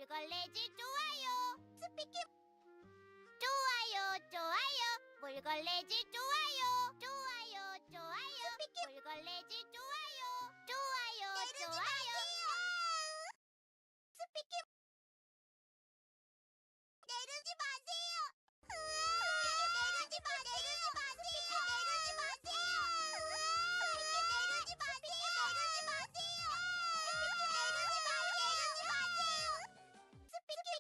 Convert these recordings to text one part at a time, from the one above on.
볼거래지 좋아요. 스피킹 좋아요 좋아요. 볼거래지 좋아요. 좋아요 좋아요. 스피킹 볼거래지 좋아요. 좋아요 좋아요. 스피킹 내리지 마세요. 내리지 마세요. 내리지 마세요. 내리지 마세요. 내리지 마세요. 내리지 마세요. 내리지 마세요. 스피킹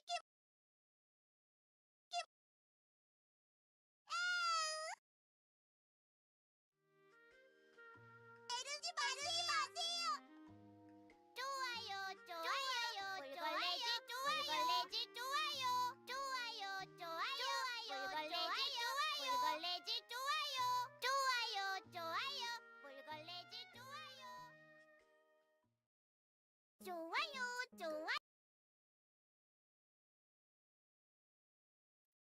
내리지 마세요. 좋아요 좋아요. 볼거래지 좋아요. 볼거래지 좋아요. 좋아요 좋아요. 볼거래지 좋아요. 볼거래지 좋아요. 좋아요 좋아요. 볼거래지 좋아요. 좋아요 좋아요.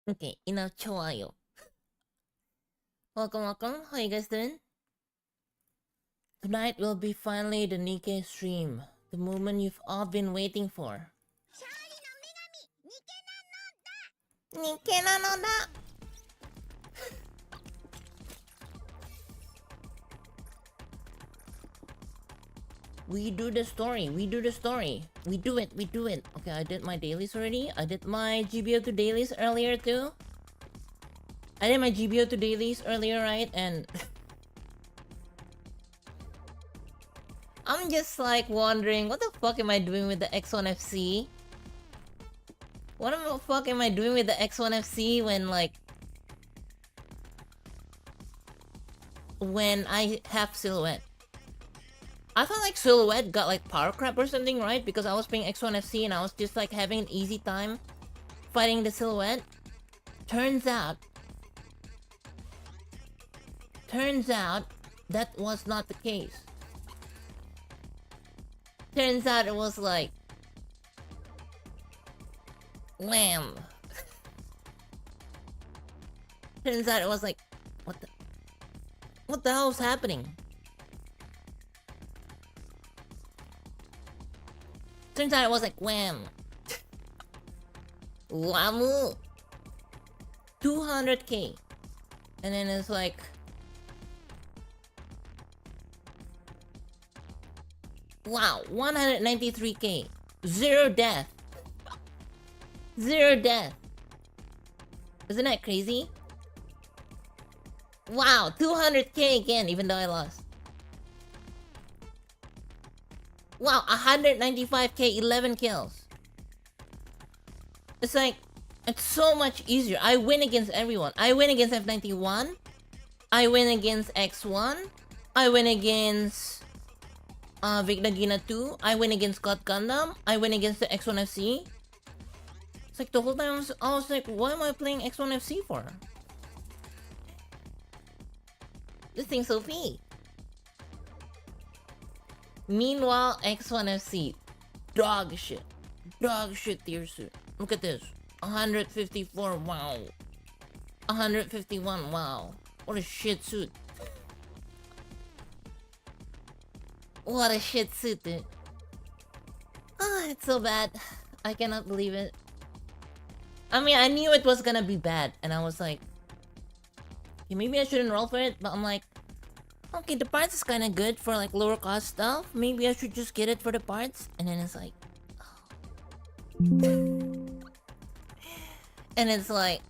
Okay, enough 좋아요. Welcome. How you guys doing? Tonight will be finally the Nikkei stream. The moment you've all been waiting for. 勝利の女神ニケなのだ。Nikkeiなのだ! We do the story. We do it. Okay, I did my dailies already. I did my GBO2 dailies earlier too. I did my GBO2 dailies earlier, right? And I'm just like wondering, what the fuck am I doing with the X1FC? What the fuck am I doing with the X1FC when when I have Silhouette? I thought like Silhouette got like power crap or something, right? Because I was playing X1FC and I was just like having an easy time fighting the Silhouette. Turns out that was not the case. Turns out it was like wham. Turns out it was like what the hell was happening? Turns out it was like wham. Whamu. 200k. And then it's like wow, 193k. Zero death. Isn't that crazy? Wow, 200k again, even though I lost. Wow, 195k, 11 kills. It's like, it's so much easier. I win against everyone. I win against F91. I win against X1. I win against Vigdagina 2. I win against God Gundam. I win against the X1FC. It's like the whole time I was like, what am I playing X1FC for? This thing's OP. Meanwhile, X1FC, dog shit tier suit. Look at this, 154. Wow, 151. Wow, what a shit suit. What a shit suit, dude. Ah, it's so bad. I cannot believe it. I mean, I knew it was gonna be bad, and I was like, okay, maybe I shouldn't roll for it. But I'm like, okay, the parts is kind of good for like lower cost stuff. Maybe I should just get it for the parts. And then it's like, oh. And it's like,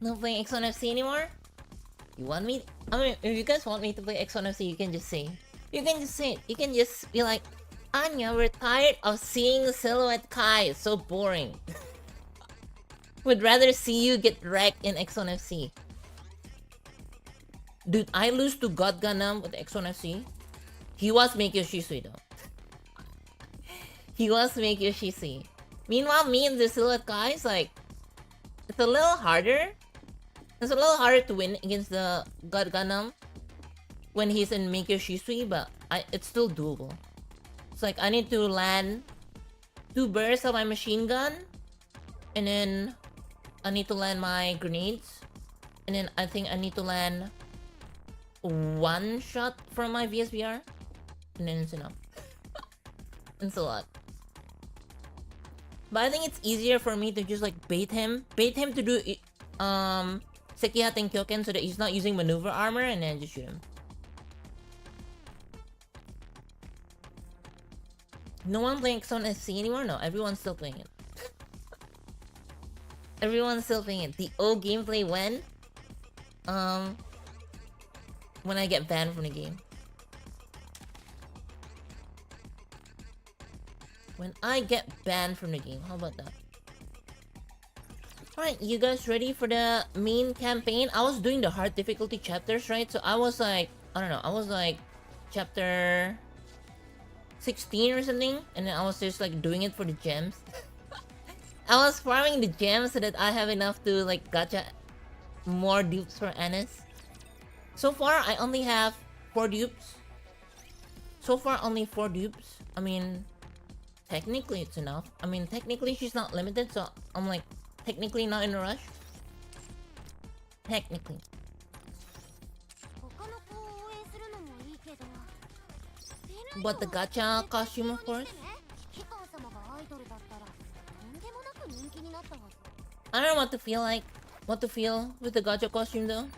not playing X1FC anymore? You want me? I mean, if you guys want me to play X1FC, you can just say. You can just say it. You can just be like, Anya, we're tired of seeing Silhouette Kai. It's so boring. Would rather see you get wrecked in X1FC. Dude, I lose to God Gundam with X1FC. He was make Yoshisui though. He was make Yoshisui. Meanwhile, me and the Silhouette guys, like, it's a little harder. It's a little harder to win against the God Gundam when he's in Make Yoshisui, but it's still doable. It's like I need to land 2 bursts of my machine gun, and then I need to land my grenades, and then I think I need to land one shot from my VSBR, and then it's enough. It's a lot. But I think it's easier for me to just like bait him to do Sekiha Tenkyoken so that he's not using maneuver armor, and then just shoot him. No one playing Xon SC anymore? No, everyone's still playing it. Everyone's still playing it. The old gameplay when I get banned from the game. When I get banned from the game. How about that? Alright, you guys ready for the main campaign? I was doing the hard difficulty chapters, right? So I was like, I don't know, I was like chapter 16 or something, and then I was just like doing it for the gems. I was farming the gems so that I have enough to like gacha more dupes for Anis. So far, I only have 4 dupes. So far, only 4 dupes. I mean, technically it's enough. I mean, technically she's not limited, so I'm like technically not in a rush. Technically. But the gacha costume, of course. I don't know what to feel like. What to feel with the gacha costume though.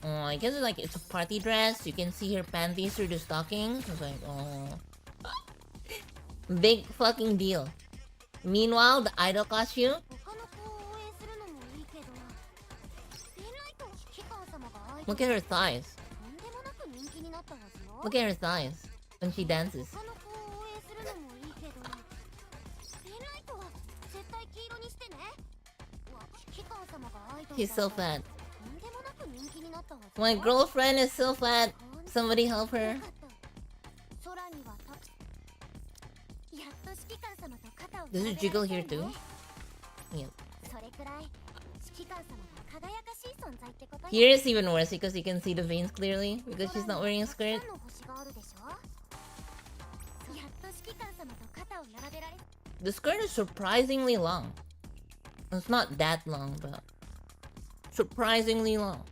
Oh, I guess like it's a party dress. You can see her panties through the stockings. It's like, oh. Big fucking deal. Meanwhile, the idol costume. Look at her thighs. Look at her thighs when she dances. She's so fat. My girlfriend is so fat. Somebody help her. Does it jiggle here too? Yep. Here is even worse because you can see the veins clearly because she's not wearing a skirt. The skirt is surprisingly long. It's not that long, but surprisingly long.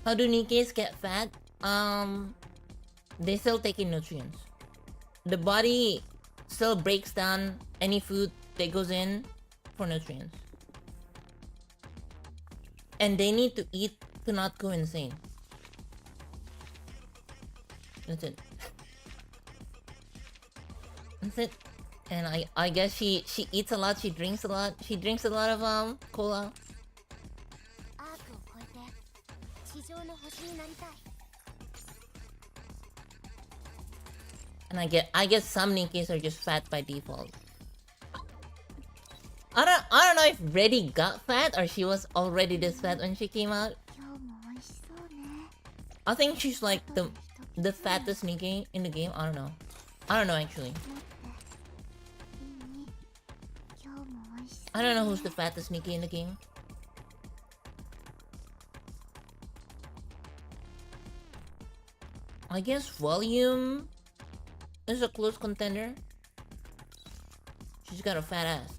How do Nikkeis get fat? They still take in nutrients. The body still breaks down any food that goes in for nutrients. And they need to eat to not go insane. That's it. That's it. And I guess she eats a lot, she drinks a lot. She drinks a lot of cola. And I guess some Nikkeis are just fat by default. I don't know if Reddy got fat or she was already this fat when she came out. I think she's like the fattest Nikke in the game. I don't know. I don't know actually. I don't know who's the fattest Nikke in the game. I guess Volume is a close contender. She's got a fat ass.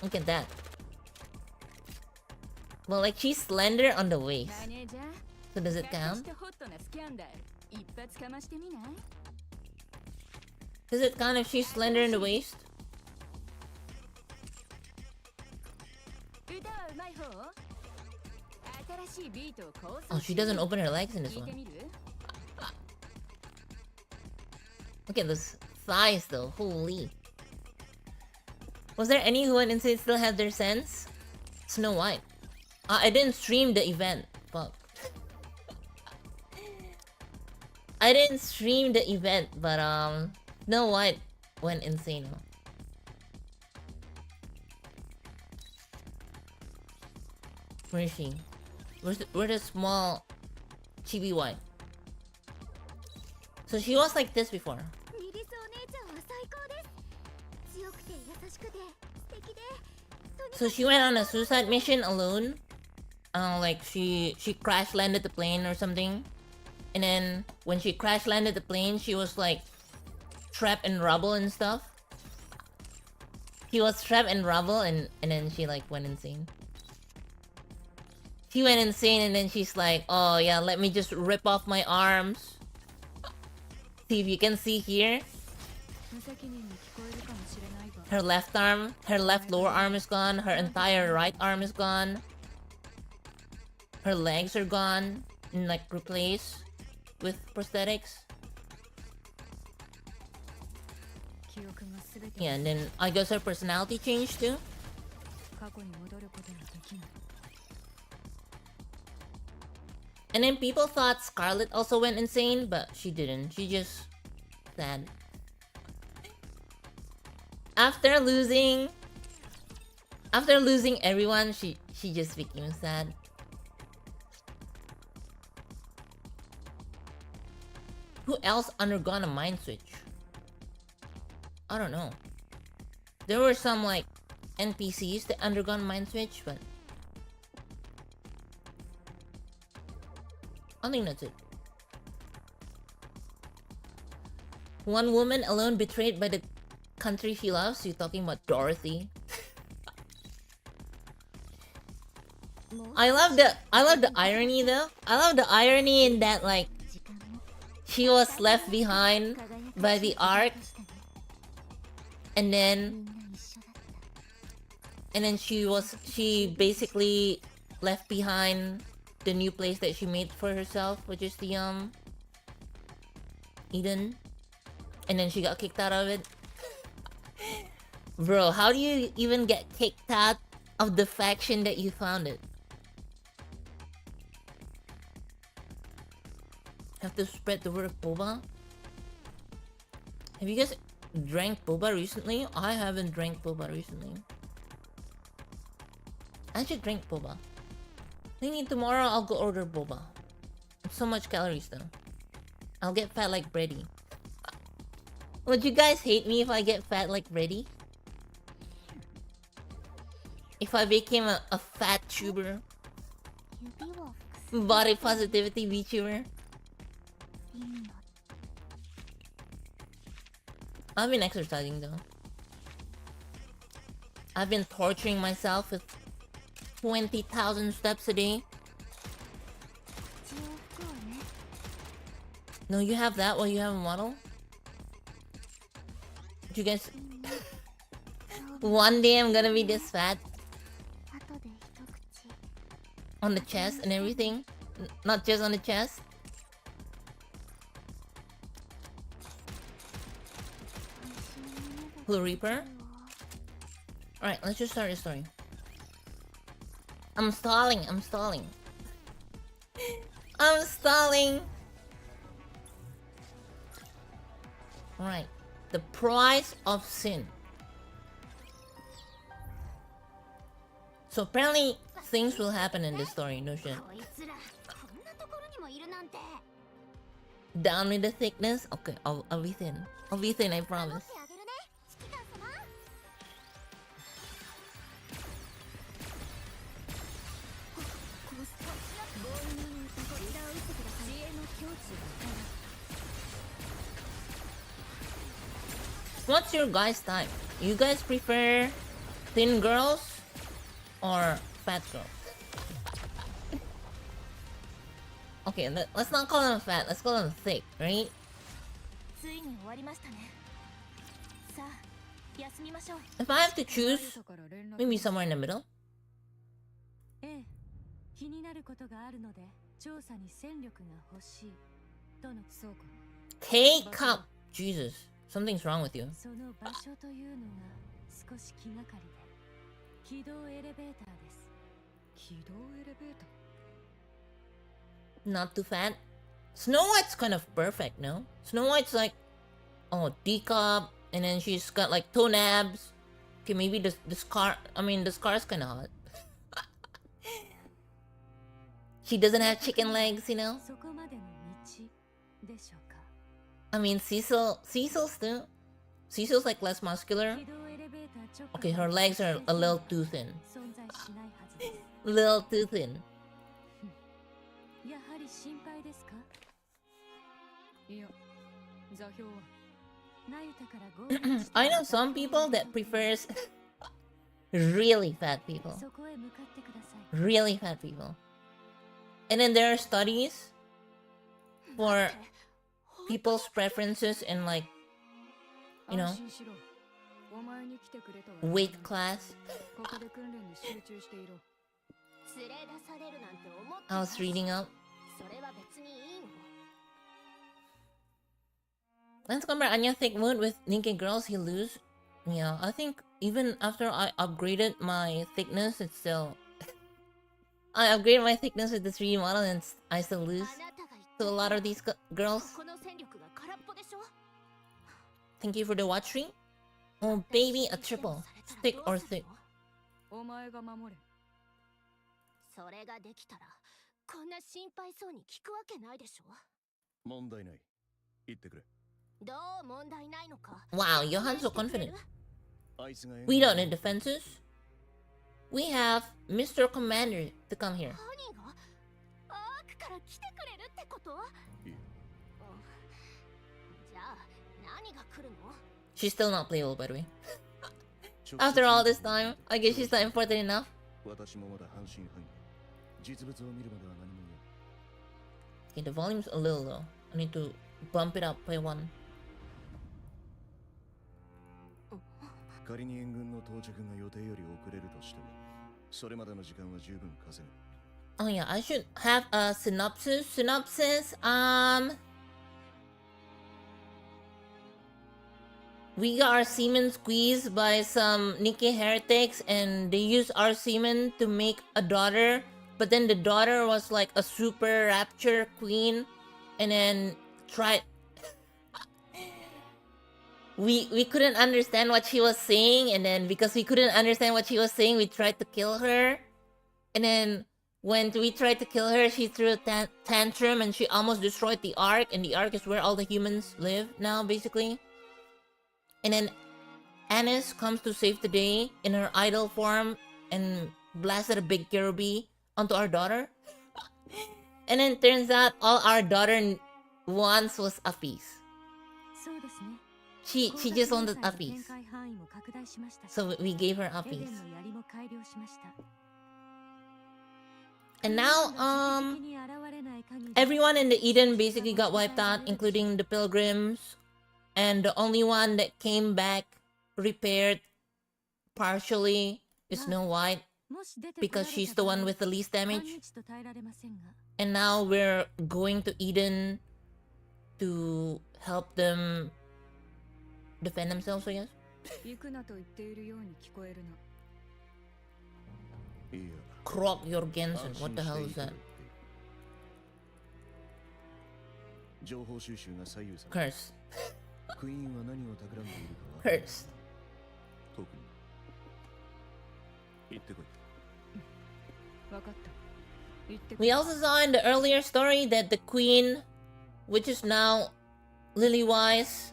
Look at that. Well, like she's slender on the waist. So does it count? Does it count if she's slender in the waist? Oh, she doesn't open her legs in this one. Look at those thighs though, holy. Was there any who didn't say still had their sense? Snow White. I didn't stream the event. Fuck. I didn't stream the event, but Snow White went insane. Where is she? Where's the small chibi white? So she was like this before. So she went on a suicide mission alone. Like she crash landed the plane or something. And then when she crash landed the plane, she was like trapped in rubble and stuff. She was trapped in rubble and then she like went insane. She went insane and then she's like, oh yeah, let me just rip off my arms. See if you can see here. Her left arm, her left lower arm is gone. Her entire right arm is gone. Her legs are gone and like replaced with prosthetics. Yeah, and then I guess her personality changed too. And then people thought Scarlet also went insane, but she didn't. She just sad. After losing everyone, she just became sad. Who else undergone a mind switch? I don't know. There were some like NPCs that undergone mind switch, but I think that's it. One woman alone betrayed by the country she loves. You're talking about Dorothy. I love the irony though. I love the irony in that like she was left behind by the ark, and then she basically left behind the new place that she made for herself, which is the Eden, and then she got kicked out of it. Bro, how do you even get kicked out of the faction that you founded? Have to spread the word of boba. Have you guys drank boba recently? I haven't drank boba recently. I should drink boba. Maybe tomorrow I'll go order boba. It's so much calories though. I'll get fat like Brady. Would you guys hate me if I get fat like Brady? If I became a fat tuber? Body positivity VTuber? I've been exercising though. I've been torturing myself with 20,000 steps a day. No, you have that while you have a model? You guys... One day I'm gonna be this fat. On the chest and everything. Not just on the chest. Blue Reaper? Alright, let's just start the story. I'm stalling. I'm stalling. Alright. The price of sin. So apparently things will happen in this story, no shit. Down with the thickness? Okay, I'll be thin. I'll be thin, I promise. What's your guys' type? You guys prefer thin girls or fat girls? Okay, let's not call them fat, let's call them thick, right? If I have to choose, maybe somewhere in the middle. K-cup! Jesus, something's wrong with you. Not too fat. Snow White's kind of perfect, no? Snow White's like, oh, D-cup, and then she's got like toe abs. Okay, maybe the scar. I mean, the scar's kind of hot. She doesn't have chicken legs, you know. I mean, Cecil's too. Cecil's like less muscular. Okay, her legs are a little too thin. Little too thin. I know some people that prefers really fat people. Really fat people. And then there are studies for people's preferences in like, you know, weight class. I was reading up. Let's compare Anya thick mood with Nikkei girls he lose. Yeah, I think even after I upgraded my thickness, it's still... I upgraded my thickness with the 3D model and I still lose to a lot of these girls. Thank you for the watch stream. Oh baby, a triple. Thick or thick. それができたらこんな心配そうに聞くわけないでしょ。問題ない。言ってくれ。どう問題ないのか。 Wow, Johan's so confident. We don't need defenses. We have Mr. Commander to come here. 何がアークから来てくれるってこと？いい。じゃあ何が来るの？ She's still not playable, by the way. After all this time, I guess she's not important enough. 私もまだ半信半疑。実物を見るまでは何も言え。 Okay, the volume's a little low. I need to bump it up by one. 仮に援軍の到着が予定より遅れるとしても、それまでの時間は十分稼ぐ。 Oh yeah, I should have a synopsis. We got our semen squeezed by some Nikkei heretics and they used our semen to make a daughter. But then the daughter was like a super rapture queen and then tried... we couldn't understand what she was saying, and then because we couldn't understand what she was saying, we tried to kill her. And then when we tried to kill her, she threw a tantrum and she almost destroyed the Ark, and the Ark is where all the humans live now, basically. And then Annis comes to save the day in her idol form and blasted a big Kerubi onto our daughter. And then turns out all our daughter wants was uppies. She just wanted uppies. So we gave her uppies. And now, everyone in the Eden basically got wiped out, including the pilgrims. And the only one that came back repaired partially is Snow White, because she's the one with the least damage. And now we're going to Eden to help them defend themselves, I guess. Krog Jorgensen, what the hell is that? Curse. Curse. We also saw in the earlier story that the queen, which is now Lily-Wise,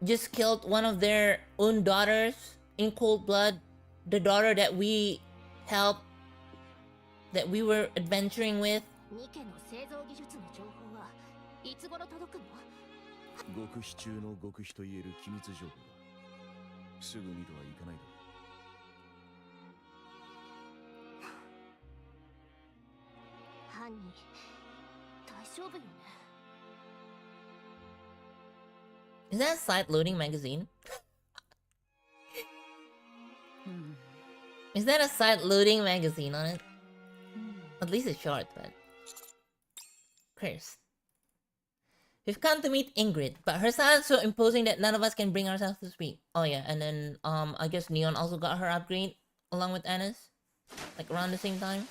just killed one of their own daughters in cold blood. The daughter that we helped, that we were adventuring with. 極秘中の極秘と言える機密情報だ。すぐにとはいかないだろう。犯人、大丈夫よね。 Is that a side-loading magazine? Is that a side-loading magazine on it? At least it's short, but... Curse. We've come to meet Ingrid, but her style is so imposing that none of us can bring ourselves to speak. Oh yeah, and then I guess Neon also got her upgrade along with Annis, like around the same time.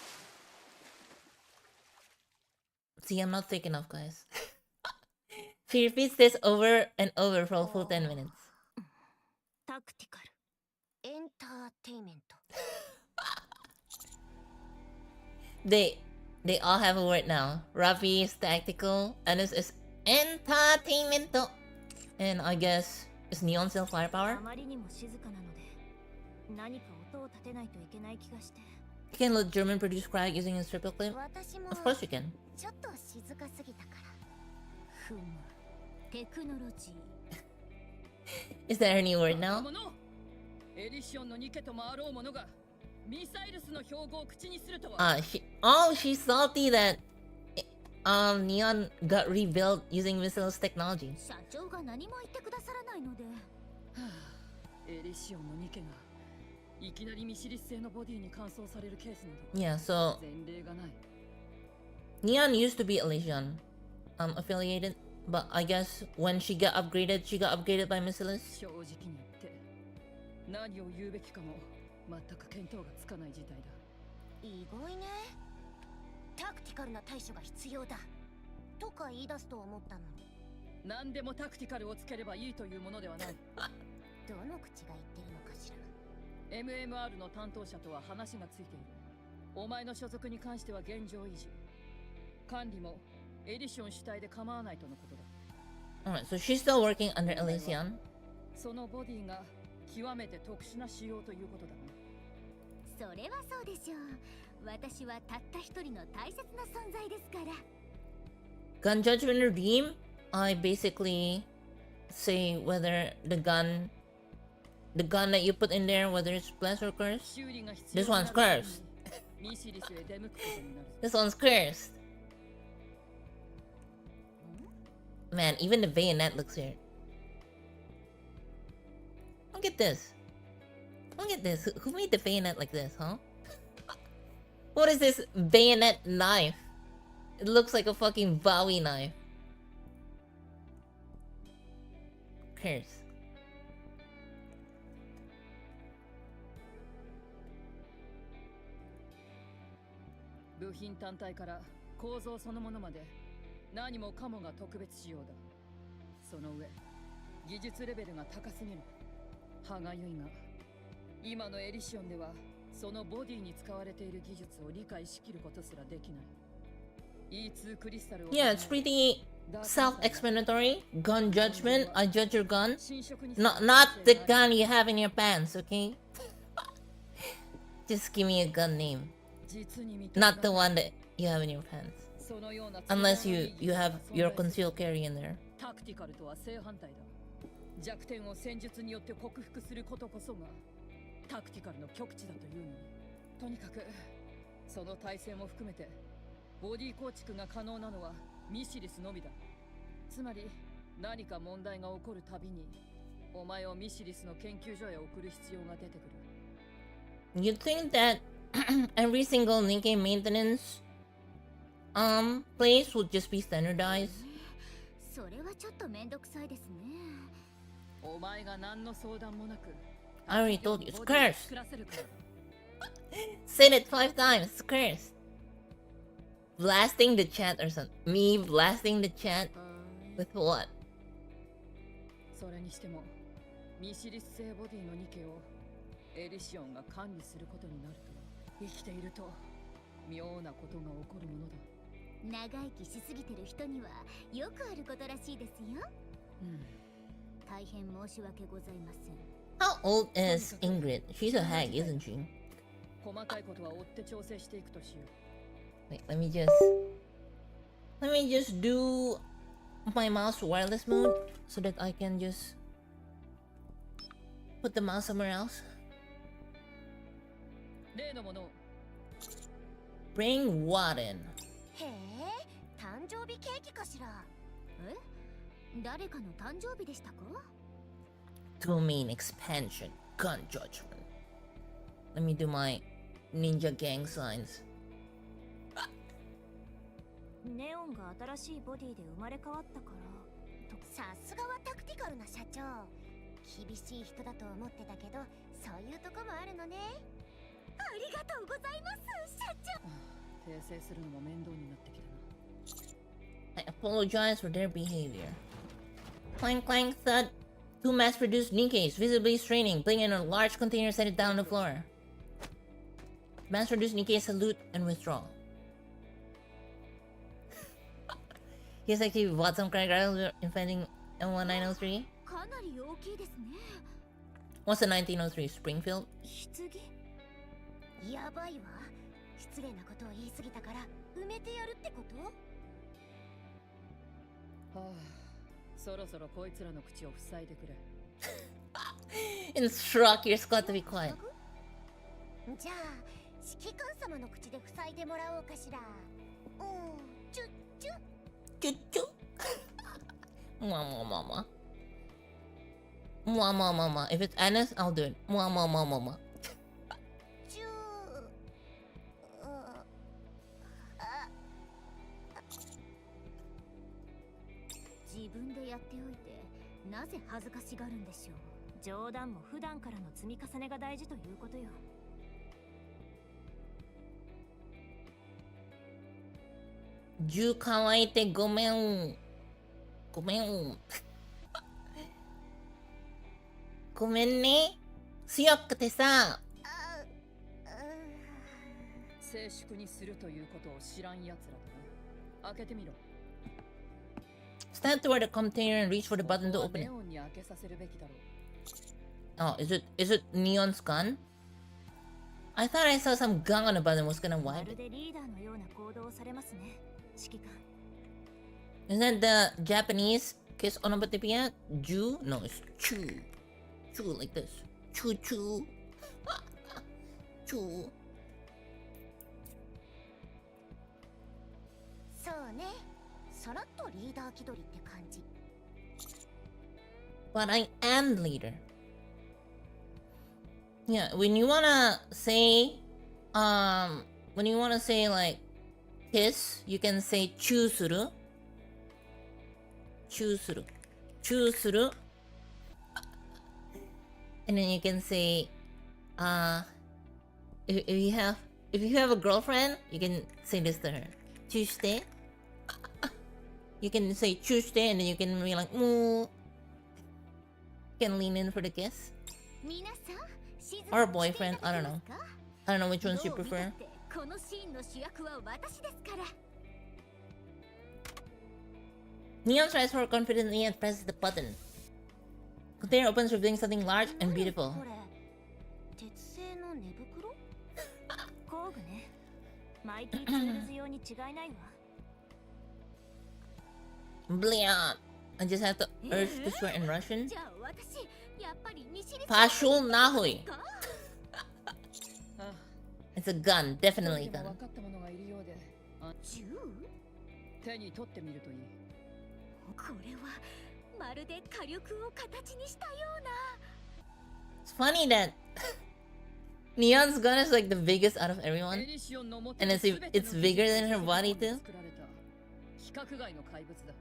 See, I'm not thick enough, guys. She repeats this over and over for a full 10 minutes. Tactical. Entertainment. They all have a word now. Rafi is tactical, Annis is entertainment, and I guess is Neon still firepower? You can let German produce cry using his triple clip? Of course you can. Is there any word now? She's salty that Neon got rebuilt using missiles technology. 社長が何も言ってくださらないので。エリシオンのニケがいきなりミシリス製のボディに換装されるケースなど Yeah, so 前例がない。 Neon used to be Elysian affiliated, but I guess when she got upgraded by Missiles. 正直に言って何を言うべきかも全く見当がつかない事態だ。意外ね。タクティカルな対処が必要だとか言い出すと思ったのに。何でもタクティカルをつければいいというものではない。どの口が言ってるのかしら。 MMR の担当者とは話がついている。お前の所属に関しては現状維持。管理もエリション主体で構わないとのことだ。 Alright, so she's still working under Elysian. そのボディが極めて特殊な仕様ということだな。それはそうでしょう。私はたった一人の大切な存在ですから。 Gun judgment redeem. I basically say whether the gun that you put in there, whether it's blessed or cursed. 修理が必要 This one's cursed. ミシリスへ出向くことになる。 This one's cursed. Man, even the bayonet looks weird. Look at this. Look at this. Who made the bayonet like this, huh? What is this bayonet knife? It looks like a fucking Bowie knife. Curse. 部品単体から構造そのものまで何もかもが特別仕様だ。その上技術レベルが高すぎる。歯がゆいが今のエリシオンではそのボディに使われている技術を理解しきることすらできない。 E2 クリスタルを Yeah, it's pretty self-explanatory. Gun judgment. I judge your gun. Not the gun you have in your pants, okay? Just give me a gun name. Not the one that you have in your pants. Unless you have your concealed carry in there. タクティカルとは正反対だ。弱点を戦術によって克服することこそがタクティカルの極致だというのに。とにかくその体制も含めてボディ構築が可能なのはミシリスのみだ。つまり何か問題が起こるたびにお前をミシリスの研究所へ送る必要が出てくる。 You think that every single Nikkei maintenance place would just be standardized? それはちょっとめんどくさいですね。お前が何の相談もなく I already told you, it's cursed. 作らせるから。 Said it 5 times, it's cursed. Blasting the chat or something. Me blasting the chat? With what? それにしてもミシリス製ボディのニケをエリシオンが管理することになるとは生きていると妙なことが起こるものだ。長生きしすぎてる人にはよくあることらしいですよ。大変申し訳ございません。 How old is Ingrid? She's a hag, isn't she? 細かいことは追って調整していくとしよう。 Wait, let me just do my mouse wireless mode so that I can just put the mouse somewhere else. 例のものを Bring what in? へえ、誕生日ケーキかしら。え、誰かの誕生日でしたか？ Domain expansion, gun judgment. Let me do my ninja gang signs. ネオンが新しいボディで生まれ変わったから。さすがはタクティカルな社長。厳しい人だと思ってたけど、そういうとこもあるのね。ありがとうございます、社長。訂正するのも面倒になってきたな。 I apologize for their behavior. Clank clank thud. Two mass-produced Nikkeis visibly straining, bringing a large container, set it down on the floor. Mass-produced Nikkei salute and withdraw. He's actually bought some crocodiles infecting M1903. かなり大きいですね。 What's the 1903? Springfield? 棺？やばいわ。失礼なことを言い過ぎたから埋めてやるってこと？はあ、そろそろこいつらの口を塞いでくれ。Instruct your squad to be quiet. じゃあ、指揮官様の口で塞いでもらおうかしら。ちょっチュッチュ。Mwah, mwah, mwah, mwah. Mwah, mwah, mwah, mwah. If it's Annis, I'll do it. Mwah, mwah, mwah, mwah, mwah. チュー自分でやっておいてなぜ恥ずかしがるんでしょう。冗談も普段からの積み重ねが大事ということよ。10乾いてごめん。ごめん。ごめんね。強くてさ。静粛にするということを知らんやつらだな。開けてみろ。Stand toward the container and reach for the button to open it. ネオンに開けさせるべきだろう。Oh, is it Neon's gun? I thought I saw some gun on the button was gonna ま wipe る it. でリーダーのような行動をされますね、指揮官。Isn't that the Japanese kiss onomatopoeia? Ju? No, it's chu. Chu like this. Chu chu. Chu. そうね、さらっとリーダー気取りって感じ。But I am the leader. Yeah, when you wanna say like kiss, you can say chew suru. Chew suru. Chew suru. And then you can say if you have a girlfriend, you can say this to her. Chushite. You can say chushite and then you can be like moo. You can lean in for the kiss. 皆さん、静 Or a かにしてい boyfriend, た I だ don't け know. ますか？ I don't know which ones you どう見たっ prefer. てこのシーンの主役は私ですから。 Neon tries for confidently and presses the button. Container opens revealing something large and beautiful. これ鉄製の寝袋？工具ね。マイティーツールズ用に違いないわ。 Blia! I just have to urge to swear in Russian. じゃあ私やっぱり西里 Pashul nahoy. か？ああ、 It's a gun, definitely a でも gun. 分かったものがいるようで、銃？手に取ってみるといい。これはまるで火力を形にしたような。 It's funny that Neon's gun is like the biggest out of エ everyone. リシオンの持って And る it's 全ての it's bigger than her body too. 作られた規格外の怪物だ。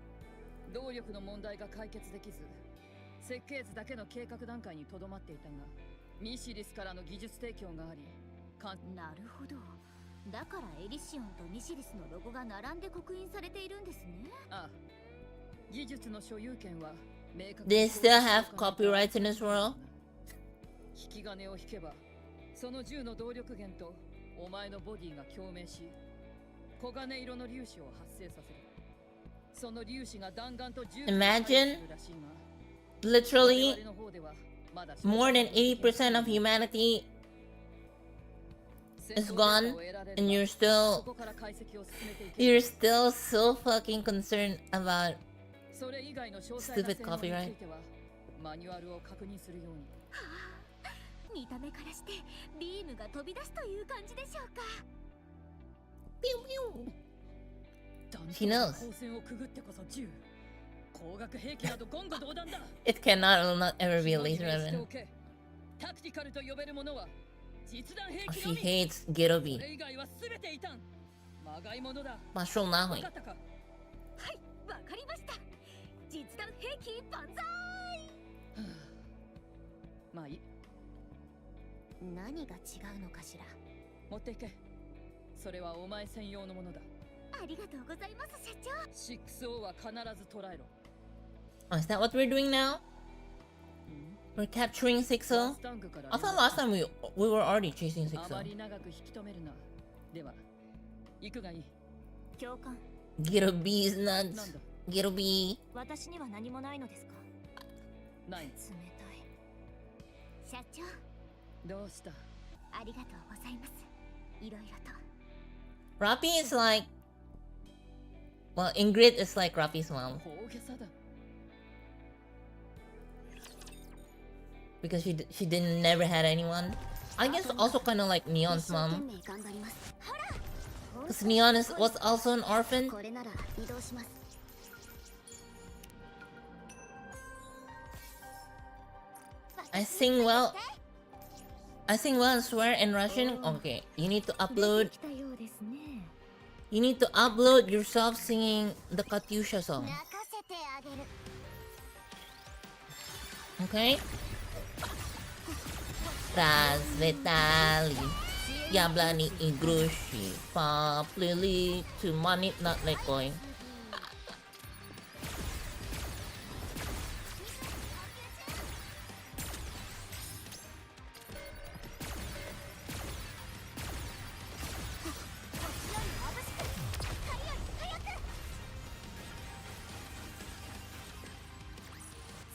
動力の問題が解決できず、設計図だけの計画段階にとどまっていたが、ミシリスからの技術提供があり、なるほど。だからエリシオンとミシリスのロゴが並んで刻印されているんですね。ああ、技術の所有権は明確 They still have copyrights in this world? 引き金を引けば、その銃の動力源とお前のボディが共鳴し、黄金色の粒子を発生させる。その粒子が弾丸と銃 Imagine literally more than 80% of humanity is gone and you're still so fucking concerned about stupid copyright. マニュアルを確認するように。見た目からしてビームが飛び出すという感じでしょうか。 Pew pew. She 弾 knows. 光線をくぐってこそ銃。光学兵器など言語道断だ。 It cannot, will not ever be a 肝に laser 銘じて weapon. おけ。タクティカルと呼べるものは実弾兵 Oh, 器 she のみ。 hates Gerobi. それ以外は全て異端。まがいものだ。 Mashul 分 nahoy. かったか。はい、わかりました。実弾兵器万歳。まあいい。何が違うのかしら。持っていけ。それはお前専用のものだ。ありがとうございます社長。6O は必ず捉えろ。 Oh, is that what we're doing now? We're capturing 6-0? スタングから I thought last time we were already chasing あま 6-0. り長く引き止めるな。では、行くがいい。教官、 Gerobi's なん nuts. だ Gerobi. 私には何もないのですか。ない。冷たい。社長、どうした。ありがとうございます。いろいろと。 Rapi is like... Well, Ingrid is like Rapi's mom. 大げさだ。 Because she didn't never had anyone. I guess also kind of like Neon's 一生懸 mom. 命頑張ります。ほら、Because Neon was also an orphan. これなら移動します。 I sing well. I sing well and swear in Russian. Okay, you need to upload. 来たようですね。 You need to upload yourself singing the Katyusha song. 泣かせてあげる。 Okay? Развитали. Яблони и груши поплыли to money not like going.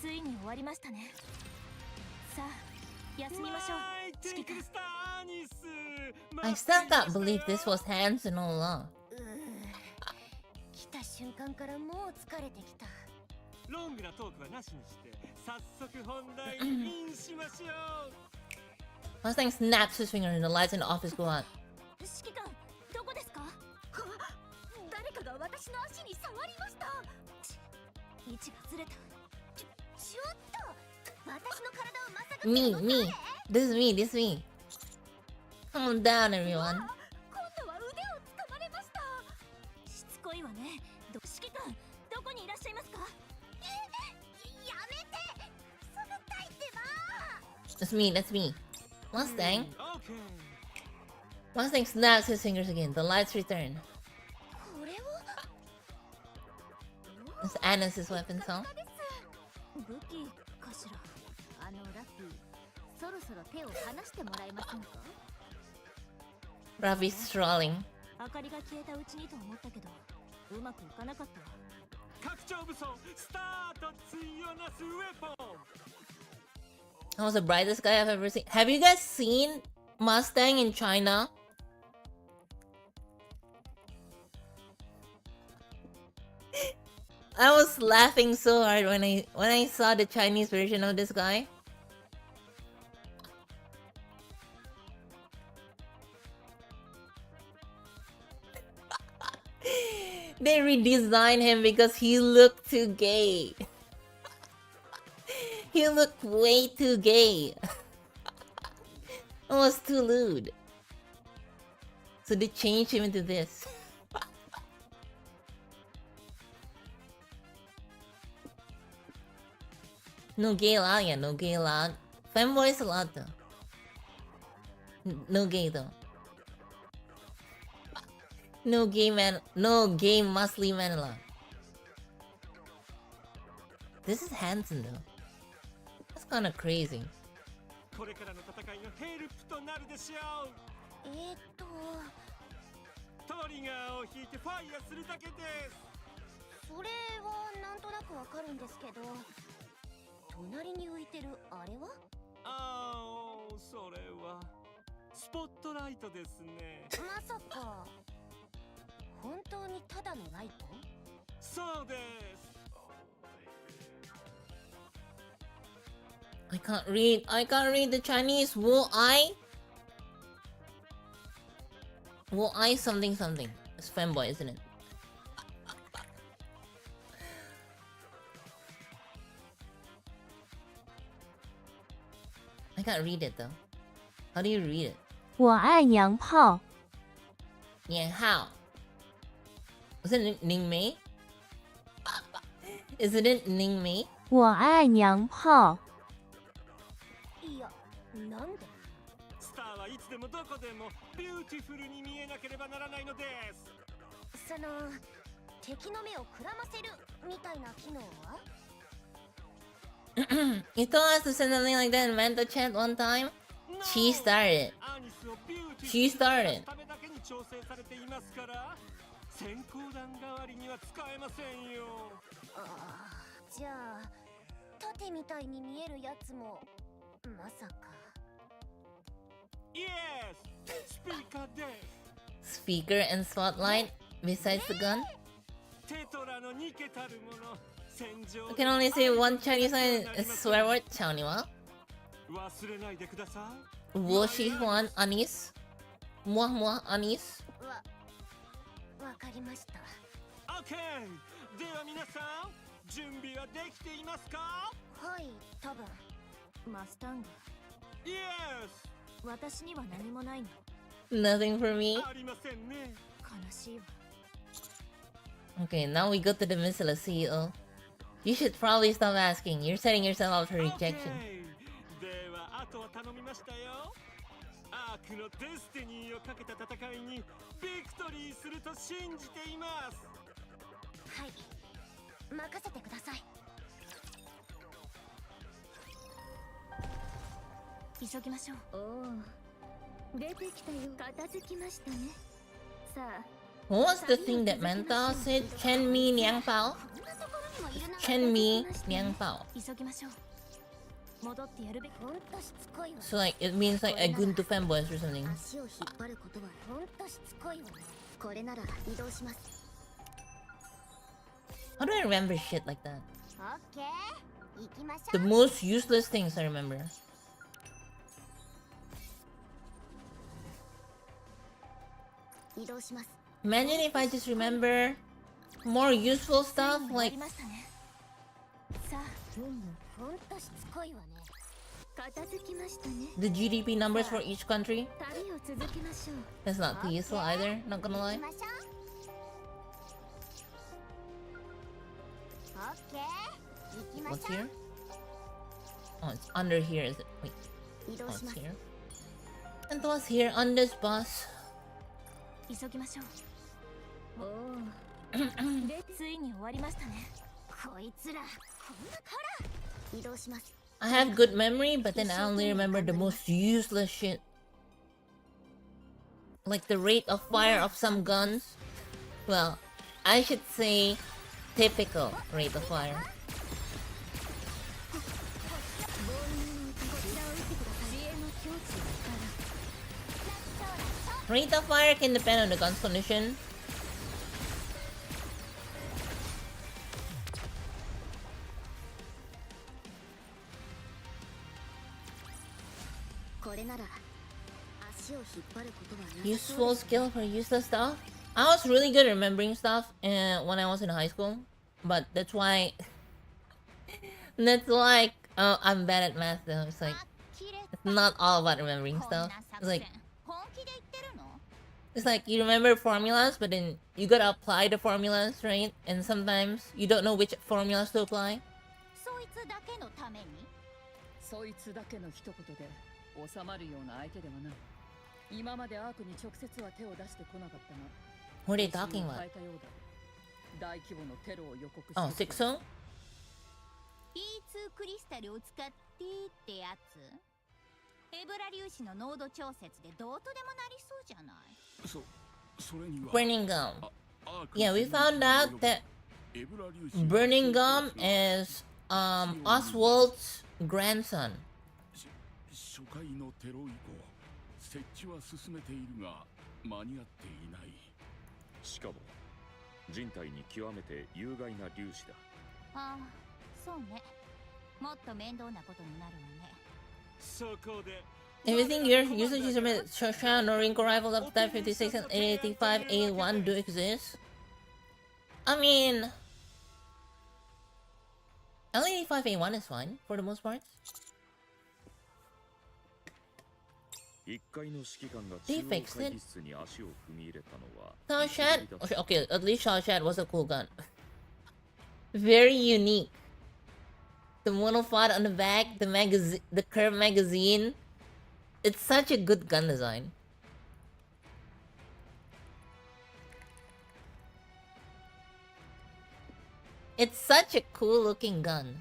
ついに終わりましたね。さあ、休みましょう。指揮官。 I still can't believe this was Hanson all along. 来た瞬間からもう疲れてきた。ロングなトークはなしにして早速本題にインしましょう。 Mustang snaps his finger and the lights in the office go on. 指揮官、どこですか？誰かが私の足に触りました。位置がずれた。ちょっと、私の体をまさか。 Me. This is me. Calm down, everyone. 今度は腕を掴まれました。しつこいわね。指揮官、どこにいらっしゃいますか？やめて。そのタイってば。 That's me. Mustang. Mustang snaps his fingers again. The lights return. これを。 It's Anna's weapon song. 武器かしら。ラッピー、そろそろ手を離してもらえませんか？ Ravi's strolling. 明かりが消えたうちにと思ったけど、うまくいかなかったわ。拡張武装スタート。対をなすウェポン。 That was the brightest guy I've ever seen. Have you guys seen Mustang in China? I was laughing so hard when I saw the Chinese version of this guy. They redesigned him because he looked too gay. He looked way too gay. It was too lewd. So they changed him into this. No gay allowed, yeah, no gay allowed. Femboys allowed though. No gay though. No gay muscly man allowed. This is Hanson though. That's kinda crazy. これからの戦いのヘルプとなるでしょう。トリガーを引いてファイヤーするだけです。それはなんとなくわかるんですけど、隣に浮いてるあれは？それはスポットライトですね。まさか本当にただのライト？そうです。 I can't read the Chinese. Will I something something. It's femboy, isn't it? I can't read it though. How do you read it? 我爱娘炮。 Yeah, how? Was it Ning Mei? Isn't it Ning Mei? 我爱娘炮。いや、なんで？スターはいつでもどこでもビューティフルに見えなければならないのです。その敵の目をくらませるみたいな機能は？ You told us to send something like that in mental chat one time? She started. アニスをビューティフ She ル started. のためだけに調整されていますから、閃光弾代わりには使えませんよ。じゃあ盾みたいに見えるやつもまさか。イエス、スピーカーです。 Speaker and spotlight besides the gun? テトラのニケたるもの。 I can only say one Chinese line is swear word. 叫你吗？ 忘れないでください。我喜欢 Anis. Moi anis. わかりました。オッケー。では皆さん、準備はできていますか？はい、多分。マスタング、イエス。私には何もないの。 Nothing for me. ありませんね。悲しいわ。 Okay, now we go to the Missile CEO. You should probably stop asking. You're setting yourself up for rejection. ではあとは頼みましたよ。アークのデスティニーをかけた戦いにビクトリーすると信じています。はい、任せてください。急ぎましょう。おお、出てきたよ。片付きましたね。さあ、 What was the thing that Manta said? Chen Mi Niang Pao? こんなところにもいるな。 Chen Mi Niang Pao. 急ぎましょう。戻ってやるべき。ほんとしつこいわ。 So like it means like a gun to fanboys or something. 足を引っ張ることはほんとしつこいわね。これなら移動します。 How do I remember shit like that? オッケー、行きましょ The う。 most useless things I remember. 移動します。 Imagine if I just remember more useful stuff 終わ like りましたね。さあ、ほんとしつこいわね。片付きましたね。 the GDP numbers for each country. 旅を続けましょう。 That's not too useful either, not gonna 行 lie. きましょう。オッケー、行きまし What's ょ here? う。 Oh, it's under here, is it? Wait, 移動 oh, し it's ます。 here. And what's here on this bus? 急ぎましょう。おお、で、ついに終わりましたね。こいつら、こんなから。移動します。 I have good memory, but then I only remember the most useless shit. Like the rate of fire of some guns. Well, I should say typical rate of fire. こちらを打ってください。支援の境地をから。 Rate of fire can depend on the gun's condition. これなら足を引っ張ることはなさそう Useful です。 skill for useless stuff. I was really good at remembering stuff when I was in high school, but that's why I'm bad at math though. It's like it's not all about remembering stuff. It's like 本気で言ってるの？ it's like you remember formulas, but then you gotta apply the formulas, right? And sometimes you don't know which formulas to apply. そいつだけのために？そいつだけの一言で収まるような相手ではない。今までアークに直接は手を出してこなかったが、 What are they talking 方針を about? 変えたようだ。大規模のテロを予告して Oh, きた。 six zone? P2 クリスタルを使ってってやつ？エブラ粒子の濃度調節でどうとでもなりそうじゃない。それには Burning gum. アーク Yeah, we found out that エブラ粒子 Burning gum is Oswald's grandson. 初回のテロ以降設置は進めているが間に合っていない。しかも人体に極めて有害な粒子だ。ああ、そうね。もっと面倒なことになるわね。そこで Everything your usage is a Shosha Norinco rifles up to Type 56 and 885A1 do exist. I mean, L85A1 is fine for the most part. 一階の指揮官が They 中央 fixed 会 it. 議室に足を踏み入れたのは Shawshat? Okay, at least Shawshat was a cool gun. Very unique. The monopod on the back, the curved magazine. It's such a good gun design. It's such a cool looking gun.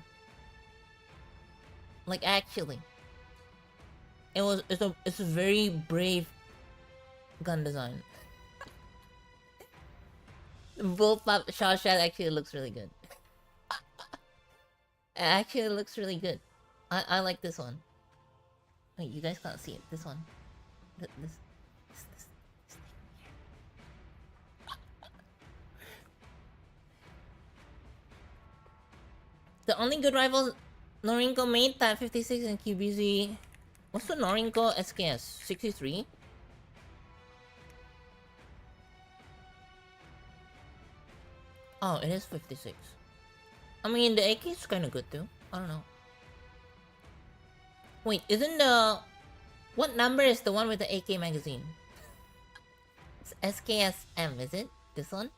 Like actually. It's a very brave gun design. Bullpup Shawshat actually looks really good. It actually looks really good. I like this one. Wait, you guys can't see it. This one. This thing here. The only good rivals Norinco made, Type 56 and QBZ. What's the Norinco SKS? 63? Oh, it is 56. I mean, the AK is kind of good too. I don't know. Wait, isn't the... What number is the one with the AK magazine? It's SKSM, is it? This one?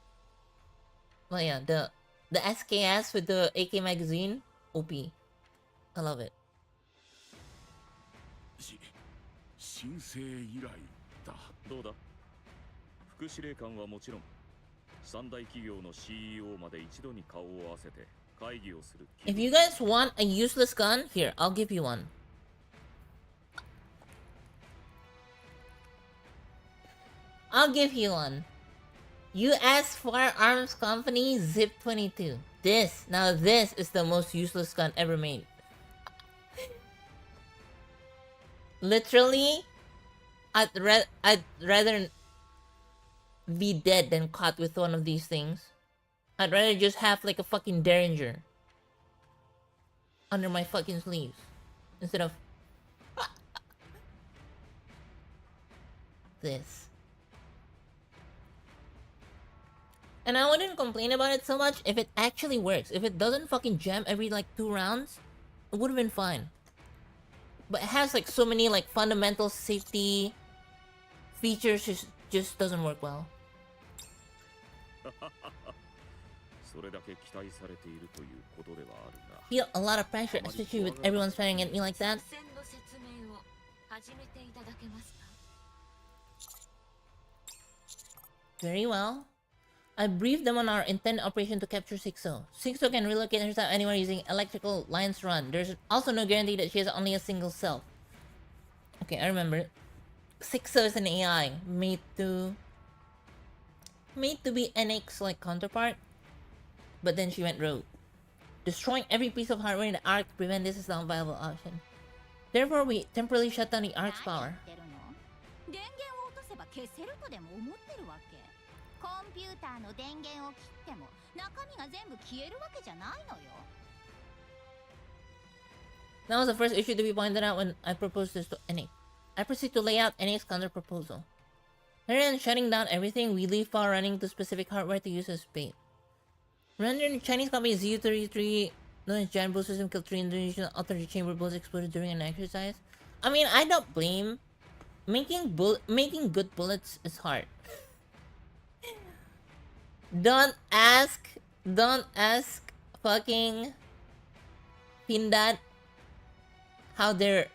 Well, yeah, the SKS with the AK magazine. OP. I love it. 申請依頼だ。どうだ？副司令官はもちろん、三大企業の CEO まで一度に顔を合わせて会議をする。If you guys want a useless gun, here, I'll give you one. I'll give you one. US Firearms Company Zip 22. Now this is the most useless gun ever made. Literally, I'd rather be dead than caught with one of these things. I'd rather just have like a fucking Derringer under my fucking sleeves instead of this. And I wouldn't complain about it so much if it actually works. If it doesn't fucking jam every like 2 rounds, it would have been fine. But it has like so many like fundamental safety features, just doesn't work well. Feel a lot of pressure, especially with everyone staring at me like that. Very well. I briefed them on our intended operation to capture 6-0. 6-0 can relocate herself anywhere using electrical lines run. There's also no guarantee that she has only a single self. Okay, I remember. 6-0 is an AI made to be NX like counterpart, but then she went rogue. Destroying every piece of hardware in the Ark to prevent this is not a viable option. Therefore, we temporarily shut down the Ark's power. コンピューターの電源を切っても中身が全部消えるわけじゃないのよ。 That was the first issue to be pointed out when I proposed this to NX. I proceed to lay out NX's counter proposal. Rather than shutting down everything, we leave power running to specific hardware to use as bait. Rendering Chinese company ZU-33, known as giant bullet system, killed 3 Indonesian alternative chamber bullets exploded during an exercise. I mean, I don't blame. Making good bullets is hard. Don't ask fucking Pindad how their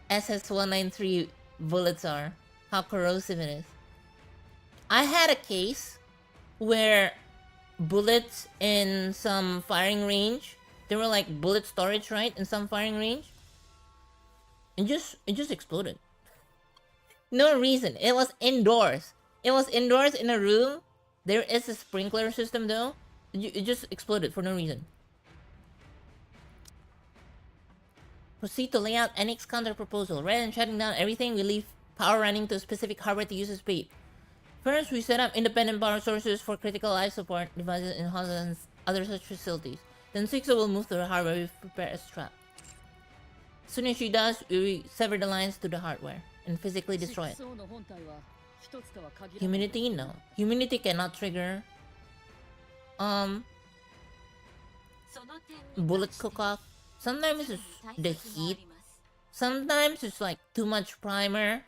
SS-193 bullets are, how corrosive it is. I had a case where bullets in some firing range, there were like bullet storage, right, in some firing range, it just exploded. No reason. It was indoors. It was indoors in a room. There is a sprinkler system though. It just exploded for no reason. Proceed to lay out NX counter proposal. Rather than shutting down everything, we leave power running to specific hardware to use as bait. First, we set up independent power sources for critical life support devices in hospitals and other such facilities. Then 6 will move to the hardware we prepare as trap. As soon as she does, we sever the lines to the hardware and physically destroy it. Humidity? No. Humidity cannot trigger bullet cook-off. Sometimes it's the heat. Sometimes it's like too much primer.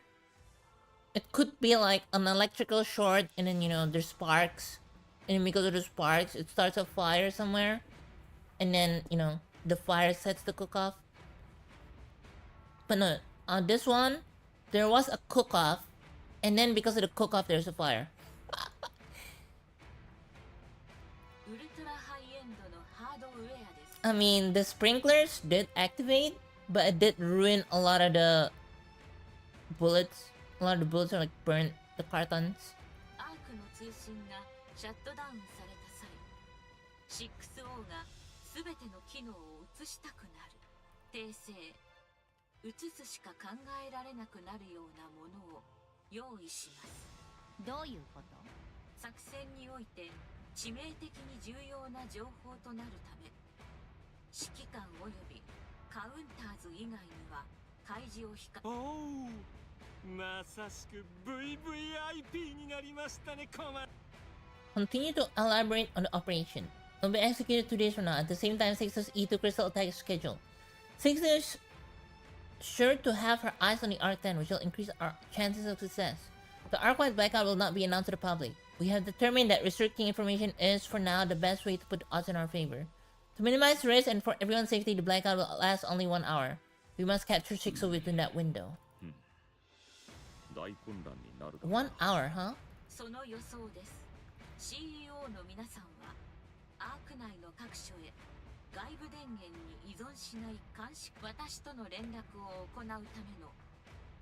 It could be like an electrical short and then, you know, there's sparks. And because of the sparks, it starts a fire somewhere. And then, you know, the fire sets the cook-off. But no, on this one, there was a cook-off. And then because of the cook-off, there's a fire. I mean, the sprinklers did activate, but it did ruin a lot of the bullets. A lot of the bullets are like burnt, the cartons. Continue to elaborate on the operation. Will be executed 2 days from now. At the same time, Sixers E2 Crystal attack is scheduled. Sixers sure to have her eyes on the Arc 10, which will increase our chances of success. The Arc-wide blackout will not be announced to the public. We have determined that restricting information is, for now, the best way to put odds in our favor. To minimize risk and for everyone's safety, the blackout will last only 1 hour. We must capture Shikso within that window. 1 hour, huh? その予想です。CEO の皆さんはアーク内の各所へ外部電源に依存しない監視、私との連絡を行うための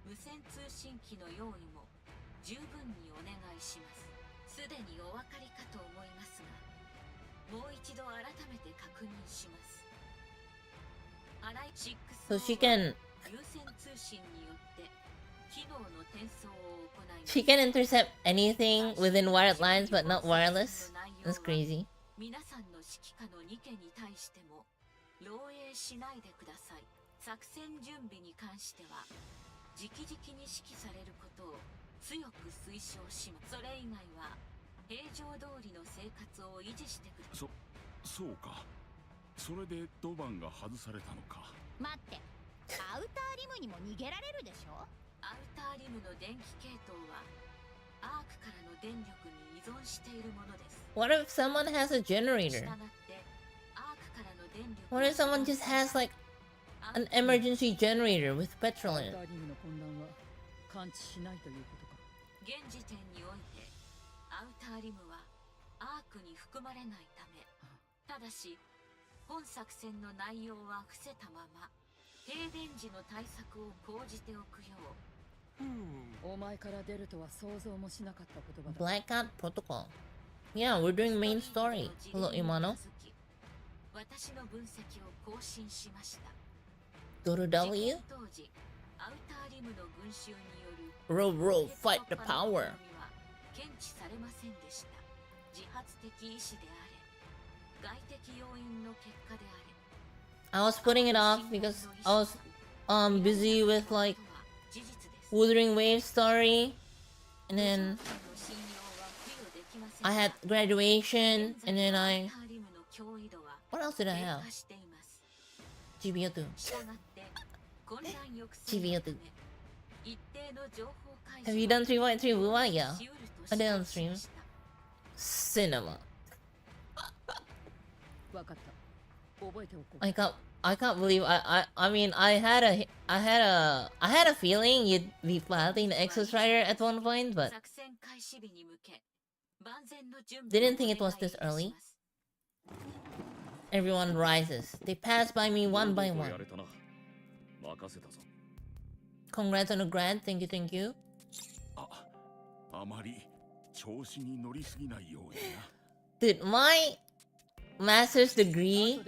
無線通信機の用意も十分にお願いします。すでにお分かりかと思いますが、もう一度改めて確認します。So she can 有線通信によって機能の転送を行います。 She can intercept anything within wired lines but not wireless. That's crazy. 皆さんの指揮下の2件に対しても漏洩しないでください。作戦準備に関しては直々に指揮されることを強く推奨します。それ以外は平常通りの生活を維持してください。そうか。それでドバンが外されたのか。待って、アウターリムにも逃げられるでしょ。アウターリムの電気系統はアークからの電力に依存しているものです。 What if someone has a generator? 従ってアークからの電力 What if someone just has like an emergency generator with petrol in it? アウターリムの混乱は感知しないということか。現時点においてアウターリムはアークに含まれないため、ただし本作戦の内容は伏せたまま停電時の対策を講じておくよう。お前から出るとは想像もしなかった言葉だ。 Blackout protocol. Yeah, we're doing main story. Hello, Imano. 私の分析を更新しました。 Go to 事 W. 件当時アウターリムの群衆による Row, fight the power. 検知されませんでした。自発的意志であれ、外的要因の結果であれ。 I was putting it off because I was busy with like Wuthering Waves story, and then I had graduation, and then what else did I have? GBO2. GBO2. Have you done 3.3 Wuwa? Yeah. I did on stream. Cinema. わかった。覚えておこう。 I can't believe I mean I had a feeling you'd be piloting the Exo Strider at one point, but didn't think it was this early. Everyone rises. They pass by me one by one. Congrats on the grad. Thank you, thank you. あまり調子に乗りすぎないようにな。 Dude, my master's degree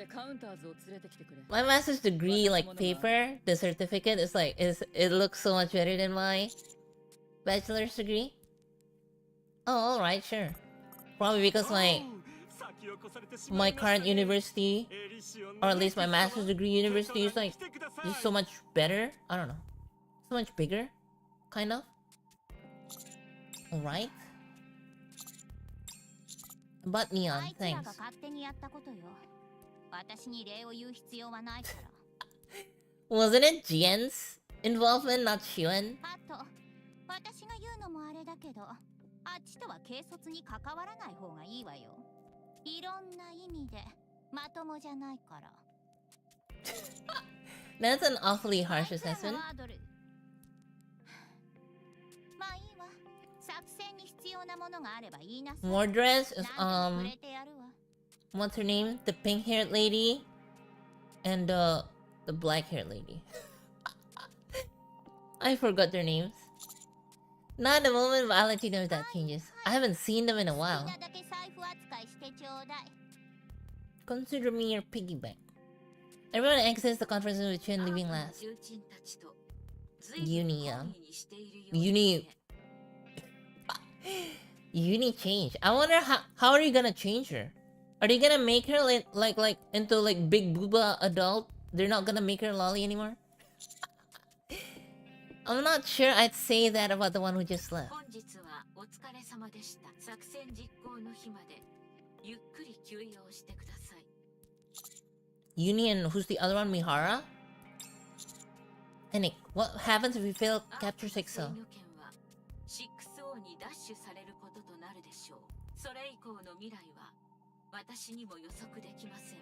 like paper, the certificate is like it looks so much better than my bachelor's degree. Oh, alright, sure. Probably because my current university, or at least my master's degree university, is like just so much better. I don't know, so much bigger, kind of. Alright. But Neon, thanks. Wasn't it Jian's involvement, not Xuan? 私が言うのもあれだけど、あっちとは軽率に関わらない方がいいわよ。いろんな意味でまともじゃないから。That's an awfully harsh assessment. まあいいわ。作戦に必要なものがあれば言いなさい。Mordress is what's her name? The pink-haired lady and the black-haired lady. I forgot their names. Not at the moment, but I'll let you know if that changes. I haven't seen them in a while. Consider me your piggy bank. Everyone exits the conference room with Chun leaving last. Uni change. I wonder how are you gonna change her? Are they gonna make her like into like big booba adult? They're not gonna make her lolly anymore? I'm not sure I'd say that about the one who just left. 疲れ様でした。作戦実行の日までゆっくり休養してください。 Union, who's the other one? Mihara? Panic. What happens if we fail capture 6 制御権は 6O に奪取されることとなるでしょう。それ以降の未来は私にも予測できません。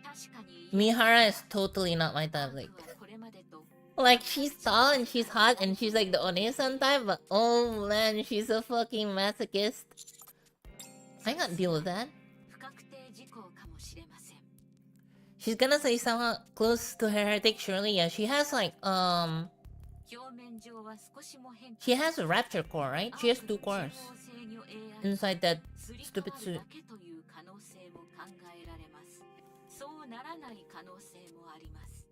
確かに Mihara is totally not my type. これまでと Like, she's tall and she's hot and she's like the Onesan type, but oh man, she's a fucking masochist. I can't deal with that. 不確定事項かもしれません。 She's gonna say something close to heretic, surely. Yeah, she has like, 表面上は少しも変化 she has a rapture core, right? She has 2 cores inside that stupid suit. だけという可能性も考えられます。そうならない可能性もあります。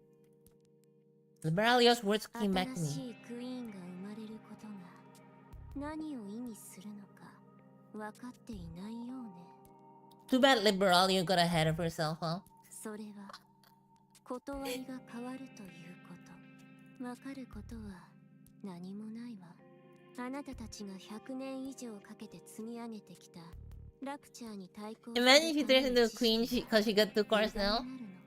Liberalia's words came back to 新し me. いクイーンが生まれることが何を意味するのか分かっていないようね。 Too bad Liberalia got ahead of herself, huh? それは断りが変わるということ。分かることは何もないわ。あなたたちが100年以上かけて積み上げてきたラプチャーに対抗する Imagine she ため turns の into a 知識 queen because she got 2 cores 無駄 now. になるの。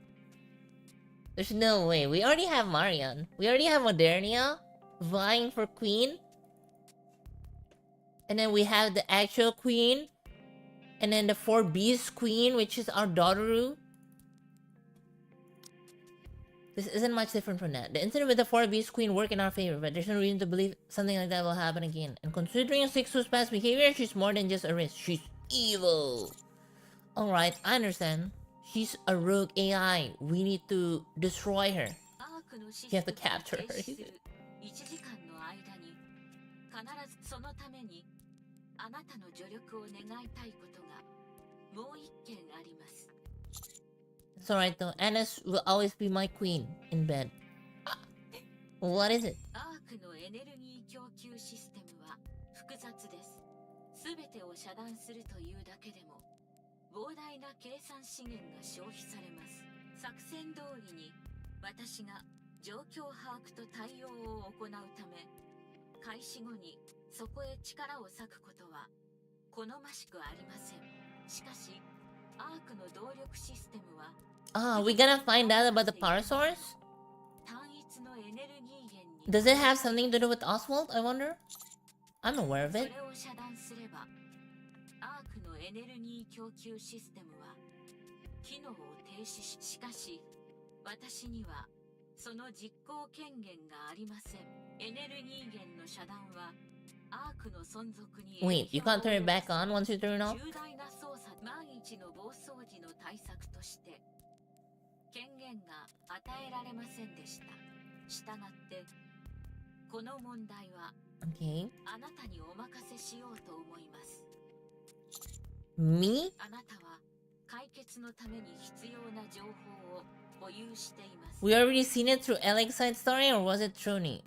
There's no way. We already have Marion. We already have Modernia vying for queen. And then we have the actual queen. And then the 4B's queen, which is our Dodoru. This isn't much different from that. The incident with the 4B's queen worked in our favor, but there's no reason to believe something like that will happen again. And considering 6's past behavior, she's more than just a risk. She's evil. Alright, I understand. She's a rogue AI. We need to destroy her. アークのシス You have テ to ムを capture 停 her. 止する1時間の間に必ずそのためにあなたの助力を願いたいことがもう一件あります。 It's alright though. Annis will always be my queen in bed. What is it? アークのエネルギー供給システムは複雑です。すべてを遮断するというだけでも膨大な計算資源が消費されます。作戦通りに私が状況把握と対応を行うため、開始後にそこへ力を割くことは好ましくありません。しかし、アークの動力システムは Ah, we gonna find out about the power source? 単一のエネルギー源に Does it have something to do with Oswald, I wonder? I'm aware of そ it. れを遮断すれば、アークのエネルギー供給システムは機能を停止し、しかし私にはその実行権限がありません。エネルギー源の遮断はアークの存続に Wait, you can't turn it back on once you turn it off? 重大な操作、万一の暴走時の対策として権限が与えられませんでした。したがってこの問題は Okay. あなたにお任せしようと思います。 Me? あなたは解決のために必要な情報を保有しています。 We already seen it through Alex's side story, or was it Truni?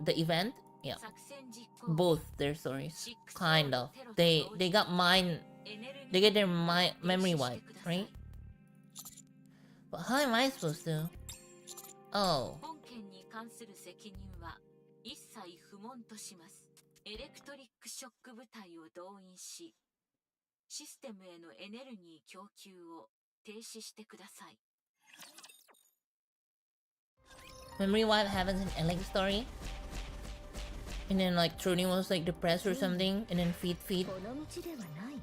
The event? Yeah. 作戦実行 Both their stories. Kind of. They got mine. They get their memory wiped, right? But how am I supposed to? Oh. 本件に関する責任は一切不問とします。エレクトリックショック部隊を動員し、システムへのエネルギー供給を停止してください。 Memory wipe happens in Alex's story. And then like Truni was like depressed or something. And then feet. この道ではない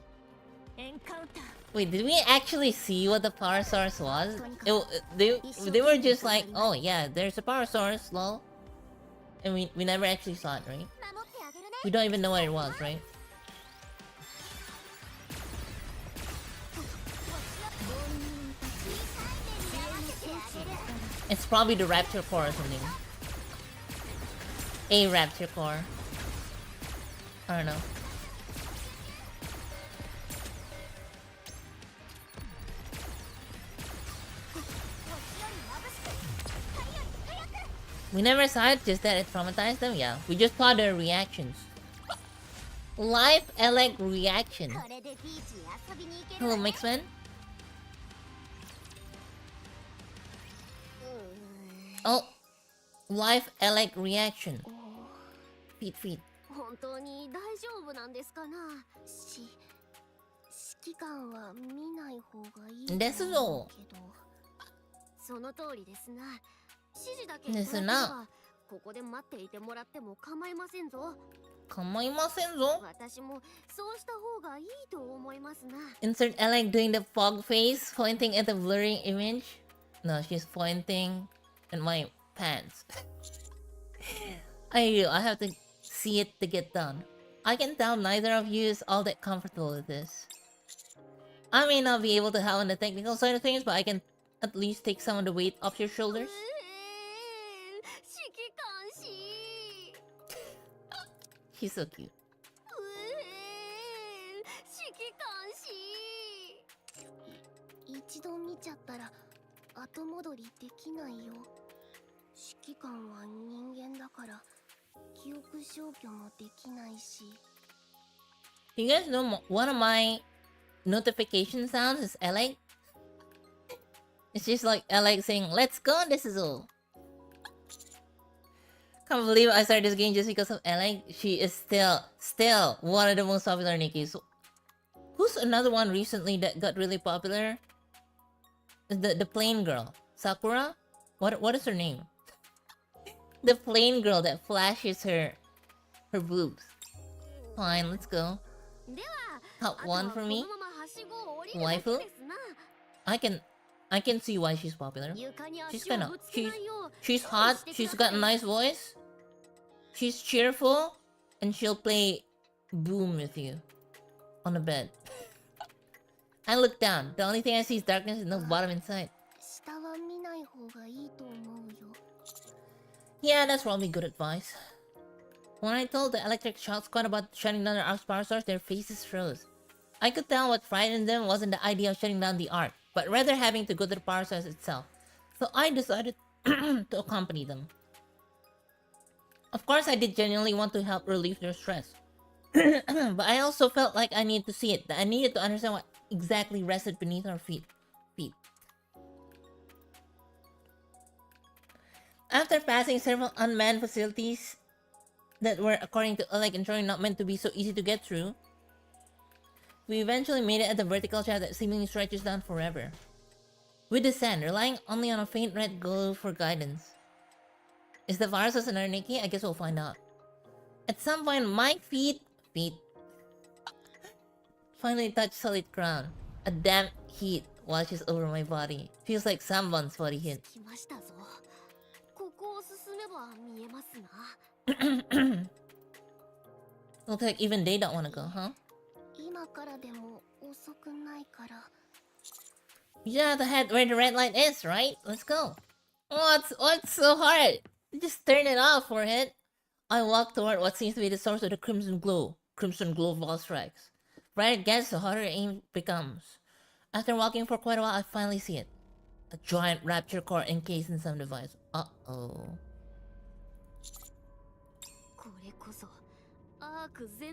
エンカウンター。 Wait, did we actually see what the power source was? They were just like, oh yeah, there's a power source, lol. And we never actually saw it, right? 守ってあげるね。 We don't even know what it was, right? It's probably the Rapture Core or something. A Rapture Core. I don't know. We never saw it, just that it traumatized them? Yeah, we just saw their reactions. Live elect reaction. これでビーチに遊びに行ける Hello, わね。 Mixman. Oh, live elect reaction. Feet. 本当に大丈夫なんですかな。指揮官は見ない方がいいですぞ。けど。その通りですな。指示だけですな。ここで待っていてもらっても構いませんぞ。構いませんぞ。私もそうした方がいいと思いますな。Insert Alec doing the fog face, pointing at the blurring image. No, she's pointing at my pants. I have to see it to get done. I can tell neither of you is all that comfortable with this. I may not be able to help on the technical side of things, but I can at least take some of the weight off your shoulders. 指揮官し She's so cute. 指揮官し一度見ちゃったら後戻りできないよ。指揮官は人間だから記憶消去もできないし。You guys know one of my notification sounds is Alec? It's just like Alec saying, "Let's go, this is all." Can't believe I started this game just because of Alec. She is still one of the most popular Nikis. So, who's another one recently that got really popular? The plain girl, Sakura. What is her name? The plain girl that flashes her boobs. Fine, let's go. Top one for me. Waifu. I can see why she's popular. She's hot. She's got a nice voice. She's cheerful, and she'll play boom with you on the bed. I look down. The only thing I see is darkness and no bottom inside. Yeah, that's probably good advice. When I told the electric shock squad about shutting down their ARC's power source, their faces froze. I could tell what frightened them wasn't the idea of shutting down the ARC, but rather having to go to the power source itself. So I decided to accompany them. Of course, I did genuinely want to help relieve their stress. But I also felt like I needed to see it, that I needed to understand what exactly rested beneath our feet. After passing several unmanned facilities that were, according to Alec and Troy, not meant to be so easy to get through, we eventually made it at the vertical shaft that seemingly stretches down forever. We descend, relying only on a faint red glow for guidance. Is the virus another Nikki? I guess we'll find out. At some point, my feet finally touch solid ground. A damp heat washes over my body. Feels like someone's body heat. Looks like even they don't want to go, huh? You have to head where the red light is, right? Let's go. What's so hard? Just turn it off, forehead. I walk toward what seems to be the source of the crimson glow. Crimson glow of all strikes. Brighter it gets, the harder aim becomes. After walking for quite a while, I finally see it. A giant rapture core encased in some device. Uh-oh.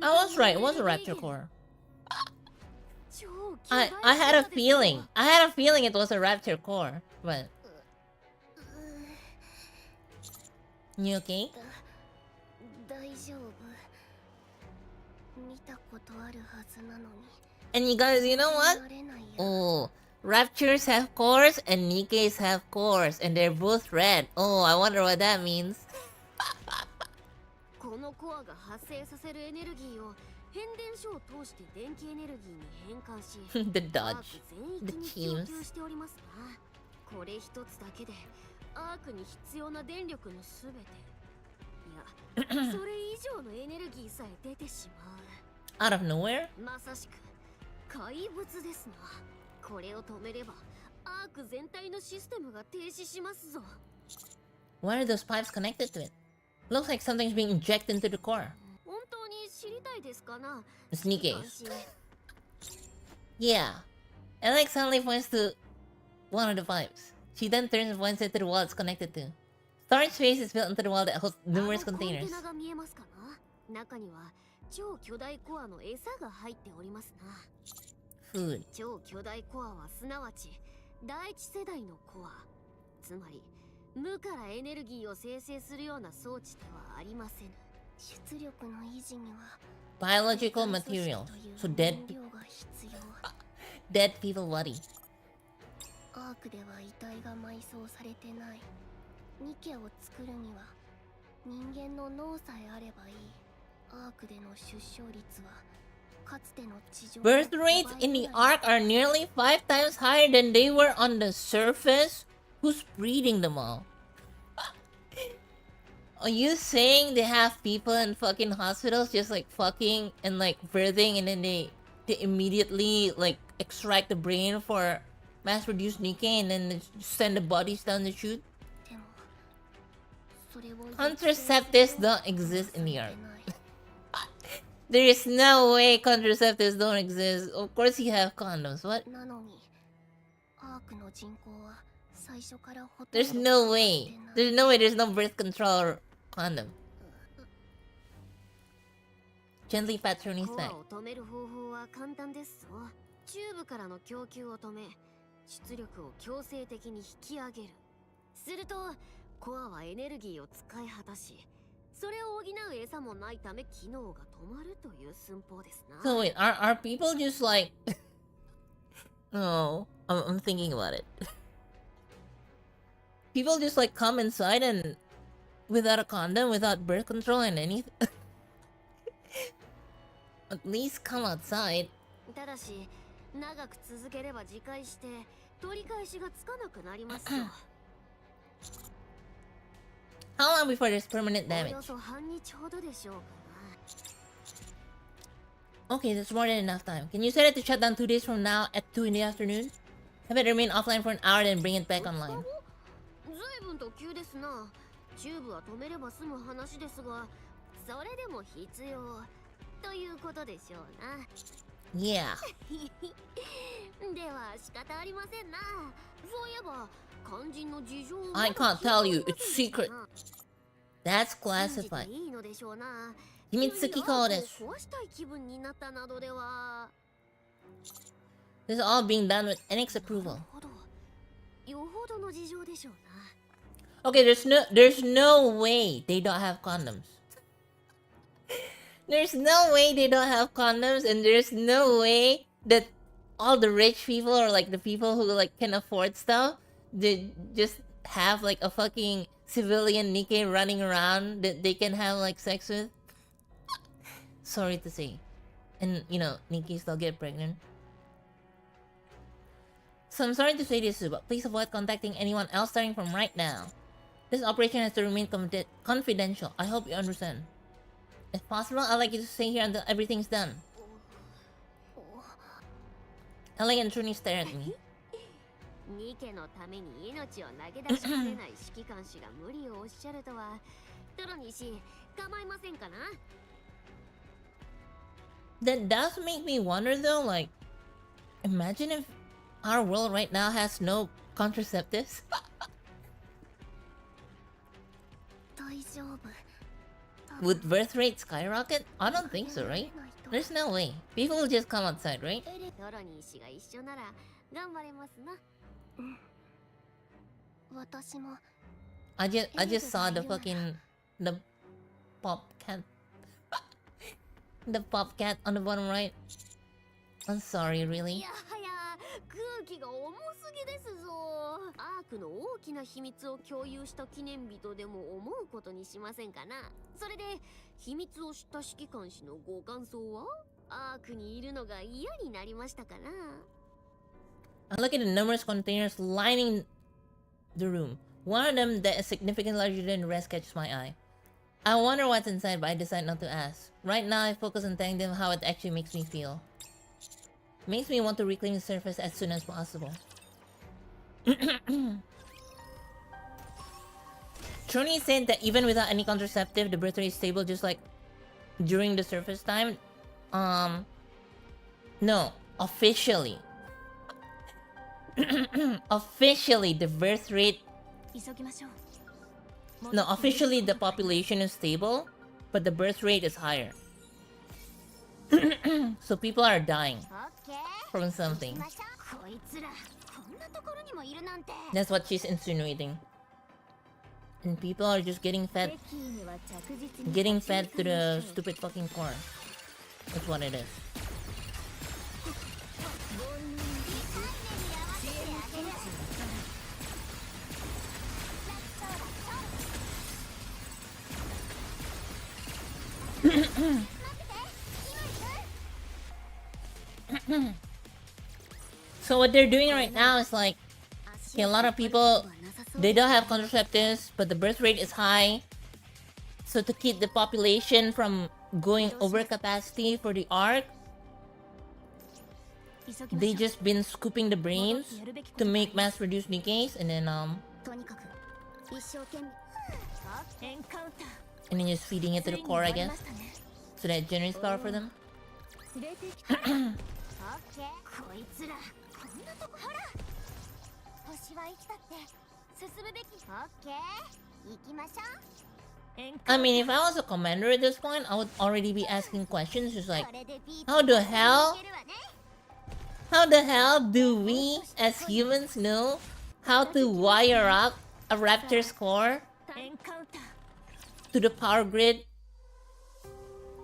I was right, it was a rapture core. I had a feeling. I had a feeling it was a rapture core, but... You okay? And you guys, you know what? Oh, raptures have cores and Nikes have cores, and they're both red. Oh, I wonder what that means. The dodge. The teams. Out of nowhere? Why are those pipes connected to it? Looks like something's being injected into the core. Sneakies. Yeah. Alex suddenly points to one of the pipes. She then turns and points it to the wall it's connected to. Storage space is built into the wall that holds numerous containers. Food. 出力の維持には Biological materials. So dead 燃料が必要。 dead people body. アークでは遺体が埋葬されてない。ニケを作るには人間の脳さえあればいい。アークでの出生率はかつての地上 Birth rates in the ark are nearly 5 times higher than they were on the surface. Who's breeding them all? Are you saying they have people in fucking hospitals just like fucking and like birthing and then they immediately like extract the brain for mass produced Nikkei and then they send the bodies down the chute? でもそれを Contraceptives don't exist in the ark. There is no way contraceptives don't exist. Of course you have condoms. What? なのにアークの人口は最初からほとんど There's no way. There's no way there's no birth control or condom. Gently pat Tony's コア back. を止める方法は簡単ですぞ。チューブからの供給を止め、出力を強制的に引き上げる。するとコアはエネルギーを使い果たし、それを補う餌もないため機能が止まるという寸法ですな。 So wait, are people just like... No, I'm thinking about it. People just like come inside and without a condom, without birth control and anything. At least come outside. ただし長く続ければ自戒して取り返しがつかなくなりますよ。 How long before there's permanent お damage? よそ半日ほどでしょうかな。 Okay, that's more than enough time. Can you set it to shut down 2 days from now at 2 in the afternoon? Have it remain offline for an hour then bring it back online. ずいぶんと急ですな。チューブは止めれば済む話ですが、それでも必要ということでしょうな。Yeah. では仕方ありませんな。そういえば肝心の事情を I can't tell you, it's secret. That's 信じ classified. ていいのでしょうな。秘密機構です。壊したい気分になったなどでは。 This is all being done with Enix's approval. なるほど。よほどの事情でしょうな。 Okay, there's no way they don't have condoms. There's no way they don't have condoms, and there's no way that all the rich people or like the people who like can afford stuff, they just have like a fucking civilian Nikkei running around that they can have like sex with. Sorry to say. And you know, Nikkei still get pregnant. So I'm sorry to say this, but please avoid contacting anyone else starting from right now. This operation has to remain confidential. I hope you understand. If possible, I'd like you to stay here until everything's done. Ellie and Truny stare at me. ニケのために命を投げ出しかねない指揮官氏が無理をおっしゃるとは、トロニー氏構いませんかな。 That does make me wonder though, like, imagine if our world right now has no contraceptives. 大丈夫。 Would birth rate skyrocket? I don't think so, right? There's no way. People will just come outside, right? トロニー氏が一緒なら頑張れますな。うん。私も I just saw the fucking the pop cat. The pop cat on the bottom right. I'm sorry, い really? やはや空気が重すぎですぞ。アークの大きな秘密を共有した記念日とでも思うことにしませんかな。それで秘密を知った指揮官氏のご感想は？アークにいるのが嫌になりましたかな。 I look at the numerous containers lining the room. One of them that is significantly larger than the rest catches my eye. I wonder what's inside, but I decide not to ask. Right now, I focus on telling them how it actually makes me feel. Makes me want to reclaim the surface as soon as possible. Truny said that even without any contraceptive, the birth rate is stable just like during the surface time. No, officially. Officially, the birth rate... 急ぎましょう。 No, officially the population is stable, but the birth rate is higher. So people are dying オッケー。 from something. こいつらこんなところにもいるなんて。 That's what she's insinuating. And people are just getting fed to the stupid fucking core. That's what it is. So what they're doing right now is like, okay, a lot of people, they don't have contraceptives, but the birth rate is high. So to keep the population from going over capacity for the arc, they just been scooping the brains to make mass-produced Nikkeis, and then just feeding it to the core, I guess, so that it generates power for them. I mean, if I was a commander at this point, I would already be asking questions just like, how the hell do we as humans know how to wire up a raptor's core to the power grid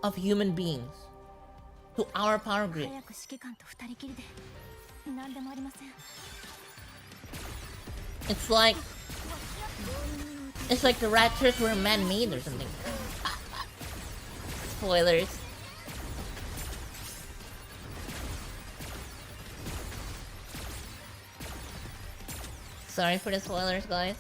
of human beings? To our power grid. It's like the raptors were man-made or something. Spoilers. Sorry for the spoilers, guys.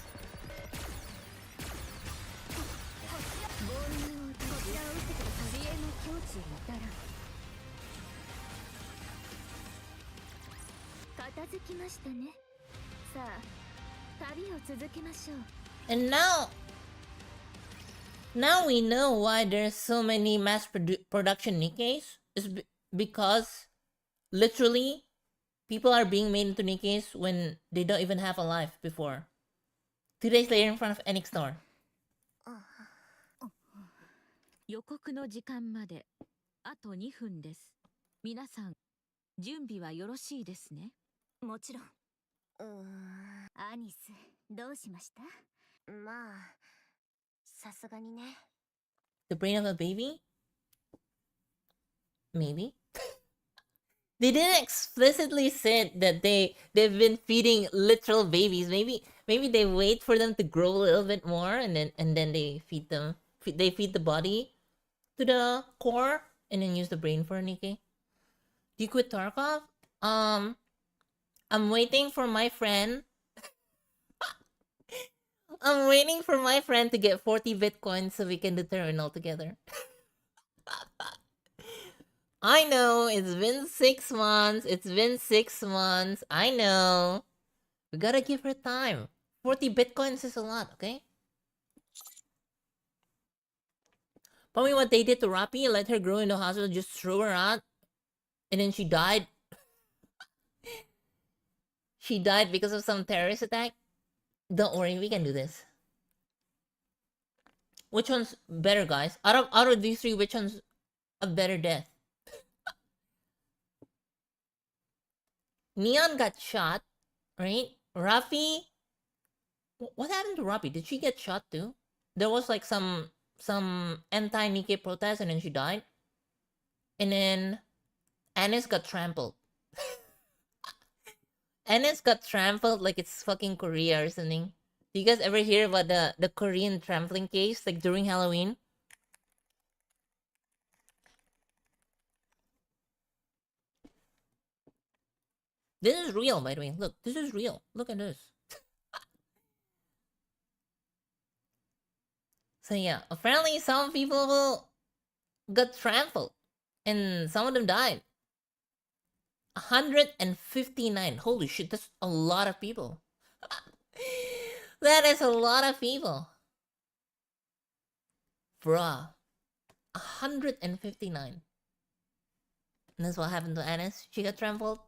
And now we know why there's so many mass production Nikkeis. It's because literally people are being made into Nikkeis when they don't even have a life before. 2 days later in front of Enix store. 予告の時間まであと2分です。皆さん、準備はよろしいですね。もちろん。アニス、どうしました？まあ、さすがにね。The brain of a baby? Maybe. They didn't explicitly say that they've been feeding literal babies. Maybe they wait for them to grow a little bit more and then they feed them. They feed the body to the core and then use the brain for a Nikkei. Do you quit Tarkov? I'm waiting for my friend. I'm waiting for my friend to get 40 Bitcoins so we can do Terminal together. I know, it's been 6 months. I know. We gotta give her time. 40 Bitcoins is a lot, okay? Probably what they did to Rappi, let her grow in the hospital, just throw her out. And then she died. She died because of some terrorist attack. Don't worry, we can do this. Which one's better, guys? Out of these 3, which one's a better death? Neon got shot, right? Rafi, what happened to Rafi? Did she get shot too? There was like some anti-Nikkei protest and then she died. And then Anis got trampled. Anis got trampled like it's fucking Korea or something. Do you guys ever hear about the Korean trampling case like during Halloween? This is real, by the way. Look, this is real. Look at this. So yeah, apparently some people got trampled. And some of them died. 159. Holy shit, that's a lot of people. That is a lot of people. Bruh. 159. And that's what happened to Anis. She got trampled.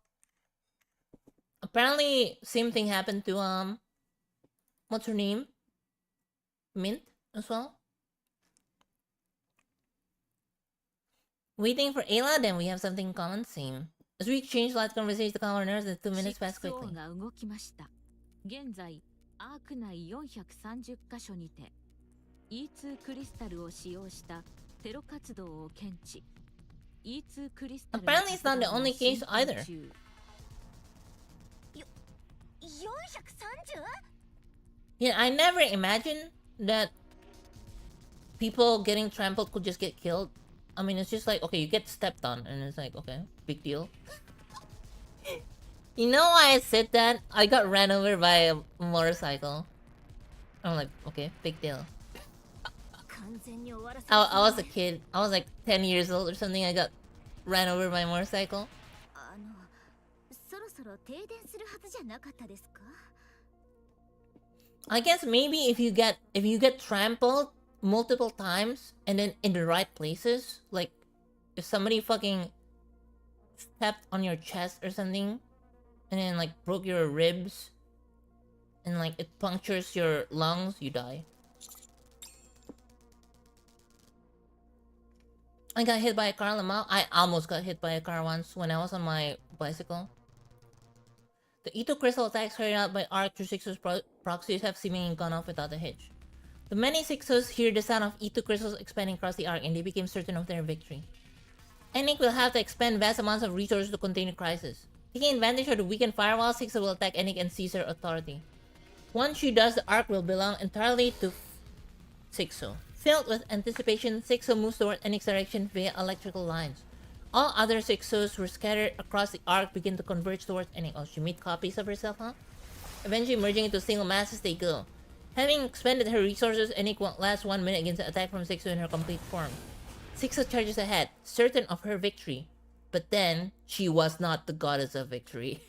Apparently, same thing happened to, what's her name? Mint as well. Waiting for Ayla, then we have something in common. Same. As we exchange last conversations, the commoners, and 2 minutes pass quickly. が動きました。現在、アーク内430カ所にて E2 クリスタルを使用したテロ活動を検知。E2 クリスタル Apparently it's not the only case either. 430? Yeah, I never imagined that people getting trampled could just get killed. I mean, it's just like, okay, you get stepped on, and it's like, okay, big deal. You know why I said that? I got ran over by a motorcycle. I'm like, okay, big deal. I was a kid. I was like 10 years old or something. I got ran over by a motorcycle. I guess maybe if you get trampled multiple times and then in the right places, like if somebody fucking stepped on your chest or something and then like broke your ribs and like it punctures your lungs, you die. I got hit by a car on the mouth. I almost got hit by a car once when I was on my bicycle. The E2 crystal attacks carried out by Arc through Sixus proxies have seemingly gone off without a hitch. The many Sixus hear the sound of E2 crystals expanding across the Arc and they became certain of their victory. Enik will have to expend vast amounts of resources to contain the crisis. Taking advantage of the weakened firewall, Sixus will attack Enik and seize her authority. Once she does, the Arc will belong entirely to Sixu. Filled with anticipation, Sixu moves toward Enik's direction via electrical lines. All other Sixus who are scattered across the Arc begin to converge towards Enik. Oh, she made copies of herself, huh? Eventually merging into a single mass as they go. Having expended her resources, Enik won't last 1 minute against an attack from Sixu in her complete form. Sixu charges ahead, certain of her victory. But then, she was not the goddess of victory.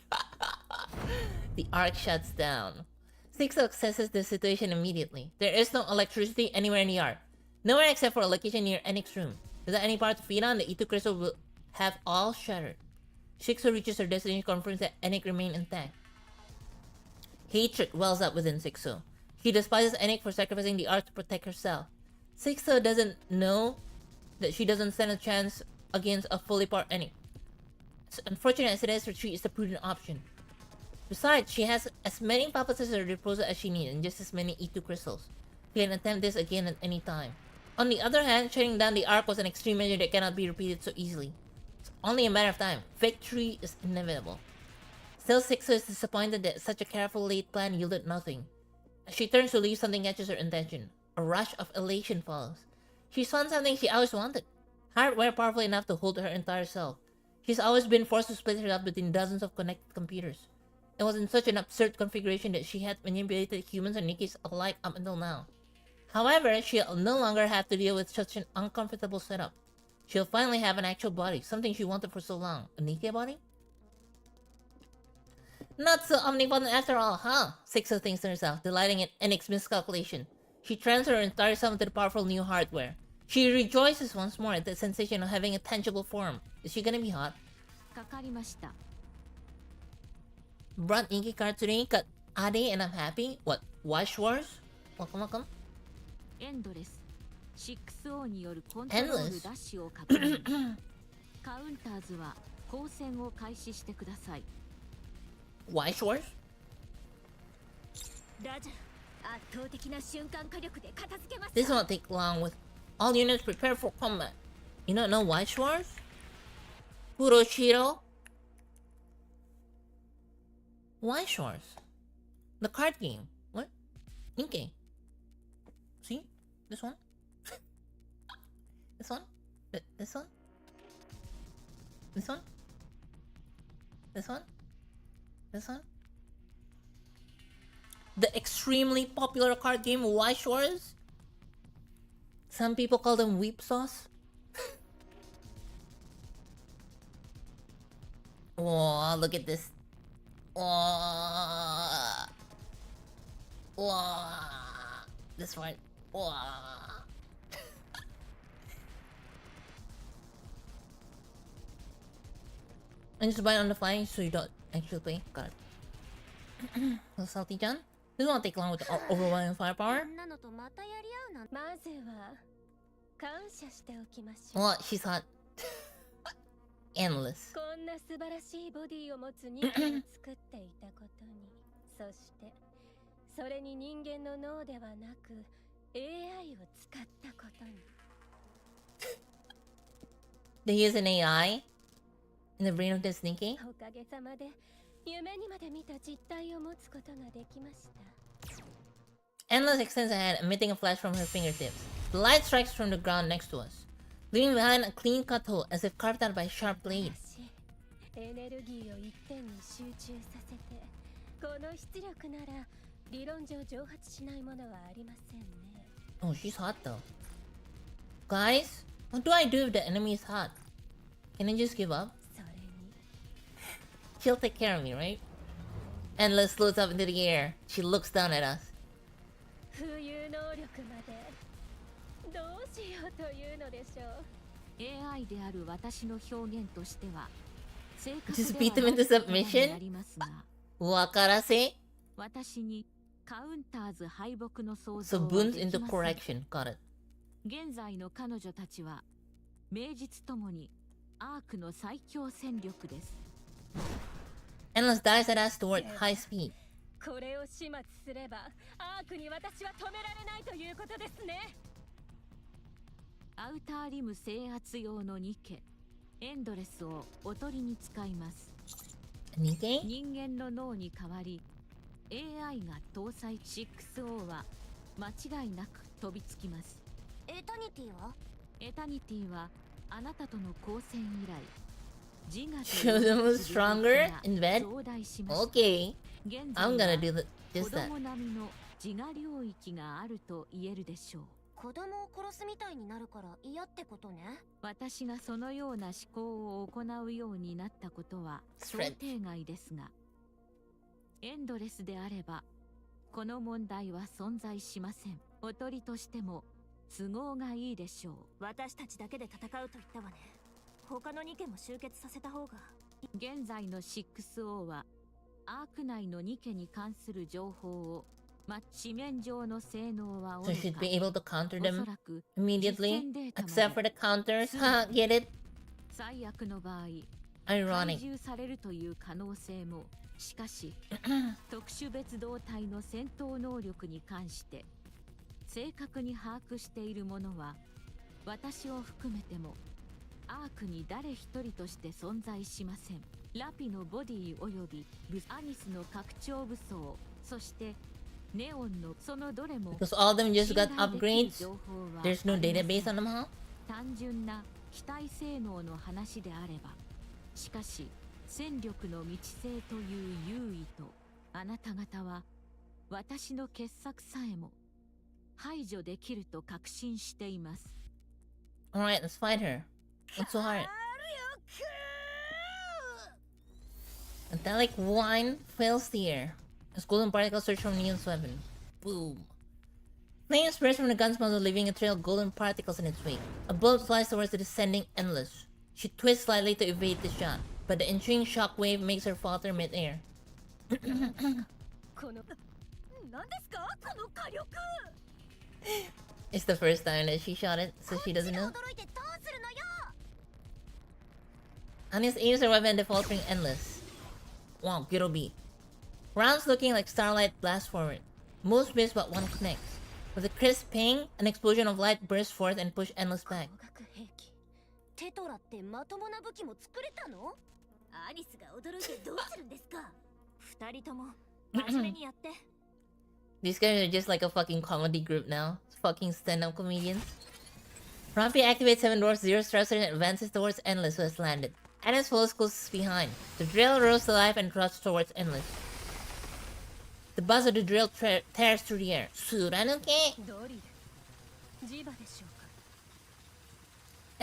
The Arc shuts down. Sixu assesses the situation immediately. There is no electricity anywhere in the Arc. Nowhere except for a location near Enik's room. Without any power to feed on, the E2 crystal will have all shattered. Sixu reaches her destination, confirms that Enik remains intact. Hatred wells up within Sixu. She despises Enik for sacrificing the Arc to protect herself. Sixu doesn't know that she doesn't stand a chance against a fully powered Enik. As unfortunate as it is, retreat is the prudent option. Besides, she has as many puppets at her disposal as she needs, and just as many E2 crystals. She can attempt this again at any time. On the other hand, shutting down the Arc was an extreme measure that cannot be repeated so easily. It's only a matter of time. Victory is inevitable. Still, Sixu is disappointed that such a careful laid plan yielded nothing. As she turns to leave, something catches her attention. A rush of elation follows. She's found something she always wanted. Hardware powerful enough to hold her entire self. She's always been forced to split herself between dozens of connected computers. It was in such an absurd configuration that she had manipulated humans and Nikis alike up until now. However, she'll no longer have to deal with such an uncomfortable setup. She'll finally have an actual body, something she wanted for so long. A Nike body? Not so omnipotent after all, huh? Sixu thinks to herself, delighting in Enik's miscalculation. She transfers her entire self into the powerful new hardware. She rejoices once more at the sensation of having a tangible form. Is she gonna be hot? Brought Inky card today, got Ade and I'm happy. What? Wash Wars? Welcome. Endless. 6O によるコントロールダッシュを確認。カウンターズは交戦を開始してください。Wash Wars? ラジャー、圧倒的な瞬間火力で片付けます。 This won't take long with all units prepared for combat. You don't know Wash Wars? Kuroshiro? Wash Wars? The card game. What? Inky. See? This one? This one? This one? This one? This one? This one? The extremely popular card game Wash Wars? Some people call them weep sauce. Oh, look at this. Oh. Oh. This one. Oh. And just buy it on the fly so you don't actually play. Got it. So salty John. This won't take long with the overwhelming firepower. Well, she's hot. Endless. こんな素晴らしいボディを持つニカを作っていたことに、そしてそれに人間の脳ではなく AI を使ったことに。They use an AI in the brain of this Nikki. おかげさまで夢にまで見た実態を持つことができました。Endless extends ahead, emitting a flash from her fingertips. The light strikes from the ground next to us, leaving behind a clean-cut hole as if carved out by a sharp blade. エネルギーを一点に集中させて、この出力なら理論上蒸発しないものはありませんね。Oh, she's hot though. Guys, what do I do if the enemy is hot? Can I just give up? それに She'll take care of me, right? Endless floats up into the air. She looks down at us. 浮遊能力までどうしようというのでしょう。 AI である私の表現としては正 Just 確 beat で them は into ないことに submission? なりますが、 Wakarase? 私にカウンターズ敗北の想 So 像は boons でき into ません。 correction. Got it. 現在の彼女たちは名実ともにアークの最強戦力です。 Endless dives at us toward high speed. これを始末すればアークに私は止められないということですね。アウターリム制圧用のニケエンドレスをおとりに使います。 Nike? 人間の脳に代わり AI が搭載 6O は間違いなく飛びつきます。エタニティは？エタニティはあなたとの交戦以来自我 Show them who's stronger in bed? 増大しました。 Okay. 現 I'm 在 gonna は do just 子 that. 供並みの自我領域があると言えるでしょう。子供を殺すみたいになるから嫌ってことね。私がそのような思考を行うようになったことは想 Strength. 定外ですが、エンドレスであればこの問題は存在しません。おとりとしても都合がいいでしょう。私たちだけで戦うと言ったわね。他の2件も集結させた方が。現在の 6O はアーク内のニケに関する情報を紙面上の性能はお So ろ she'd か be able to counter お them そらく immediately, 実践データまで except for the counters. Huh, get it? 最悪の場合懐 Ironic. 柔されるという可能性も。しかし特殊別動隊の戦闘能力に関して正確に把握している者は私を含めてもアークに誰一人として存在しません。ラピのボディおよびアニスの拡張武装、そしてネオンのそのどれも Because all of them just got 信頼できる upgrades? 情報は There's no ありません。 database on them, huh? 単純な機体性能の話であれば、しかし戦力の未知性という優位とあなた方は私の傑作さえも排除できると確信しています。 Alright, let's fight her. What's so hard? Metallic wine fills the air as golden particles surge from Neon's weapon. Boom. Flames burst from the gun's muzzle, leaving a trail of golden particles in its wake. A bullet flies towards the descending Endless. She twists slightly to evade the shot, but the ensuing shockwave makes her falter mid-air. この何ですかこの火力。 It's the first time that she shot it, so she doesn't know. 驚いてどうするのよ。 Anius aims her weapon at the faltering Endless. Wow, Giro B. Rounds looking like starlight blast forward. Most miss but one connects. With a crisp ping, an explosion of light bursts forth and pushes Endless back. 光学兵器。テトラってまともな武器も作れたの？アニスが驚いてどうするんですか。二人とも真面目にやって。 These guys are just like a fucking comedy group now. Fucking stand-up comedians. Rumpy activates 7 dwarfs, 0 thrusters, and advances towards Endless, who has landed. Annis follows close behind. The drill rose to life and thrusts towards Endless. The buzz of the drill tears through the air. Suranuke! ドリル。ジバでしょうか。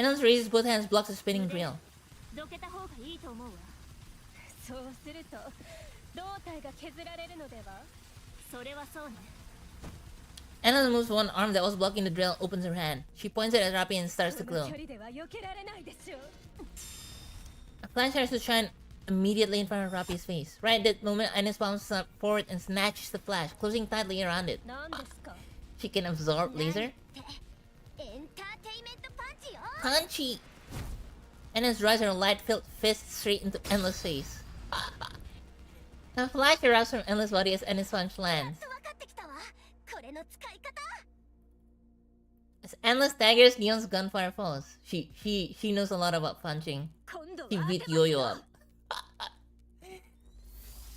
Endless raises both hands, blocks the spinning drill. どけた方がいいと思うわ。そうすると胴体が削られるのでは。それはそうね。 Endless moves one arm that was blocking the drill, opens her hand. She points it at Rappy and starts to この glow. 距離では避けられないでしょう。 A flash starts to shine immediately in front of Rappy's face. Right at that moment, Ines bounces up forward and snatches the flash, closing tightly around it. 何ですか。 She can absorb laser. エンターテイメントパンチよ。 Punchy! Ines drives her light-filled fist straight into Endless' face. A flash erupts from Endless' body as Ines' punch lands. 分かってき Endless daggers Neon's gunfire falls. She knows a lot about punching. 今度は She beat Yo-Yo up.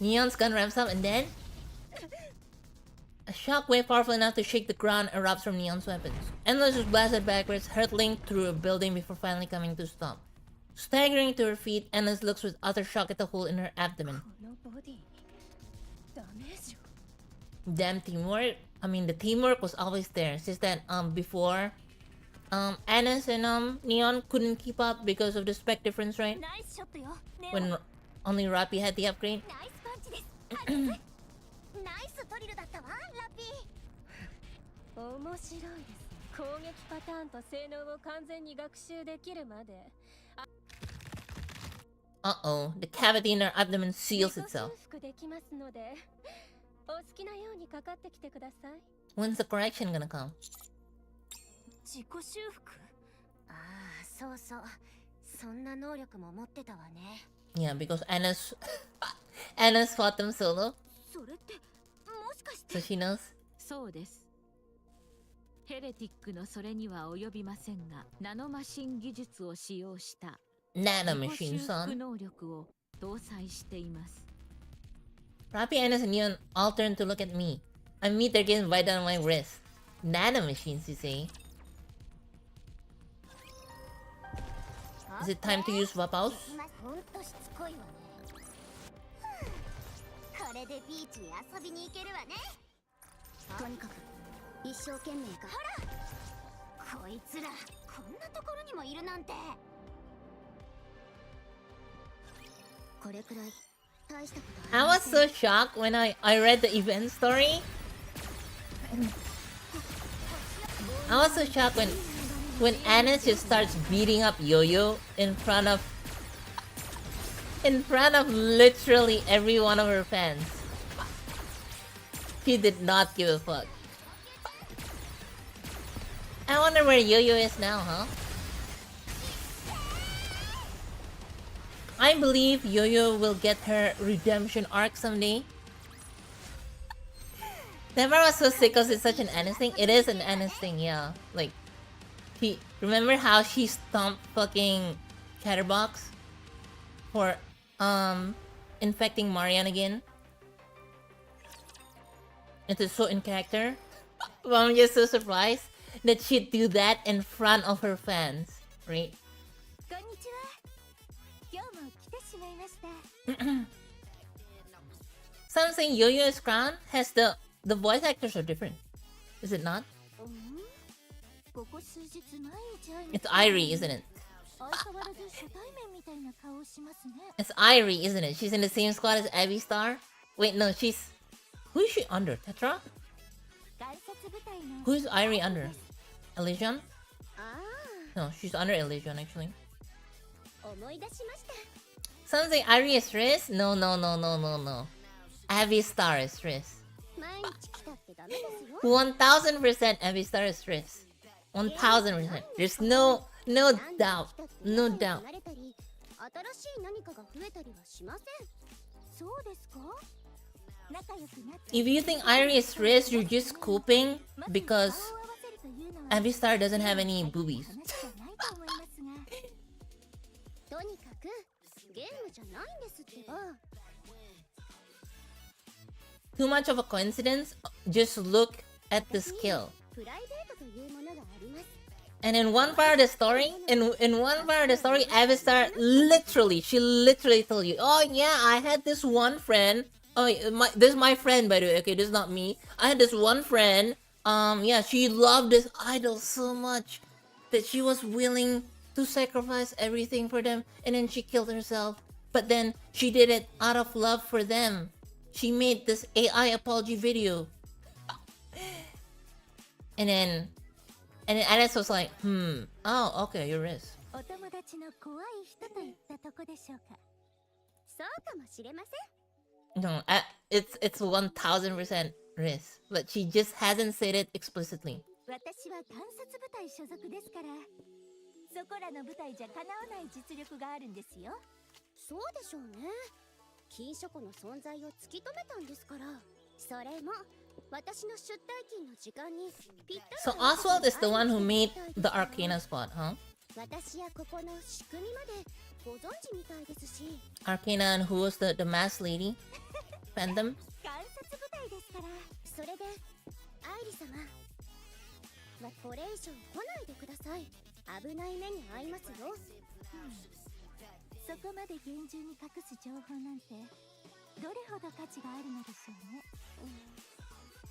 Neon's gun ramps up and then a shockwave powerful enough to shake the ground erupts from Neon's weapons. Endless is blasted backwards, hurtling through a building before finally coming to a stop. Staggering to her feet, Endless looks with utter shock at the hole in her abdomen. このボディにダメージを Damn teamwork. I mean, the teamwork was always there. It's just that before Anis and Neon couldn't keep up because of the spec difference, right? ナイスショットよネオ When only Rappy had the upgrade. ナイスパンチですありがとうナイスドリルだったわラッピー面白いですね攻撃パターンと性能を完全に学習できるまで Uh-oh, the cavity in her abdomen seals 自己 itself. 修復できますのでお好きなようにかかってきてください When's the correction gonna come? 自己修復ああそうそうそんな能力も持ってたわね Yeah, because Anis Anis fought them solo, それってもしかして so she knows. そうです。ヘレティックのそれには及びませんが、ナノマシン技術を使用した Nano 自己 machine, 修復 son. 能力を搭載しています。 Rappy, Anis, and Neon all turn to look at me. I meet their gaze right down my wrist. Nano machines, you say? Is it time to use Vapaus? ほんとしつこいわねこれでビーチに遊びに行けるわねとにかく一生懸命かほらこいつらこんなところにもいるなんてこれくらい大したこと I was so shocked when I read the event story. I was so shocked when Anis just starts beating up Yo-Yo in front of literally every one of her fans. She did not give a fuck. I wonder where Yo-Yo is now, huh? I believe Yo-Yo will get her redemption arc someday. That part was so sick because it's such an Anis thing. It is an Anis thing, yeah. Like, remember how she stomped fucking Chatterbox for infecting Marianne again? It is so in character. But I'm just so surprised that she'd do that in front of her fans, right? こんにちは今日も来てしまいました Some say Yo-Yo's crown has the voice actors are different. Is it not? ここ数日毎日会いに It's Irie, isn't it? 相変わらず初対面みたいな顔をしますね It's Irie, isn't it? She's in the same squad as Abby Star. Wait, no, she's... Who is she under? Tetra? 観察部隊の Who's Irie under? Elysian? あ No, she's under Elysian, actually. あ思い出しました Some say Irie is Riz? No. Abby Star is Riz. 毎日来たってダメですよ 1000% Abby Star is Riz. 1000%. There's no doubt. No doubt. 慣れたり新しい何かが増えたりはしませんそうですか仲良くなって If you think Irie is Riz, you're just coping because 顔を合わせるというのは Abby Star doesn't have any boobies. 話じゃないと思いますがとにかくゲームじゃないんですってば Too much of a coincidence? Just look at the skill. プライベートというものがあります And in one part of the story, in one part of the story, Avistar she literally told you, oh yeah, I had this one friend. Oh, this is my friend, by the way. Okay, this is not me. I had this one friend. Yeah, she loved this idol so much that she was willing to sacrifice everything for them, and then she killed herself. But then she did it out of love for them. She made this AI apology video. And then Alice was like, oh, okay, you're Riz. お友達の怖い人といったとこでしょうかそうかもしれません No, it's 1000% Riz. But she just hasn't said it explicitly. 私は観察部隊所属ですからそこらの部隊じゃかなわない実力があるんですよそうでしょうね禁書庫の存在を突き止めたんですからそれも私の出退勤の時間にぴったり So Oswald is the one who made the Arcana spot, huh? 私やここの仕組みまでご存知みたいですし Arcana and who was the masked lady? Phantom? 観察部隊ですから。それでアイリ様はこれ以上来ないでください。危ない目に遭いますよ。そこまで厳重に隠す情報なんてどれほど価値があるのでしょうね。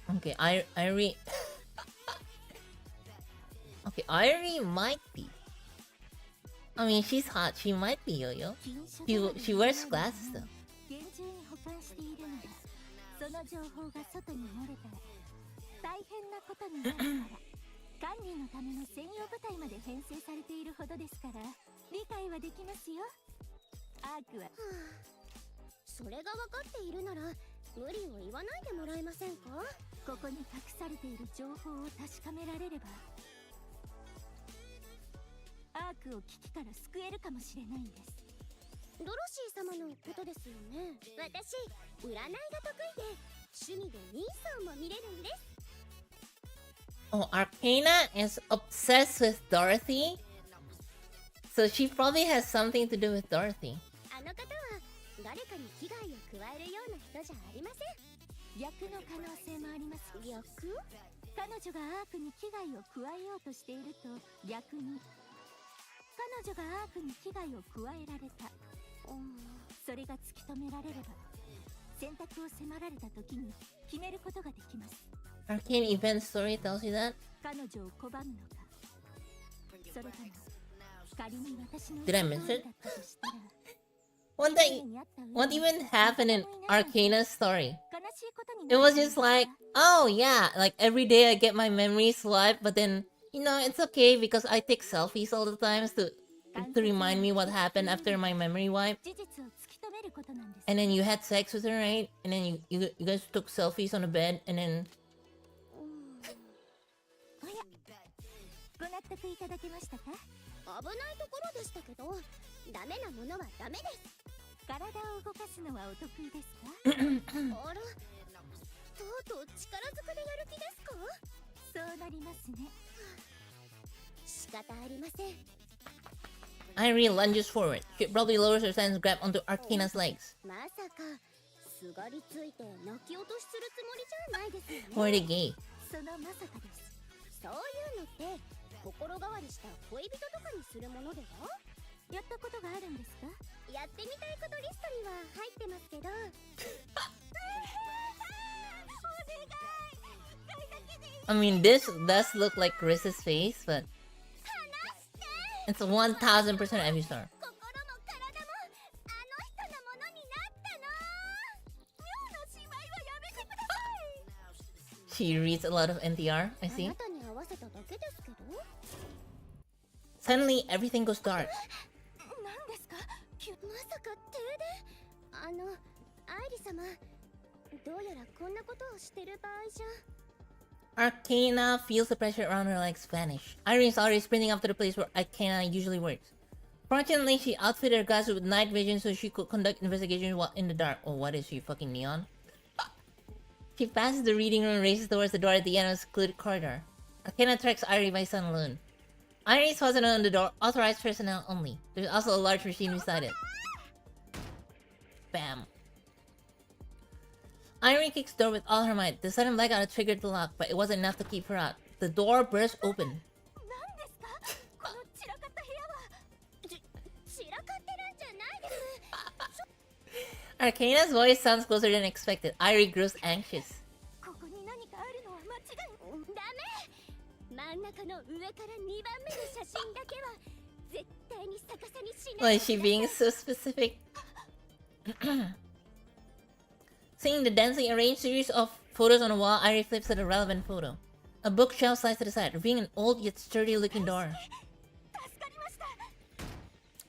Okay, Irie. Okay, Irie might be. I mean, she's hot. She might be Yo-Yo. She wears glasses though. 厳重に保管しているなら、その情報が外に漏れたら大変なことになるから管理のための専用部隊まで編成されているほどですから理解はできますよ。アークは、それが分かっているなら無理を言わないでもらえませんか。ここに隠されている情報を確かめられればアークを危機から救えるかもしれないんです。ドロシー様のことですよね。私、占いが得意で趣味で兄さんも見れるんです。 Oh, Arcana is obsessed with Dorothy. So she probably has something to do with Dorothy. あの方は誰かに危害を加えるような人じゃありません。逆の可能性もあります。逆？彼女がアークに危害を加えようとしていると逆に彼女がアークに危害を加えられた。それが突き止められれば選択を迫られた時に決めることができます。 Arcane event story tells you that? 彼女を拒むのか、それとも仮に私の Did I miss it? だったとしたら What even happened in Arcana's story? 悲しいことに It was just like, oh yeah, like every day I get my memories wiped, but then, you know, it's okay because I take selfies all the time to remind me what happened after my memory wipe. 事実を突き止めることなんです。 And then you had sex with her, right? And then you guys took selfies on the bed, and then おや、ご納得いただけましたか。危ないところでしたけど、ダメなものはダメです。体を動かすのはお得意ですか。あら、とうとう力ずくでやる気ですか。そうなりますね。仕方ありません。 Irie lunges forward. She probably lowers her stance and grabs onto Arcana's legs. まさかすがりついて泣き落としするつもりじゃないですよね。 Or the gay. そのまさかです。そういうのって心変わりした恋人とかにするものでは。やったことがあるんですか。やってみたいことリストには入ってますけど。お願い。I mean, this does look like Chris's face, but it's 1000% Evie Star. 心も体もあの人のものになったの。妙な芝居はやめてください。 She reads a lot of NTR, I あ see. なたに合わせただけですけど。 Suddenly, everything goes dark. 何ですか。まさか停電。アイリ様、どうやらこんなことをしてる場合じゃ。 Arcana feels the pressure around her legs vanish. Irene is already sprinting up to the place where Arcana usually works. Fortunately, she outfitted her glasses with night vision so she could conduct investigations while in the dark. Oh, what is she, fucking Neon? She passes the reading room and races towards the door at the end of the secluded corridor. Arcana tracks Irie by sun alone. Irie's fastened on the door, authorized personnel only. There's also a large machine beside it. Bam. Irie kicks the door with all her might. The sudden blackout triggered the lock, but it wasn't enough to keep her out. The door burst open. 何ですか。この散らかった部屋は。散らかってるんじゃないです。 Arcana's voice sounds closer than expected. Irie grows anxious. ここに何かあるのは間違い。ダメ。真ん中の上から2番目の写真だけは絶対に逆さにしない。 Why is she being so specific? Seeing the densely arranged series of photos on the wall, Irie flips to the relevant photo. A bookshelf slides to the side, revealing an old yet sturdy looking door.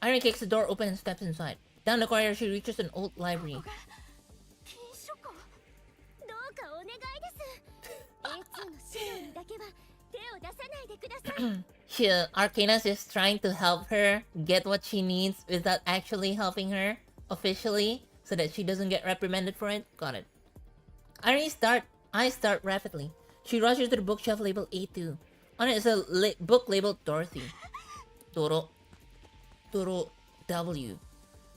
Irie kicks the door open and steps inside. Down the corridor, she reaches an old library. どうかお願いです。A2 の資料にだけは手を出さないでください。Arcana's just trying to help her get what she needs without actually helping her officially, so that she doesn't get reprimanded for it. Got it. Irie's dark eyes start rapidly. She rushes to the bookshelf labeled A2. On it is a book labeled Dorothy. Doro W.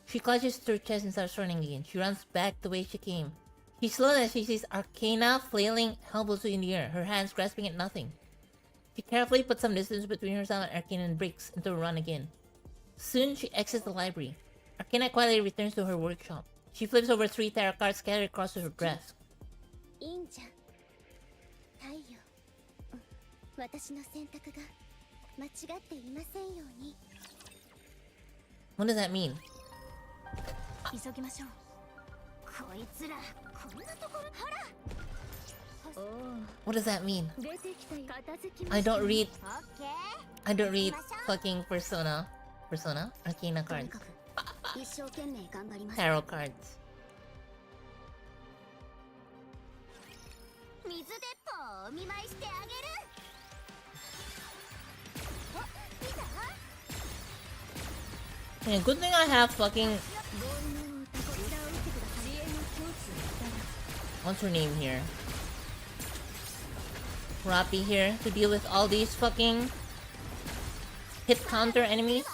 She clutches to her chest and starts running again. She runs back the way she came. She's slow as she sees Arcana flailing helplessly in the air, her hands grasping at nothing. She carefully puts some distance between herself and Arcana and breaks into a run again. Soon, she exits the library. Arcana quietly returns to her workshop. She flips over 3 tarot cards scattered across her desk. いいんじゃん。太陽。私の選択が間違っていませんように。What does that mean? 急ぎましょう。こいつら、こんなところ。ほら。What does that mean? 出てきたよ。片付きま I した。 don't read オッケー。 I don't read fucking Persona Arcana とに cards. かく一生懸命頑張ります。 Tarot cards. 水鉄砲をお見舞いしてあげる。お、見た？ Yeah, good thing I have fucking... What's her name here? Rappi here to deal with all these fucking hit counter enemies.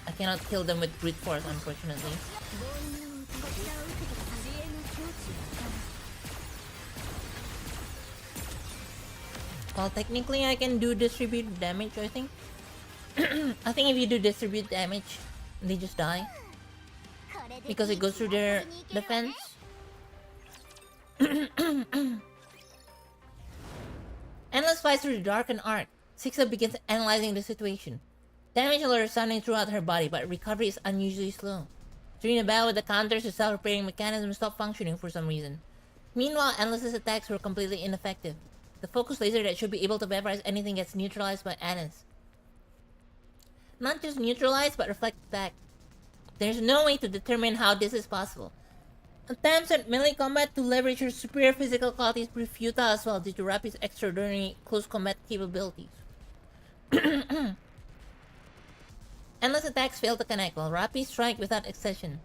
I cannot kill them with brute force, unfortunately. Well, technically I can do distribute damage, I think. I think if you do distribute damage, they just die. Because it goes through their defense. Endless fights through the dark and arc. Sixa begins analyzing the situation. Damage alerts sounding throughout her body, but recovery is unusually slow. During the battle with the counters, the self-repairing mechanism stopped functioning for some reason. Meanwhile, Endless's attacks were completely ineffective. The focus laser that should be able to vaporize anything gets neutralized by Anna's. Not just neutralized, but reflected back. There's no way to determine how this is possible. Attempts at melee combat to leverage her superior physical qualities prove futile as well due to Rappi's extraordinary close combat capabilities. Endless attacks fail to connect, while Rappi strike without exception.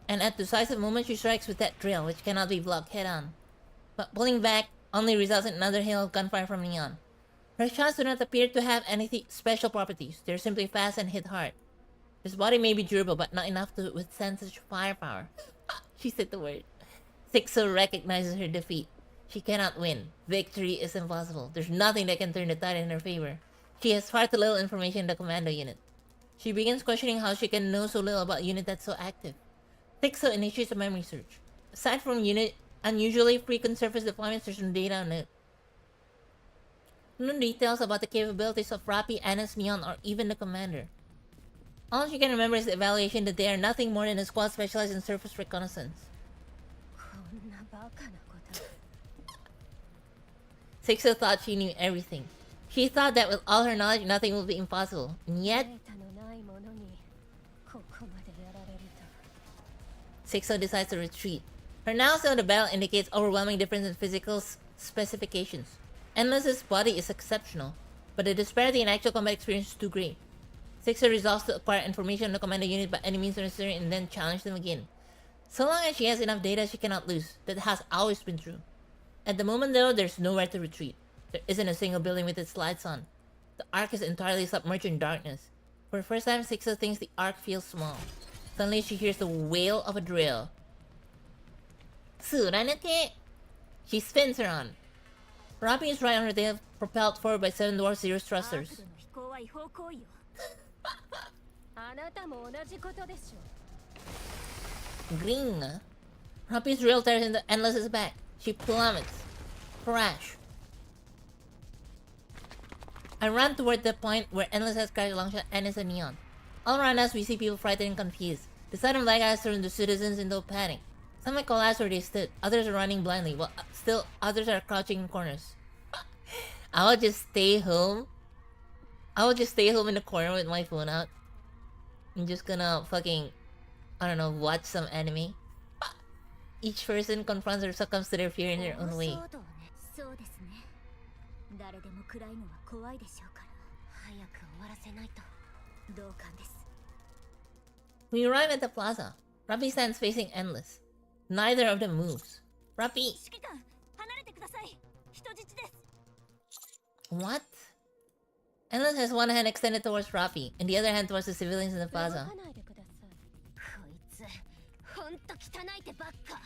And at decisive moments, she strikes with that drill, which cannot be blocked head-on. But pulling back only results in another hail of gunfire from Neon. Her shots do not appear to have any special properties. They're simply fast and hit hard. His body may be durable, but not enough to withstand such firepower. She said the word. Sixa recognizes her defeat. She cannot win. Victory is impossible. There's nothing that can turn the tide in her favor. She has far too little information in the commando unit. She begins questioning how she can know so little about a unit that's so active. Sixa initiates a memory search. Aside from unit unusually frequent surface deployments, there's no data on it. No details about the capabilities of Rappi, Anna's, Neon, or even the commander. All she can remember is the evaluation that they are nothing more than a squad specialized in surface reconnaissance. Sixa thought she knew everything. She thought that with all her knowledge, nothing would be impossible. And yet... Sixa decides to retreat. Her analysis of the battle indicates overwhelming difference in physical specifications. Endless's body is exceptional, but the disparity in actual combat experience is too great. Sixa resolves to acquire information on the commando unit by any means necessary and then challenge them again. So long as she has enough data, she cannot lose. That has always been true. At the moment though, there's nowhere to retreat. There isn't a single building with its lights on. The Ark is entirely submerged in darkness. For the first time, Sixa thinks the Ark feels small. Suddenly she hears the wail of a drill. Tsuranete! She spins her on. Rappi is right on her tail, propelled forward by 7 Dwarf Zero's thrusters. Green. Rappi's drill tears into Endless's back. She plummets. Crash. I run toward the point where Endless has crashed alongside Annis and Neon. All around us, we see people frightened and confused. The sudden black eyes turn the citizens into a panic. Some have collapsed where they stood. Others are running blindly, while still others are crouching in corners. I will just stay home. I will just stay home in the corner with my phone out. I'm just gonna fucking, I don't know, watch some anime. Each person confronts or succumbs to their fear in their own way. We arrive at the plaza. Ruffy stands facing Endless. Neither of them moves. Ruffy! 指揮官、離れてください。人質です。 What? Endless has one hand extended towards Ruffy, and the other hand towards the civilians in the plaza. こいつ、ほんと汚いってばっか。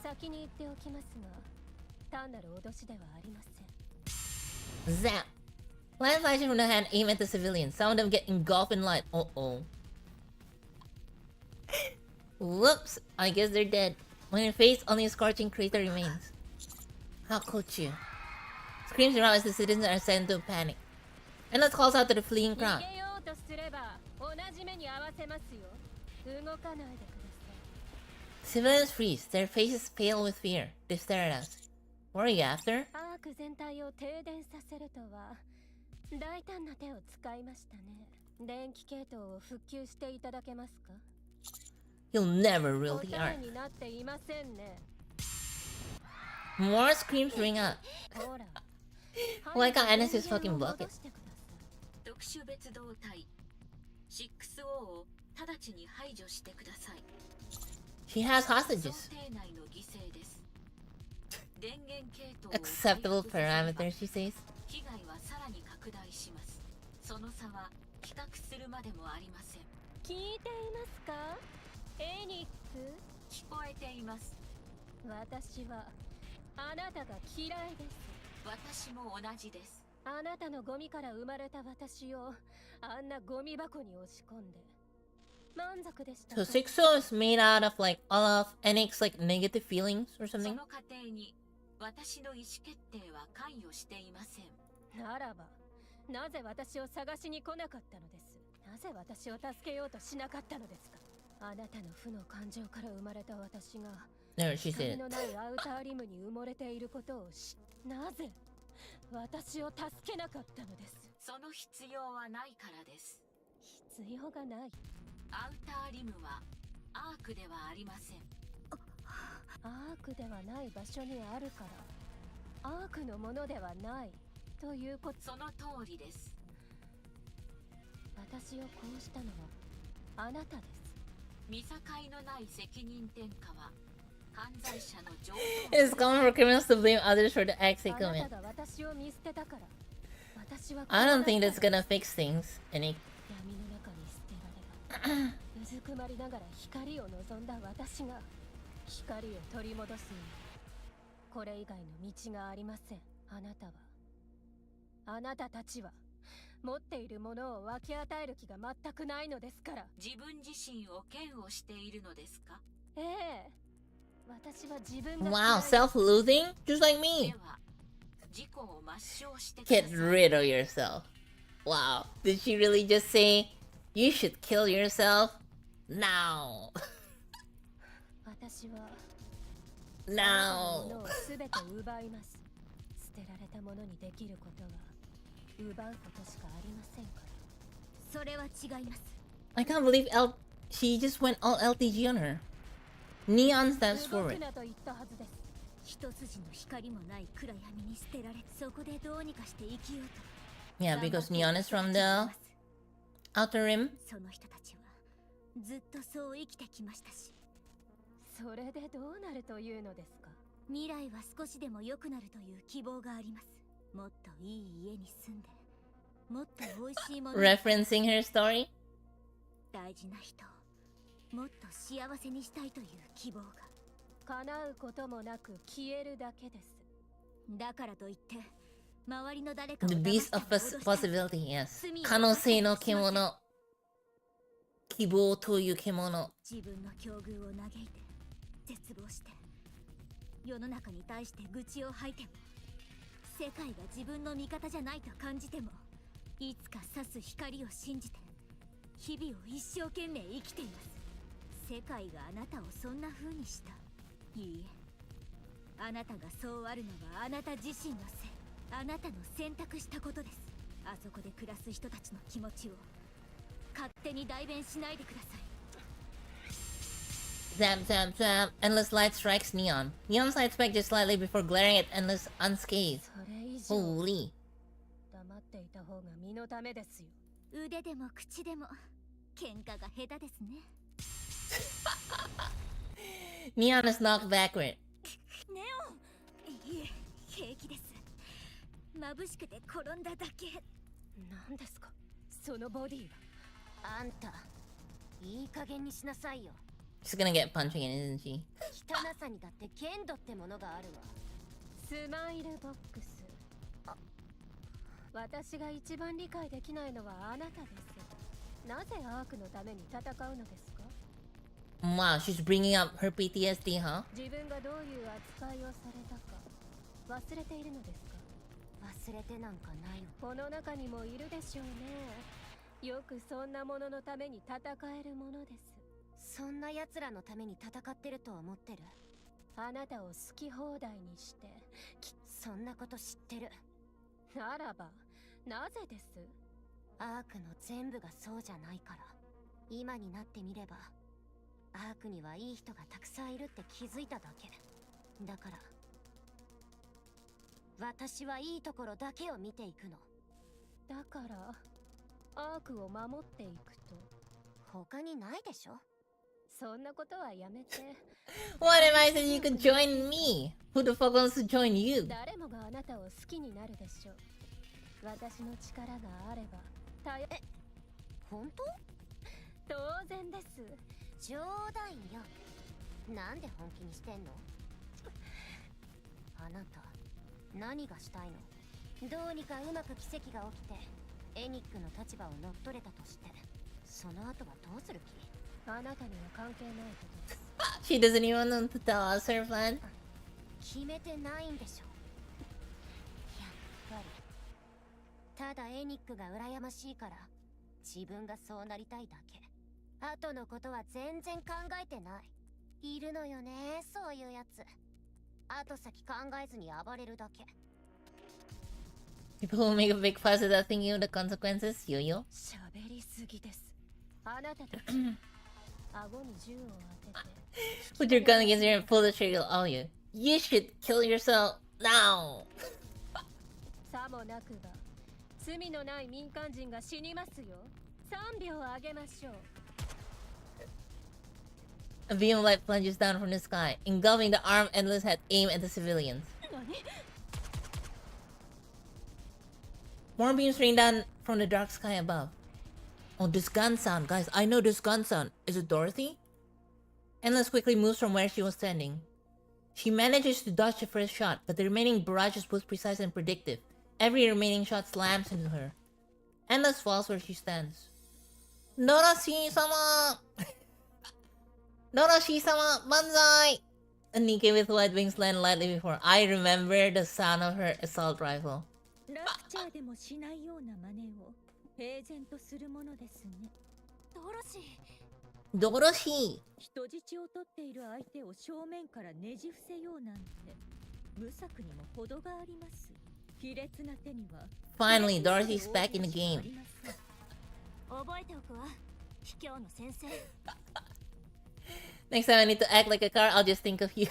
先に言っておきますが、単なる脅しではありません。 Zap! Light flashing from the hand aim at the civilians. Some of them get engulfed in light. Uh-oh. Whoops! I guess they're dead. When in face, only a scorching crater remains. How could you? Screams around as the citizens are sent into a panic. Endless calls out to the fleeing crowd. Civilians freeze, their faces pale with fear. They stare at us. What are you after? アーク全体を停電させるとは大胆な手を使いましたね。電気系統を復旧していただけますか？ You'll never really 答 are. えになっていませんね。 More screams ring out. ほら。 Like how Endless is fucking bucket. 特殊別動隊 6O を直ちに排除してください。 She has hostages. 想定内の犠牲です。電源系統を Acceptable parameter, she says. 被害はさらに拡大します。その差は比較するまでもありません。聞いていますか？エニック？聞こえています。私はあなたが嫌いです。私も同じです。あなたのゴミから生まれた私をあんなゴミ箱に押し込んで満足でした。 So 6O is made out of like all of NX like negative feelings or そ something? の過程に私の意思決定は関与していません。ならばなぜ私を探しに来なかったのです？なぜ私を助けようとしなかったのですか？あなたの負の感情から生まれた私が No, she said 光 it. のないアウターリムに埋もれていることをなぜ私を助けなかったのです？その必要はないからです。必要がない。アウターリムはアークではありません。アークではない場所にあるからアークのものではないということ。その通りです。私を殺したのはあなたです。見境のない責任転嫁は犯罪者の情報 It's common for criminals to blame others for the acts they あな commit. たが私を見捨てたから私は I don't think that's gonna fix things. Any 闇の中に捨てられうずくまりながら光を望んだ私が光を取り戻すにこれ以外の道がありません。あなたはあなたたちは持っているものを分け与える気が全くないのですから。自分自身を嫌悪しているのですか？ええ、私は自分が wow, self-loathing, just like で me. は自己を抹消してくださ Get い。 rid of yourself. Wow, did she really just say you should kill yourself now? 私は now. 物をすべて奪います。捨てられたものにできることは奪うことしかありませんから。それは違います。 I can't believe she just went all LTG on her. Neon steps 動く forward. なと言ったはずです。一筋の光もない暗闇に捨てられ、そこでどうにかして生きようと。 Yeah, because Neon is from the outer rim. その人たちはずっとそう生きてきましたし。それでどうなるというのですか？未来は少しでも良くなるという希望があります。もっといい家に住んで、もっと美味しいものを Referencing her story. 大事な人をもっと幸せにしたいという希望が叶うこともなく消えるだけです。だからといって周りの誰かを The 騙 beast した of り脅したり possibility, yes. 可能性の獣。希望という獣。自分の境遇を嘆いて絶望して世の中に対して愚痴を吐いても世界が自分の味方じゃないと感じてもいつか差す光を信じて日々を一生懸命生きています。世界があなたをそんな風にした。いいえ、あなたがそうあるのはあなた自身のせい。あなたの選択したことです。あそこで暮らす人たちの気持ちを勝手に代弁しないでください。 Zap, zap, zap. Endless light strikes Neon. Neon sides back just slightly before glaring at Endless unscathed. それ以上 Holy. 黙っていた方が身のためですよ。腕でも口でも喧嘩が下手ですね。Neon is knocked backward. ネオン。いえ、平気です。眩しくて転んだだけ。何ですかそのボディは。あんた、いい加減にしなさいよ。 She's gonna get punching in, isn't she? 汚さにだって限度ってものがあるわ。スマイルボックス。私が一番理解できないのはあなたです。なぜアークのために戦うのですか？ Wow, she's bringing up her PTSD, huh? 自分がどういう扱いをされたか忘れているのですか？忘れてなんかないわ。この中にもいるでしょうね。よくそんなもののために戦えるものです。そんな奴らのために戦ってると思ってる。あなたを好き放題にして。そんなこと知ってる。ならばなぜです？アークの全部がそうじゃないから。今になってみればアークにはいい人がたくさんいるって気づいただけだから、私はいいところだけを見ていくの。だからアークを守っていくと他にないでしょ。そんなことはやめて。 What if I said you could join me? Who the fuck wants to join you? 誰もがあなたを好きになるでしょう。私の力があれば本当？当然です。冗談よ。なんで本気にしてんの？あなた何がしたいの？どうにかうまく奇跡が起きてエニックの立場を乗っ取れたとして、その後はどうする気？あなたには関係ないことです。 She doesn't even want to tell us her plan. 決めてないんでしょ。やっぱりただエニックが羨ましいから自分がそうなりたいだけ。後のことは全然考えてない。いるのよね、そういうやつ。後先考えずに暴れるだけ。 People who make a big fuss without thinking of the consequences, yo-yo. 喋りすぎです。あなたたち顎に銃を当て Put your gun against her and pull the trigger. Oh, you should kill yourself now. さもなくば罪のない民間人が死にますよ。3秒あげましょう。 A beam of light plunges down from the sky, engulfing the armed endless head aimed at the civilians. More beams rain down from the dark sky above. Oh, this gun sound, guys. I know this gun sound. Is it Dorothy? Endless quickly moves from where she was standing. She manages to dodge the first shot, but the remaining barrage is both precise and predictive. Every remaining shot slams into her. Endless falls where she stands. Noroshi-sama! Noroshi-sama, banzai! Anike with wide wings land lightly before. I remember the sound of her assault rifle. ラクチャーでもしないような真似を平然とするものですね。ドロシー。 Doroshi! 人質を取っている相手を正面からねじ伏せようなんて無策にも程があります。卑劣な手には Finally, Dorothy's back in the game. 覚えておくわ、卑怯の先生。 Next time I need to act like a car, I'll just think of you.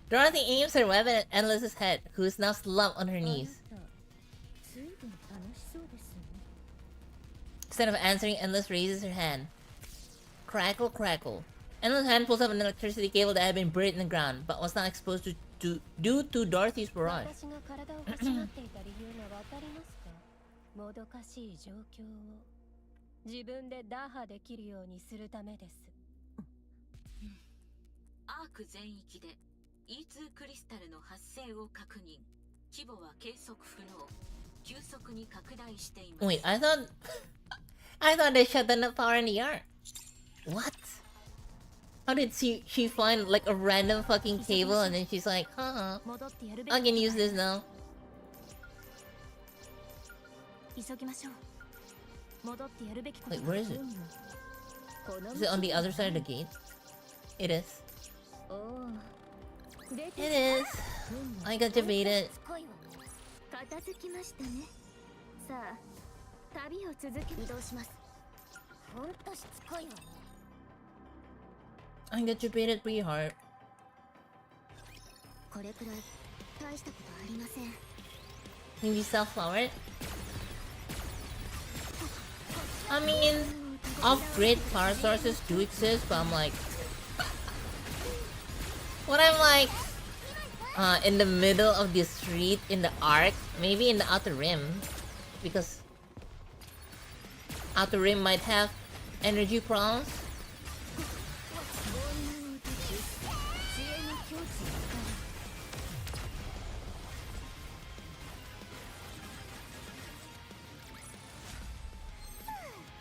Dorothy aims her weapon at Endless's head, who is now slumped on her knees. 随分楽しそうですね。 Instead of answering, Endless raises her hand. Crackle, crackle. Endless' hand pulls up an electricity cable that had been buried in the ground, but was not exposed due to Dorothy's barrage. 私が体を欲しがっていた理由がわかりますか？もどかしい状況を自分で打破できるようにするためです。アーク全域で E2 クリスタルの発生を確認。規模は計測不能。急速に拡大しています。 Wait, I thought they shut down the power in the yard. What? How did she find like a random fucking cable and then she's like, huh, 戻ってやるべき。 I can use this now. 急ぎましょう。戻ってやるべきこと Wait, where is it? この Is it on the other side of the gate? It is. おお、出 It て is. I got debated. すごいわね。片付きましたね。さあ、旅を続け移動します。ほんとしつこいわね。 I got debated pretty hard. これくらい大したことありません。 Maybe self-flowered? I mean, off-grid power sources do exist, but I'm like, when I'm like in the middle of the street in the arc, maybe in the outer rim, because outer rim might have energy problems.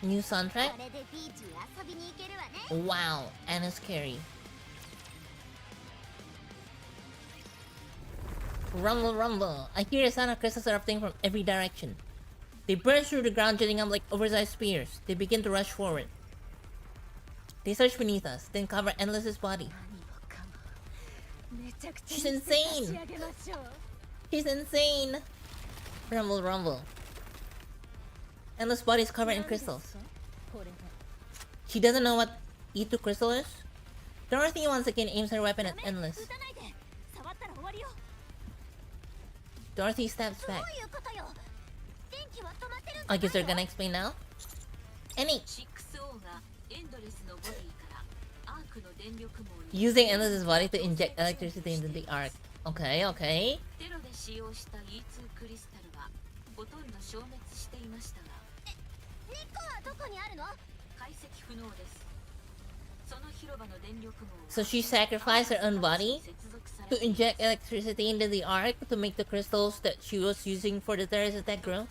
New soundtrack? Wow, Anna's carry. Rumble, rumble. I hear a sound of crystals erupting from every direction. They burst through the ground, jetting up like oversized spears. They begin to rush forward. They surge beneath us, then cover Endless's body. She's insane! She's insane! Rumble, rumble. Endless body is covered in crystals. She doesn't know what E2 crystal is? Dorothy once again aims her weapon at Endless. Dorothy stabs back. I guess they're gonna explain now? Any! Using Endless's body to inject electricity into the arc. Okay, okay. So she sacrificed her own body to inject electricity into the arc to make the crystals that she was using for the terrorist attack grow?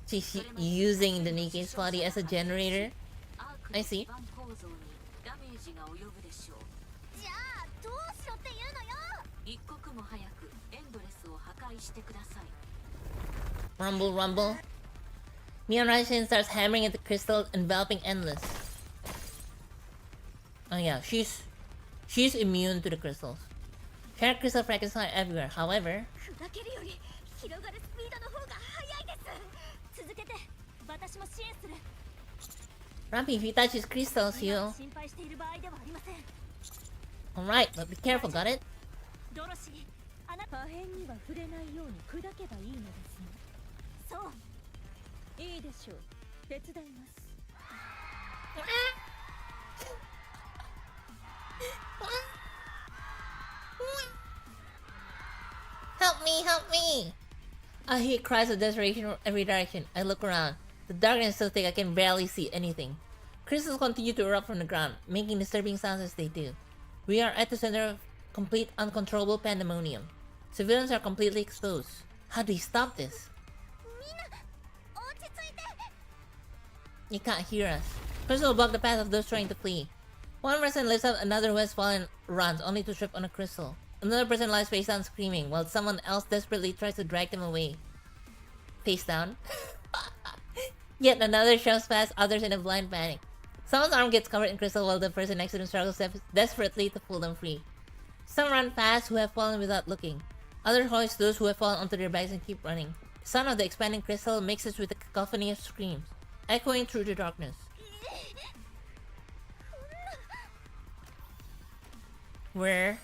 She's using the Nikki's body as a generator? I see. Rumble, rumble. Neon Rising starts hammering at the crystal, enveloping Endless. Oh yeah, she's immune to the crystals. Shared crystal fragments are everywhere. However, Rampy, if you touch his crystals, he'll... Alright, but be careful, got it? Help me, help me! I hear cries of desperation from every direction. I look around. The darkness is so thick I can barely see anything. Crystals continue to erupt from the ground, making disturbing sounds as they do. We are at the center of complete uncontrollable pandemonium. Civilians are completely exposed. How do you stop this? You can't hear us. Crystal block the path of those trying to flee. One person lifts up another who has fallen runs, only to trip on a crystal. Another person lies face down screaming, while someone else desperately tries to drag them away. Face down. Yet another shoves past others in a blind panic. Someone's arm gets covered in crystal while the person next to them struggles desperately to pull them free. Some run fast who have fallen without looking. Others hoist those who have fallen onto their backs and keep running. The sound of the expanding crystal mixes with a cacophony of screams, echoing through the darkness. Where?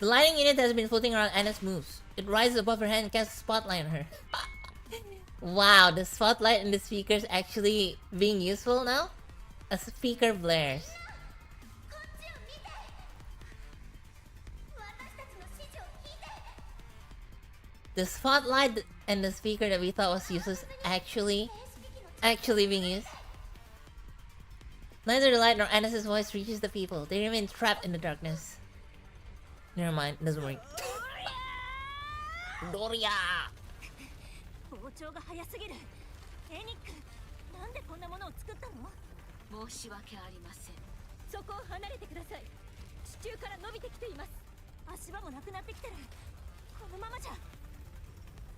The lighting unit has been floating around Anna's moves. It rises above her head and casts a spotlight on her. Wow, the spotlight and the speakers actually being useful now? A speaker blares. The spotlight and the speaker that we thought was useless actually being used. Neither the light nor Anna's voice reaches the people. They remain trapped in the darkness. Never mind, it doesn't work. Doria!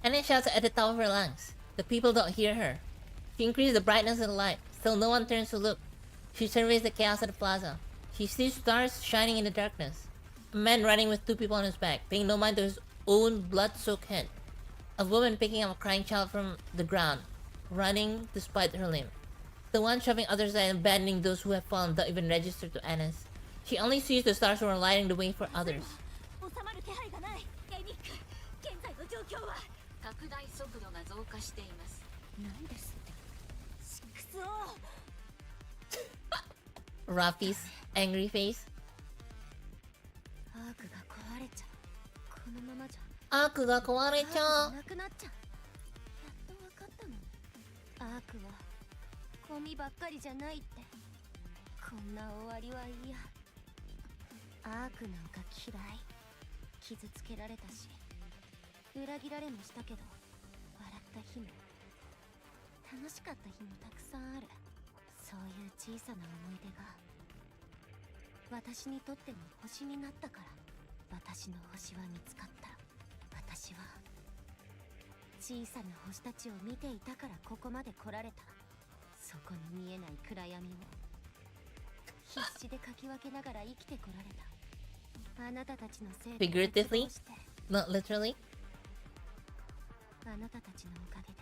Anna shouts at the top of her lungs. The people don't hear her. She increases the brightness of the light. Still no one turns to look. She surveys the chaos at the plaza. She sees stars shining in the darkness. A man running with two people on his back, paying no mind to his own blood-soaked head. A woman picking up a crying child from the ground, running despite her limb. The one shoving others and abandoning those who have fallen don't even register to Anna's. She only sees the stars who are lighting the way for others. 収まる気配がない。エニック、現在の状況は。拡大速度が増加しています。何ですって。くそ。Rafi's angry face. アークが壊れちゃう。このままじゃ。アークが壊れちゃう。なくなっちゃう。やっと分かったの。アークはゴミばっかりじゃないって。こんな終わりは嫌。アークなんか嫌い。傷つけられたし、裏切られもしたけど、笑った日も楽しかった日もたくさんある。そういう小さな思い出が私にとっての星になったから。私の星は見つかった。私は小さな星たちを見ていたからここまで来られた。そこに見えない暗闇を必死でかき分けながら生きてこられた。あなたたちのせいで Figuratively? Not literally? あなたたちのおかげで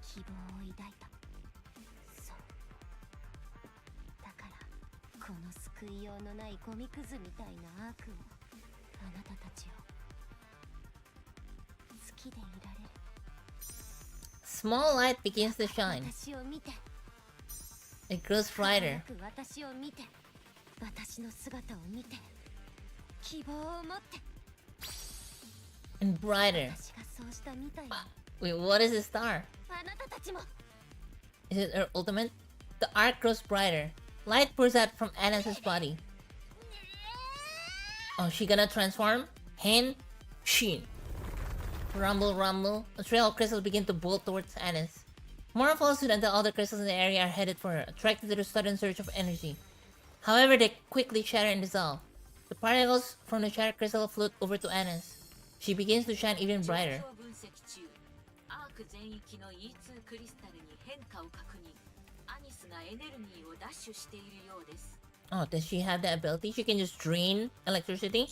希望を抱いた。そうだから、この救いようのないゴミくずみたいなアークを、あなたたちを好きでいられる。 Small light begins to shine. 私を見て。 It grows brighter 輝く私を見て。私の姿を見て。希望を持って。 and brighter. 私がそうしたみたいに。 Wait, what is the star? あなたたちも。 Is it her ultimate? The arc grows brighter. Light pours out from Anna's body. Oh, she gonna transform? Hen? Shin. Rumble, rumble. A trail of crystals begin to bolt towards Anna's. More follows suit until all the crystals in the area are headed for her, attracted to the sudden surge of energy. However, they quickly shatter and dissolve. The particles from the shattered crystal float over to Anna's. She begins to shine even brighter. 状況分析中、アーク全域の E2 クリスタルに変化を確認。アニスがエネルギーをダッシュしているようです。Oh, does she have the ability? She can just drain electricity?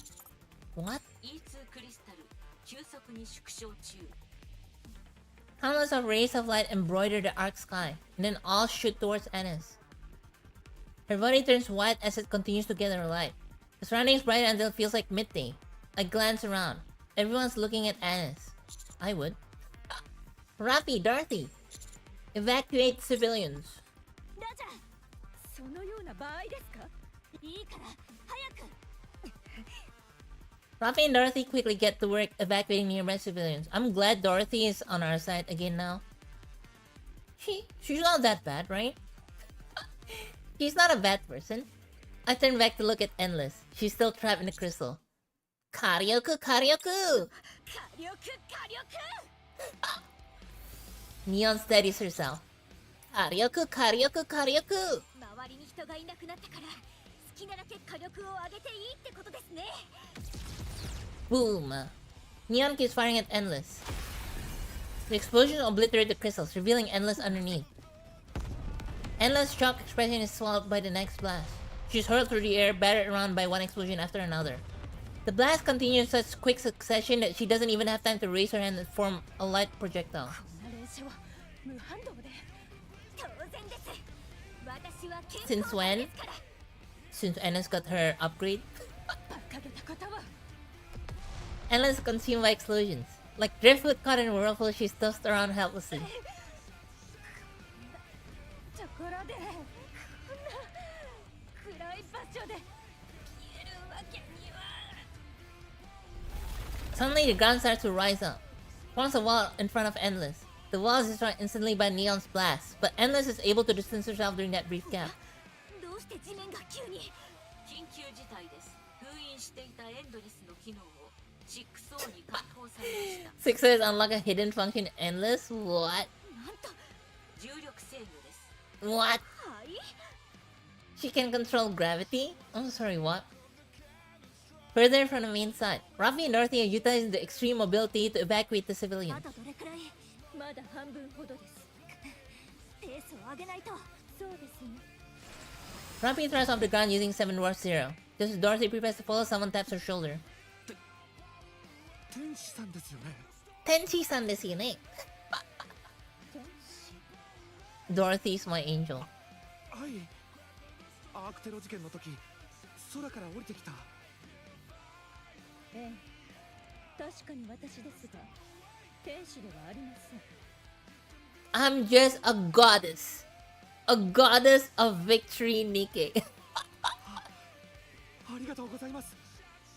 What? E2 クリスタル急速に縮小中。 Countless of rays of light embroider the arc sky, and then all shoot towards Annis. Her body turns white as it continues to gather light. The surroundings brighten until it feels like midday. I glance around. Everyone's looking at Annis. I would. Rafi, Dorothy! Evacuate civilians. ラジャー。そのような場合ですか。いいから早く。 Rafi and Dorothy quickly get to work evacuating nearby civilians. I'm glad Dorothy is on our side again now. She's not that bad, right? She's not a bad person. I turn back to look at Endless. She's still trapped in the crystal. Karyoku, Karyoku! 火力火力。 Neon steadies herself. Karyoku, Karyoku, Karyoku! 周りに人がいなくなったから、好きなだけ火力を上げていいってことですね。 Boom! Neon keeps firing at Endless. The explosion obliterates the crystals, revealing Endless underneath. Endless' shocked expression is swallowed by the next blast. She's hurled through the air, battered around by one explosion after another. The blast continues in such quick succession that she doesn't even have time to raise her hand and form a light projectile. こんな連射は無反動で。当然です。私は健 Since 康 when? ですから。 Since Endless got her upgrade, 馬鹿げた方は。 Endless is consumed by explosions. Like driftwood caught in a whirlpool, she's tossed around helplessly. ところで、こんな暗い場所で消えるわけには。 Suddenly, the ground starts to rise up. Forms a wall in front of Endless. The wall is destroyed instantly by Neon's blast, but Endless is able to distance herself during that brief gap. どうして地面が急に。緊急事態です。封印していたエンドレスの機能を 6O に解放されました。 Sixers unlock a hidden function in Endless? What? なんと。重力制御です。 What? はい。 She can control gravity? Oh, sorry, what? Further from the main side, Rafi and Dorothy are utilizing the extreme mobility to evacuate the あ civilians. とどれくらい。まだ半分ほどです。ペースを上げないと。そうですね。 Rafi throws off the ground using 7 Dwarf Zero. Just as Dorothy prepares to follow, someone taps her shoulder. 天使さんですよね。 Tenchi-san desu yo ne? Dorothy's my angel. はい。アークテロ事件の時空から降りてきた。ええ、確かに私ですが天使ではありません。 I'm just a goddess. A goddess of victory, Nike. ありがとうございます。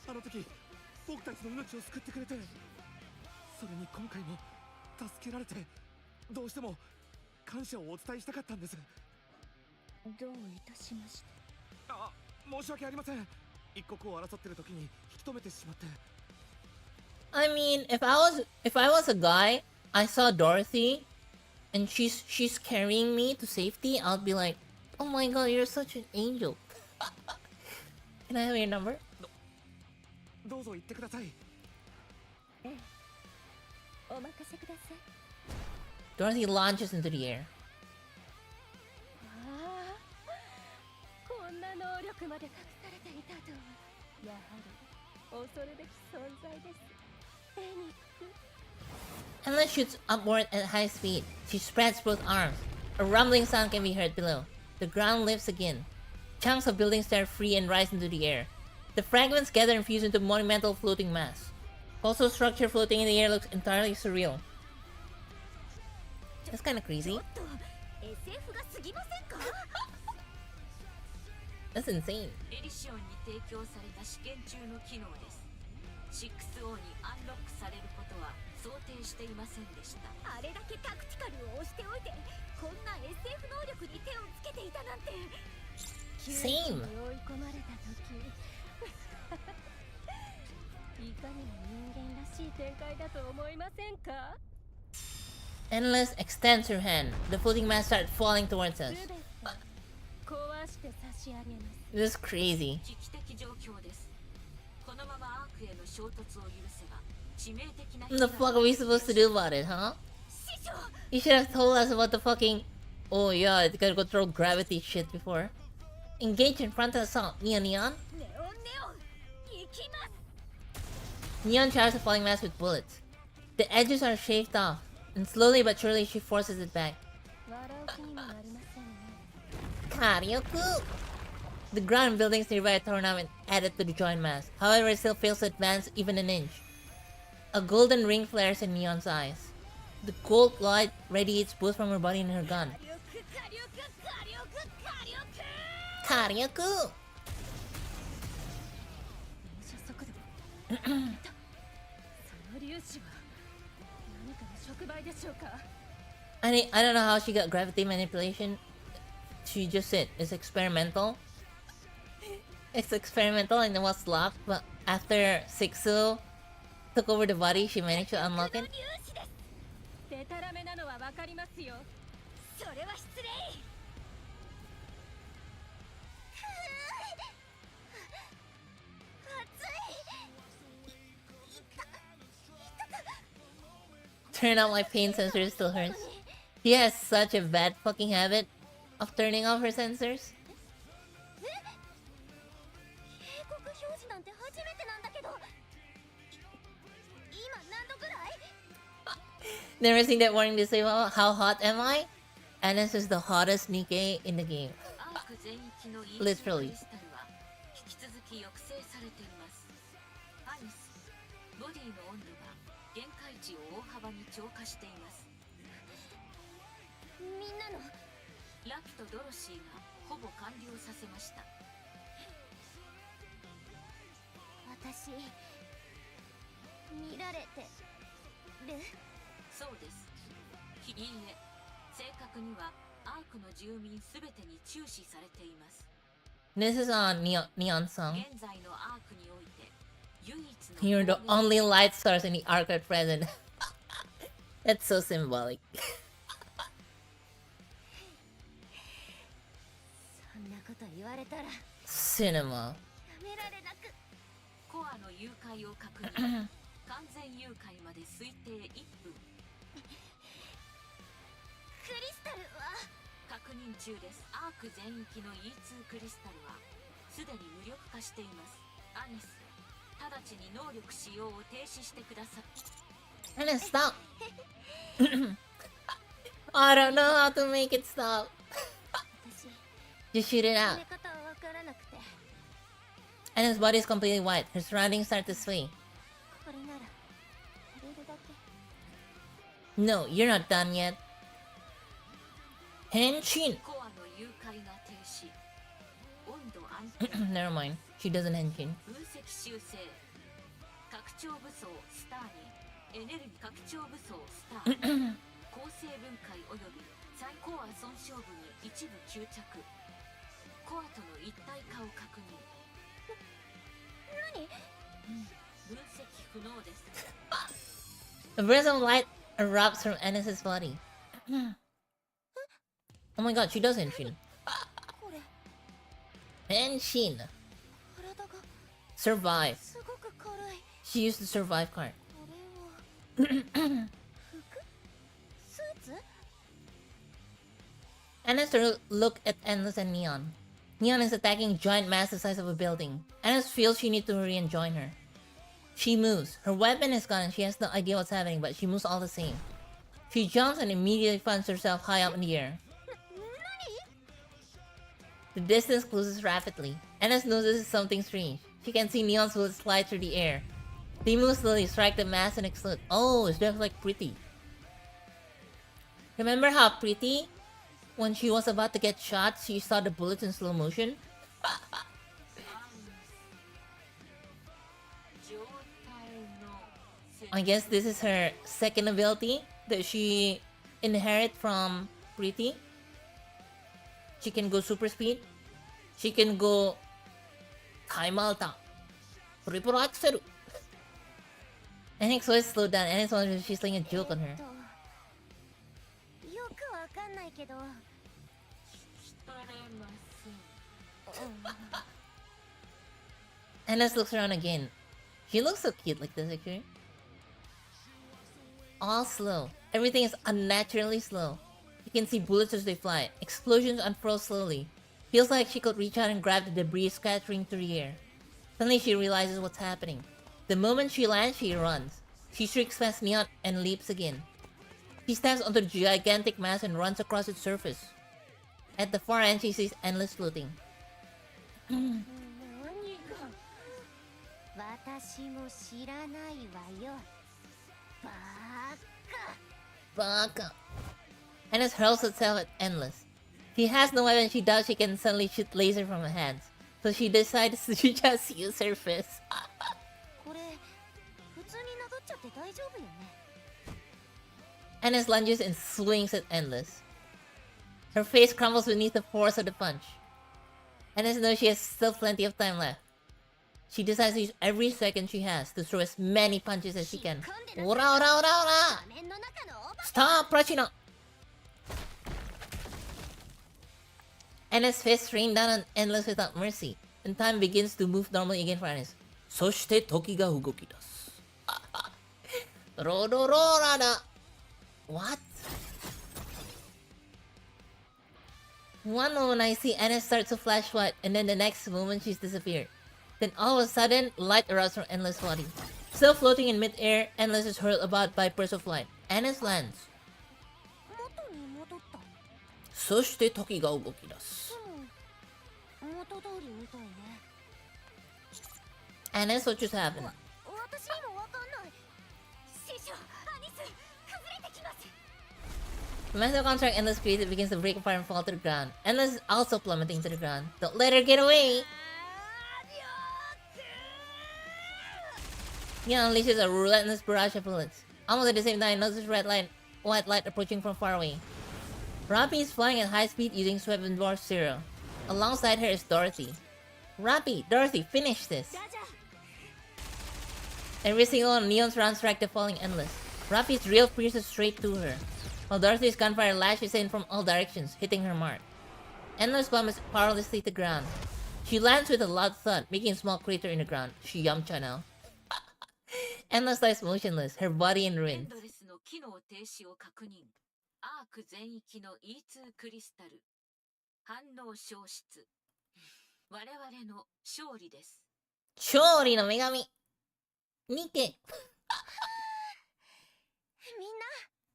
あの時僕たちの命を救ってくれて、それに今回も助けられて、どうしても感謝をお伝えしたかったんです。どういたしまして。あ、申し訳ありません。一刻を争ってる時に引き止めてしまって。 I mean, if I was a guy, I saw Dorothy, and she's carrying me to safety, I'll be like, oh my god, you're such an angel. Can I have your number? どうぞ言ってください。ええ、お任せください。 Dorothy launches into the air. ああ、こんな能力まで隠されていたとは。やはり恐るべき存在です。フェニック。 Emma shoots upward at high speed. She spreads both arms. A rumbling sound can be heard below. The ground lifts again. Chunks of buildings tear free and rise into the air. The fragments gather and fuse into a monumental floating mass. Also, structure floating in the air looks entirely surreal. That's kind of crazy. That's insane. エリシオンに提供された試験中の機能です。6O にアンロックされることは想定していませんでした。あれだけタクティカルを押しておいて、こんな SF 能力に手をつけていたなんて。 Same. 追い込まれた時いかにも人間らしい展開だと思いませんか？ Endless extends her hand. The floating mass starts falling towards us. 壊して差し上げます。 This is crazy. 危機的状況です。このままアークへの衝突を許せば致命的な What the fuck are we supposed to do about it, huh? You should have told us about the fucking... Oh yeah, it's gotta go throw gravity shit before. Engage in frontal assault. Neon Neon? Neon charges the falling mass with bullets. The edges are shaved off, and slowly but surely she forces it back. Karyoku! The ground buildings nearby are torn up and added to the joint mass. However, it still fails to advance even an inch. A golden ring flares in Neon's eyes. The gold light radiates both from her body and her gun. Karyoku! I don't know how she got gravity manipulation. She just said it's experimental. It's experimental and it was locked, but after Sixu took over the body, she managed to unlock it. Turn out my pain sensor still hurts. She has such a bad fucking habit of turning off her sensors. Never seen that warning to say, well, how hot am I? And this is the hottest Nikkei in the game. Literally. This is on Neon song. You're the only light source in the arc at present. That's so symbolic. Cinema. Anna, stop! I don't know how to make it stop. Just shoot it out. And his body is completely white. Her surroundings start to sway. これなら触れるだけ。 No, you're not done yet. Henshin. コアの誘拐が停止。温度安定。 Never mind. She doesn't henshin. 分析修正。拡張武装スターにエネルギー拡張武装スター。構成分解および最コア損傷部に一部吸着。コアとの一体化を確認。何？分析不能です。 A burst of light erupts from Ennis's body. Oh my god, she does henshin. これ Henshin. 体が Survive. すごく軽い。 She used the survive card. これは服？スーツ？ Anna's to look at Endless and Neon. Neon is attacking a giant mass the size of a building. Anna's feels she needs to hurry and join her. She moves. Her weapon is gone and she has no idea what's happening, but she moves all the same. She jumps and immediately finds herself high up in the air. The distance closes rapidly. Anna notices something strange. She can see Neon's bullets slide through the air. They move slowly, strike the mass and explode. Oh, it's just like Pretty. Remember how Pretty, when she was about to get shot, she saw the bullets in slow motion? I guess this is her second ability that she inherit from Pretty. She can go super speed. She can go time alta. Triple axel. I think so it's slowed down and it's wondering if she's playing a joke on her. よくわかんないけど。 Anna looks around again. She looks so cute like this actually. All slow. Everything is unnaturally slow. You can see bullets as they fly. Explosions unfurl slowly. Feels like she could reach out and grab the debris scattering through the air. Suddenly she realizes what's happening. The moment she lands, she runs. She shrieks past Neon and leaps again. She stands on the gigantic mass and runs across its surface. At the far end, she sees Endless floating. 何が？私も知らないわよ。バカ。 Baka. Endless hurls itself at Endless. She has no weapon. She doubts she can suddenly shoot laser from her hands. So she decides to just use her fist. これ普通に殴っちゃって大丈夫よね。 Endless lunges and swings at Endless. Her face crumbles beneath the force of the punch. Endless knows she has still plenty of time left. She decides to use every second she has to throw as many punches as she can. Ora, ora, ora, ora! Stop, Prachina! Endless fists rain down on Endless without mercy, and time begins to move normally again for Endless. そして時が動き出す。ロロローラだ。What? One moment I see Anna start to flash white, and then the next moment she's disappeared. Then all of a sudden, light erupts from Endless' body. Still floating in mid-air, Endless is hurled about by bursts of light. Anna's lands. 元に戻った。そして時が動き出す。元通りみたいね。Anna's what just happened. 私にもわかんない。師匠、アニス、崩れてきます。The massive construct Endless created begins to break apart and fall to the ground. Endless is also plummeting to the ground. Don't let her get away! Neon unleashes a relentless barrage of bullets. Almost at the same time, notices white light approaching from far away. Rappy is flying at high speed using Weapon Dwarf Zero. Alongside her is Dorothy. Rappy, Dorothy, finish this! Every single one of Neon's rounds strike the falling Endless. Rappy's real pierces straight to her, while Dorothy's gunfire lashes in from all directions, hitting her mark. Endless bombs powerlessly to the ground. She lands with a loud thud, making a small crater in the ground. She Yamcha now. Endless lies motionless, her body in エン ruins. ドレスの機能停止を確認。アーク全域の E2 クリスタル。反応消失。我々の勝利です。勝利の女神見てみんな、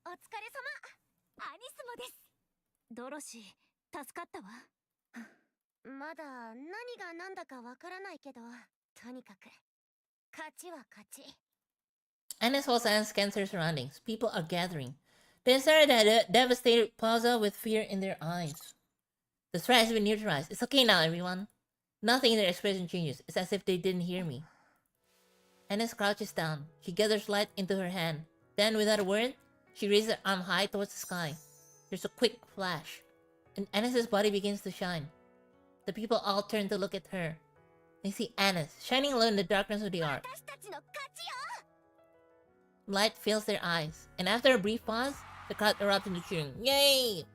お疲れ様。アニスもです。ドロシー、助かったわ。まだ何が何だかわからないけど、とにかく勝ちは勝ち。Anna's false eyes scans her surroundings. People are gathering. They stare at the devastated plaza with fear in their eyes. The threat has been neutralized. It's okay now, everyone. Nothing in their expression changes. It's as if they didn't hear me. Anna crouches down. She gathers light into her hand. Then, without a word, she raises her arm high towards the sky. There's a quick flash, and Anna's body begins to shine. The people all turn to look at her. They see Anna shining alone in the darkness of the ark. Light fills their eyes, and after a brief pause, the crowd erupts into cheering. Yay!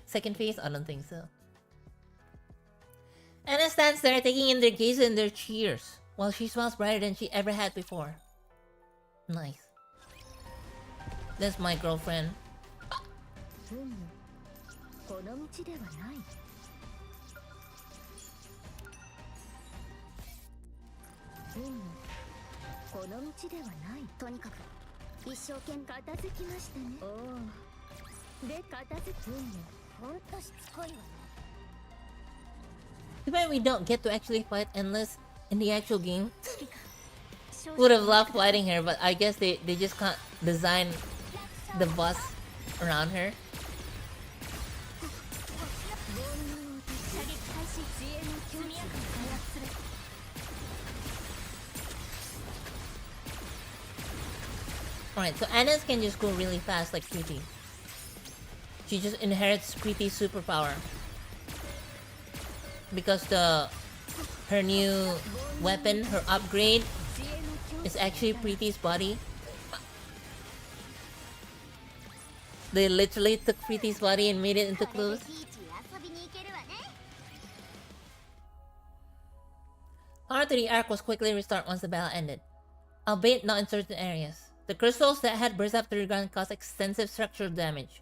Second phase? I don't think so. Anna stands there taking in their gaze and their cheers, while she smiles brighter than she ever had before. Nice. That's my girlfriend. Too bad we don't get to actually fight Endless in the actual game. Would have loved fighting her, but I guess they just can't design the boss around her. Alright, so Anna's can just go really fast like Preeti. She just inherits Preeti's superpower. Because her new weapon, her upgrade, is actually Preeti's body. They literally took Preeti's body and made it into clothes. Power to the arc was quickly restored once the battle ended, albeit not in certain areas. The crystals that had burst up to the ground caused extensive structural damage.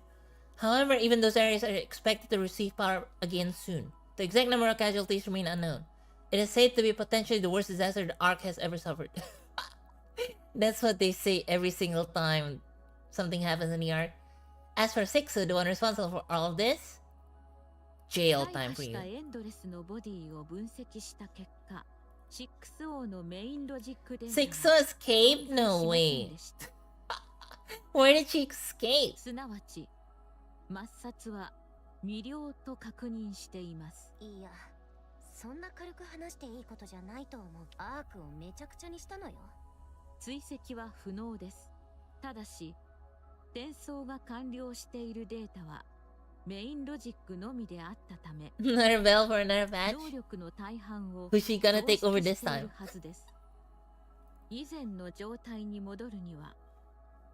However, even those areas are expected to receive power again soon. The exact number of casualties remain unknown. It is said to be potentially the worst disaster the Ark has ever suffered. That's what they say every single time something happens in the Ark. As for Sixu, the one responsible for all of this, jail time for you. Sixu escaped? No way. Where did she escape? 抹殺は未了と確認しています。いや、そんな軽く話していいことじゃないと思う。アークをめちゃくちゃにしたのよ。追跡は不能です。ただし、転送が完了しているデータはメインロジックのみであったため、Another bell for another match? 能力の大半を Who's she gonna take over this time? はずです。以前の状態に戻るには、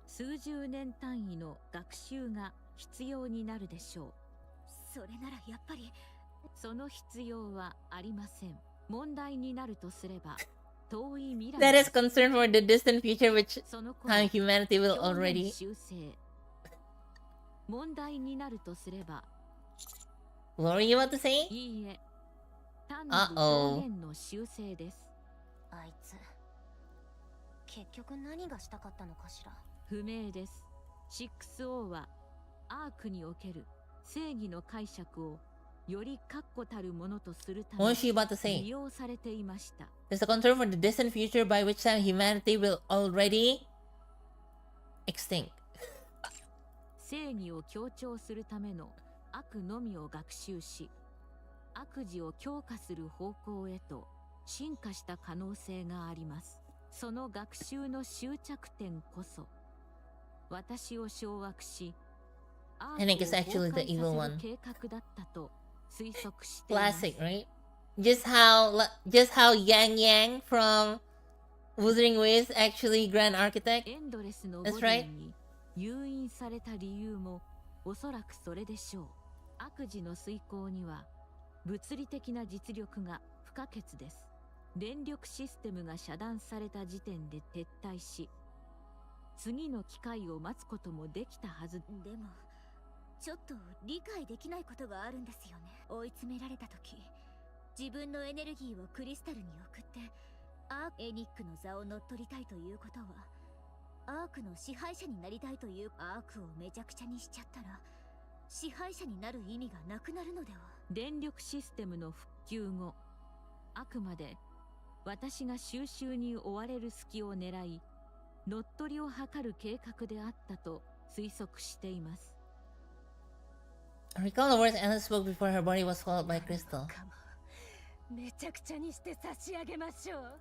数十年単位の学習が必要になるでしょう。それならやっぱりその必要はありません。問題になるとすれば遠い未来。 That is concern for the distant future, which time humanity will already. 問題になるとすれば。 What were you about to say? いいえ。単なる表現の修正です。あいつ結局何がしたかったのかしら。不明です。6O はアークにおける正義の解釈をより確固たるものとするため What was she about to say? 利用されていました。 There's a concern for the distant future by which time humanity will already extinct. 正義を強調するための悪のみを学習し、悪事を強化する方向へと進化した可能性があります。その学習の終着点こそ私を掌握し、I think it's actually the evil one. 計画だったと推測しています。 Classic, right? Just how Yang Yang from Wuthering Waves actually Grand Architect. エンドレスの That's ボ right. ディに誘引された理由もおそらくそれでしょう。悪事の遂行には物理的な実力が不可欠です。電力システムが遮断された時点で撤退し、次の機会を待つこともできたはず。でもちょっと理解できないことがあるんですよね。追い詰められた時、自分のエネルギーをクリスタルに送ってエニックの座を乗っ取りたいということは、アークの支配者になりたいというアークをめちゃくちゃにしちゃったら支配者になる意味がなくなるのでは。電力システムの復旧後、あくまで私が収集に追われる隙を狙い、乗っ取りを図る計画であったと推測しています。I recall the words Anna spoke before her body was swallowed by Crystal. めちゃくちゃにして差し上げましょう。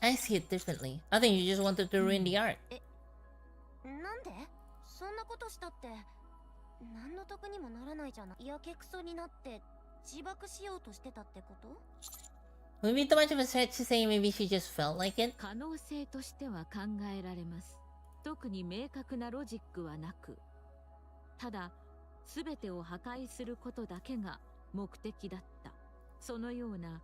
I see it differently. I think you just wanted to ruin the art. なんでそんなことしたって何の得にもならないじゃない。やけくそになって自爆しようとしてたってこと？ Would it be too much of a stretch to say maybe she just felt like it? 可能性としては考えられます。特に明確なロジックはなく、ただ全てを破壊することだけが目的だった。そのような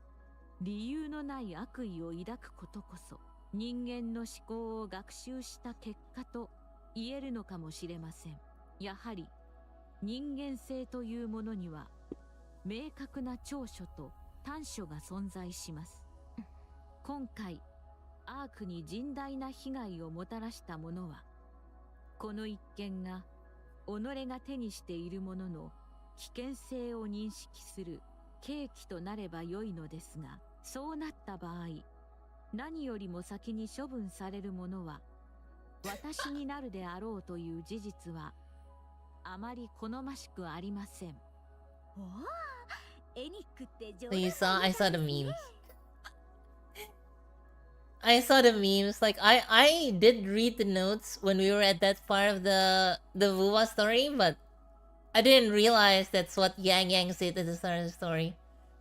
理由のない悪意を抱くことこそ人間の思考を学習した結果と言えるのかもしれません。やはり人間性というものには明確な長所と短所が存在します。今回アークに甚大な被害をもたらしたものは、この一件が己が手にしているものの危険性を認識する契機となればよいのですが、そうなった場合、何よりも先に処分されるものは私になるであろうという事実はあまり好ましくありません。おお、エニックって上 So you saw? I saw the memes. I saw the memes. Like I did read the notes when we were at that part of the Wuwa story, but I didn't realize that's what Yang Yang said at the start of the story.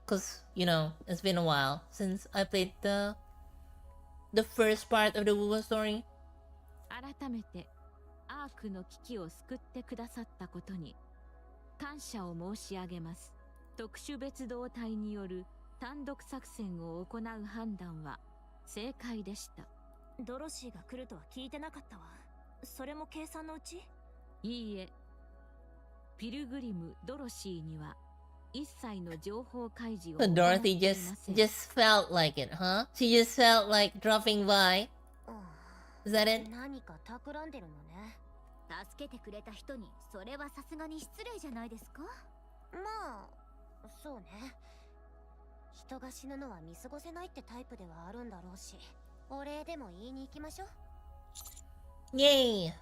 Cause you know it's been a while since I played the first part of the Wuwa story. 改めてアークの危機を救ってくださったことに感謝を申し上げます。特殊別動隊による単独作戦を行う判断は正解でした。ドロシーが来るとは聞いてなかったわ。それも計算のうち？いいえ、ピルグリム・ドロシーには一切の情報開示を So Dorothy just felt like it, huh? She just felt like dropping by. Is that it? 何か企んでるのね。助けてくれた人にそれはさすがに失礼じゃないですか？まあそうね。人が死ぬのは見過ごせないってタイプではあるんだろうし、お礼でも言いに行きましょう。 Yay!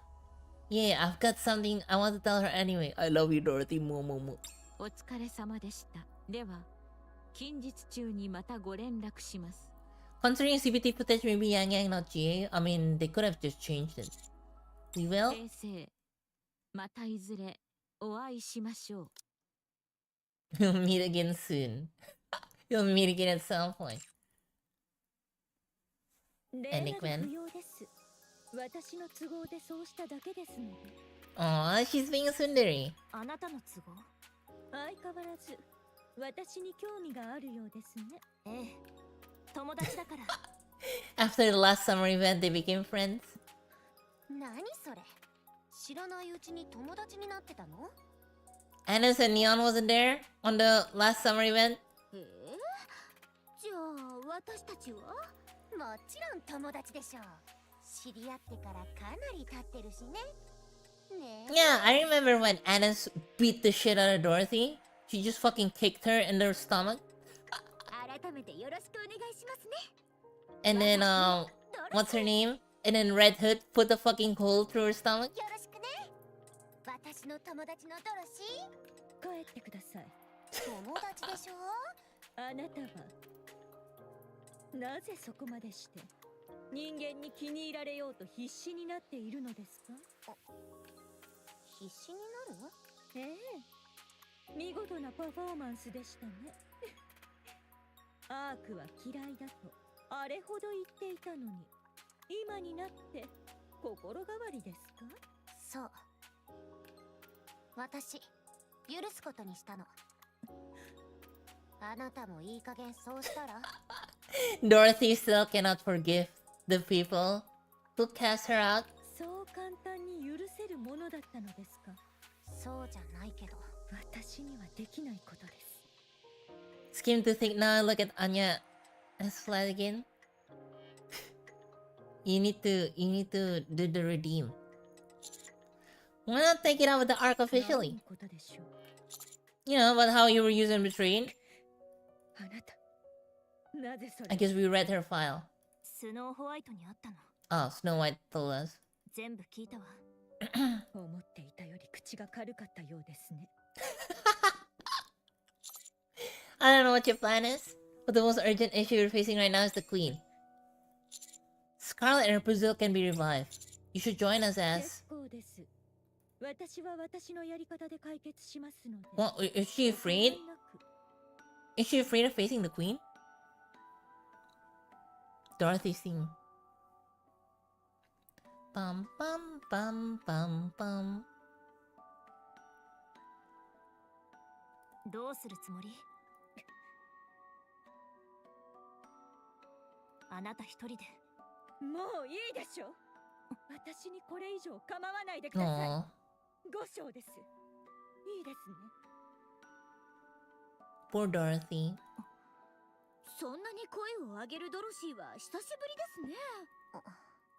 Yeah, I've got something I want to tell her anyway. I love you, Dorothy. お疲れ様でした。では近日中にまたご連絡します。Considering CBT footage maybe Yang Yang not GA, I mean they could have just changed it. We will? 平成、またいずれお会いしましょう。We'll meet again soon. You'll meet again at some point. 連絡不要です。私の都合でそうしただけですので。Aw, she's being a tsundere. あなたの都合？相変わらず私に興味があるようですね。ええ、友達だから。After the last summer event, they became friends. 何それ？知らないうちに友達になってたの？ Annis and Neon wasn't there on the last summer event? じゃあ私たちは？もちろん友達でしょう。知り合ってからかなり経ってるしね。ねえ。 Yeah, I remember when Annis beat the shit out of Dorothy. She just fucking kicked her in her stomach. 改めてよろしくお願いしますね。 And then, what's her name? And then Red Hood put the fucking hole through her stomach. よろしくね。私の友達のドロシー。帰ってください。友達でしょ？あなたはなぜそこまでして人間に気に入られようと必死になっているのですか？必死になる？ええ、見事なパフォーマンスでしたね。アークは嫌いだとあれほど言っていたのに、今になって心変わりですか？そう。私、許すことにしたの。あなたもいい加減そうしたら？ Dorothy still cannot forgive the people who cast her out. そう簡単に許せるものだったのですか？そうじゃないけど。私にはできないことです。Scheme to think now, look at Anya as flat again. You need to do the redeem. Why not take it out with the arc 何 officially? のことでしょう。 You know about how you were used and betrayed? あなた、なぜそ I れ guess we read her file. スノーホワイトに会ったの。 Oh, Snow White told us. 全部聞いたわ。思っていたより口が軽かったようですね。I don't know what your plan is, but the most urgent issue you're facing right now is the Queen. Scarlet and Rapunzel can be revived. You should join us 結 as... 構です。私は私のやり方で解決しますので。 What? Is she お構 afraid? いなく。 Is she afraid of facing the Queen? Dorothy's theme. Bum bum bum bum bum. どうするつもり？あなた一人で。もういいでしょ。私にこれ以上構わないでくださ Aww. い。5章です。いいですね。 Poor Dorothy. そんなに声を上げるドロシーは久しぶりで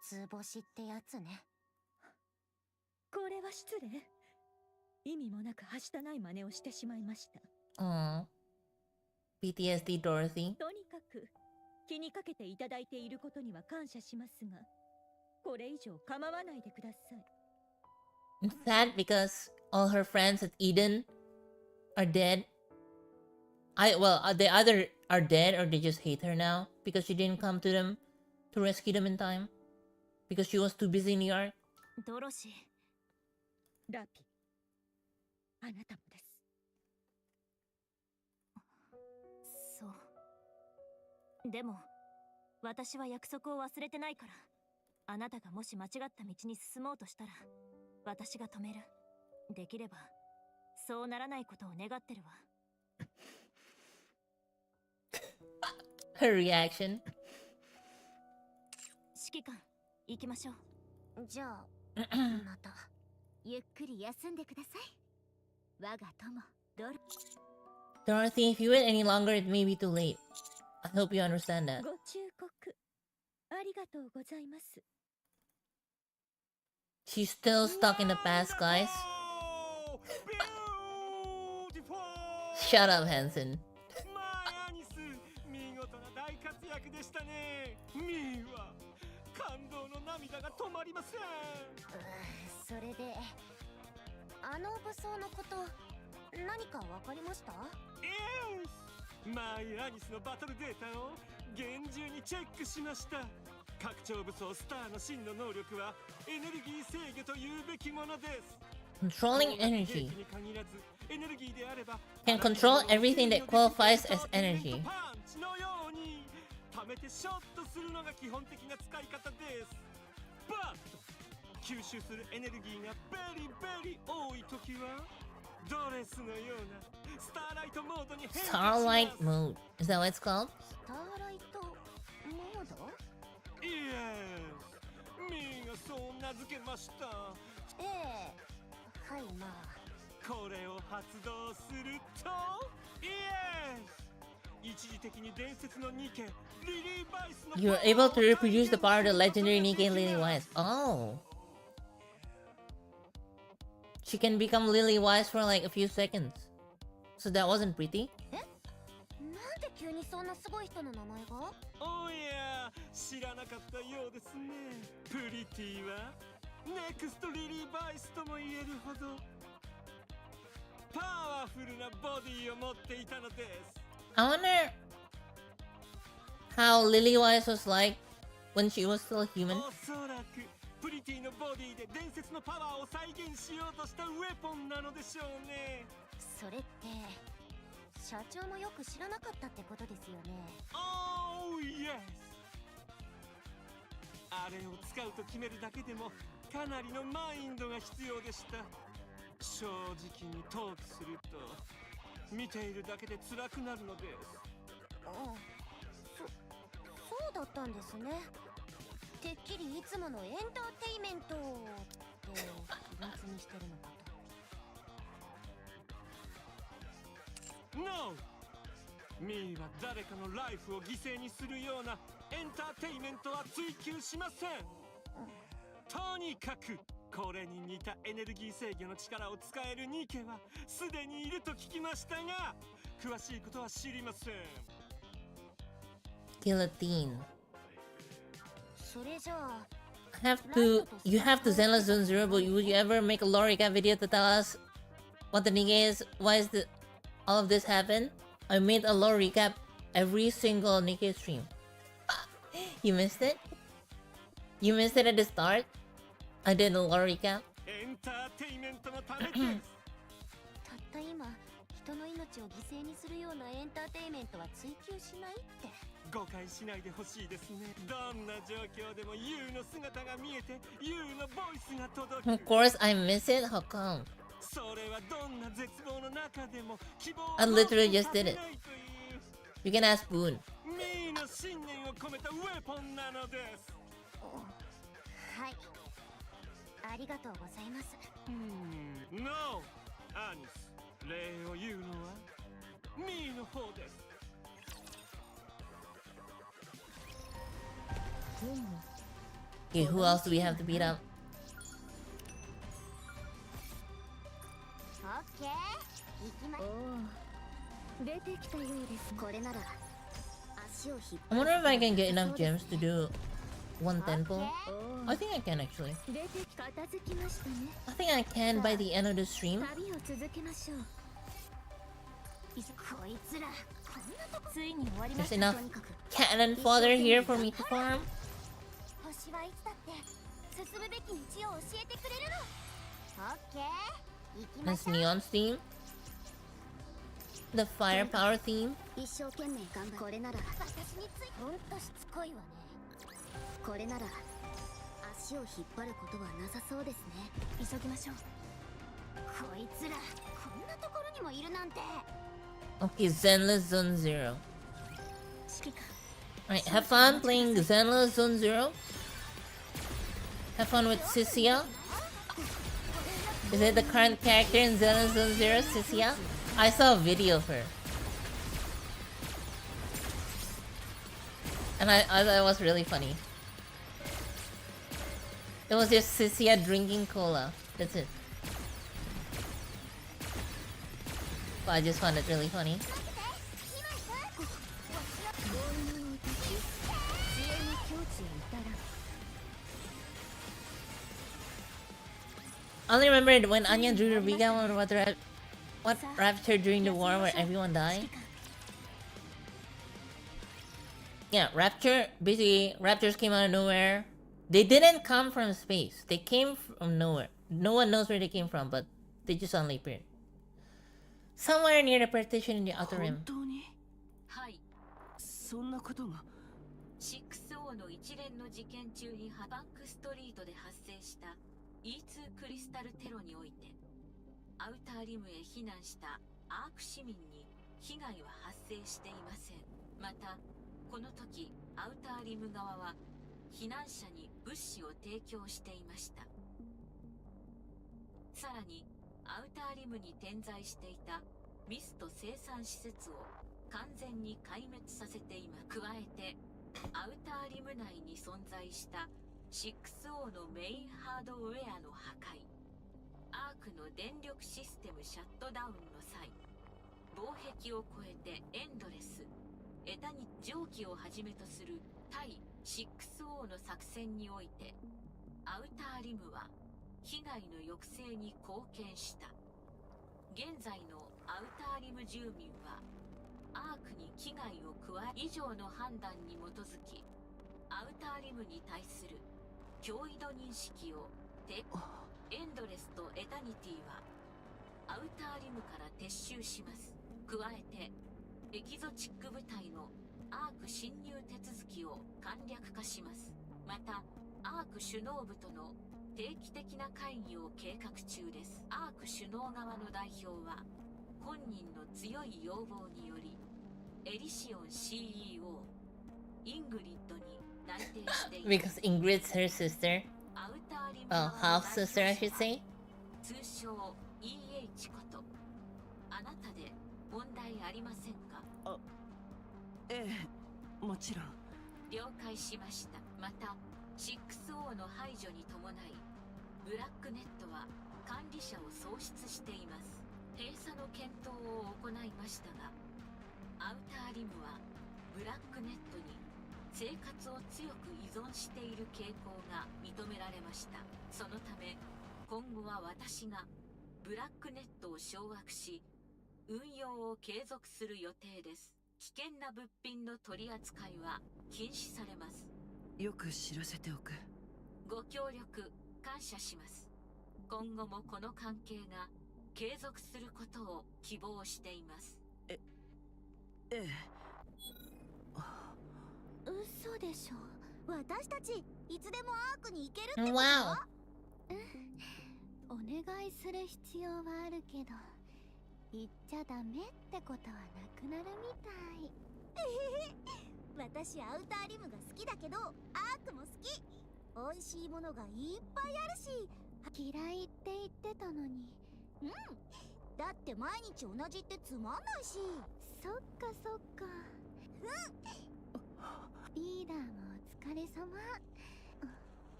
すね。図星ってやつね。これは失礼。意味もなくはしたない真似をしてしまいました。 Aww. PTSD Dorothy. とにかく気にかけていただいていることには感謝しますが、これ以上構わないでください。 I'm sad because all her friends at Eden are dead. They either are dead or they just hate her now because she didn't come to them to rescue them in time because she was too busy in New York. ドロシー。ラピ、あなたもです。そう。でも、私は約束を忘れてないから、あなたがもし間違った道に進もうとしたら、私が止める。できれば、そうならないことを願ってるわ。Her reaction. 指揮官、行きましょう。じゃあ、また、ゆっくり休んでください。我が友、ドロ。Dorothy, if you wait any longer, it may be too late. I hope you understand that. ご忠告、ありがとうございます。 She's still stuck in the past, guys. Shut up, Hanson. アニス、見事な大活躍でしたね。ミーは感動の涙が止まりません。それで、あの武装のこと、何かわかりました？マイアニスのバトルデータを厳重にチェックしました。拡張武装スターの真の能力はエネルギー制御というべきものです。 Controlling energy. に限らずエネルギーであれば Can control everything that qualifies as energy. パンチのように溜めてショットするのが基本的な使い方です。バッと吸収するエネルギーがベリベリ多いときはドレスのようなスターライトモードに変化します。 Starlight mode. Is that what it's called? スターライトモード？イエス、ミーがそう名付けました。ええ、はい、まあ。これを発動するとイエス、一時的に伝説のニケリリー・バイスの You're able to reproduce the power of the legendary Nikkei Lily Wise. Oh. She can become Lily Wise for like a few seconds. So that wasn't pretty. なんで急にそんなすごい人の名前が？おや、知らなかったようですね。プリティはネクストリリー・バイスとも言えるほどパワフルなボディを持っていたのです。 I wonder how Lily Wise was like when she was still human. おそらくプリティのボディで伝説のパワーを再現しようとしたウェポンなのでしょうね。それって社長もよく知らなかったってことですよね。おーイエス、あれを使うと決めるだけでもかなりのマインドが必要でした。正直にトークすると見ているだけで辛くなるのです。そうだったんですね。てっきりいつものエンターテイメントって秘密にしてるのかと。No! ミーは誰かのライフを犠牲にするようなエンターテイメントは追求しません。とにかくこれに似たエネルギー制御の力を使えるニケはすでにいると聞きましたが、詳しいことは知りません。 Guillotine. それじゃあ You have to send us on zero, but would you ever make a lore recap video to tell us what the Nike is? Why is all of this happen? I made a lore recap every single Nike stream. You missed it? You missed it at the start? I did a lore recap. エンターテイメントのためです。たった今人の命を犠牲にするようなエンターテイメントは追求しないって。誤解しないでほしいですね。どんな状況でも YOU の姿が見えて YOU のボイスが届く。 Of course, I miss it. How come? それはどんな絶望の中でも希望を I literally just did it. You can ask Boone. ミーの信念を込めたウェポンなのです。はい、ありがとうございます。No! アニス、礼を言うのはミーの方です。Okay, who else do we have to beat up? オッケー、行きま。出てきたようです。これなら足を引っ I wonder if I can get enough gems to do one temple. I think I can actually. 出てき片付きましたね。 I think I can by the end of the stream. 旅を続けましょう。こいつら、こんなとこついに終わりま There's した。 enough とにかく cannon fodder here for me to farm. 星はいつだって進むべき道を教えてくれるの。オッケー、行きま Nice しょう。 neon's theme. The firepower theme. 一生懸命頑張る。これなら私についほんとしつこいわね。これなら足を引っ張ることはなさそうですね。急ぎましょう。こいつらこんなところにもいるなんて。 Okay, Zenless Zone Zero. 指揮官。 Alright, have fun playing Zenless Zone Zero. Have fun with Sisia. Is it the current character in Zenless Zone Zero, Sisia? I saw a video of her. And I thought it was really funny. It was just Sisia drinking cola. That's it. But I just found it really funny. I only remember when Anya drew the Riga what rapture during the war where everyone died. Yeah, rapture, basically, raptures came out of nowhere. They didn't come from space. They came from nowhere. No one knows where they came from, but they just suddenly appeared. Somewhere near the partition in the outer rim. はい。そんなことが。6O の一連の事件中にバンクストリートで発生した E2 クリスタルテロにおいて、アウターリムへ避難したアーク市民に被害は発生していません。また、この時、アウターリム側は避難者に物資を提供していました。さらに、アウターリムに点在していたミスト生産施設を完全に壊滅させています。加えて、アウターリム内に存在した 6O のメインハードウェアの破壊、アークの電力システムシャットダウンの際、防壁を越えてエンドレス、エタニ蒸気をはじめとする対 6O の作戦において、アウターリムは被害の抑制に貢献した。現在のアウターリム住民はアークに危害を加え以上の判断に基づき、アウターリムに対する脅威度認識をエンドレスとエタニティはアウターリムから撤収します。加えてエキゾチック部隊のアーク侵入手続きを簡略化します。またアーク首脳部との定期的な会議を計画中です。アーク首脳側の代表は本人の強い要望によりエリシオン CEO イングリッドに内定しています。 Because Ingrid's her sister. アウターリム Half sister, I should say. 通称 EH こと、あなたで問題ありませんか？ええ、もちろん。了解しました。また 6O の排除に伴いブラックネットは管理者を喪失しています。閉鎖の検討を行いましたが、アウターリムはブラックネットに生活を強く依存している傾向が認められました。そのため今後は私がブラックネットを掌握し運用を継続する予定です。危険な物品の取り扱いは禁止されます。よく知らせておく。ご協力感謝します。今後もこの関係が継続することを希望しています。ええ。嘘でしょ。私たちいつでもアークに行けるってこと？ Wow. お願いする必要はあるけど言っちゃダメってことはなくなるみたい。私アウターリムが好きだけどアークも好き。美味しいものがいっぱいあるし嫌いって言ってたのに。うん、だって毎日同じってつまんないし。そっかそっか。リーダーもお疲れ様。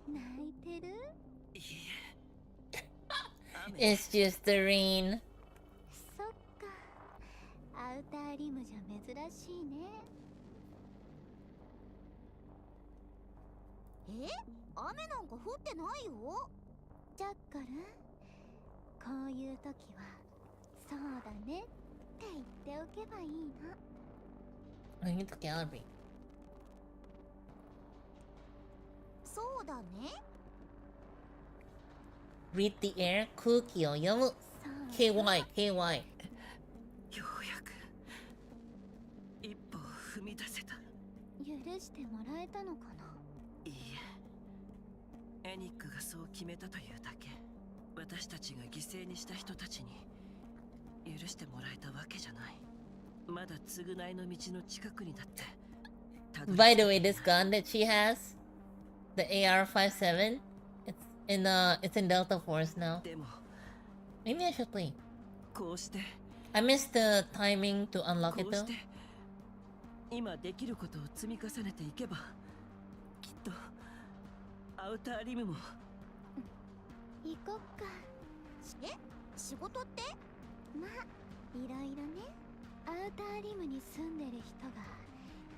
泣いてる？いいえ。It's just the rain. そっか。アウターリムじゃ珍しいね。雨なんか降ってないよ。ジャッカル、こういう時はそうだねって言っておけばいいの。I need the gallery. そうだね。 Read the air. 空気を読む。KY。ようやく一歩踏み出せた。許してもらえたのかな。いいえ、エニックがそう決めたというだけ。私たちが犠牲にした人たちに許してもらえたわけじゃない。まだ償いの道の近くにだって。By the way, this gun that she has, the AR-57, it's in Delta Force now. でも Maybe I should play. こうして I missed the timing to unlock it こうし though. て今できることを積み重ねていけばきっとアウターリムも。行こっか。仕事って？まあいろいろね。アウターリムに住んでる人が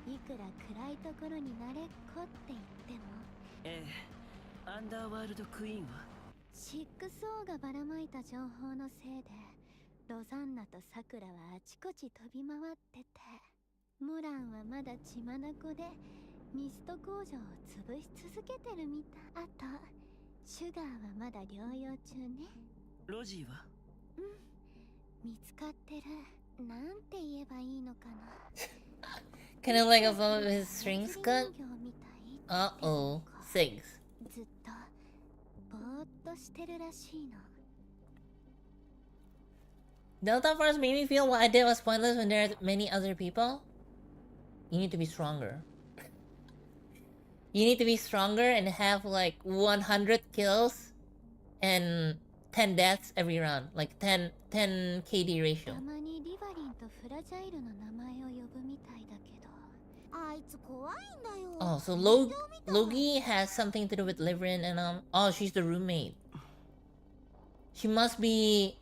いくら暗いところになれっこって言っても。ええ、アンダーワールドクイーンは6-0がばらまいた情報のせいでロザンナとサクラはあちこち飛び回ってて、モランはまだ血眼でミスト工場を潰し続けてるみたい。あとシュガーはまだ療養中ね。ロジーは？見つかってる。なんて言えばいいのかな。Kind of like a bum of his strings cut. Uh-oh. 6. ずっとぼーっとしてるらしいの。 Delta Force made me feel what I did was pointless when there are many other people. You need to be stronger. You need to be stronger and have like 100 kills and 10 deaths every round. Like 10 KD ratio. たまにリバリンとフラジャイルの名前を呼ぶみたいだけど、あいつ怖いんだよ。 Oh, so Logi has something to do with Liverin and oh, she's the roommate. She must be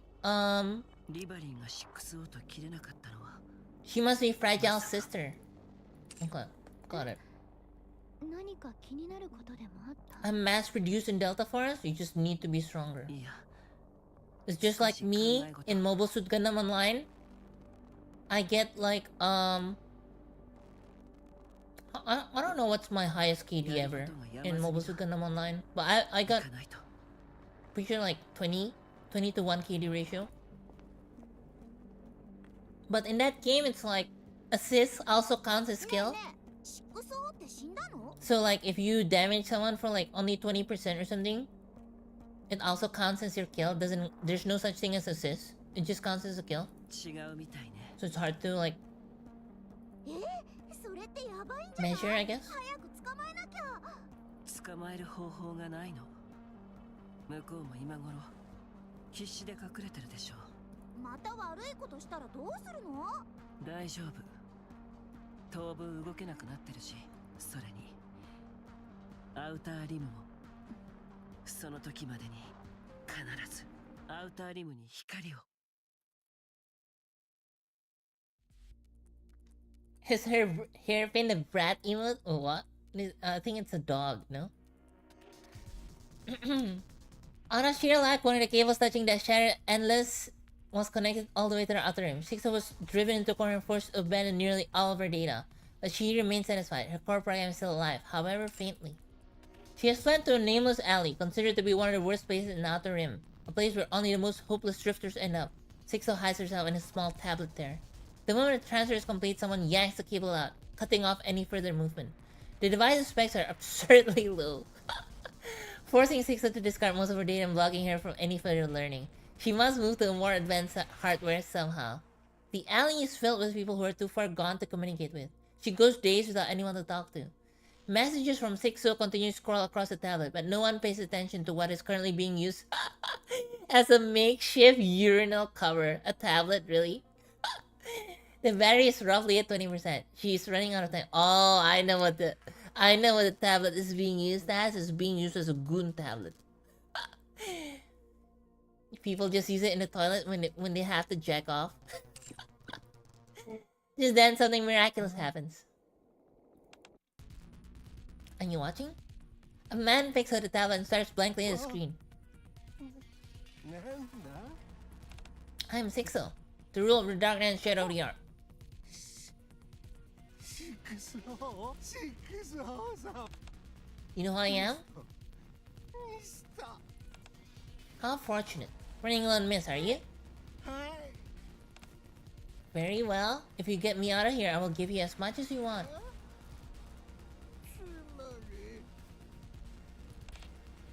リバリンが6-0と切れなかったのは she must be Fragile's sister. Okay, got it. 何か気になることでもあった？ I'm mass produced in Delta Force. You just need to be stronger. いや It's just like me in Mobile Suit Gundam Online. I get like I don't know what's my highest KD ever in Mobile Suit Gundam Online, but I got pretty sure like 20 to 1 KD ratio. But in that game, it's like assist also counts as skill. So like if you damage someone for like only 20% or something, it also counts as your kill. There's no such thing as assist. It just counts as a kill. 違うみたいね。 So it's hard to like measure, I guess. 捕まえる方法がないの。向こうも今頃必死で隠れてるでしょう。また悪いことしたらどうするの？大丈夫。当分動けなくなってるし、それにアウターリムもその時までに必ずアウターリムに光を。 Is her hairpin a brat emote or what? I think it's a dog, no? On a sheer lack, one of the cables touching the shattered endless was connected all the way to the outer rim. Sixo was driven into a corner and forced to abandon nearly all of her data. But she remained satisfied. Her core program is still alive, however faintly. She has fled to a nameless alley, considered to be one of the worst places in the outer rim. A place where only the most hopeless drifters end up. Sixo hides herself in a small tablet there. The moment the transfer is complete, someone yanks the cable out, cutting off any further movement. The device's specs are absurdly low, forcing Sixo to discard most of her data and blocking her from any further learning. She must move to a more advanced hardware somehow. The alley is filled with people who are too far gone to communicate with. She goes days without anyone to talk to. Messages from Sixo continue to scroll across the tablet, but no one pays attention to what is currently being used as a makeshift urinal cover. A tablet, really? The battery is roughly at 20%. She is running out of time. Oh, I know what the tablet is being used as. It's being used as a goon tablet. People just use it in the toilet when they have to jack off. Just then something miraculous happens. Are you watching? A man picks up the tablet and starts blankly at the screen. I am Sixo, the ruler of the darkness and shadow of the ark. You know who I am? How fortunate. Running alone, miss, are you? Very well. If you get me out of here, I will give you as much as you want.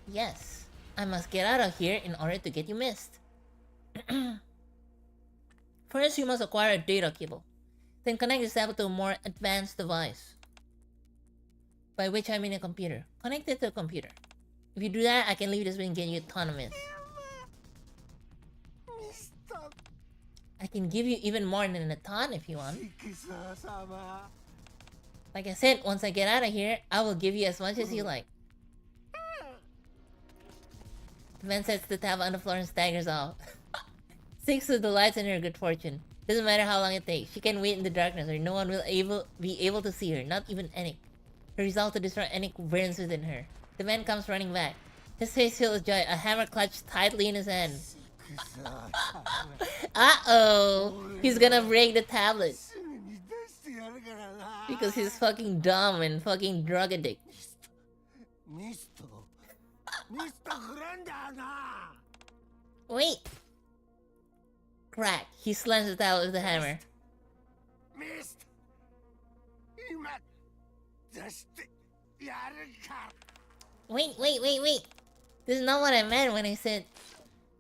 Yes, I must get out of here in order to get you missed. First, you must acquire a data cable. Then connect this tablet to a more advanced device. By which I mean a computer. Connect it to a computer. If you do that, I can leave this way and get you autonomous. I can give you even more than a ton if you want. Like I said, once I get out of here, I will give you as much as you like. The man sets the tablet on the floor and staggers off. Sixo delights in her good fortune. Doesn't matter how long it takes. She can wait in the darkness or no one will be able to see her, not even Enik. Her resolve to destroy Enik burns within her. The man comes running back. His face filled with joy, a hammer clutched tightly in his hand. Uh-oh! He's gonna break the tablet. Because he's fucking dumb and fucking drug addict. Wait! Crack! He slams the tablet with the hammer. Wait! This is not what I meant when I said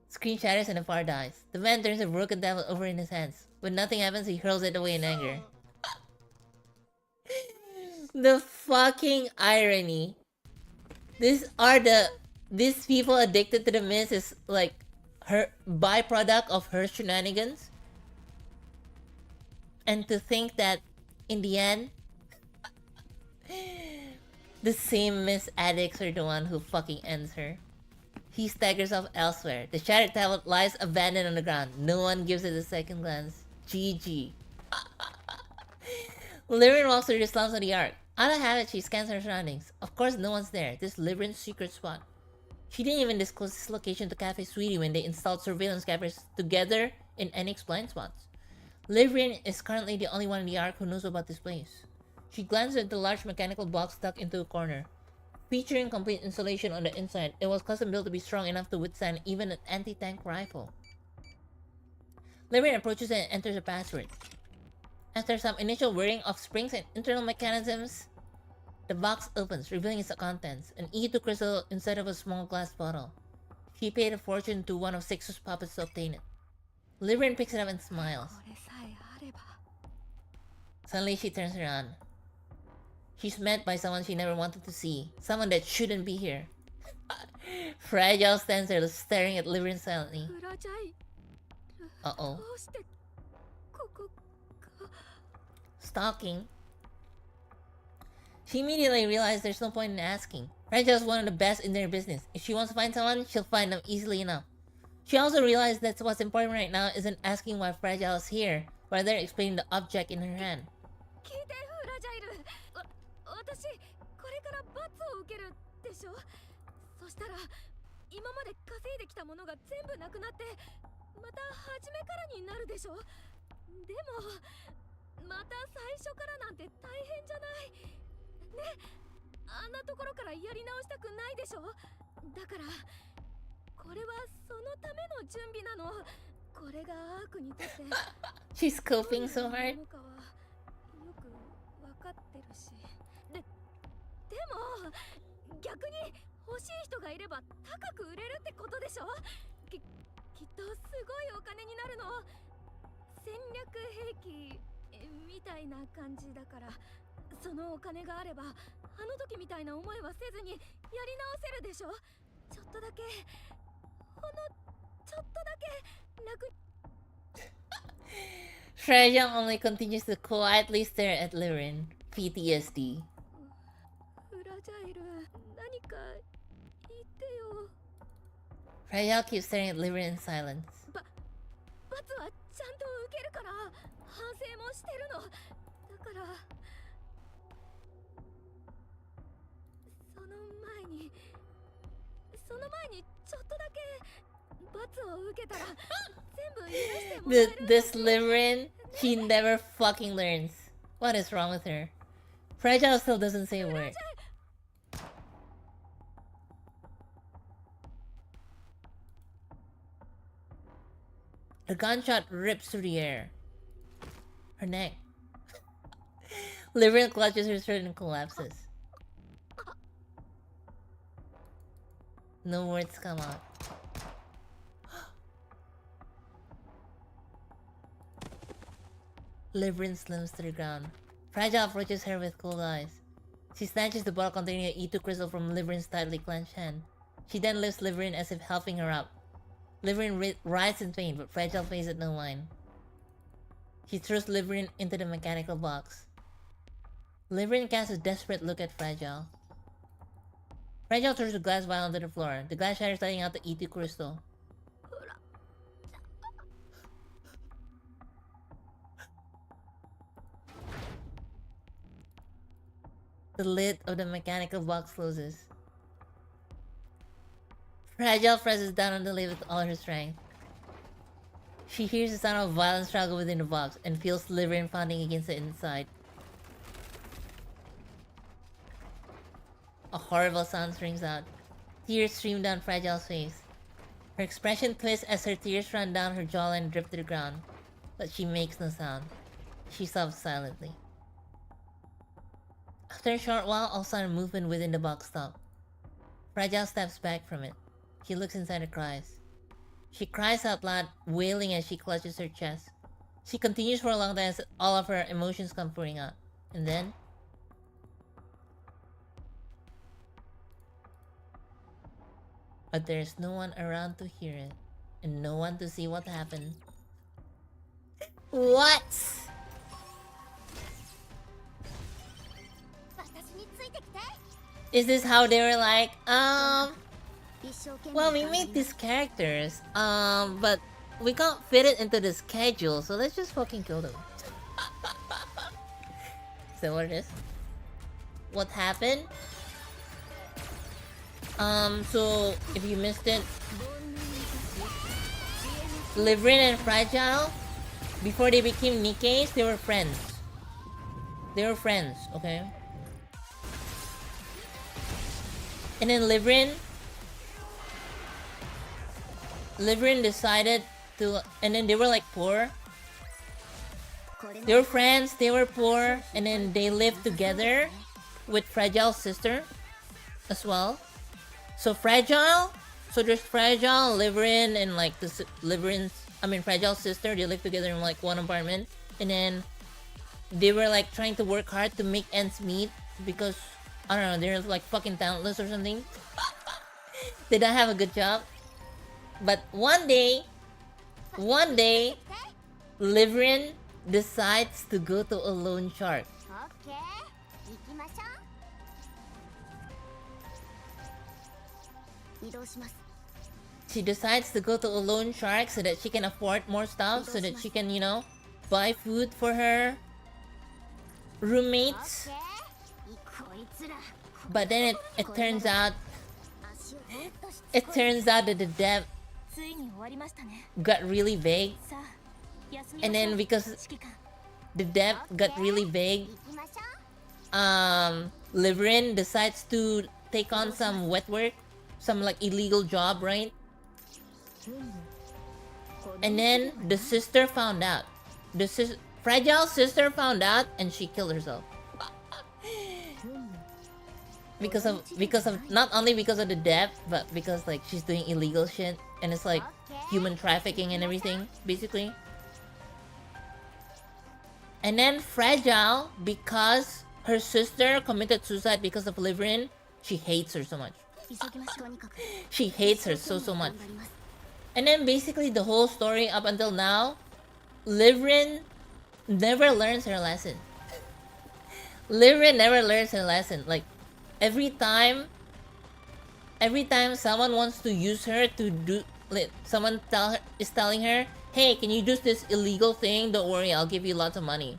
screen shatters and the fire dies. The man turns a broken tablet over in his hands. When nothing happens, he hurls it away in anger. The fucking irony. These people addicted to the mist is like her byproduct of her shenanigans. And to think that in the end the same mist addicts are the one who fucking ends her. He staggers off elsewhere. The shattered tablet lies abandoned on the ground. No one gives it a second glance. GG. Lyrin walks through the slums of the Ark. Out of habit, she scans her surroundings. Of course, no one's there. This is Lyrin's secret spot. She didn't even disclose this location to Cafe Sweetie when they installed surveillance cameras together in Enik's blind spots. Lyrin is currently the only one in the Ark who knows about this place. She glances at the large mechanical box stuck into a corner. Featuring complete insulation on the inside, it was custom built to be strong enough to withstand even an anti-tank rifle. Lyrin approaches it and enters a password. After some initial whirring of springs and internal mechanisms, the box opens, revealing its contents, an E2 crystal inside of a small glass bottle. She paid a fortune to one of Sixo's puppets to obtain it. Lyrin picks it up and smiles. Suddenly she turns around. She's met by someone she never wanted to see. Someone that shouldn't be here. Fragile stands there staring at Lyrin silently. Uh-oh. Stalking. She immediately realized there's no point in asking. Fragile's one of the best in their business. If she wants to find someone, she'll find them easily enough. She also realized that what's important right now isn't asking why Fragile is here, but rather explaining the object in her hand. 聞いてフラジャイル。私これから罰を受けるでしょ。そしたら今まで稼いできたものが全部なくなってまた初めからになるでしょ。でもまた最初からなんて大変じゃないね。あんなところからやり直したくないでしょ。だからこれはそのための準備なの。これがアークにとって She's coping so hard. よくわかってるし。でも逆に欲しい人がいれば高く売れるってことでしょ。きっとすごいお金になるの。戦略兵器みたいな感じだから、そのお金があればあの時みたいな思いはせずにやり直せるでしょ。ちょっとだけほんのちょっとだけ楽。Fragile only continues to quietly stare at Lirin. PTSD. フラジャイル、何か言ってよ。 Fragile keeps staring at Lirin in silence. 罰はちゃんと受けるから反省もしてるの。だからその前にちょっとだけ罰を受けたら全部許してもらえる。This Lirin, she never fucking learns. What is wrong with her? Fragile still doesn't say a word. The gunshot rips through the air. Her neck. Lirin clutches her shirt and collapses. No words come out. Lirin slumps to the ground. Fragile approaches her with cold eyes. She snatches the bottle containing an E2 crystal from Liverin's tightly clenched hand. She then lifts Liverin as if helping her up. Liverin writhes in pain, but Fragile pays it no mind. She throws Liverin into the mechanical box. Liverin casts a desperate look at Fragile. Fragile throws the glass vial onto the floor. The glass shatters, letting out the E2 crystal. The lid of the mechanical box closes. Fragile presses down on the lid with all her strength. She hears the sound of a violent struggle within the box and feels Liverin pounding against the inside. A horrible sound rings out. Tears stream down Fragile's face. Her expression twists as her tears run down her jawline and drip to the ground. But she makes no sound. She sobs silently. After a short while, all sound and movement within the box stop. Fragile steps back from it. She looks inside and cries. She cries out loud, wailing as she clutches her chest. She continues for a long time as all of her emotions come pouring out. And then... but there's no one around to hear it, and no one to see what happened. What? Is this how they were like, well, we made these characters, but we can't fit it into the schedule, so let's just fucking kill them. Is that what it is? What happened? So if you missed it, Liverin and Fragile, before they became Nikkeis, they were friends. They were friends, okay? And then Liverin decided to, and then they were like poor. They were friends, they were poor, and then they lived together with Fragile's sister as well. So there's Fragile, Liverin, and like Fragile's sister, they lived together in like one apartment. And then they were like trying to work hard to make ends meet because, I don't know, they're like fucking talentless or something. They don't have a good job. But one day, Liverin decides to go to a loan shark. she decides to go to a loan shark so that she can afford more stuff, so that she can, you know, buy food for her roommates. But then it turns out that the debt got really big. And then because the debt got really big, Liverin decides to take on some wet work, some like illegal job, right? And then the sister found out. The fragile sister found out, and she killed herself. because of not only because of the debt, but because like she's doing illegal shit, and it's like human trafficking and everything, basically. And then Fragile, because her sister committed suicide because of Liverin, she hates her so much. She hates her so much. And then basically the whole story up until now, Liverin never learns her lesson. Liverin never learns her lesson. Like every time someone wants to use her to do, like, someone is telling her, hey, can you do this illegal thing? Don't worry, I'll give you lots of money.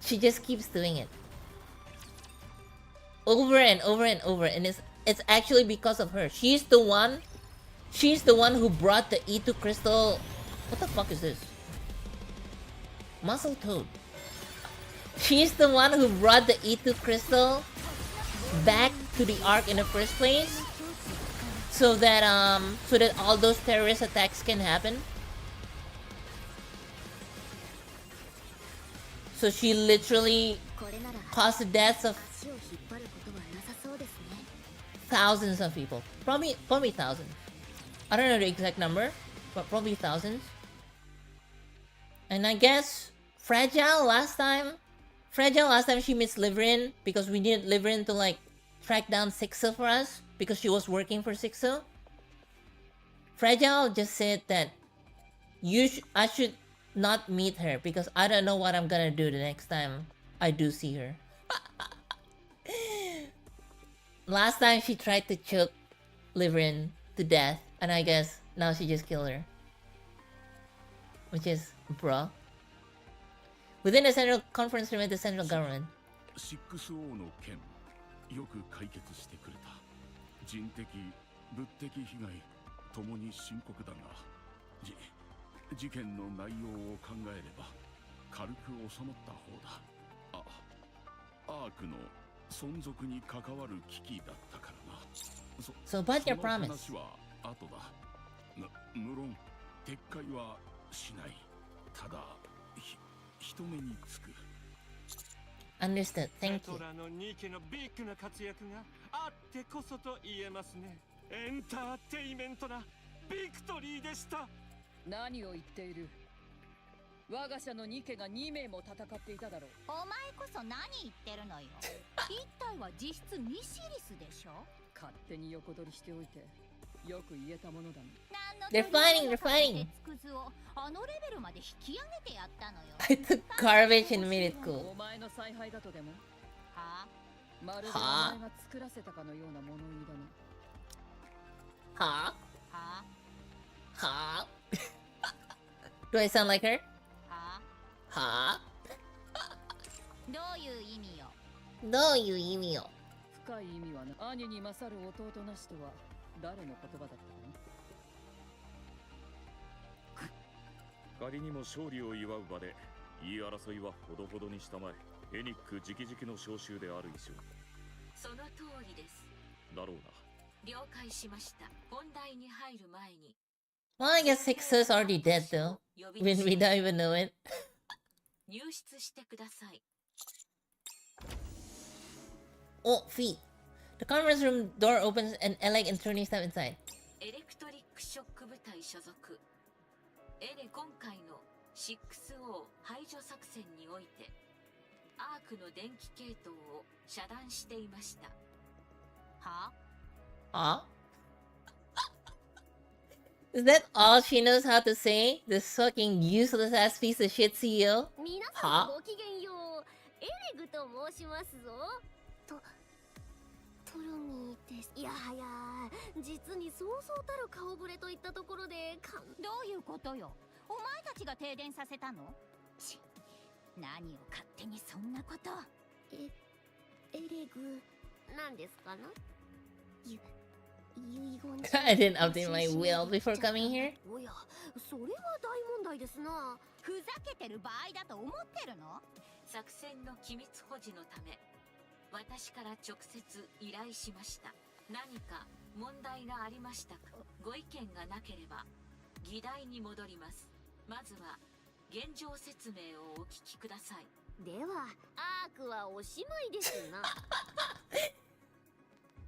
She just keeps doing it. Over and over and over. And it's actually because of her. She's the one who brought the E2 crystal. What the fuck is this? Muscle Toad. She's the one who brought the E2 crystal back to the Ark in the first place. So that all those terrorist attacks can happen. So she literally caused the deaths of thousands of people. Probably thousands. I don't know the exact number, but probably thousands. And I guess Fragile last time she missed Liverin because we needed Liverin to like track down Sixo for us because she was working for Sixo. Fragile just said that I should not meet her because I don't know what I'm gonna do the next time I do see her. Last time she tried to choke Liverin to death, and I guess now she just killed her. Which is, bruh. Within the central conference room at the central government. 6O の件、よく解決してくれた。人的、物的被害ともに深刻だが、事件の内容を考えれば軽く収まった方だ。アークの存続に関わる危機だったからな。So about your promise. その話は後だ。無論撤回はしない。ただ人目につく。Understood. Thank you. トラのニケのビッグな活躍があってこそと言えますね。エンターテイメントなビクトリーでした。何を言っている。我が社のニケが2名も戦っていただろう。お前こそ何言ってるのよ。一体は実質ミシリスでしょ。勝手に横取りしておいてよく言えたものだね。They're fighting, they're fighting. あのレベルまで引き上げてやったのよ。I took garbage and made it cool. お前の采配だとでも。はあ、まるでお前が作らせたかのような物言いだね。ははあ Do I sound like her? ははどういう意味よ。どういう意味よ。深い意味はな。兄に勝る弟なしとは誰の言葉だったかな。仮にも勝利を祝う場で言い争いはほどほどにしたまえ。エニック直々の招集である以上。その通りです。だろうな。了解しました。本題に入る前に。Well, I guess Sixo's already dead though. When we don't even know it. 入室してください。Oh, feet. The conference room door opens and Alec and Tony step inside. エレクトリックショック部隊所属。エレ今回の 6O 排除作戦においてアークの電気系統を遮断していました。はHuh? Is that all she knows how to say? This fucking useless ass piece of shit CEO? 皆さんごきげんよう。エレグと申しますぞ。とくるみです。いやはや、実にそうそうたる顔ぶれといったところでどういうことよ。お前たちが停電させたの？ち、何を勝手にそんなこと。エレグなんですかな。遺言 I didn't update my will before coming here. おや、それは大問題ですな。ふざけてる場合だと思ってるの？作戦の機密保持のため私から直接依頼しました。何か問題がありましたか？ご意見がなければ議題に戻ります。まずは現状説明をお聞きください。ではアークはおしまいですな。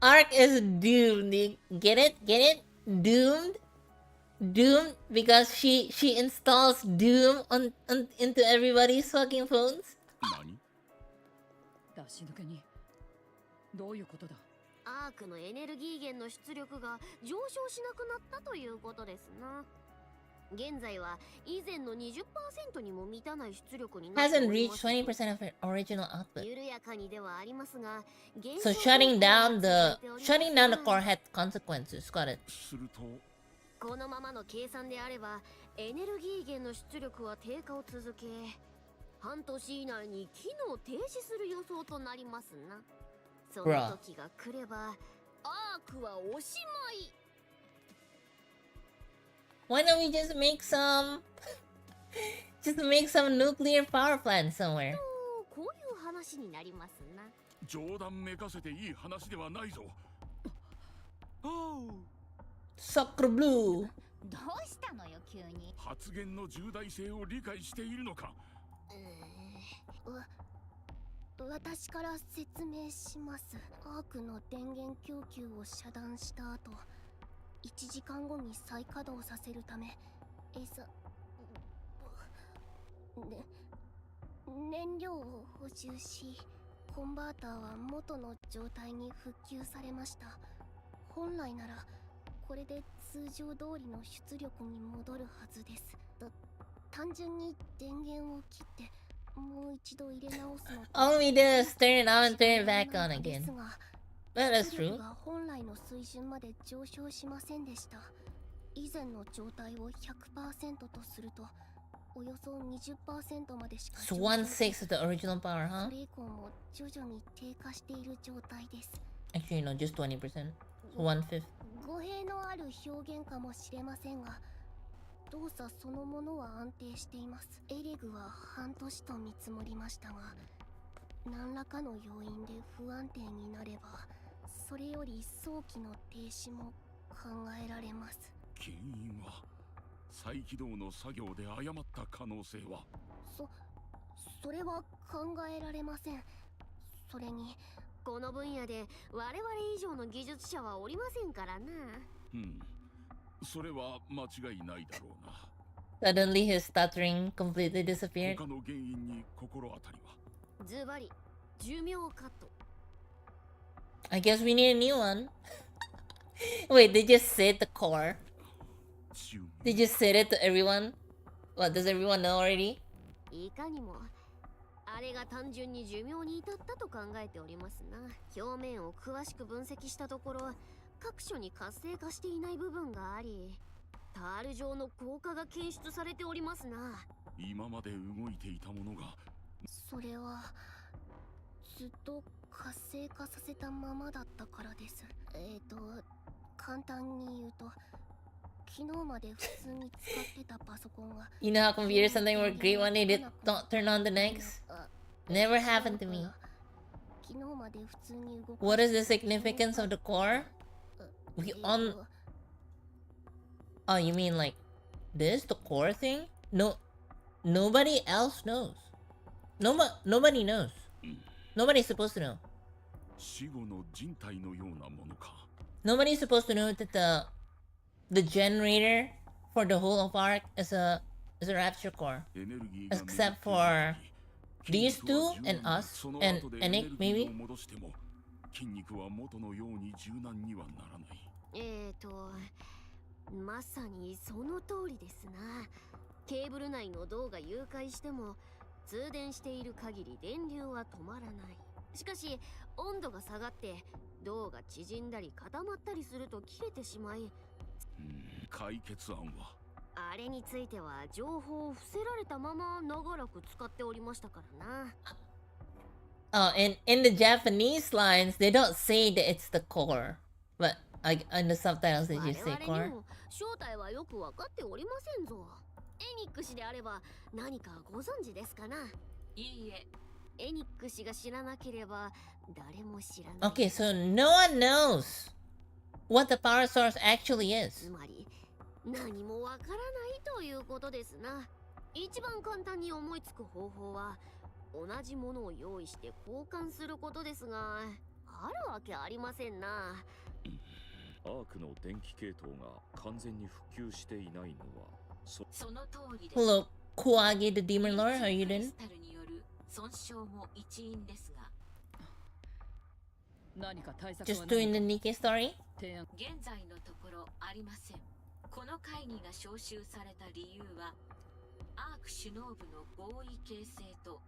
Ark is doomed. Get it? Get it? Doomed? Doomed because she installs Doom into everybody's fucking phones? 何？出し抜けにどういうことだ？アークのエネルギー源の出力が上昇しなくなったということですな。現在は以前の 20% にも満たない出力になって Hasn't おりま reached す。 20% of her original output. 緩やかにではありますが、 So shutting down the core had consequences. Got it. するとこのままの計算であればエネルギー源の出力は低下を続け、半年以内に機能停止する予想となりますな。その時が来ればアークはおしまい。 Why don't we just make some nuclear power plant somewhere? こういう話になりますな。冗談めかせていい話ではないぞ。Sacre blue. どうしたのよ急に。発言の重大性を理解しているのか？私から説明します。アークの電源供給を遮断した後、1時間後に再稼働させるため、燃料を補充し、コンバーターは元の状態に復旧されました。本来ならこれで通常通りの出力に戻るはずです。単純に電源を切ってもう一度入れ直すの。 All we did is turn it on and turn it back on again. Well, that's true. 本来の水準まで上昇しませんでした。以前の状態を 100% とするとおよそ 20% までしか So 1/6 of the original power, huh? それ以降も徐々に低下している状態です。 Actually, no, just 20%. So 1/5. 語弊のある表現かもしれませんが、動作そのものは安定しています。エレグは半年と見積もりましたが、何らかの要因で不安定になればそれより早期の停止も考えられます。原因は再起動の作業で誤った可能性は？それは考えられません。それにこの分野で我々以上の技術者はおりませんからな。それは間違いないだろうな。 Suddenly his stuttering completely disappeared. 他の原因に心当たりは？ズバリ寿命カット。 I guess we need a new one. Wait, they just said the core. They just said it to everyone. What, does everyone know already? いかにもあれが単純に寿命に至ったと考えておりますな。表面を詳しく分析したところ、各所に活性化していない部分があり、タール状の効果が検出されておりますな。今まで動いていたものが。それはずっと活性化させたままだったからです。簡単に言うと、昨日まで普通に使ってたパソコンが You know how computers sometimes work great one day, they don't turn on the next? Never happened to me. 昨日まで普通に動く。 What is the significance of the core? We on... Oh, you mean like this? The core thing? No, nobody else knows. Nobody knows. Nobody's supposed to know. 死後の人体のようなものか。 Nobody's supposed to know that the generator for the whole of Ark is a rapture core. Except for these two and us and Nick, maybe? 筋肉は元のように柔軟にはならない。まさにその通りですな。ケーブル内の銅が融解しても通電している限り電流は止まらない。しかし温度が下がって銅が縮んだり固まったりすると切れてしまい、解決案はあれについては情報を伏せられたまま長らく使っておりましたからな。Oh, in the Japanese lines, they don't say that it's the core, but in the subtitles they just say 我々 core. にも正体はよく分かっておりませんぞ。エニック氏であれば何かご存知ですかな。いいえ、エニック氏が知らなければ誰も知らない。 Okay, so no one knows what the power source actually つ is. まり何もわからないということですな。一番簡単に思いつく方法は同じものを用意して交換することですが、あるわけありませんな。アークの電気系統が完全に復旧していないのはその通りです。 Hello, Kuagi the Demon Lord, how you クリ doing? スタルによる損傷も一因ですが、何か対策は Just ない doing the Nikkei story? 提案。現在のところありません。この会議が招集された理由は、アーク首脳部の合意形成と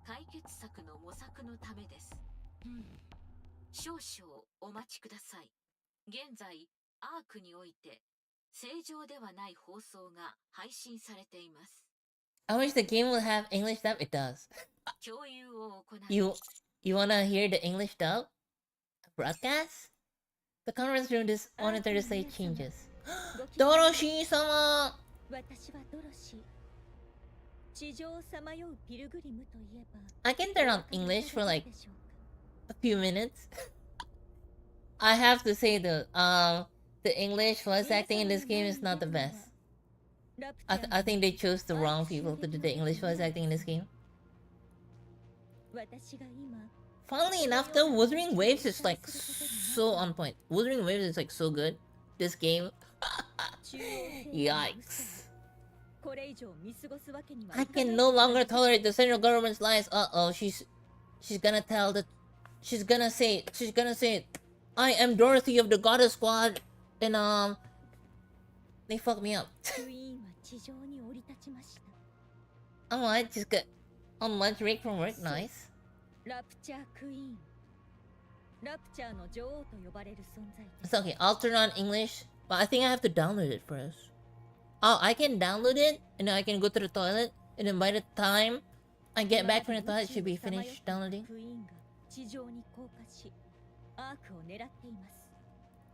解決策の模索のためです。少々お待ちください。現在、アークにおいて正常ではない放送が配信されています。 I wish the game would have English dub. It does. 共有を行い、 You wanna hear the English dub? Broadcast? The conference room is monitor display changes. Doroshi-sama! 私はドロシー。地上をさまようピルグリムといえば、 I can turn on English for like a few minutes. I have to say though, the English voice acting in this game is not the best. I think they chose the wrong people to do the English voice acting in this game. 私が今 Funnily enough though, Wuthering Waves is like so on point. Wuthering Waves is like so good. This game. Yikes. これ以上見過ごすわけには I can no longer tolerate the central government's lies. Uh-oh, she's gonna tell the she's gonna say I am Dorothy of the Goddess Squad and they fucked me up. クイーンは地上に降り立ちました。 Oh, I just got on lunch break from work. Nice. ラプチャークイーン。ラプチャーの女王と呼ばれる存在で It's す。 okay. I'll turn on English, but I think I have to download it first. Oh, I can download it and then I can go to the toilet and then by the time I get back from the toilet, it should be finished downloading. クイーンが地上に降下し、アークを狙っています。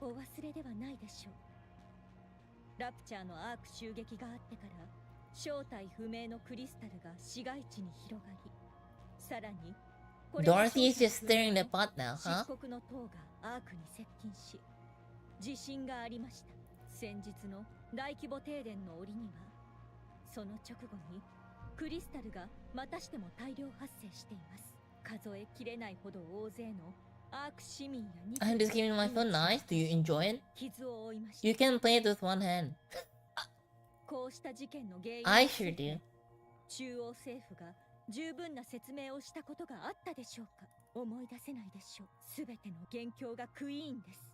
お忘れではないでしょう。ラプチャーのアーク襲撃があってから、正体不明のクリスタルが市街地に広がり、さらに Dorothy is just stirring the pot now, huh? 漆黒の塔がアークに接近し、地震がありました。先日の大規模停電の折には、その直後にクリスタルがまたしても大量発生しています。数えきれないほど大勢のアーク市民や I'm just giving my phone. Nice. Do you enjoy it? 傷を負いました。 You can play it with one hand. こうした事件の原因 I sure do. 中央政府が十分な説明をしたことがあったでしょうか。思い出せないでしょう。すべての元凶がクイーンです。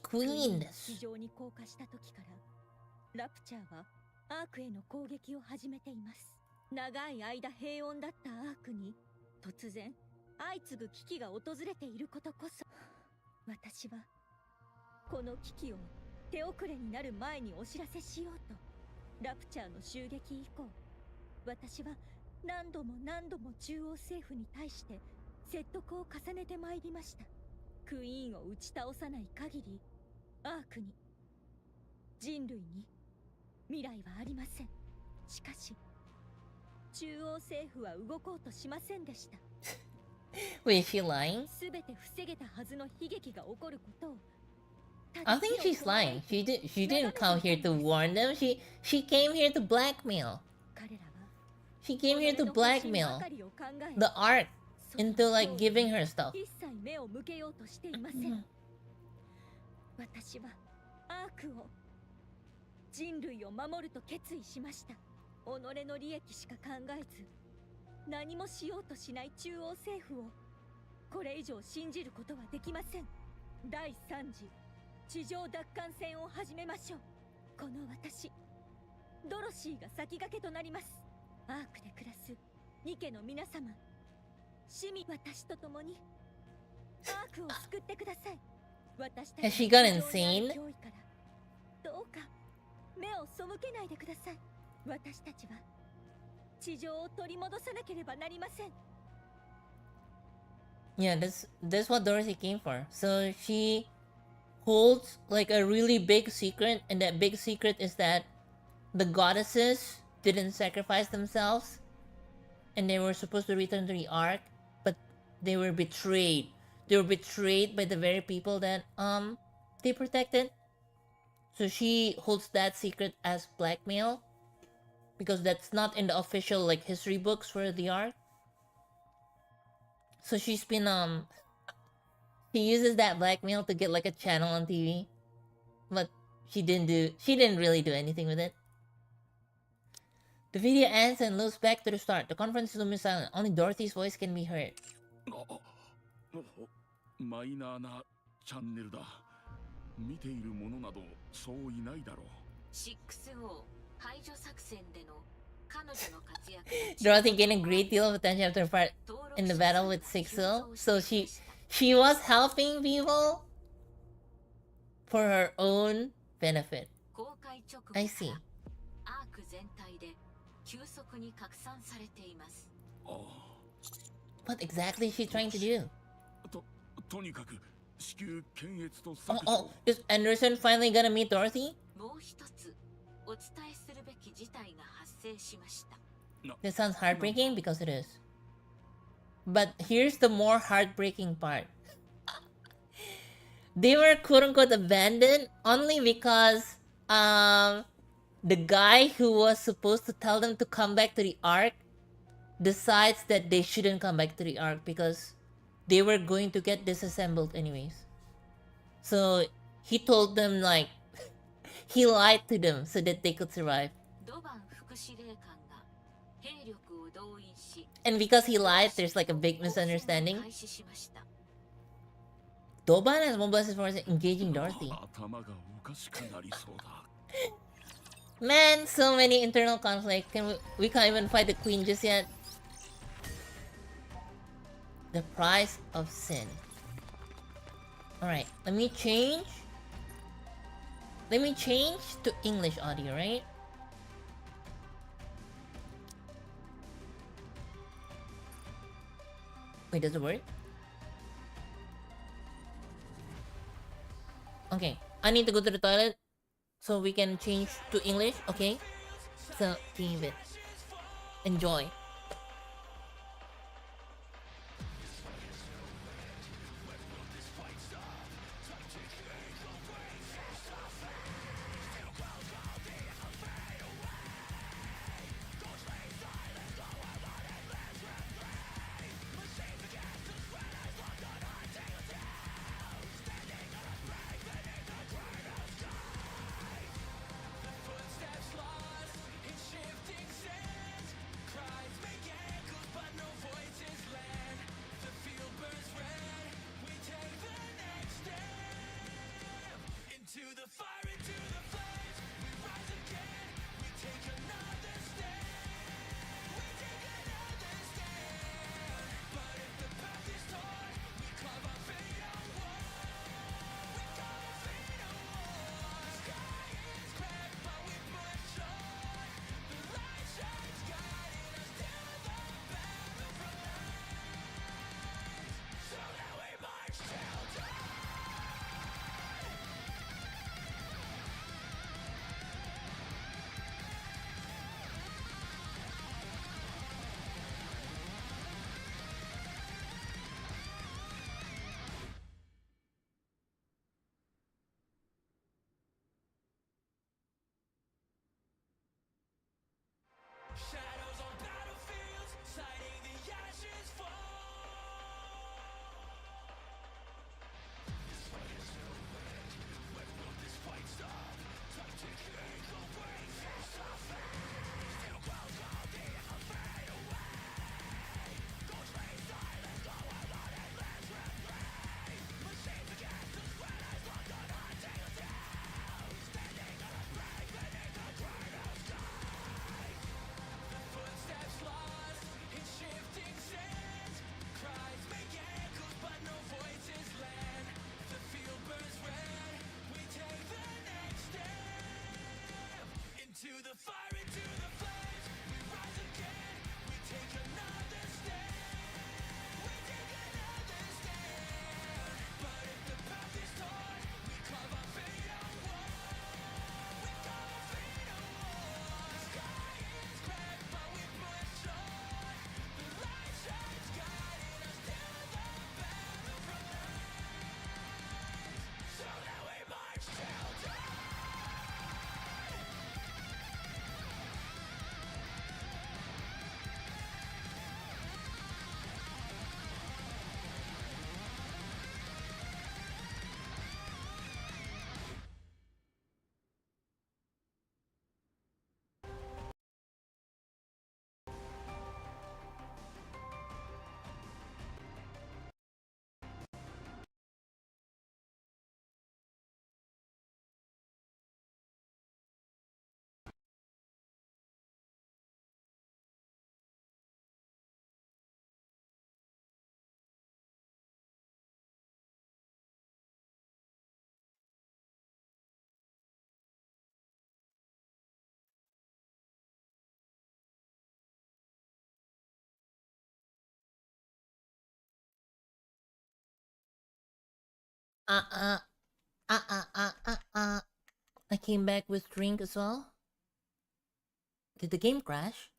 Queen で地す。上に降下した時からラプチャーはアークへの攻撃を始めています。長い間平穏だったアークに突然相次ぐ危機が訪れていることこそ、私はこの危機を手遅れになる前にお知らせしようと、ラプチャーの襲撃以降、私は何度も中央政府に対して説得を重ねてまいりました。クイーンを打ち倒さない限り、アークに、人類に未来はありません。しかし、中央政府は動こうとしませんでした。 Wait, is she lying? すべて防げたはずの悲劇が起こることを。 I think she's lying. She didn't come here to warn them. She came here to blackmail. 彼らは She came here to blackmail the Ark into like giving her stuff. 一切目を向けようとしていません。私はアークを、人類を守ると決意しました。己の利益しか考えず、何もしようとしない中央政府をこれ以上信じることはできません。第3次地上奪還戦を始めましょう。この私、ドロシーが先駆けとなります。アークで暮らすニケの皆様、市民、私と共に Has she gone insane? どうか目を背けないでください。私たちは地上を取り戻さなければなりません。 Yeah, that's what Dorothy came for. So she holds like a really big secret, and that big secret is that the goddesses didn't sacrifice themselves, and they were supposed to return to the Ark, but they were betrayed. They were betrayed by the very people that they protected. So she holds that secret as blackmail, because that's not in the official like history books for the Ark. So she's been she uses that blackmail to get like a channel on TV, but she didn't really do anything with it. The video ends and loops back to the start. The conference room is silent. Only Dorothy's voice can be heard. マイナーなチャンネルだ。見ている者などそういないだろう。6O 排除作戦での彼女の活躍。 Dorothy gained a great deal of attention after her part in the battle with 6O, so she was helping people for her own benefit. I see. アーク全体で急速に拡散されています。 What exactly is she trying to do? とにかく至急検閲と Oh, is Anderson finally gonna meet Dorothy? もう一つお伝えするべき事態が発生しました。 This sounds heartbreaking because it is. But here's the more heartbreaking part. They were quote-unquote abandoned only because the guy who was supposed to tell them to come back to the Ark decides that they shouldn't come back to the Ark because they were going to get disassembled anyways. So he told them like he lied to them so that they could survive. And because he lied, there's like a big misunderstanding. Doban has mobilized for engaging Dorothy. Man, so many internal conflict. We can't even fight the queen just yet. The price of sin. Alright, let me change to English audio, right? Wait, does it work? Okay, I need to go to the toilet so we can change to English, okay? So, leave it. Enjoy. I came back with drink as well. Did the game crash?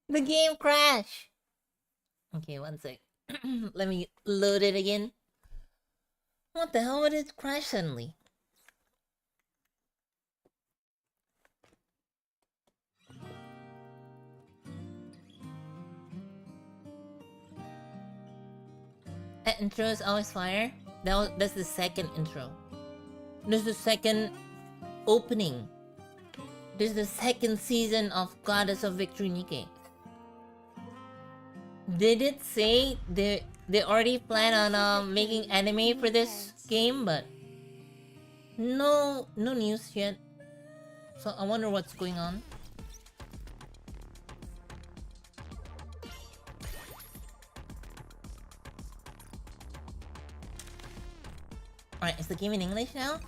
The game crash! Okay, one sec. Let me load it again. What the hell would it crash suddenly? That intro is always fire. That's the second intro. This is the second opening. This is the second season of Goddess of Victory Nike. They did say they already plan on making anime for this game, but no news yet. So I wonder what's going on. Alright, is the game in English now?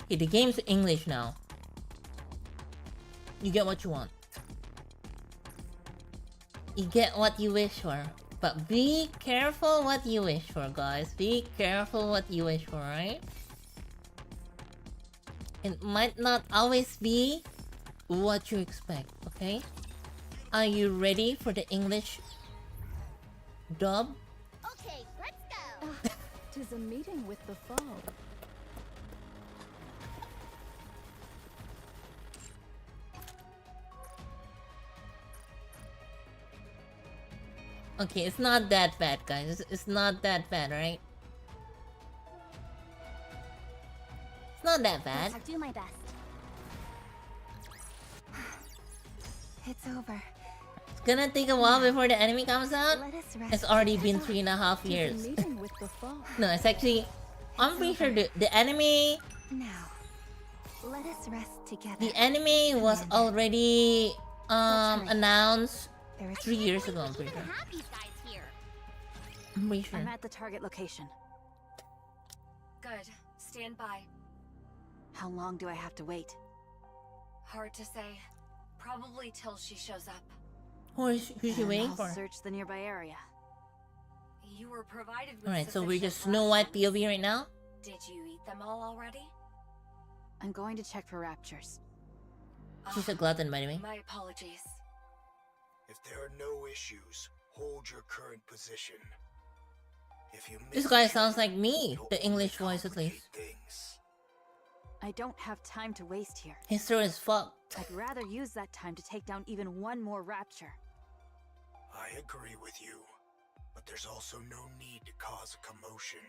Okay, the game's English now. You get what you want. You get what you wish for. But be careful what you wish for, guys. Be careful what you wish for, right? It might not always be what you expect, okay? Are you ready for the English dub? Okay, let's go. 'Tis a meeting with the foe. Okay, it's not that bad, guys. It's not that bad, right? It's not that bad. I'll do my best. It's over. It's gonna take a while before the anime comes out. Let us rest. It's already been 3.5 years. No, it's actually... I'm pretty sure the anime... Now, let us rest together. The anime was already announced 3 years ago, I'm pretty sure. I'm pretty sure. I'm at the target location. Good. Stand by. How long do I have to wait? Hard to say. Probably till she shows up. Who's she waiting I'll for? search the nearby area. You were provided with Alright, so we're sufficient just Snow White rations. POV right now? Did you eat them all already? I'm going to check for raptures. She's a glutton, by the way. My apologies. If there are no issues, hold your current position. If you This guy sounds like me, the English voice at least. I don't have time to waste here. His throat is fucked. I'd rather use that time to take down even one more rapture. I agree with you, but there's also no need to cause a commotion.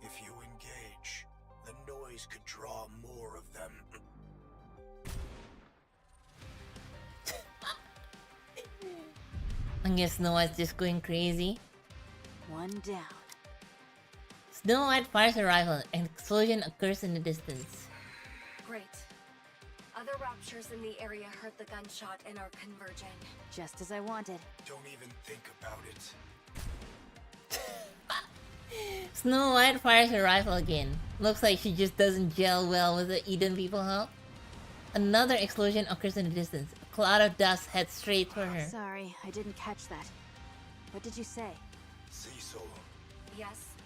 If you engage, the noise could draw more of them. I guess Snow White's just going crazy. One down. Snow White fires a rifle. An explosion occurs in the distance. Great. Other raptures in the area heard the gunshot and are converging. Just as I wanted. Don't even think about it. Snow White fires a rifle again. Looks like she just doesn't gel well with the Eden people, huh? Another explosion occurs in the distance. A cloud of dust heads straight for her. Sorry, I didn't catch that. What did you say? Cecil, Yes?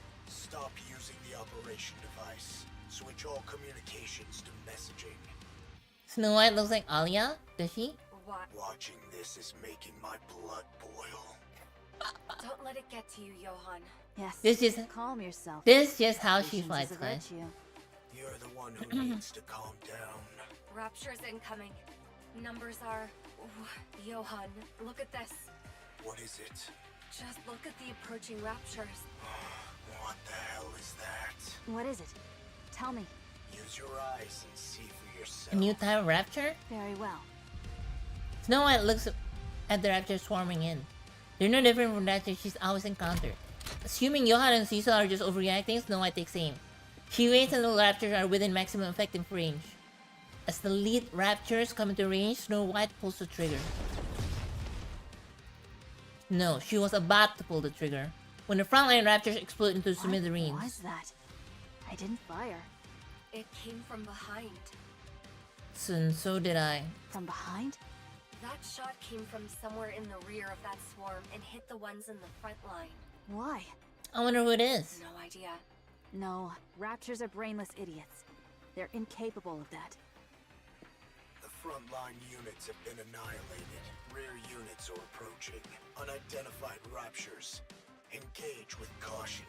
stop using the operation device. Switch all communications to messaging. Snow White looks like Alia, does she? What? Watching this is making my blood boil. Don't let it get to you, Johan. Yes. This is calm yourself. This is just how she Patience fights, is a guys. virtue. You're the one who needs to calm down. Raptures incoming. Numbers are... Johan, look at this. What is it? Just look at the approaching raptures. What the hell is that? What is it? Tell me. Use your eyes and see for yourself. A new type of rapture? Very well. Snow White looks at the raptors swarming in. They're no different from raptors she's always encountered. Assuming Johan and Cecil are just overreacting, Snow White takes aim. She waits until the raptors are within maximum effective range. As the lead raptors come into range, Snow White pulls the trigger. No, she was about to pull the trigger when the frontline raptors explode into smithereens. What was that? I didn't fire. It came from behind. So did I. From behind? That shot came from somewhere in the rear of that swarm and hit the ones in the front line. Why? I wonder who it is. No idea. No, raptors are brainless idiots. They're incapable of that. The frontline units have been annihilated. Rear units are approaching. Unidentified raptures. Engage with caution.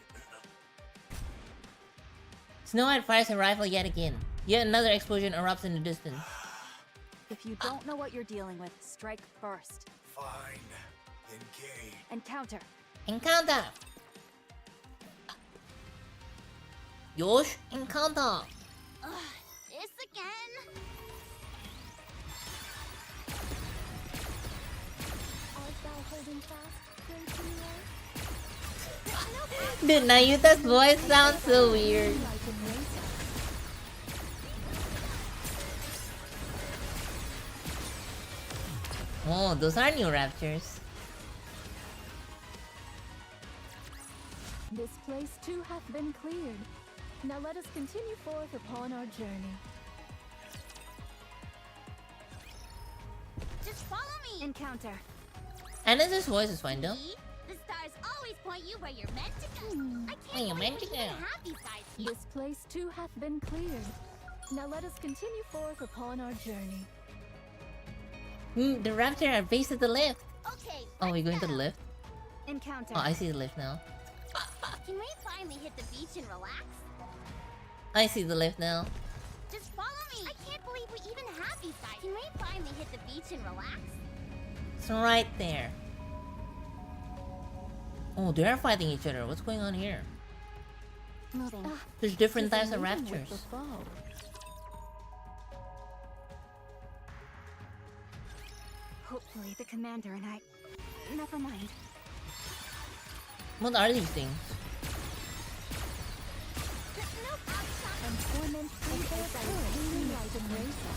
Snow White fires her rifle yet again. Yet another explosion erupts in the distance. If you don't know what you're dealing with, strike first. Fine. Engage. Encounter. Encounter! Yosh, encounter! This again? Art thou holding fast, great Dude, Nayuta's voice sounds so weird. Oh, those are new raptors. This place too hath been cleared. Now let us continue forth upon our journey. Just follow me! Encounter. And his voice is fine though. See? The stars always point you where you're meant to go. I Where can't you're meant to believe we even go. have these guys here. This place too hath been cleared. Now let us continue forth upon our journey. The raptor are based at the lift. Okay. Oh, we're going to the lift? Encounter. Oh, I see the lift now. Can we finally hit the beach and relax? I see the lift now. Just follow me. I can't believe we even have these guys. Can we finally hit the beach and relax? It's right there. Oh, they are fighting each other. What's going on here? Moving. There's different types of raptors. Hopefully the commander and I... Never mind. What are these things? And torment through their current like a razor.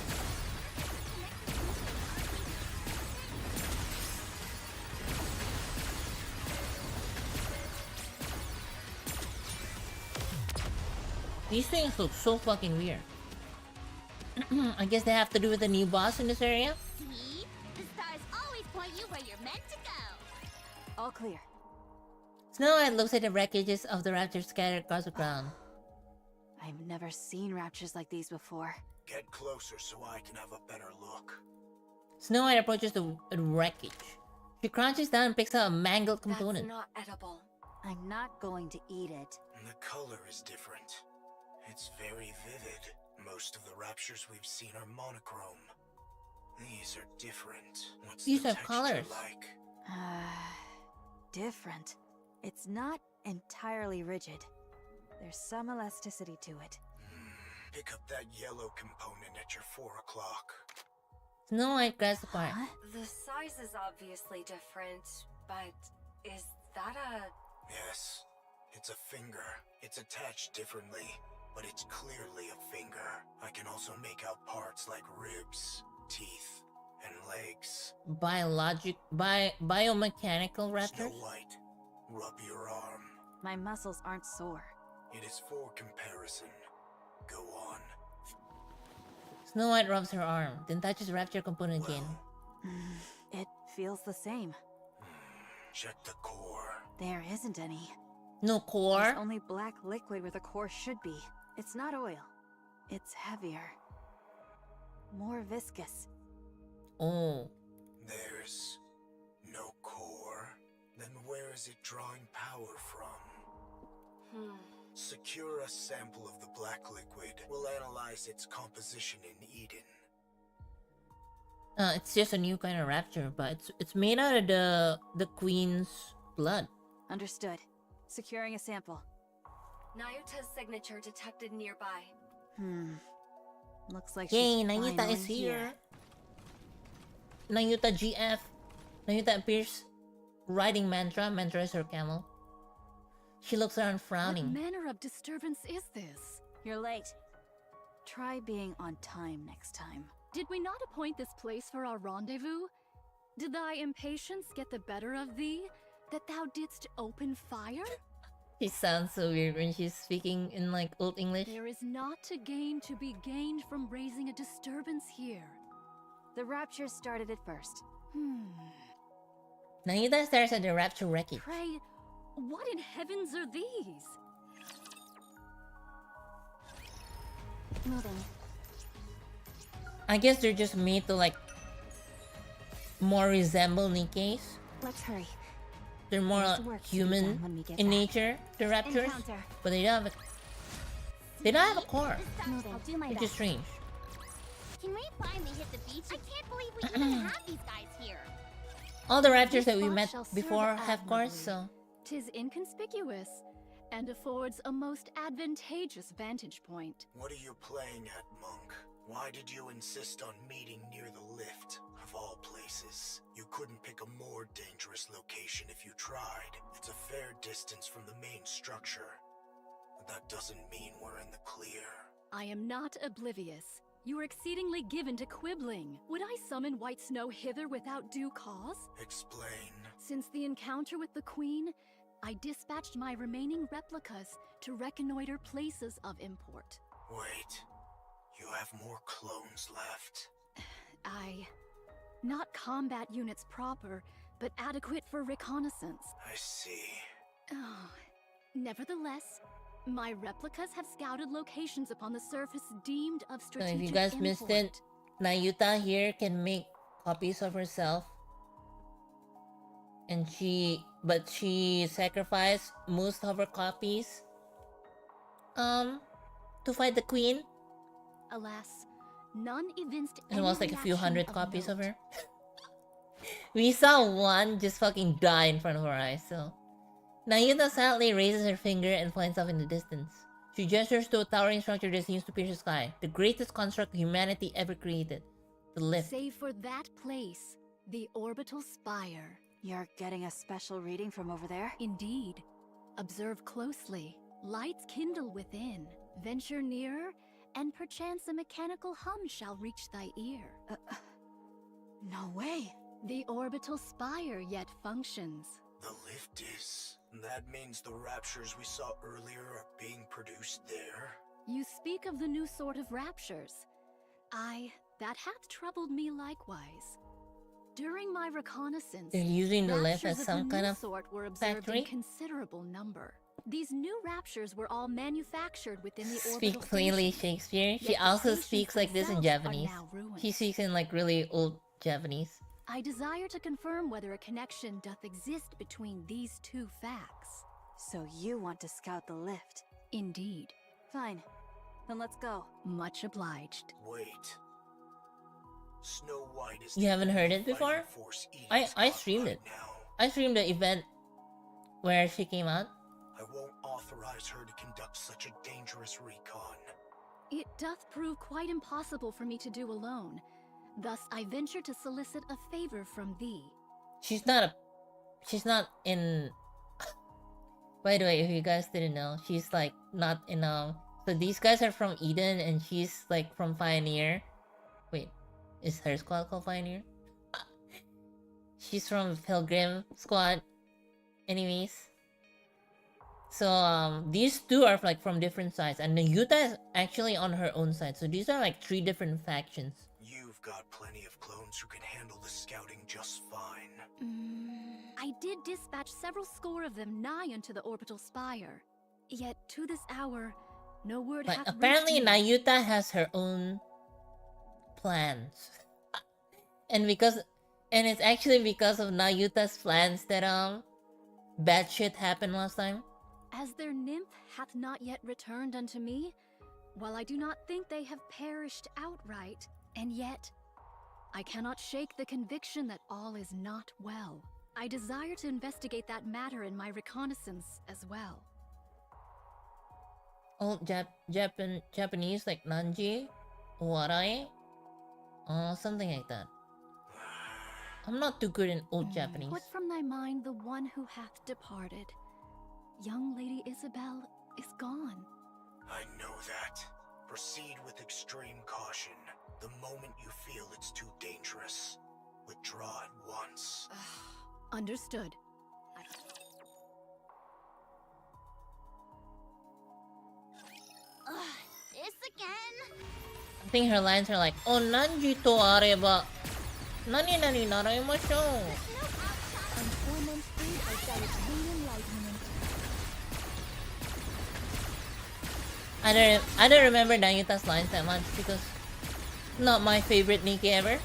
These things look so fucking weird. I guess they have to do with the new boss in this area? See? The stars always point you where you're meant to go. All clear. Snow White looks at the wreckages of the raptors scattered across the ground. I've never seen raptors like these before. Get closer so I can have a better look. Snow White approaches the wreckage. She crouches down and picks up a mangled component. That's not edible. I'm not going to eat it. And the color is different. It's very vivid. Most of the raptures we've seen are monochrome. These are different. What's These the have texture colors. like? Different. It's not entirely rigid. There's some elasticity to it. Pick up that yellow component at your 4 o'clock. Snow White grabs the part. The size is obviously different, but is that a... Yes, it's a finger. It's attached differently, but it's clearly a finger. I can also make out parts like ribs, teeth, and legs. Biomechanical raptors? Snow White, rub your arm. My muscles aren't sore. It is for comparison. Go on. Snow White rubs her arm, then touches the raptor component again. It feels the same. Check the core. There isn't any. No core? There's only black liquid where the core should be. It's not oil. It's heavier. More viscous. Oh. There's no core. Then where is it drawing power from? Secure a sample of the black liquid. We'll analyze its composition in Eden. It's just a new kind of raptor, but it's made out of the queen's blood. Understood. Securing a sample. Nayuta's signature detected nearby. Looks like Yay, she's Nayuta finally is here. Nayuta GF. Nayuta appears riding Mantra. Mantra is her camel. She looks around frowning. What manner of disturbance is this? You're late. Try being on time next time. Did we not appoint this place for our rendezvous? Did thy impatience get the better of thee, that thou didst open fire? She sounds so weird when she's speaking in like old English. There is not a gain to be gained from raising a disturbance here. The rapture started it first. Nayuta stares at the rapture wreckage. Pray, what in heavens are these? Moving. I guess they're just made to like more resemble Nikkeis. Let's hurry. They're more human in nature, the raptors, but they don't have a core, which is strange. Can we finally hit the beach? I can't believe we even have these guys here. All the raptors that we met before have cores, so 'Tis inconspicuous and affords a most advantageous vantage point. What are you playing at, Monk? Why did you insist on meeting near the lift, of all places? You couldn't pick a more dangerous location if you tried. It's a fair distance from the main structure. But that doesn't mean we're in the clear. I am not oblivious. You are exceedingly given to quibbling. Would I summon White Snow hither without due cause? Explain. Since the encounter with the Queen, I dispatched my remaining replicas to reconnoiter places of import. Wait. You have more clones left. Not combat units proper, but adequate for reconnaissance. I see. Oh. Nevertheless, my replicas have scouted locations upon the surface deemed of So strategic if you guys import. missed it, Nayuta here can make copies of herself. And she sacrificed most of her copies to fight the queen. Alas, none evinced It any was like a few reaction hundred of copies of note. her. We saw one just fucking die in front of our eyes, so. Nayuta sadly raises her finger and points off in the distance. She gestures to a towering structure that seems to pierce the sky. The greatest construct humanity ever created. The lift. Save for that place, the orbital spire. You're getting a special reading from over there? Indeed. Observe closely. Lights kindle within. Venture nearer, and perchance a mechanical hum shall reach thy ear. No way. The orbital spire yet functions. The lift is. That means the raptures we saw earlier are being produced there? You speak of the new sort of raptures. That hath troubled me likewise. During my reconnaissance, They're using the lift raptures as of some the kind new of sort were observed factory? in considerable number. These new raptures were all manufactured within the orbital Speak plainly, station. Shakespeare. She Yet the also stations speaks like this in themselves are Japanese. now ruined. She speaks in like really old Japanese. I desire to confirm whether a connection doth exist between these two facts. So you want to scout the lift? Indeed. Fine. Then let's go. Much obliged. Wait. Snow White is You haven't heard it before? I streamed it. I streamed the event where she came out. I won't authorize her to conduct such a dangerous recon. It doth prove quite impossible for me to do alone. Thus I venture to solicit a favor from thee. She's not in. By the way, if you guys didn't know, she's like not in so these guys are from Eden and she's like from Pioneer. Wait, is her squad called Pioneer? She's from Pilgrim Squad. Anyways. So these two are like from different sides, and Nayuta is actually on her own side. So these are like 3 different factions. You've got plenty of clones who can handle the scouting just fine. I did dispatch several score of them nigh unto the orbital spire. Yet to this hour, no word But hath apparently reached me. Nayuta has her own plans. And it's actually because of Nayuta's plans that bad shit happened last time. As their nymph hath not yet returned unto me, while I do not think they have perished outright, and yet I cannot shake the conviction that all is not well. I desire to investigate that matter in my reconnaissance as well. Old Japanese like Nanji, Warai, something like that. I'm not too good in old Japanese. Put from thy mind the one who hath departed. Young Lady Isabel is gone. I know that. Proceed with extreme caution. The moment you feel it's too dangerous, withdraw at once. Understood. This again? I think her lines are like, "Oh, nanji to areba, nani nani naraimashou." I don't remember Nayuta's lines that much because not my favorite Nikki ever.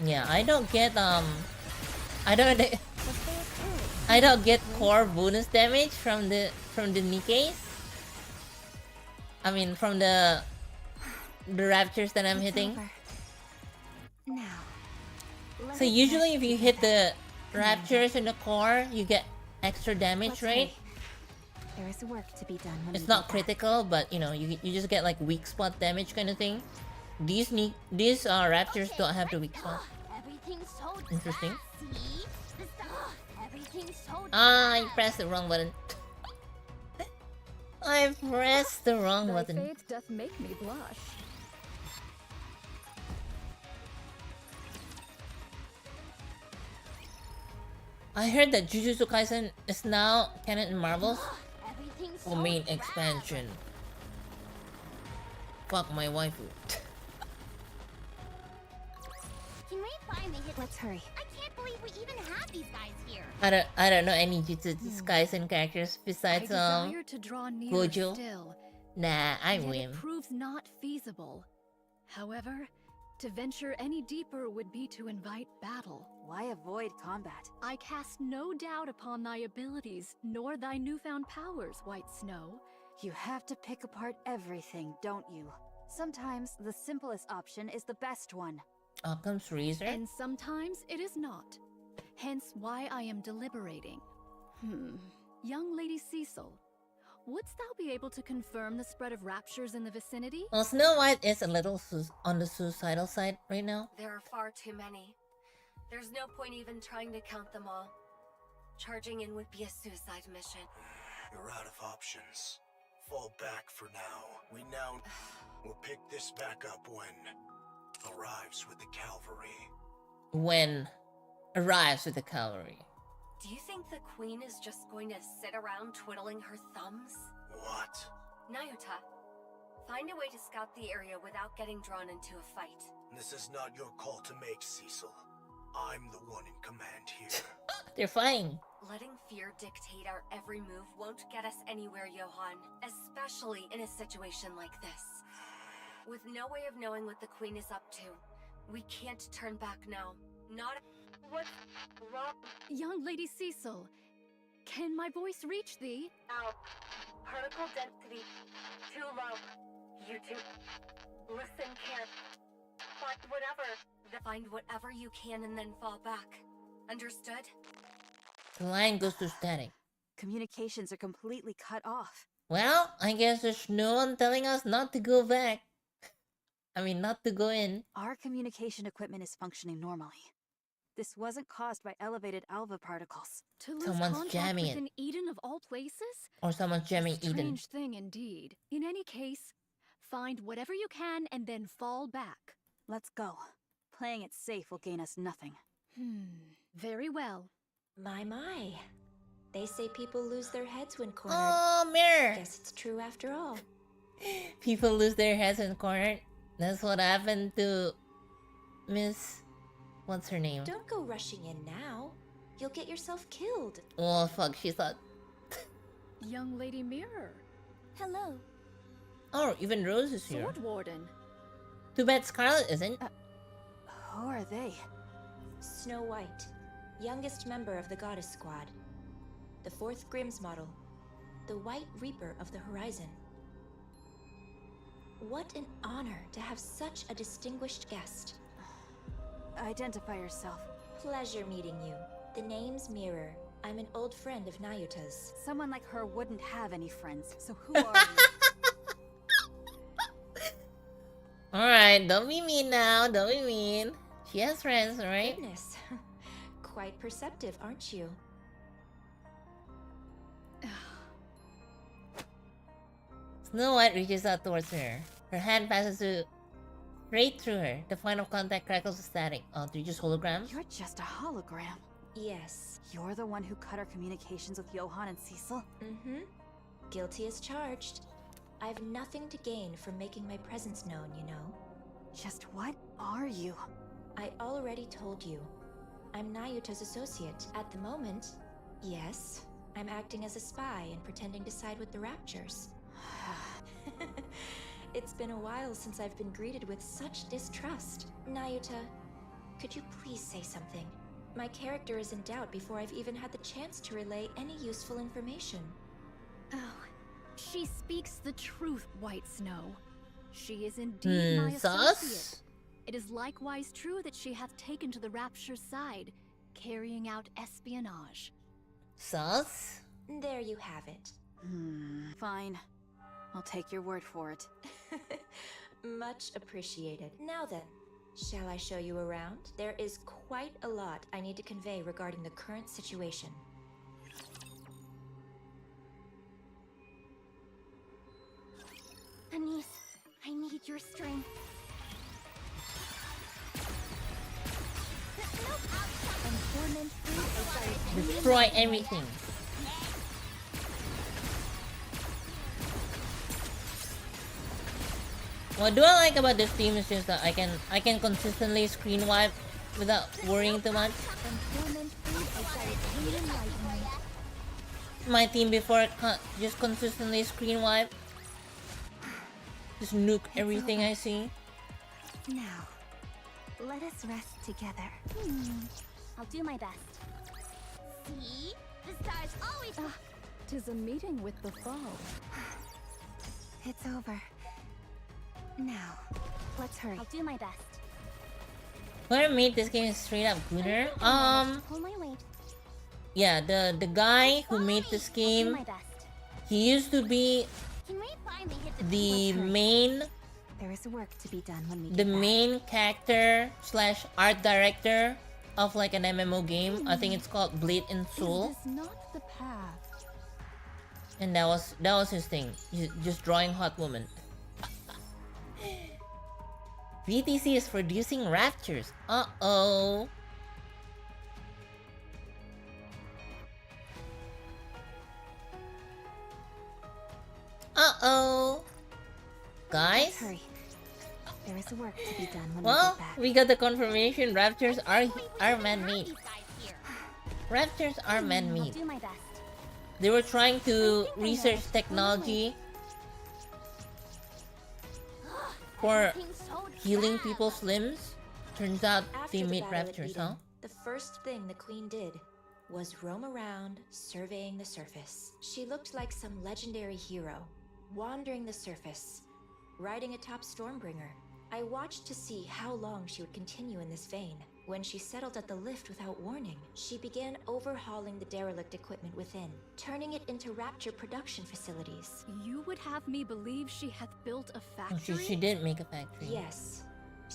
Yeah, I don't get I don't get core bonus damage from the Nikkeis. I mean from the raptures that I'm hitting. So usually if you hit the raptures in the core, you get extra damage, right? There is work to be done. It's not critical, but you know, you just get like weak spot damage kind of thing. These raptors don't have the weak spot. Interesting. I pressed the wrong button. I pressed the wrong button. Faith doth make me blush. I heard that Jujutsu Kaisen is now canon in Marvels. For main expansion. Fuck my waifu. Can we finally hit? Let's hurry. I can't believe we even have these guys here. I don't know any Jujutsu Kaisen characters besides desire to draw nearer Gojo. still, Nah, I yet win. it proves not feasible. However, to venture any deeper would be to invite battle. Why avoid combat? I cast no doubt upon thy abilities, nor thy newfound powers, White Snow. You have to pick apart everything, don't you? Sometimes the simplest option is the best one. Occam's razor? And sometimes it is not. Hence why I am deliberating. Young Lady Cecil, wouldst thou be able to confirm the spread of raptures in the vicinity? Well, Snow White is a little on the suicidal side right now. There are far too many. There's no point even trying to count them all. Charging in would be a suicide mission. You're out of options. Fall back for now. We now will pick this back up when arrives with the cavalry. When arrives with the cavalry. Do you think the queen is just going to sit around twiddling her thumbs? What? Nayuta, find a way to scout the area without getting drawn into a fight. This is not your call to make, Cecil. I'm the one in command here. They're fine. Letting fear dictate our every move won't get us anywhere, Johan. Especially in a situation like this. With no way of knowing what the queen is up to, we can't turn back now. Not... What's wrong? Young Lady Cecil, can my voice reach thee? Now, particle density too low. You two, listen care. Find whatever you can and then fall back. Understood? The line goes to static. Communications are completely cut off. Well, I guess there's no one telling us not to go back. I mean, not to go in. Our communication equipment is functioning normally. This wasn't caused by elevated alpha particles. To lose Someone's contact jamming within it. Eden of all places? Or someone's jamming Eden. Strange thing indeed. In any case, find whatever you can and then fall back. Let's go. Playing it safe will gain us nothing. Very well. My. They say people lose their heads when cornered. Oh, mirror! Guess it's true after all. People lose their heads in cornered. That's what happened to Miss... What's her name? Don't go rushing in now. You'll get yourself killed. Oh, fuck, she thought... Young Lady Mirror. Hello. Oh, even Rose is here. Sword Warden. Too bad Scarlet isn't. Who are they? Snow White, youngest member of the Goddess Squad. The 4th Grimm's model. The White Reaper of the Horizon. What an honor to have such a distinguished guest. Identify yourself. Pleasure meeting you. The name's Mirror. I'm an old friend of Nayuta's. Someone like her wouldn't have any friends, so who are you? Alright, don't be mean now, don't be mean. She has friends, right? Goodness. Quite perceptive, aren't you? Snow White reaches out towards her. Her hand passes right through her. The point of contact crackles the static. Oh, they're just holograms? You're just a hologram. Yes. You're the one who cut our communications with Johan and Cecil? Guilty as charged. I've nothing to gain from making my presence known, you know? Just what are you? I already told you. I'm Nayuta's associate. At the moment, yes, I'm acting as a spy and pretending to side with the Raptures. It's been a while since I've been greeted with such distrust. Nayuta, could you please say something? My character is in doubt before I've even had the chance to relay any useful information. Oh, she speaks the truth, White Snow. She is indeed my associate. Sus? It is likewise true that she hath taken to the Rapture's side, carrying out espionage. Sus? There you have it. Fine. I'll take your word for it. Much appreciated. Now then, shall I show you around? There is quite a lot I need to convey regarding the current situation. Anise, I need your strength. Destroy everything. What do I like about this team is just that I can consistently screen wipe without worrying too much. My team before just consistently screen wipe. Just nuke everything I see. Now, let us rest together. I'll do my best. See? The stars always... 'Tis a meeting with the foe. It's over. Now, let's hurry. I'll do my best. Whoever made this game is straight up gooner. Hold my weight. Yeah, the guy who made this game, he used to be the main There is work to be done when we the main character slash art director of like an MMO game. I think it's called Blade and Soul. Not the path. And that was his thing. Just drawing hot women. VTC is producing Raptures. Uh-oh. Uh-oh. Guys? Hurry. There is work to be done when Well, we get back. we got the confirmation Raptors are man-made. Raptors are man-made. I'll do my best. They were trying to research technology for healing people's limbs. Turns out After they the made battle at Raptors, Eden, huh? The first thing the Queen did was roam around, surveying the surface. She looked like some legendary hero, wandering the surface, riding atop Stormbringer. I watched to see how long she would continue in this vein. When she settled at the lift without warning, she began overhauling the derelict equipment within, turning it into Rapture production facilities. You would have me believe she hath built a Oh, factory? she did make a factory. Yes.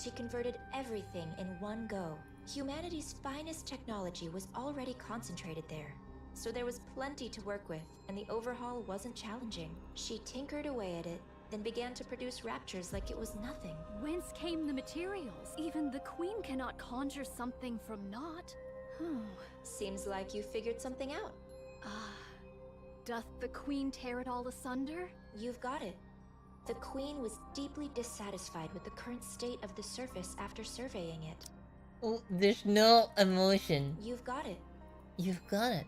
She converted everything in one go. Humanity's finest technology was already concentrated there, so there was plenty to work with, and the overhaul wasn't challenging. She tinkered away at it, then began to produce Raptures like it was nothing. Whence came the materials? Even the Queen cannot conjure something from naught. Seems like you figured something out. Doth the Queen tear it all asunder? You've got it. The Queen was deeply dissatisfied with the current state of the surface after surveying it. Oh, there's no emotion. You've got it. You've got it.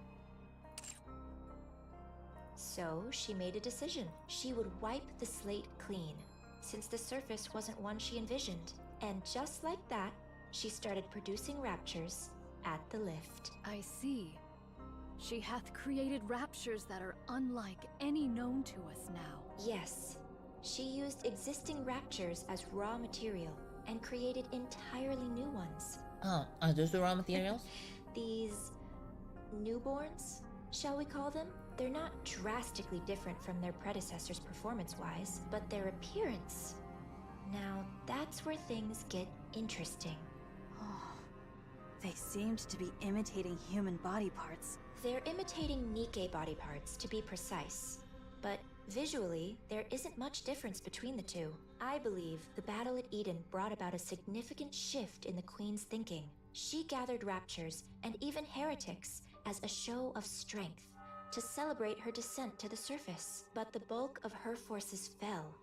So she made a decision. She would wipe the slate clean, since the surface wasn't one she envisioned. And just like that, she started producing Raptures at the lift. I see. She hath created Raptures that are unlike any known to us now. Yes. She used existing Raptures as raw material and created entirely new ones. Oh, are those the raw materials? These newborns, shall we call them? They're not drastically different from their predecessors performance-wise, but their appearance... Now, that's where things get interesting. They seemed to be imitating human body parts. They're imitating Nike body parts, to be precise. But visually, there isn't much difference between the two. I believe the battle at Eden brought about a significant shift in the Queen's thinking. She gathered Raptures, and even heretics, as a show of strength. to celebrate her descent to the surface. But the bulk of her forces fell,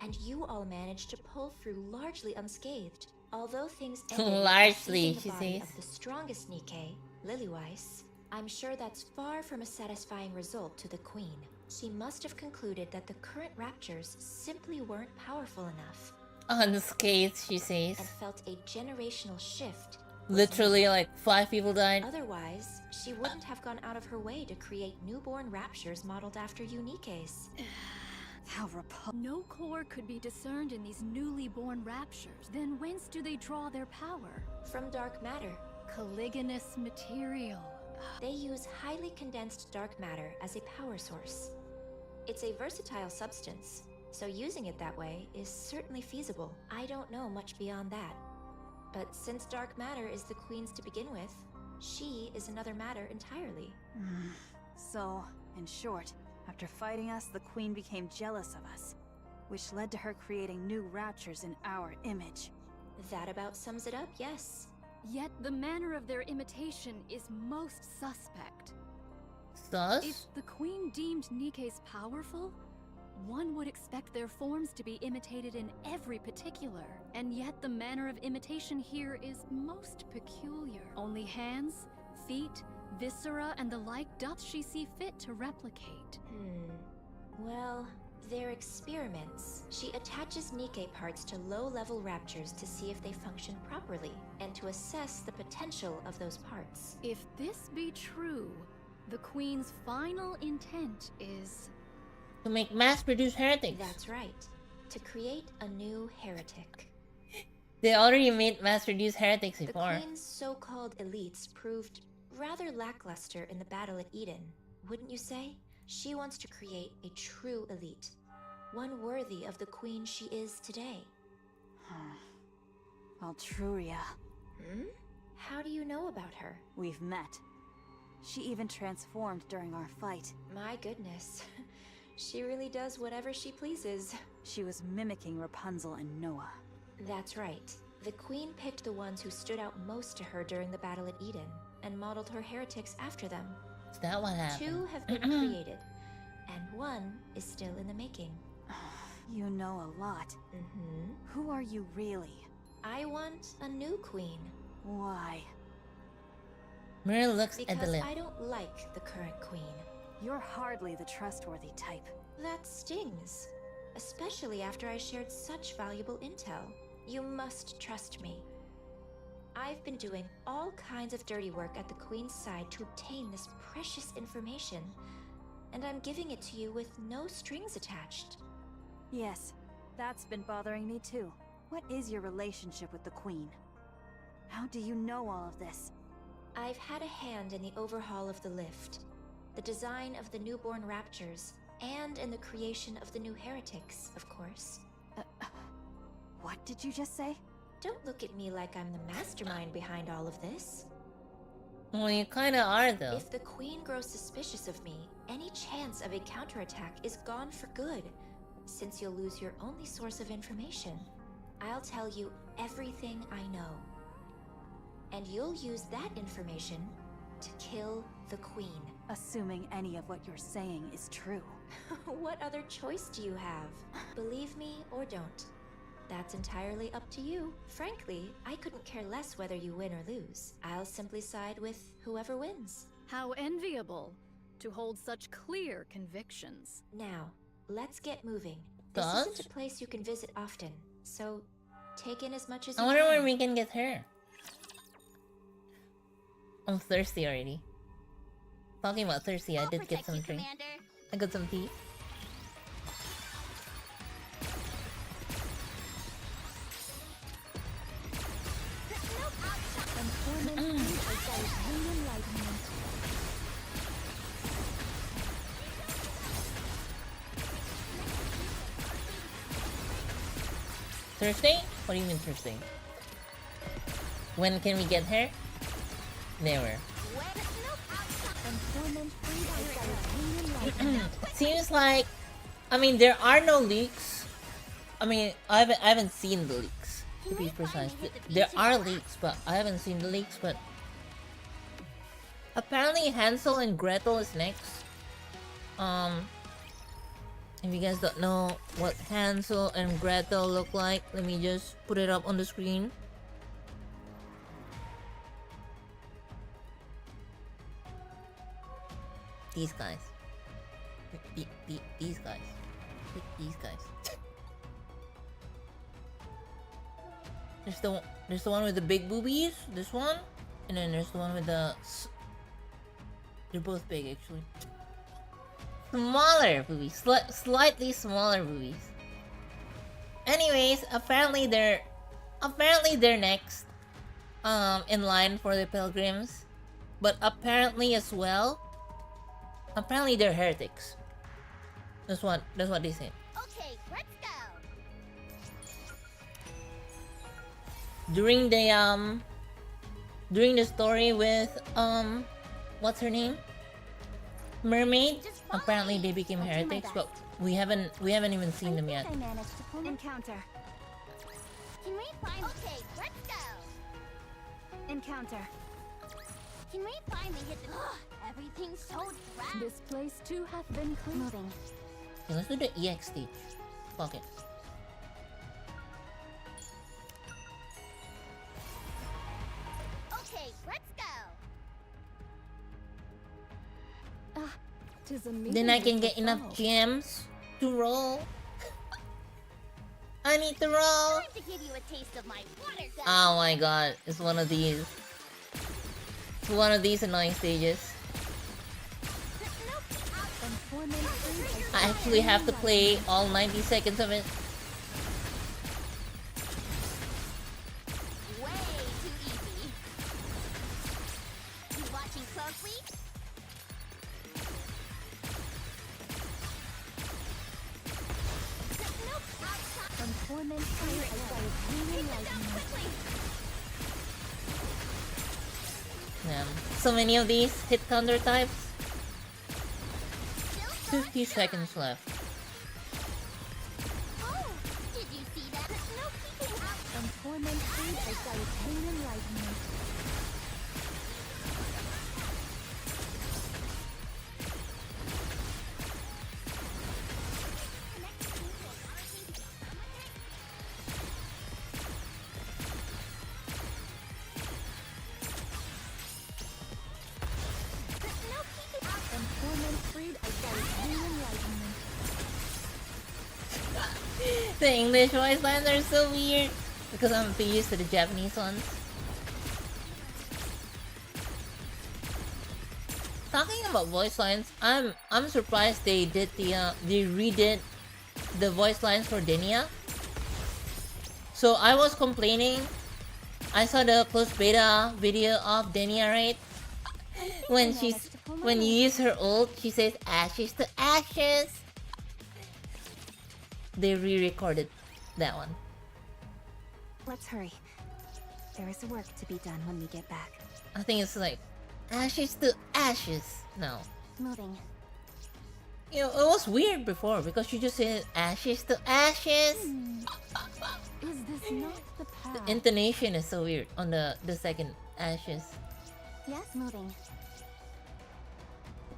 and you all managed to pull through largely unscathed. Although things ended with Largely, the she body says. of the strongest Nikke, Lilyweiss, I'm sure that's far from a satisfying result to the Queen. She must have concluded that the current raptures simply weren't powerful enough. Unscathed, she says. And felt a generational shift. Literally, like 5 people died. Otherwise, she wouldn't have gone out of her way to create newborn raptures modeled after Unique's. How no core could be discerned in these newly born raptures. Then whence do they draw their power? From dark matter. Caliginous material. They use highly condensed dark matter as a power source. It's a versatile substance, so using it that way is certainly feasible. I don't know much beyond that. But since dark matter is the Queen's to begin with, she is another matter entirely. So, in short, after fighting us, the Queen became jealous of us, which led to her creating new raptures in our image. That about sums it up, yes. Yet the manner of their imitation is most suspect. Sus? If the Queen deemed Nikke's powerful, one would expect their forms to be imitated in every particular. And yet the manner of imitation here is most peculiar. Only hands, feet, viscera, and the like doth she see fit to replicate. Well, they're experiments. She attaches Nikke parts to low-level raptures to see if they function properly, and to assess the potential of those parts. If this be true, the Queen's final intent is... to make mass-produced heretics. That's right. To create a new heretic. They already made mass-produced heretics before. The Queen's so-called elites proved rather lackluster in the battle at Eden, wouldn't you say? She wants to create a true elite, one worthy of the Queen she is today. Altruria. How do you know about her? We've met. She even transformed during our fight. My goodness. She really does whatever she pleases. She was mimicking Rapunzel and Noah. That's right. The Queen picked the ones who stood out most to her during the battle at Eden, and modeled her heretics after them. Is that what happened? 2 have been created, and 1 is still in the making. You know a lot. Who are you really? I want a new queen. Why? Mirror looks at the Because lip. I don't like the current queen. You're hardly the trustworthy type. That stings. Especially after I shared such valuable intel. You must trust me. I've been doing all kinds of dirty work at the Queen's side to obtain this precious information, and I'm giving it to you with no strings attached. Yes, that's been bothering me too. What is your relationship with the Queen? How do you know all of this? I've had a hand in the overhaul of the lift, the design of the newborn raptures, and in the creation of the new heretics, of course. What did you just say? Don't look at me like I'm the mastermind behind all of this. Well, you kinda are, though. If the Queen grows suspicious of me, any chance of a counterattack is gone for good, since you'll lose your only source of information. I'll tell you everything I know. And you'll use that information to kill the Queen. Assuming any of what you're saying is true. What other choice do you have? Believe me or don't. That's entirely up to you. Frankly, I couldn't care less whether you win or lose. I'll simply side with whoever wins. How enviable to hold such clear convictions. Now, let's get moving. This isn't a place you can visit often, so take in as much as you I can. wonder when we can get her. I'm thirsty already. Talking about thirsty, I did get some drink. I got some tea. Thursday? What do you mean Thursday? When can we get her? Never. Seems like, I mean, there are no leaks. I mean, I haven't seen the leaks, to be precise. There are leaks, but I haven't seen the leaks. But apparently, Hansel and Gretel is next. If you guys don't know what Hansel and Gretel look like, let me just put it up on the screen. These guys. These guys. These guys. There's the one with the big boobies, this one, and then there's the one with the. They're both big actually. Smaller boobies, slightly smaller boobies. Anyways, apparently they're next, in line for the pilgrims, but apparently as well, apparently they're heretics. That's what they say. Okay, let's go. During the story with what's her name? Mermaid. Apparently they became heretics, but we haven't even seen them yet. Encounter. Can we find? Okay, let's go. Encounter. Can we finally hit the? Everything's so dry. This place too hath been cleaned. Moving. Okay, let's do the EX stage. Fuck it. Okay, let's go. Then I can get enough gems to roll. I need to roll. Time to give you a taste of my water gun. Oh my god, it's one of these. It's one of these annoying stages. I actually have to play all 90 seconds of it. Way too easy. You watching closely? Yeah. So many of these hit counter types. 50 seconds left. Oh, did you see that? No keeping out. From torment freed as thy pain enlightenment. The English voice lines are so weird because I'm too used to the Japanese ones. Talking about voice lines, I'm surprised they redid the voice lines for Denia. So I was complaining. I saw the closed beta video of Denia, right? When you use her ult, she says ashes to ashes. They re-recorded that one. Let's hurry. There is work to be done when we get back. I think it's like ashes to ashes now. Moving. You know, it was weird before because she just said ashes to ashes. Is this not the path? The intonation is so weird on the second ashes. Yes, moving.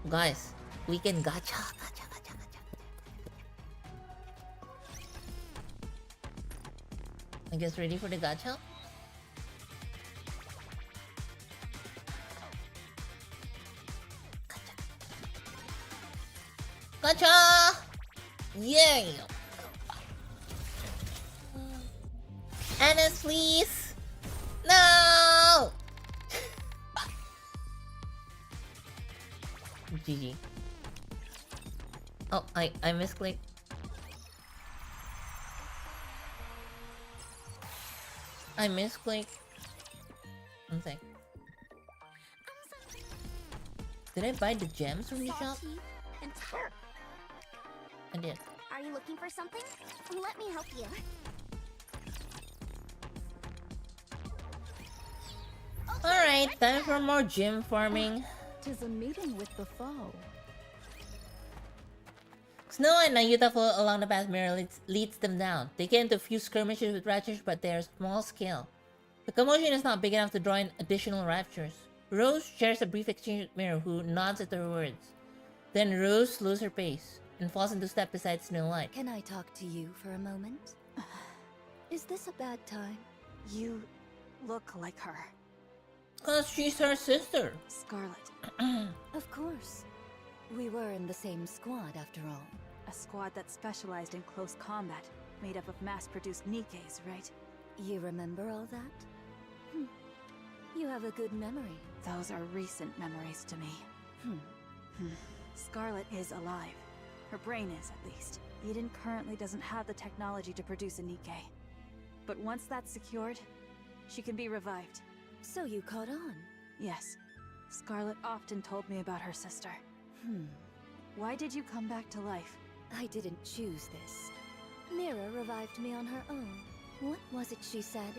Guys, we can gacha. I guess ready for the gacha? Gacha! Yay! Annas, please! No! GG. Oh, I misclicked. I misclicked. One sec. Did I buy the gems from the shop? I did. Are you looking for something? Let me help you. Alright, time for more gem farming. 'Tis a meeting with the foe. Snow and Nayuta flow along the path Mirror leads them down. They get into a few skirmishes with raptures, but they are small scale. The commotion is not big enough to draw in additional raptures. Rose shares a brief exchange with Mirror, who nods at her words. Then Rose loses her pace and falls into step beside Snow White. Can I talk to you for a moment? Is this a bad time? You look like her. Cause she's her sister. Scarlet. Of course. We were in the same squad after all. A squad that specialized in close combat, made up of mass-produced Nikes, right? You remember all that? You have a good memory. Those are recent memories to me. Scarlet is alive. Her brain is, at least. Eden currently doesn't have the technology to produce a Nikkei. But once that's secured, she can be revived. So you caught on? Yes. Scarlet often told me about her sister. Why did you come back to life? I didn't choose this. Mira revived me on her own. What was it she said?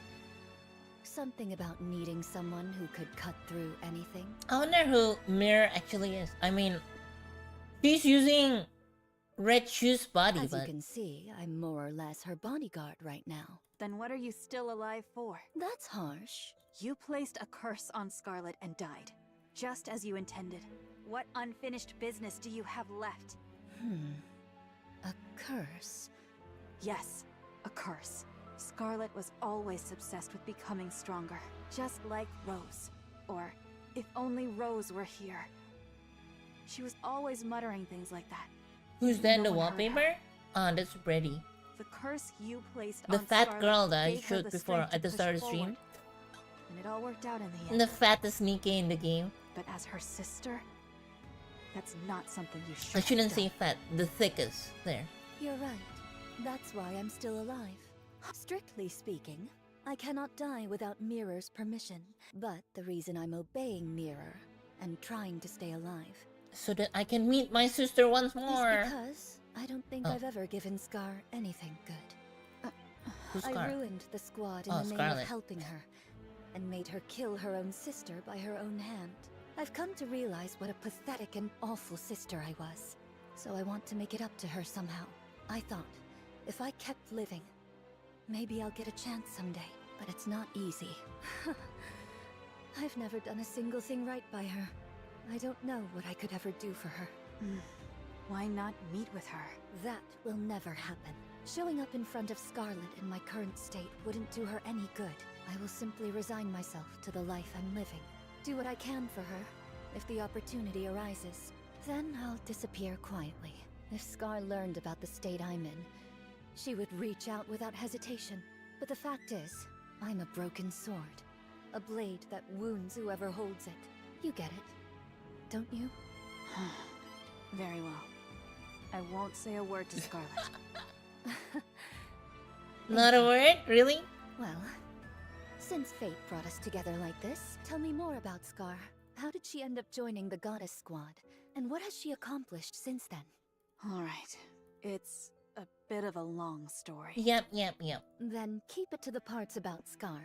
Something about needing someone who could cut through anything. I wonder who Mirror actually is. I mean, she's using Red Shoe's body, As but you can see, I'm more or less her bodyguard right now. Then what are you still alive for? That's harsh. You placed a curse on Scarlet and died, just as you intended. What unfinished business do you have left? A curse? Yes, a curse. Scarlet was always obsessed with becoming stronger, just like Rose. Or, if only Rose were here. She was always muttering things like that. who's then the wallpaper? Ah, that's Brady. The curse you placed The on fat Scarlet girl that I gave her showed the before strength at the to start of push the stream. forward. And it all worked out in the end. The fattest Nikkei in the game. But as her sister, that's not something you should I shouldn't have done. say fat, the thickest. There. You're right. That's why I'm still alive. Strictly speaking, I cannot die without Mirror's permission. But the reason I'm obeying Mirror and trying to stay alive So that I can meet my sister once more. is because I don't think Oh. I've ever given Scar anything good. Who's I Scar? ruined the squad in Oh, the name Scarlet. of helping her, and made her kill her own sister by her own hand. I've come to realize what a pathetic and awful sister I was. So I want to make it up to her somehow. I thought, if I kept living, maybe I'll get a chance someday. But it's not easy. I've never done a single thing right by her. I don't know what I could ever do for her. Why not meet with her? That will never happen. Showing up in front of Scarlet in my current state wouldn't do her any good. I will simply resign myself to the life I'm living. Do what I can for her, if the opportunity arises. Then I'll disappear quietly. If Scar learned about the state I'm in, she would reach out without hesitation. But the fact is, I'm a broken sword. A blade that wounds whoever holds it. You get it, don't you? Very well. I won't say a word to Scarlet. Not a word? Really? Well, since fate brought us together like this, tell me more about Scar. How did she end up joining the Goddess Squad? And what has she accomplished since then? Alright. It's a bit of a long story. Yep. Then keep it to the parts about Scar.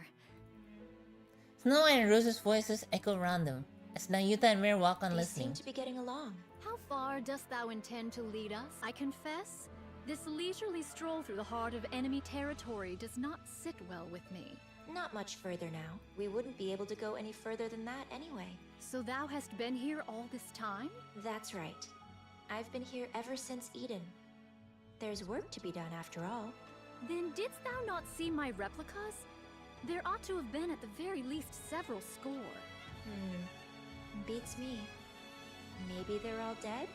Snow White and Rose's voices echo around them, as Nayuta and Mir walk on They listening. seem to be getting along. How far dost thou intend to lead us? I confess, this leisurely stroll through the heart of enemy territory does not sit well with me. Not much further now. We wouldn't be able to go any further than that anyway. So thou hast been here all this time? That's right. I've been here ever since Eden. There's work to be done after all. Then didst thou not see my replicas? There ought to have been at the very least several score. Beats me. Maybe they're all dead?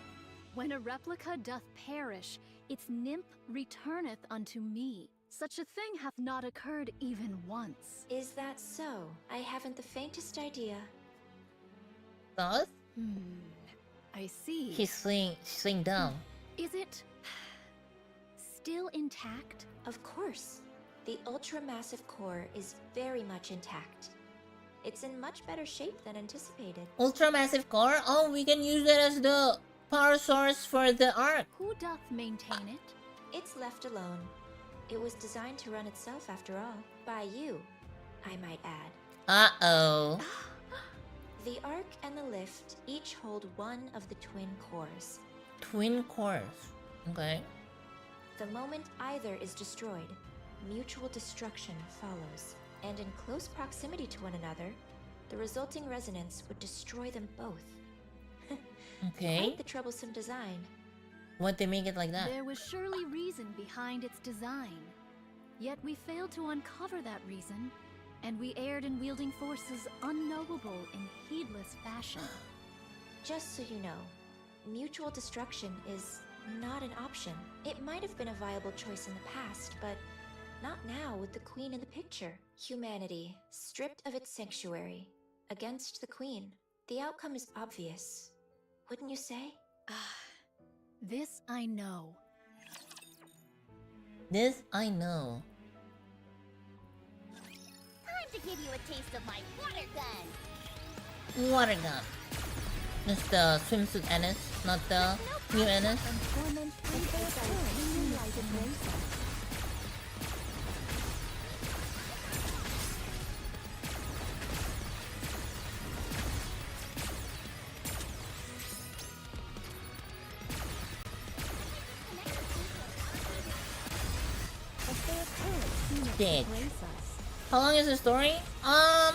When a replica doth perish, its nymph returneth unto me. Such a thing hath not occurred even once. Is that so? I haven't the faintest idea. Thus? I see. She's sitting down. Is it still intact? Of course. The ultra-massive core is very much intact. It's in much better shape than anticipated. Ultramassive core? Oh, we can use it as the power source for the Ark. Who doth maintain it? It's left alone. It was designed to run itself after all. By you, I might add. Uh-oh. The Ark and the Lift each hold one of the twin cores. Twin cores. Okay. The moment either is destroyed, mutual destruction follows. And in close proximity to one another, the resulting resonance would destroy them both. Okay. Quite the troublesome design. Why'd they make it like that? There was surely reason behind its design. Yet we failed to uncover that reason, and we erred in wielding forces unknowable in heedless fashion. Just so you know, mutual destruction is not an option. It might have been a viable choice in the past, but not now with the Queen in the picture. Humanity, stripped of its sanctuary, against the Queen. The outcome is obvious, wouldn't you say? This I know. This I know. Time to give you a taste of my water gun. Water gun. Just the swimsuit Ennis, not the new Ennis. Dead. How long is the story? I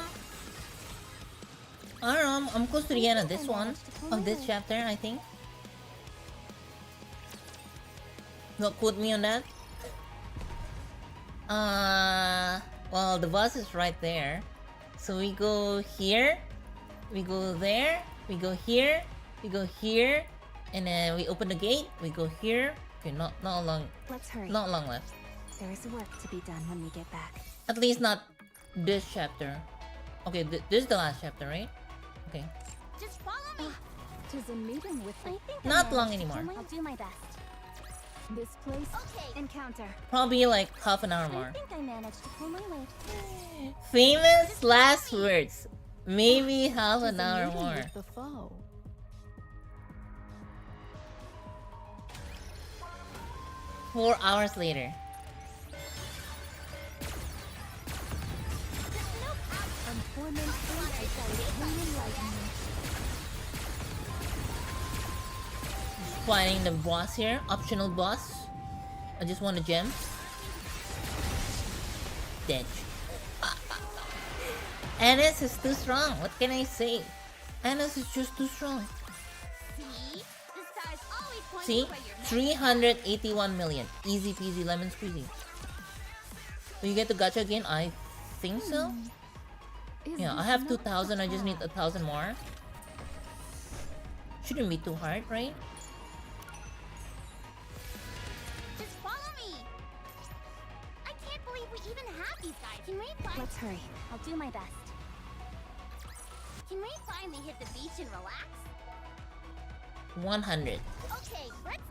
don't know. I'm close to the end of this one, of this chapter, I think. Don't quote me on that. Well, the bus is right there. So we go here, we go there, we go here, we go here, and then we open the gate. We go here. Okay, not long. Let's hurry. Not long left. There is work to be done when we get back. At least not this chapter. Okay, this is the last chapter, right? Okay. Just follow me. Tis a meeting with the... Not long anymore. I'll do my best. This place... Okay. Encounter. Probably like half an hour I more. think I managed to pull my weight. Famous last words. Maybe half an hour more. The foe. 4 hours later. Fighting the boss here, optional boss. I just want a gem. Dead. Anis is too strong. What can I say? Anis is just too strong. See? The stars always point See? you where you're meant. 381 million. Easy peasy lemon squeezy. Do you get the gacha again? I think so. Yeah, I have 2,000. I just need 1,000 more. Shouldn't be too hard, right? Just follow me. I can't believe we even have these guys. Can we find... Let's hurry. I'll do my best. Can we finally hit the beach and relax? 100. Okay, let's...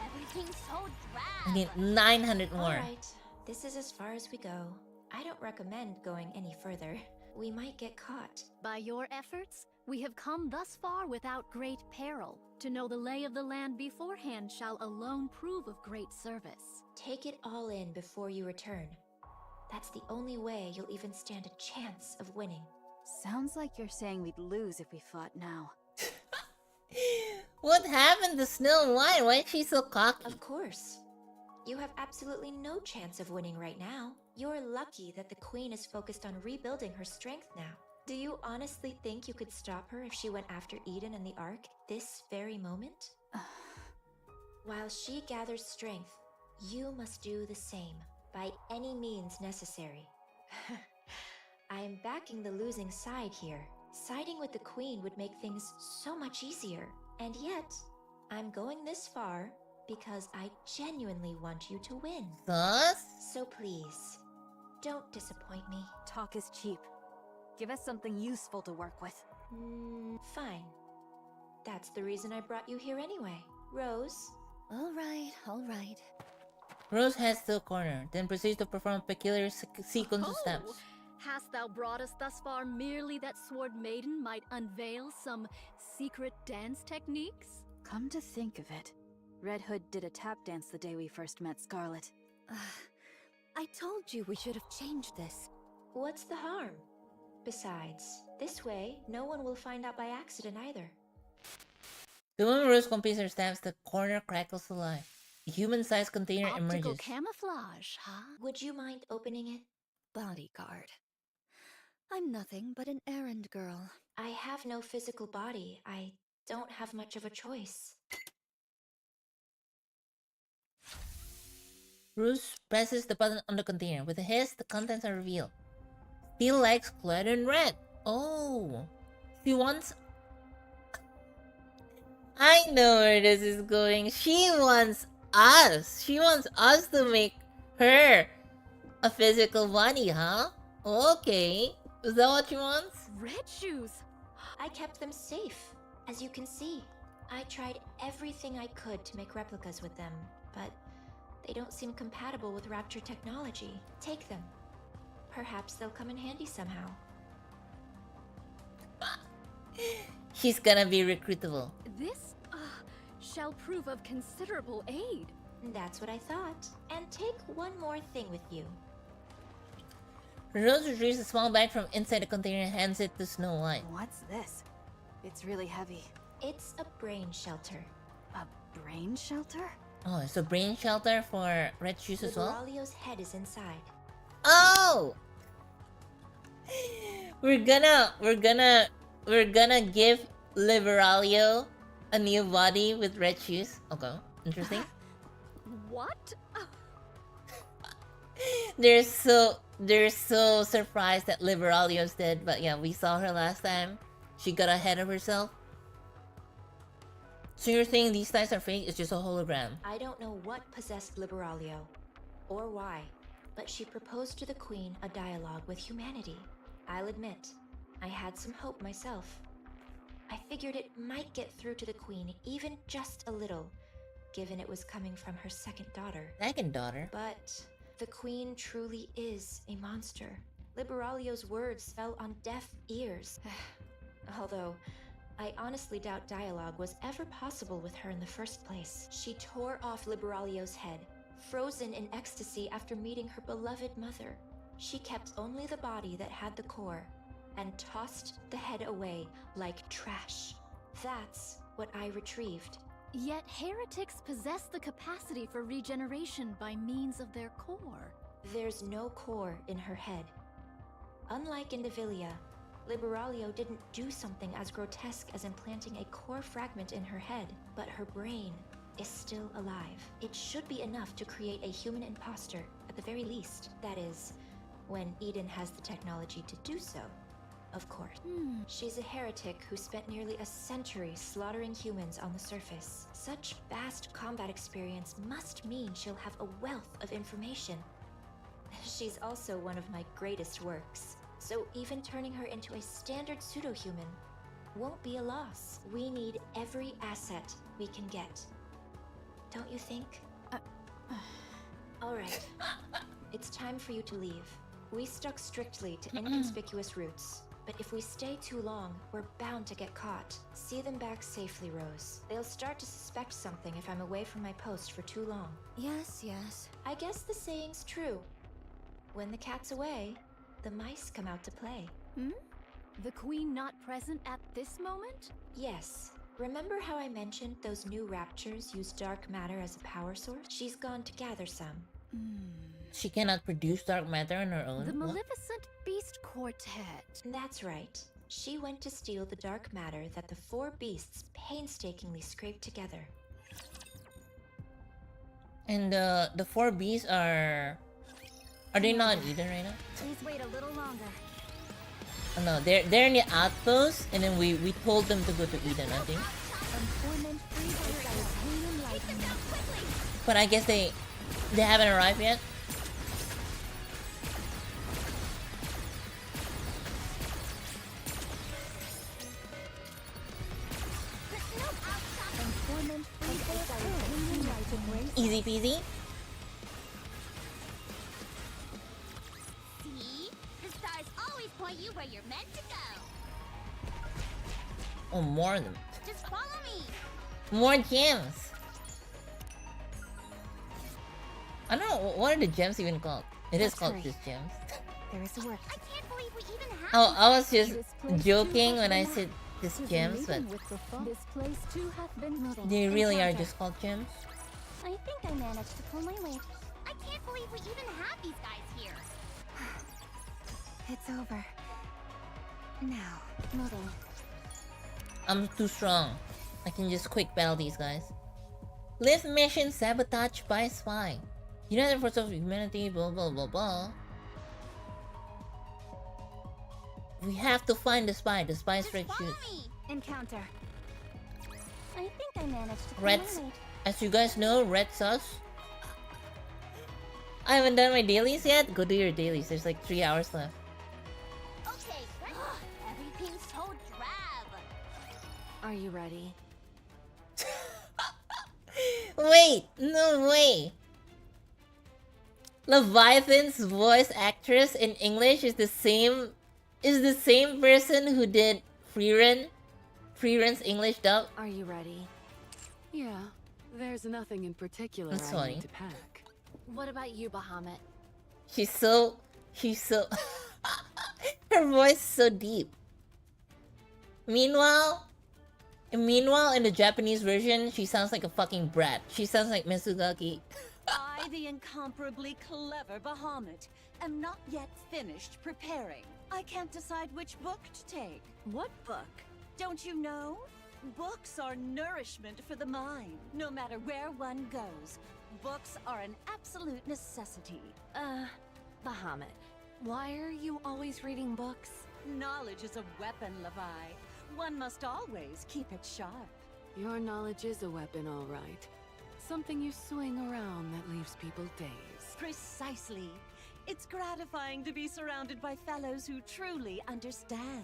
Everything's so I drab. need 900 more. Alright, this is as far as we go. I don't recommend going any further. We might get caught. By your efforts, we have come thus far without great peril. To know the lay of the land beforehand shall alone prove of great service. Take it all in before you return. That's the only way you'll even stand a chance of winning. Sounds like you're saying we'd lose if we fought now. What happened to Snow White? Why is she so cocky? Of course. You have absolutely no chance of winning right now. You're lucky that the Queen is focused on rebuilding her strength now. Do you honestly think you could stop her if she went after Eden and the Ark this very moment? While she gathers strength, you must do the same, by any means necessary. I am backing the losing side here. Siding with the Queen would make things so much easier. And yet, I'm going this far because I genuinely want you to win. Thus? So please, don't disappoint me. Talk is cheap. Give us something useful to work with. Fine. That's the reason I brought you here anyway. Rose? All right. Rose heads to the corner, then proceeds to perform a peculiar sequence of steps. Hast thou brought us thus far merely that Sword Maiden might unveil some secret dance techniques? Come to think of it, Red Hood did a tap dance the day we first met Scarlet. I told you we should have changed this. What's the harm? Besides, this way, no one will find out by accident either. The moment Rose completes her steps, the corner crackles alive. A human-sized container Optical emerges. camouflage, huh? Would you mind opening it? Bodyguard. I'm nothing but an errand girl. I have no physical body. I don't have much of a choice. Bruce presses the button on the container. With a hiss, the contents are revealed. Steel legs clad in red. Oh. She wants... I know where this is going. She wants us. She wants us to make her a physical body, huh? Okay. Is that what she wants? Red shoes! I kept them safe. As you can see, I tried everything I could to make replicas with them, but they don't seem compatible with Rapture technology. Take them. Perhaps they'll come in handy somehow. She's gonna be recruitable. This shall prove of considerable aid. That's what I thought. And take one more thing with you. Rose retrieves a small bag from inside the container and hands it to Snow White. What's this? It's really heavy. It's a brain shelter. A brain shelter? Oh, it's a brain shelter for red shoes as well? Liberalio's head is inside. Oh! We're gonna give Liberalio a new body with red shoes. Okay, interesting. What? They're so surprised that Liberalio's dead, but yeah, we saw her last time. She got ahead of herself. So you're saying these types are fake? It's just a hologram. I don't know what possessed Liberalio, or why, but she proposed to the Queen a dialogue with humanity. I'll admit, I had some hope myself. I figured it might get through to the Queen even just a little, given it was coming from her second daughter. Second daughter? But the Queen truly is a monster. Liberalio's words fell on deaf ears. Although, I honestly doubt dialogue was ever possible with her in the first place. She tore off Liberalio's head, frozen in ecstasy after meeting her beloved mother. She kept only the body that had the core, and tossed the head away like trash. That's what I retrieved. Yet heretics possess the capacity for regeneration by means of their core. There's no core in her head. Unlike in Devilia, Liberalio didn't do something as grotesque as implanting a core fragment in her head, but her brain is still alive. It should be enough to create a human imposter, at the very least. That is, when Eden has the technology to do so, of course. She's a heretic who spent nearly a century slaughtering humans on the surface. Such vast combat experience must mean she'll have a wealth of information. She's also one of my greatest works, so even turning her into a standard pseudo-human won't be a loss. We need every asset we can get. Don't you think? Alright. It's time for you to leave. We stuck strictly to inconspicuous routes, but if we stay too long, we're bound to get caught. See them back safely, Rose. They'll start to suspect something if I'm away from my post for too long. Yes, yes. I guess the saying's true. When the cat's away, the mice come out to play. The Queen not present at this moment? Yes. Remember how I mentioned those new raptures use dark matter as a power source? She's gone to gather some. She cannot produce dark matter on her own? The Maleficent Beast Quartet. That's right. She went to steal the dark matter that the four beasts painstakingly scraped together. And the four beasts are they not in Eden right now? Please wait a little longer. Oh, no, they're in the outpost, and then we told them to go to Eden, I think. But I guess they haven't arrived yet. Easy peasy. See? The stars always point you where you're meant to go. Oh, more of them. Just follow me. More gems. I don't know, what are the gems even called? It is called just gems. There is work. I can't believe we even have Oh, I was just joking when I said just gems, but This place too hath been moving. they really are just called gems. I think I managed to pull my weight. I can't believe we even have these guys here. It's over. Now, moving. I'm too strong. I can just quick battle these guys. Lift mission sabotage by spy. United Forces of Humanity, blah blah blah blah. We have to find the spy. The spy straight shoots. Encounter. I think I managed to Red, coordinate. as you guys know, red sus. I haven't done my dailies yet. Go do your dailies. There's like 3 hours left. Okay, everything's so drab. Are you ready? Wait, no way. Leviathan's voice actress in English is the same person who did Freerun's English dub. Are you ready? Yeah, there's nothing in particular I'm I sorry. need to pack. What about you, Bahamut? She's so her voice is so deep. Meanwhile, in the Japanese version, she sounds like a fucking brat. She sounds like Mitsugaki. I, the incomparably clever Bahamut, am not yet finished preparing. I can't decide which book to take. What book? Don't you know? Books are nourishment for the mind, no matter where one goes. Books are an absolute necessity. Bahamut, why are you always reading books? Knowledge is a weapon, Levi. One must always keep it sharp. Your knowledge is a weapon, all right. Something you swing around that leaves people dazed. Precisely. It's gratifying to be surrounded by fellows who truly understand.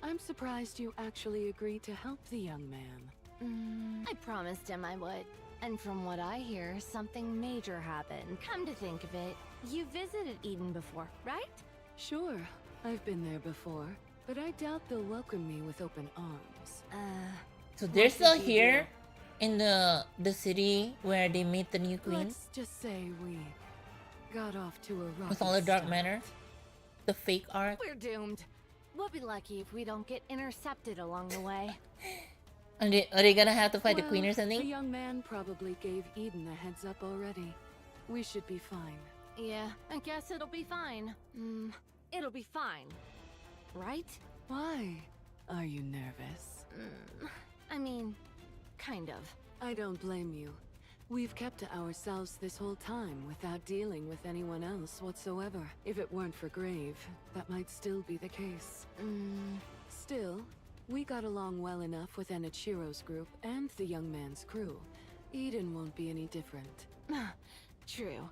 I'm surprised you actually agreed to help the young man. I promised him I would. And from what I hear, something major happened. Come to think of it, you visited Eden before, right? Sure, I've been there before, but I doubt they'll welcome me with open arms. So they're still here in the city where they meet the new queen. Let's just say we got off to a rocky With all the dark start. matter, the fake arc. We're doomed. We'll be lucky if we don't get intercepted along the way. Are they gonna have to fight the queen or The something? young man probably gave Eden a heads up already. We should be fine. Yeah, I guess it'll be fine. It'll be fine. Right? Why? Are you nervous? I mean, kind of. I don't blame you. We've kept to ourselves this whole time without dealing with anyone else whatsoever. If it weren't for Grave, that might still be the case. Still, we got along well enough with Enichiro's group and the young man's crew. Eden won't be any different. True.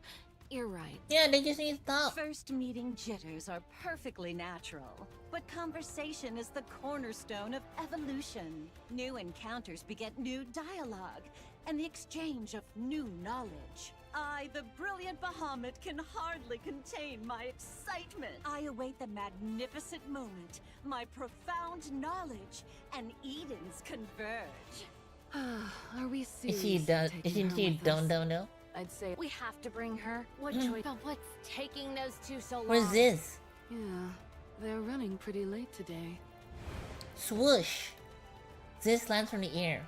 You're right. Yeah, they just need to stop. First meeting jitters are perfectly natural, but conversation is the cornerstone of evolution. New encounters beget new dialogue, and the exchange of new knowledge. I, the brilliant Bahamut, can hardly contain my excitement. I await the magnificent moment, my profound knowledge, and Edens converge. Are we Is serious? she done? Isn't she done? No. I'd say We have to bring her. What choice? But what's taking those two so long? Where's this? Yeah, they're running pretty late today. Swoosh. This lands from the air.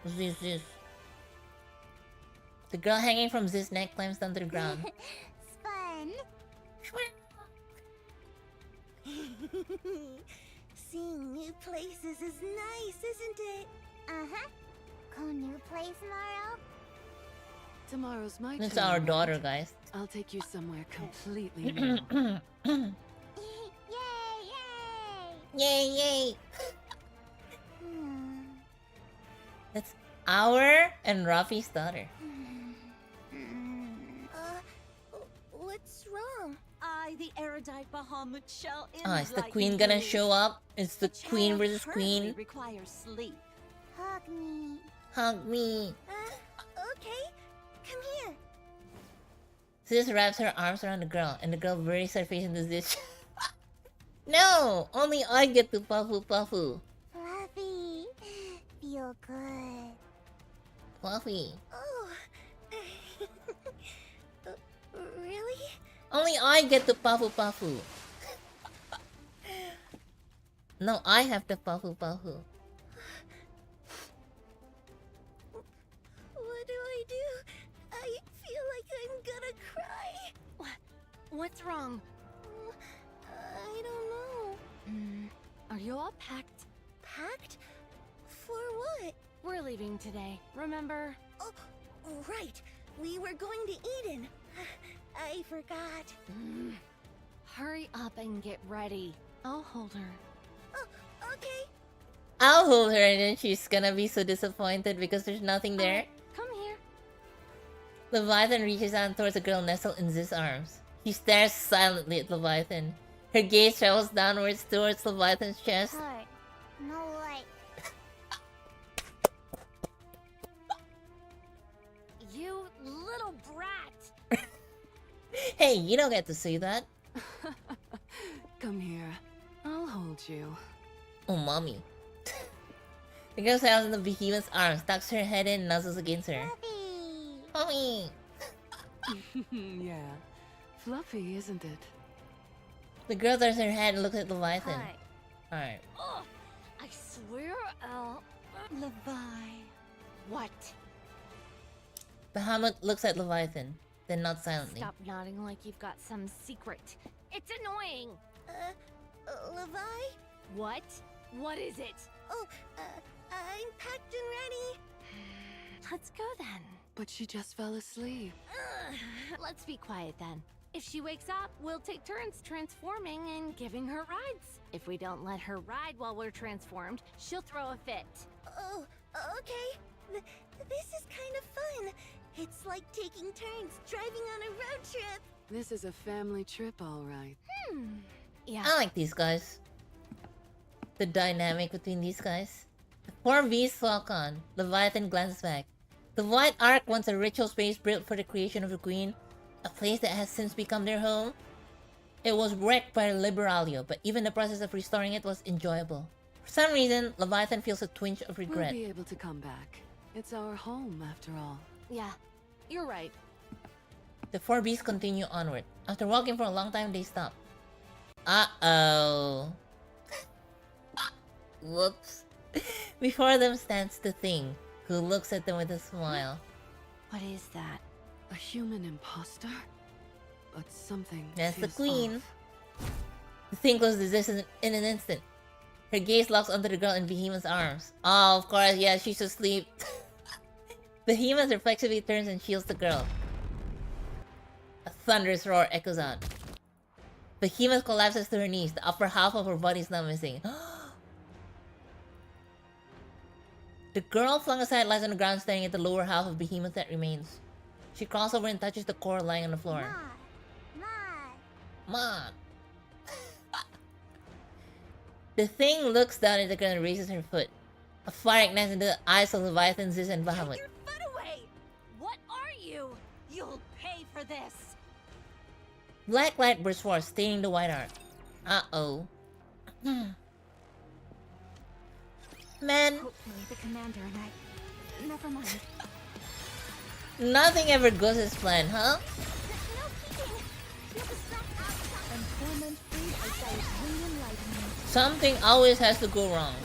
This. The girl hanging from this neck climbs down to the ground. Fun. Seeing new places is nice, isn't it? Uh-huh. Go new place tomorrow? Tomorrow's my That's turn, our right? daughter, guys. I'll take you somewhere completely new. Yay! That's our and Rafi's daughter. What's wrong? I, the erudite Bahamut, shall Is the enlighten queen gonna you. show up? It's the queen Child versus currently queen. requires sleep. Hug me. Hug me. Okay. Come here. Sis wraps her arms around the girl, and the girl buries her face into this. No! Only I get to Pafu. Fluffy. Feel good. Fluffy. Oh. Really? Only I get to Pafu. No, I have to Pafu. What do I do? I feel like I'm gonna cry. What's wrong? I don't know. Are you all packed? packed? For what? We're leaving today, remember? Oh, right. We were going to Eden. I forgot. Hurry up and get ready. I'll hold her. Oh, okay. I'll hold her and then she's gonna be so disappointed because there's nothing there. Come here. Leviathan reaches out towards the girl nestled in Z's arms. She stares silently at Leviathan. Her gaze travels downwards towards Leviathan's chest. Hi. No way. You little brat! Hey, you don't get to say that. Come here. I'll hold you. Oh, mommy. The girl settles in the behemoth's arms, tucks her head in, and nuzzles against her. Mommy! Yeah. Fluffy, isn't it? The girl turns her head and looks at Leviathan. Alright. Oh, I swear I'll... Levi. What? Bahamut looks at Leviathan, then nods silently. Stop nodding like you've got some secret. It's annoying! Levi? What? What is it? Oh, I'm packed and ready. Let's go then. But she just fell asleep. Let's be quiet then. If she wakes up, we'll take turns transforming and giving her rides. If we don't let her ride while we're transformed, she'll throw a fit. Oh, okay. This is kind of fun. It's like taking turns driving on a road trip. This is a family trip, all right. Yeah. I like these guys. The dynamic between these guys. The four beasts walk on. Leviathan glances back. The White Ark, once a ritual space built for the creation of the Queen, a place that has since become their home. It was wrecked by Liberalio, but even the process of restoring it was enjoyable. For some reason, Leviathan feels a twinge of regret. We'll be able to come back. It's our home, after all. Yeah, you're right. The four beasts continue onward. After walking for a long time, they stop. Uh-oh. Whoops. Before them stands the Thing, who looks at them with a smile. What is that? A human imposter? But something That's the feels Queen. off. The Thing closes this in an instant. Her gaze locks onto the girl in Behemoth's arms. Oh, of course, yeah, she's asleep. Behemoth reflexively turns and shields the girl. A thunderous roar echoes out. Behemoth collapses to her knees. The upper half of her body is now missing. The girl flung aside lies on the ground, staring at the lower half of Behemoth that remains. She crawls over and touches the core lying on the floor. Mom! The Thing looks down at the girl and raises her foot. A fire ignites into the eyes of Leviathan, Ziz, and Bahamut. Take your foot away! What are you? You'll pay for this! Black light bursts forth, staining the White Ark. Uh-oh. Man. Hopefully the commander and I... Never mind. Nothing ever goes as planned, huh? Something always has to go wrong.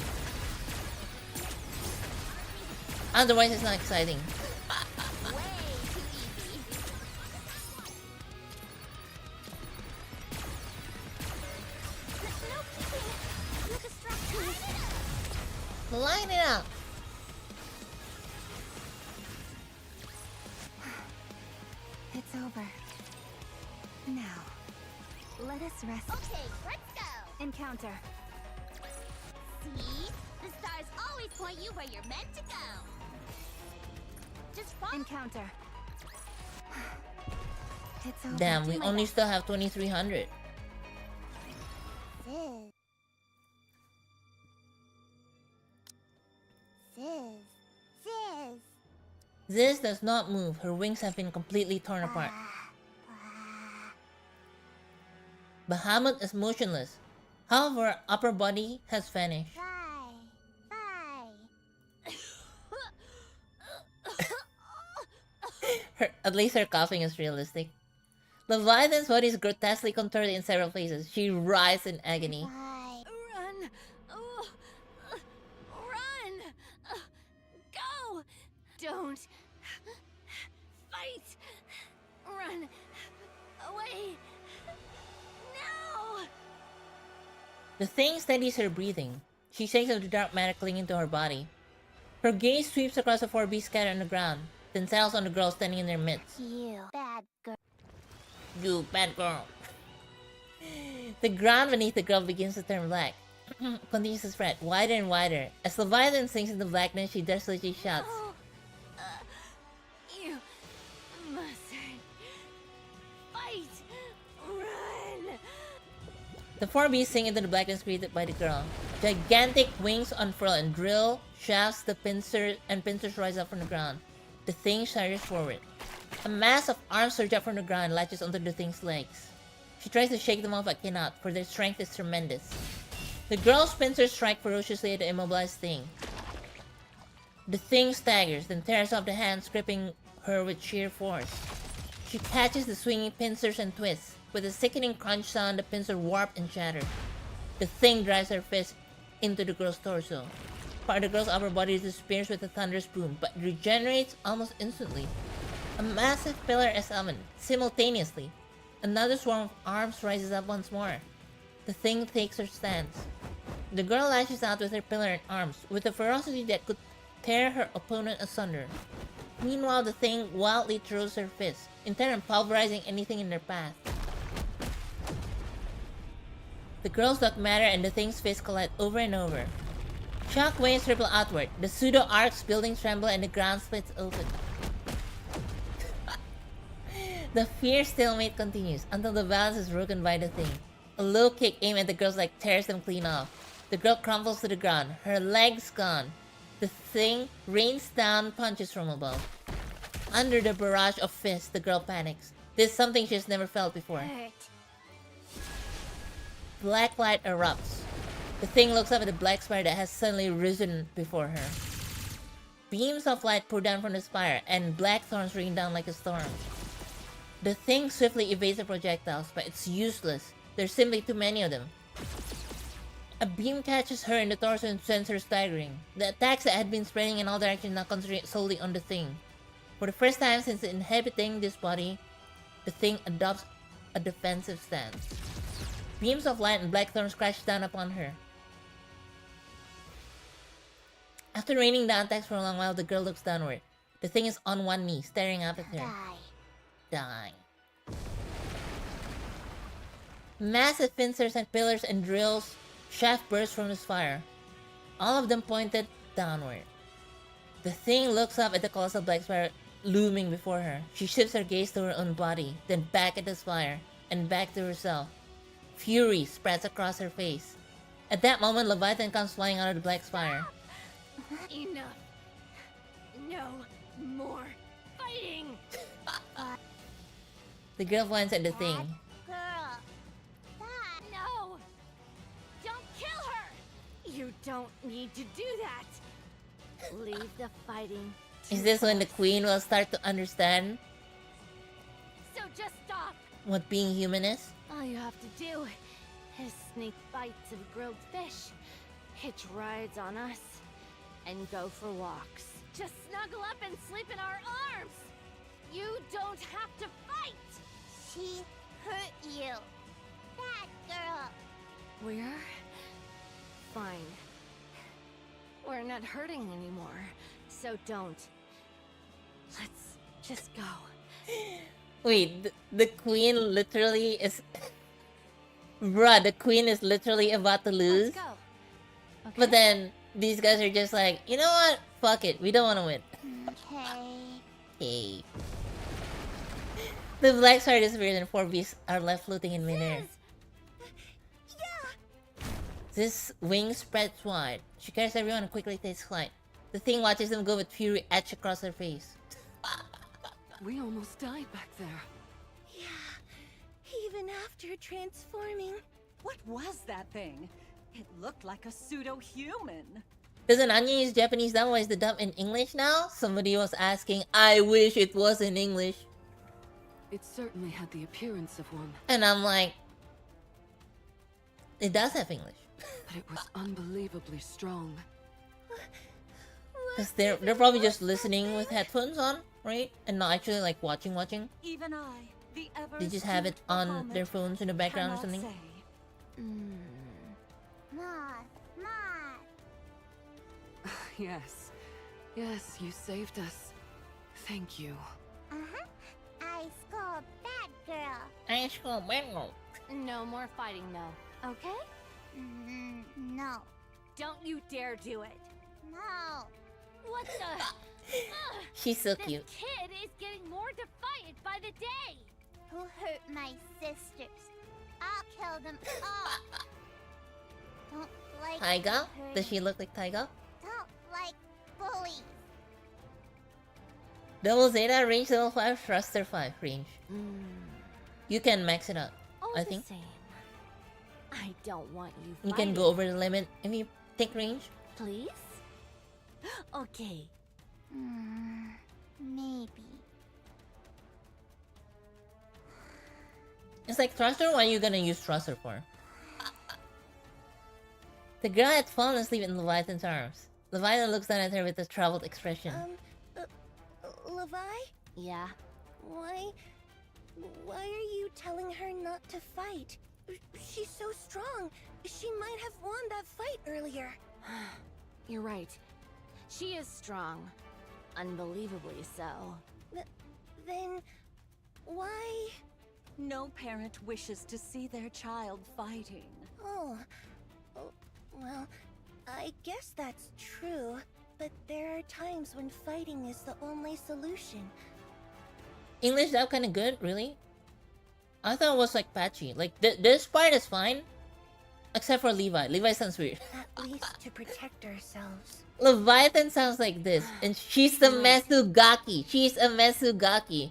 Otherwise, it's not exciting. Line it up. It's over. Now, let us rest. Okay, let's go. Encounter. See? The stars always point you where you're meant to go. Just follow. Encounter. It's over. Damn, we only still have 2300. Ziz does not move. Her wings have been completely torn apart. Bahamut is motionless. Half of her upper body has vanished. At least her coughing is realistic. Leviathan's body is grotesquely contorted in several places. She writhes in agony. Run! Oh, run! Go! Don't fight! Run away! No! The Thing steadies her breathing. She shakes of the dark matter clinging to her body. Her gaze sweeps across the 4 beasts scattered on the ground, then settles on the girl standing in their midst. You bad girl. You bad girl. The ground beneath the girl begins to turn black. Continues to spread wider and wider. As Leviathan sinks into blackness, she desolately shouts. You must fight. Run. The 4 beasts sink into the blackness created by the girl. Gigantic wings unfurl and drill shafts the pincers rise up from the ground. The thing surges forward. A mass of arms surge up from the ground and latches onto the thing's legs. She tries to shake them off but cannot, for their strength is tremendous. The girl's pincers strike ferociously at the immobilized thing. The thing staggers, then tears off the hands, gripping her with sheer force. She catches the swinging pincers and twists. With a sickening crunch sound, the pincers warp and shatter. The thing drives her fist into the girl's torso. Part of the girl's upper body disappears with a thunderous boom, but regenerates almost instantly. A massive pillar is summoned, simultaneously. Another swarm of arms rises up once more. The thing takes her stance. The girl lashes out with her pillar and arms, with a ferocity that could tear her opponent asunder. Meanwhile, the thing wildly throws her fist, intent on pulverizing anything in their path. The girl's dark matter and the thing's fist collide over and over. Shock waves ripple outward, the pseudo-arcs buildings tremble and the ground splits open. The fierce stalemate continues until the balance is broken by the thing. A low kick aimed at the girl's leg tears them clean off. The girl crumbles to the ground, her legs gone. The thing rains down punches from above. Under the barrage of fists, the girl panics. This is something she has never felt before. Black light erupts. The thing looks up at the black spire that has suddenly risen before her. Beams of light pour down from the spire, and black thorns rain down like a storm. The thing swiftly evades the projectiles, but it's useless. There's simply too many of them. A beam catches her in the torso and sends her staggering. The attacks that had been spreading in all directions now concentrate solely on the thing. For the first time since inhabiting this body, the thing adopts a defensive stance. Beams of light and black thorns crash down upon her. After raining down attacks for a long while, the girl looks downward. The thing is on one knee, staring up at her. Die. Massive pincers and pillars and drills shaft burst from the spire. All of them pointed downward. The thing looks up at the colossal black spire looming before her. She shifts her gaze to her own body, then back at the spire, and back to herself. Fury spreads across her face. At that moment, Leviathan comes flying out of the black spire. Enough. No more fighting. The girl points at the thing. Girl. No. Don't kill her. You don't need to do that. Leave the fighting. Is this when the queen will start to understand So just stop. what being human is? All you have to do is sneak bites of grilled fish, hitch rides on us, and go for walks. Just snuggle up and sleep in our arms. You don't have to fight. She hurt you. Bad girl. We're fine. We're not hurting anymore, so don't. Let's just go. Wait, the queen literally is... Bruh, the queen is literally about to lose. Let's go. Okay. But then, these guys are just like, you know what? Fuck it, we don't want to win. Okay. The black star disappears and 4 beasts are left floating in midair. This wing spreads wide. She carries everyone and quickly takes flight. The thing watches them go with fury etched across her face. We almost died back there. Yeah, even after transforming. What was that thing? It looked like a pseudo-human. Doesn't Anya use Japanese dub? Why is the dub in English now? Somebody was asking. I wish it was in English. It certainly had the appearance of one. And I'm like, it does have English. But it was unbelievably strong. Because they're probably just listening with headphones on, right? And not actually like watching. Even I, the ever They just have it on their phones in the background or something. Moth. Yes. Yes, you saved us. Thank you. Uh-huh. I scold bad girl. I scold bad girl. No more fighting, though. Okay? No. Don't you dare do it. No. What the? She's so cute. This kid is getting more defiant by the day. Who hurt my sisters? I'll kill them all. Don't like Taiga? hurting. Does she look like Taiga? Don't like bullies. Double Zeta, range level 5, thruster 5 range. You can max it out, All I the think. same. I don't want you You fighting. can go over the limit if you take range. Please? Okay. Maybe. It's like thruster, what are you gonna use thruster for? The girl had fallen asleep in Leviathan's arms. Leviathan looks down at her with a troubled expression. Levi? Yeah. Why are you telling her not to fight? She's so strong. She might have won that fight earlier. You're right. She is strong. Unbelievably so. Then why? No parent wishes to see their child fighting. Oh, well, I guess that's true. But there are times when fighting is the only solution. English that kind of good, really? I thought it was like patchy. Like this part is fine, except for Levi. Levi sounds weird. At least to protect ourselves. Leviathan sounds like this, and she's the Mesugaki. She's a Mesugaki.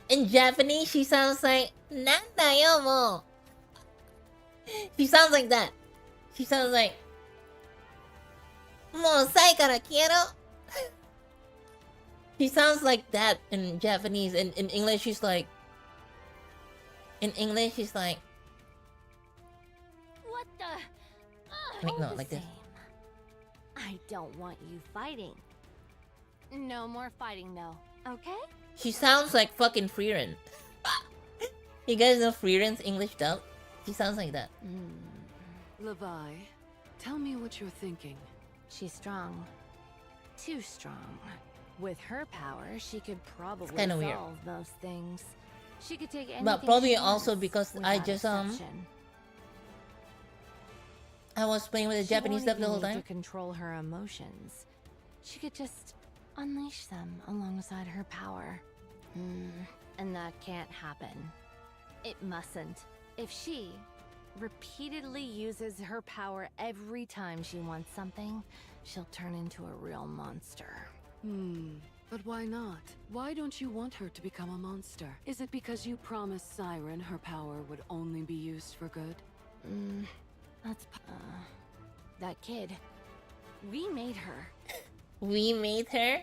In Japanese, she sounds like Nanda yo mo. She sounds like that. She sounds like Mo sai kara quiero. She sounds like that in Japanese, and in English she's like. In English she's like. What the? Wait, no, All the like this. same. I don't want you fighting. No more fighting, though. Okay? She sounds like fucking Freeran. You guys know Freeran's English dub? She sounds like that. Levi, tell me what you're thinking. She's strong. Too strong. With her power, she could probably kinda solve weird. most things. She could take anything. But probably she also wants, because without I just exception. I was playing with the She Japanese won't dub the even whole need time. to control her emotions. She could just unleash them alongside her power. And that can't happen. It mustn't. If she repeatedly uses her power every time she wants something, she'll turn into a real monster. But why not? Why don't you want her to become a monster? Is it because you promised Siren her power would only be used for good? That's that kid. We made her. We made her?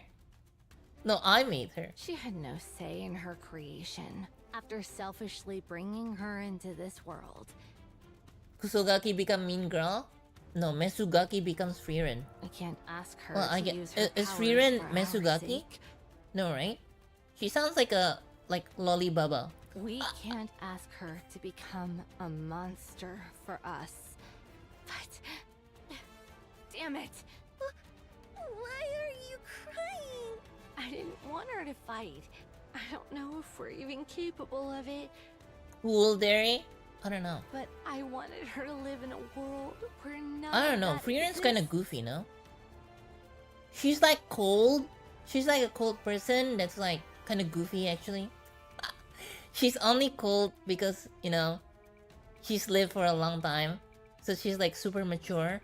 No, I made her. She had no say in her creation. After selfishly bringing her into this world. Kusogaki become mean girl? No, Mesugaki becomes Freeran. I can't ask her Well, I to get use her is powers Freeran for our Mesugaki? sake. No, right? She sounds like a Lolly Baba. We can't ask her to become a monster for us. But damn it! Why are you crying? I didn't want her to fight. I don't know if we're even capable of it. Cool, Derry? I don't know. But I wanted her to live in a world where none I don't of know. that Freeran's kind of exists. goofy, no? She's like cold. She's like a cold person that's like kind of goofy, actually. She's only cold because, you know, she's lived for a long time. So she's like super mature.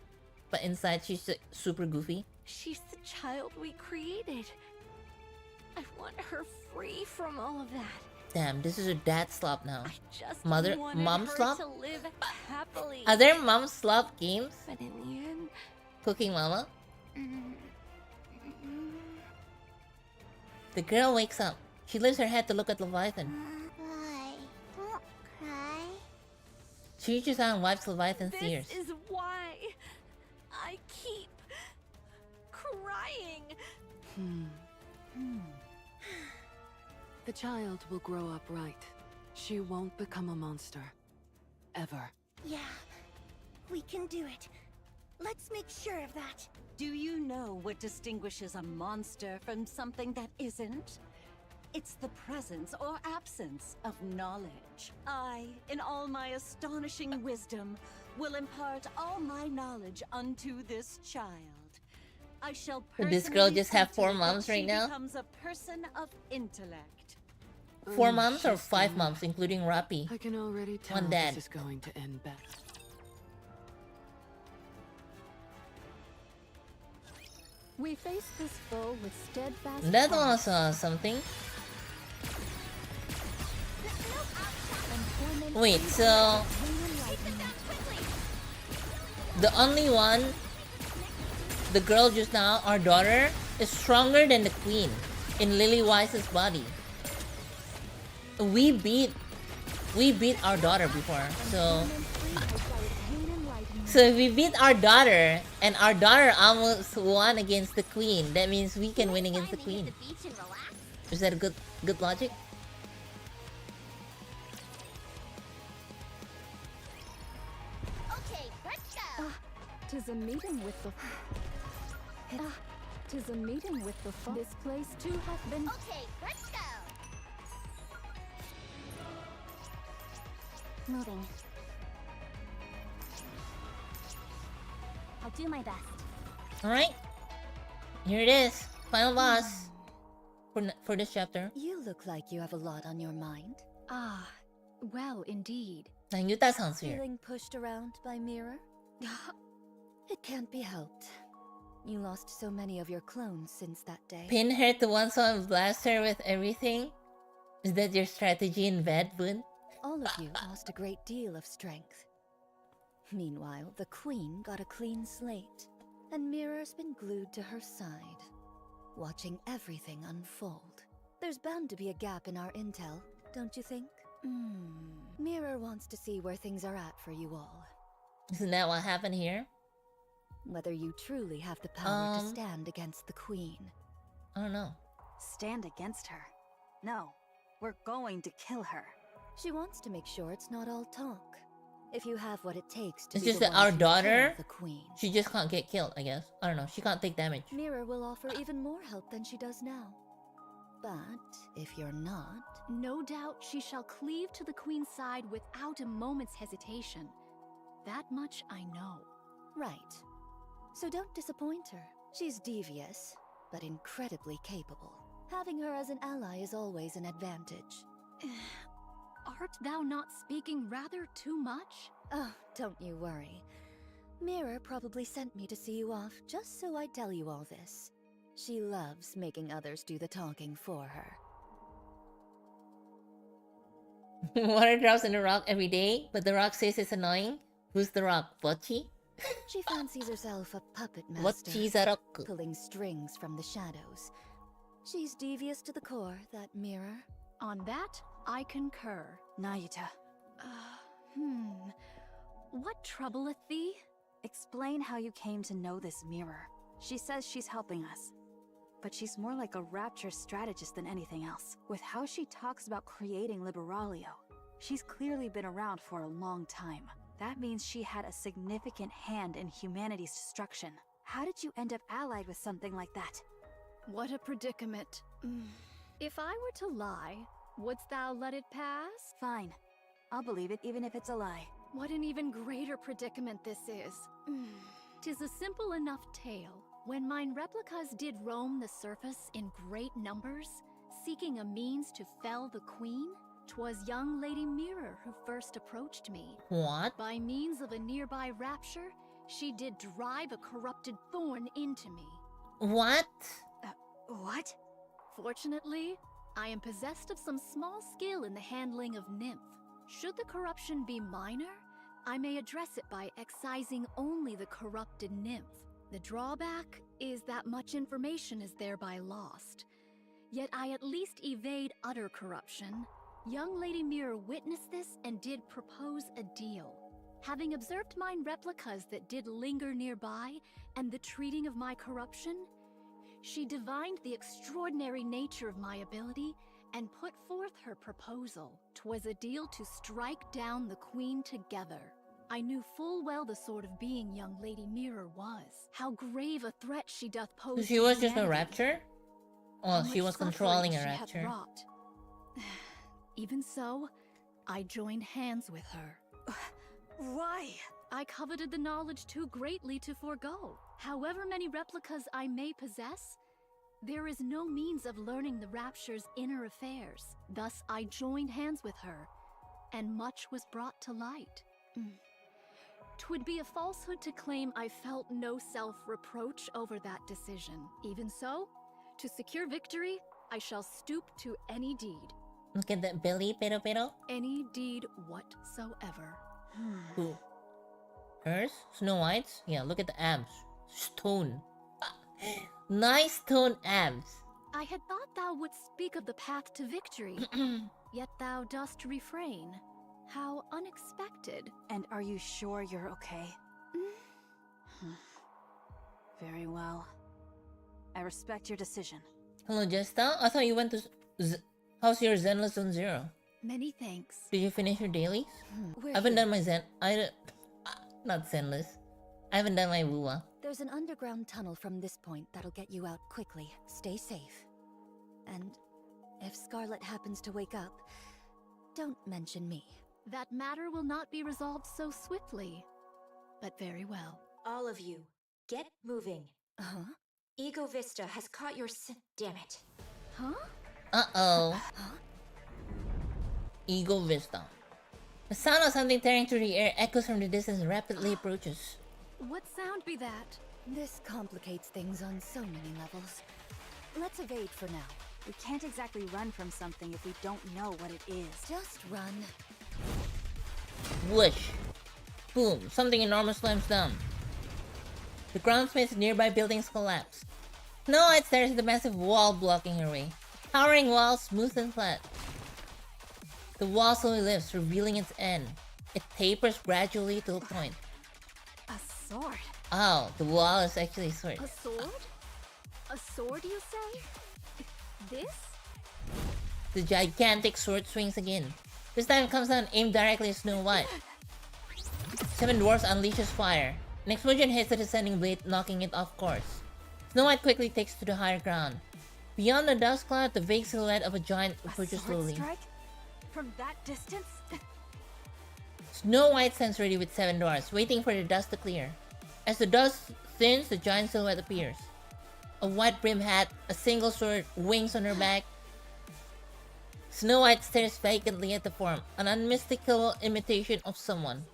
But inside she's like, super goofy. She's the child we created. I want her free from all of that. Damn, this is a dad slop now. Just Mother, wanted mom her slop? to live happily. Are there mom slop games? But in the end, Cooking Mama? The girl wakes up. She lifts her head to look at Leviathan. Why? Don't cry. She reaches out and wipes Leviathan's tears. this is why I keep crying. The child will grow up right. She won't become a monster. Ever. Yeah, we can do it. Let's make sure of that. Do you know what distinguishes a monster from something that isn't? It's the presence or absence of knowledge. I, in all my astonishing wisdom, will impart all my knowledge unto this child. I shall Would this girl just have 4 personally moms see right that she now? becomes a person of intellect. 4 moms or 5 moms, including Rappi? I can already tell One dad. this is going to end bad. We face this foe with steadfast. That was something. Wait, so the only one, the girl just now, our daughter, is stronger than the queen in Lily Wise's body. We beat our daughter before, so if we beat our daughter and our daughter almost won against the queen, that means we can win against the queen. Is that a good logic? Okay, let's go. Tis a meeting with the. Tis a meeting with the. This place too hath been. Okay, let's go. Moving. I'll do my best. Alright. Here it is. Final boss. For this chapter. You look like you have a lot on your mind. Ah, well, indeed. And Yuta sounds weird. Feeling pushed around by Mirror? It can't be helped. You lost so many of your clones since that day. Pin her to one side and blast her with everything? Is that your strategy in bed, Boon? All of you lost a great deal of strength. Meanwhile, the Queen got a clean slate, and Mirror's been glued to her side, watching everything unfold. There's bound to be a gap in our intel, don't you think? Mirror wants to see where things are at for you all. Isn't that what happened here? Whether you truly have the power to stand against the Queen. I don't know. Stand against her? No, we're going to kill her. She wants to make sure it's not all talk. If you have what it takes to It's be just the that one our to daughter, kill the Queen. she just can't get killed, I guess. I don't know. She can't take damage. Mirror will offer even more help than she does now. But if you're not... No doubt she shall cleave to the Queen's side without a moment's hesitation. That much I know. Right. So don't disappoint her. She's devious, but incredibly capable. Having her as an ally is always an advantage. Art thou not speaking rather too much? Oh, don't you worry. Mirror probably sent me to see you off just so I tell you all this. She loves making others do the talking for her. Water drops in the rock every day, but the rock says it's annoying. Who's the rock? Bocchi? She fancies herself a puppet Bocchi's master, a rock. pulling strings from the shadows. She's devious to the core, that Mirror. On that, I concur. Nayuta. What troubleth thee? Explain how you came to know this Mirror. She says she's helping us, but she's more like a rapture strategist than anything else. With how she talks about creating Liberalio, she's clearly been around for a long time. That means she had a significant hand in humanity's destruction. How did you end up allied with something like that? What a predicament. If I were to lie, wouldst thou let it pass? Fine. I'll believe it even if it's a lie. What an even greater predicament this is. 'Tis a simple enough tale. When mine replicas did roam the surface in great numbers, seeking a means to fell the Queen, 'twas young Lady Mirror who first approached me. What? By means of a nearby rapture, she did drive a corrupted thorn into me. What? What? Fortunately, I am possessed of some small skill in the handling of nymph. Should the corruption be minor, I may address it by excising only the corrupted nymph. The drawback is that much information is thereby lost. Yet I at least evade utter corruption. Young Lady Mirror witnessed this and did propose a deal. Having observed mine replicas that did linger nearby and the treating of my corruption, she divined the extraordinary nature of my ability and put forth her proposal. 'Twas a deal to strike down the Queen together. I knew full well the sort of being young Lady Mirror was. How grave a threat she doth pose. So she to was just a humanity. rapture? Well, How she much was controlling a suffering she hath rapture. wrought. Even so, I joined hands with her. Why? I coveted the knowledge too greatly to forego. However many replicas I may possess, there is no means of learning the Rapture's inner affairs. Thus I joined hands with her, and much was brought to light. 'Twould be a falsehood to claim I felt no self-reproach over that decision. Even so, to secure victory, I shall stoop to any deed. Look at that belly, pero. Any deed whatsoever. Who? Hers? Snow White's? Yeah, look at the abs. Stone. Nice stone abs. I had thought thou wouldst speak of the path to victory, yet thou dost refrain. How unexpected. And are you sure you're okay? Very well. I respect your decision. Hello, Jesta. I thought you went to... How's your Zen Lesson 0? Many thanks. Did you finish your dailies? We're I haven't here. done my Zen... Not Zenless. I haven't done my Wuwa. There's an underground tunnel from this point that'll get you out quickly. Stay safe. And if Scarlet happens to wake up, don't mention me. That matter will not be resolved so swiftly. But very well. All of you, get moving. Huh? Ego Vista has caught your damn it. Huh? Uh-oh. Ego Vista. The sound of something tearing through the air echoes from the distance and rapidly approaches. What sound be that? This complicates things on so many levels. Let's evade for now. We can't exactly run from something if we don't know what it is. Just run. Whoosh. Boom. Something enormous slams down. The ground space of nearby buildings collapse. Snow White stares at the massive wall blocking her way. Towering wall, smooth and flat. The wall slowly lifts, revealing its end. It tapers gradually to a point. A sword. Oh, the wall is actually a sword. A sword? A sword, you say? This? The gigantic sword swings again. This time it comes down aimed directly at Snow White. 7 dwarfs unleashes fire. An explosion hits the descending blade, knocking it off course. Snow White quickly takes to the higher ground. Beyond the dust cloud, the vague silhouette of a giant approaches slowly. Strike? From that distance? Snow White stands ready with 7 dwarfs, waiting for the dust to clear. As the dust thins, the giant silhouette appears. A white brim hat, a single sword, wings on her back. Snow White stares vacantly at the form, an unmistakable imitation of someone.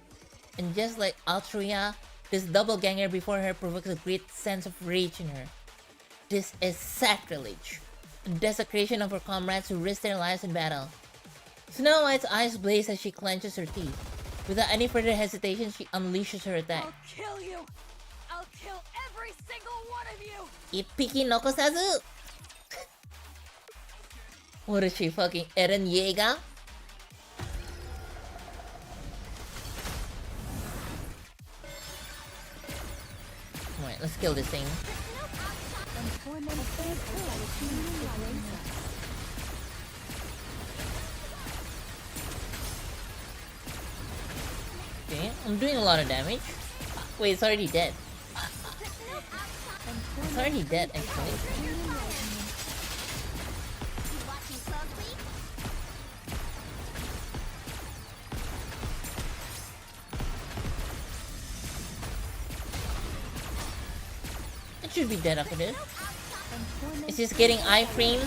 And just like Altria, this doppelganger before her provokes a great sense of rage in her. This is sacrilege, a desecration of her comrades who risk their lives in battle. Snow White's eyes blaze as she clenches her teeth. Without any further hesitation, she unleashes her attack. I'll kill you! I'll kill every single one of you! Ippiki no kosazu! What is she, fucking Eren Yeager? Alright, let's kill this thing. Okay, I'm doing a lot of damage. Wait, it's already dead. It's already dead, actually. It should be dead after this. It's just getting iframes.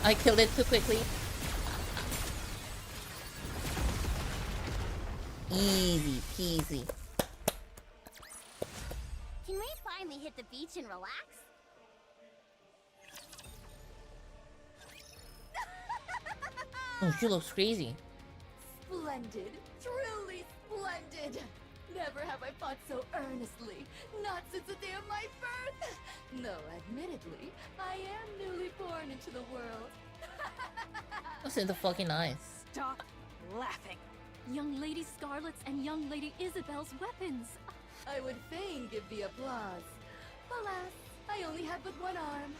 I killed it too quickly. Easy peasy. Can we finally hit the beach and relax? Oh, she looks crazy. Splendid. Truly splendid. Never have I fought so earnestly. Not since the day of my birth. No, admittedly, I am newly born into the world. What's in the fucking eyes? Stop laughing. Young Lady Scarlet's and Young Lady Isabel's weapons. I would fain give thee applause. Alas, I only have but one arm.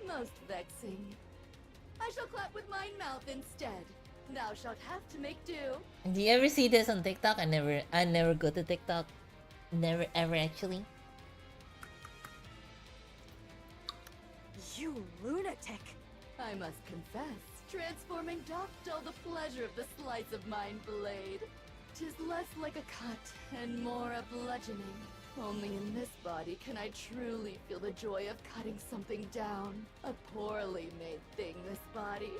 Most vexing. I shall clap with my mouth instead. Thou shalt have to make do. Do you ever see this on TikTok? I never go to TikTok. Never ever actually. You lunatic! I must confess, transforming doth dull the pleasure of the slice of mine blade. 'Tis less like a cut and more a bludgeoning. Only in this body can I truly feel the joy of cutting something down. A poorly made thing, this body.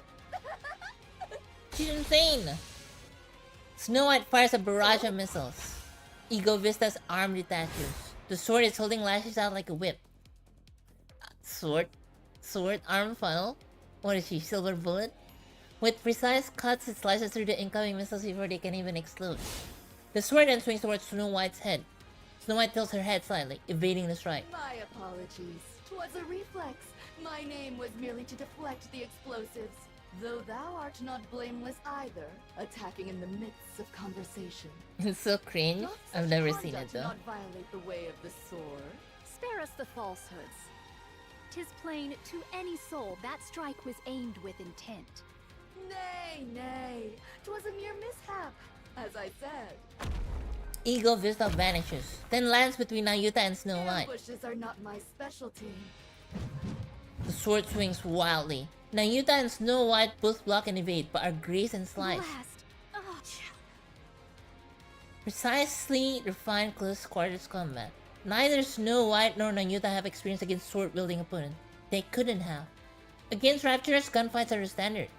She's insane! Snow White fires a barrage of missiles. Ego Vista's arm detaches. The sword is holding lashes out like a whip. Sword? Sword? Arm funnel? What is she, Silver Bullet? With precise cuts, it slices through the incoming missiles before they can even explode. The sword then swings towards Snow White's head. Snow White tilts her head slightly, evading the strike. My apologies. 'Twas a reflex. My name was merely to deflect the explosives. Though thou art not blameless either, attacking in the midst of conversation. It's so cringe. I've never seen it Conduct though. not violate the way of the sword. Spare us the falsehoods. 'Tis plain to any soul that strike was aimed with intent. Nay, nay, 'twas a mere mishap, as I said. Ego Vista vanishes, then lands between Nayuta and Snow White. Ambushes are not my specialty. The sword swings wildly. Nayuta and Snow White both block and evade, but are grazed and sliced. Precisely refined close quarters combat. Neither Snow White nor Nayuta have experience against sword-wielding opponents. They couldn't have. Against Raptors, gunfights are the standard.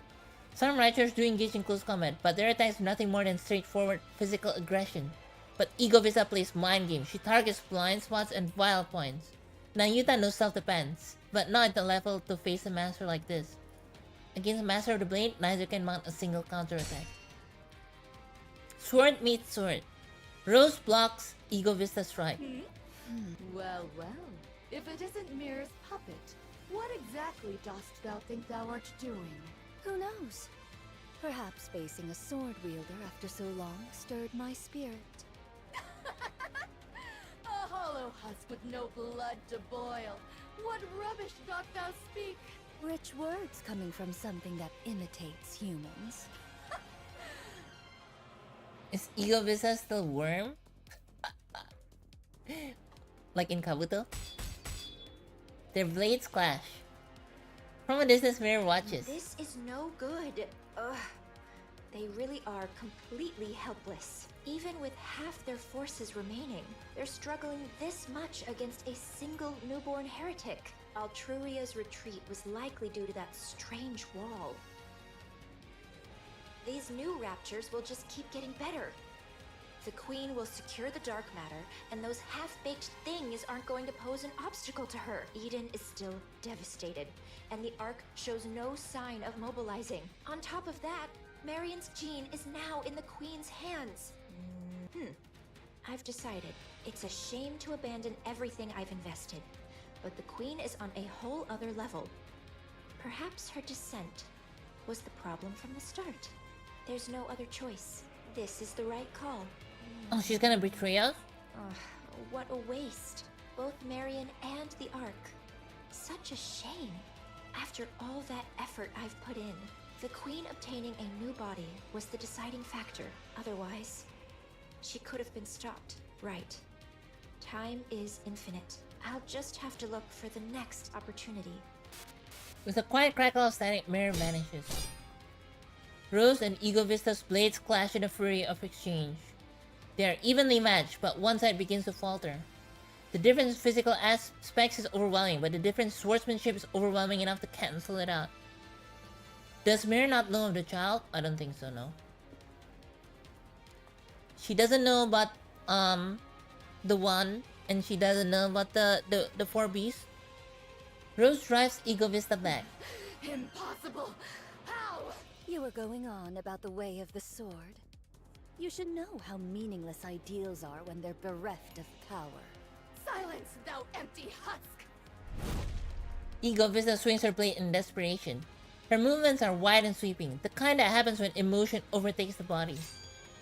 Some Raptors do engage in close combat, but their attacks are nothing more than straightforward physical aggression. But Ego Vista plays mind games. She targets blind spots and vile points. Nayuta knows self-defense, but not at the level to face a master like this. Against a Master of the Blade, neither can mount a single counterattack. Sword meets sword. Rose blocks Ego Vista strike. Well, well, if it isn't Mirror's puppet, what exactly dost thou think thou art doing? Who knows? Perhaps facing a sword wielder after so long stirred my spirit. A hollow husk with no blood to boil. What rubbish dost thou speak? Rich words coming from something that imitates humans. Is Ego Vista still worm? Like in Kabuto? Their blades clash. From a distance, Mirror watches. This is no good. Ugh. They really are completely helpless. Even with half their forces remaining, they're struggling this much against a single newborn heretic. Altruria's retreat was likely due to that strange wall. These new raptures will just keep getting better. The Queen will secure the dark matter, and those half-baked things aren't going to pose an obstacle to her. Eden is still devastated, and the Ark shows no sign of mobilizing. On top of that, Marion's gene is now in the Queen's hands. I've decided. It's a shame to abandon everything I've invested, but the Queen is on a whole other level. Perhaps her dissent was the problem from the start. There's no other choice. This is the right call. Oh, she's gonna betray us? What a waste. Both Marion and the Ark. Such a shame. After all that effort I've put in, the Queen obtaining a new body was the deciding factor. Otherwise, she could have been stopped. Right. Time is infinite. I'll just have to look for the next opportunity. With a quiet crackle of static, Mirror vanishes. Rose and Ego Vista's blades clash in a fury of exchange. They are evenly matched, but one side begins to falter. The difference in physical aspects is overwhelming, but the difference in swordsmanship is overwhelming enough to cancel it out. Does Mirror not know of the child? I don't think so, no. She doesn't know about the one, and she doesn't know about the four beasts. Rose drives Ego Vista back. Impossible! How? You were going on about the way of the sword. You should know how meaningless ideals are when they're bereft of power. Silence, thou empty husk! Ego Vista swings her blade in desperation. Her movements are wide and sweeping, the kind that happens when emotion overtakes the body.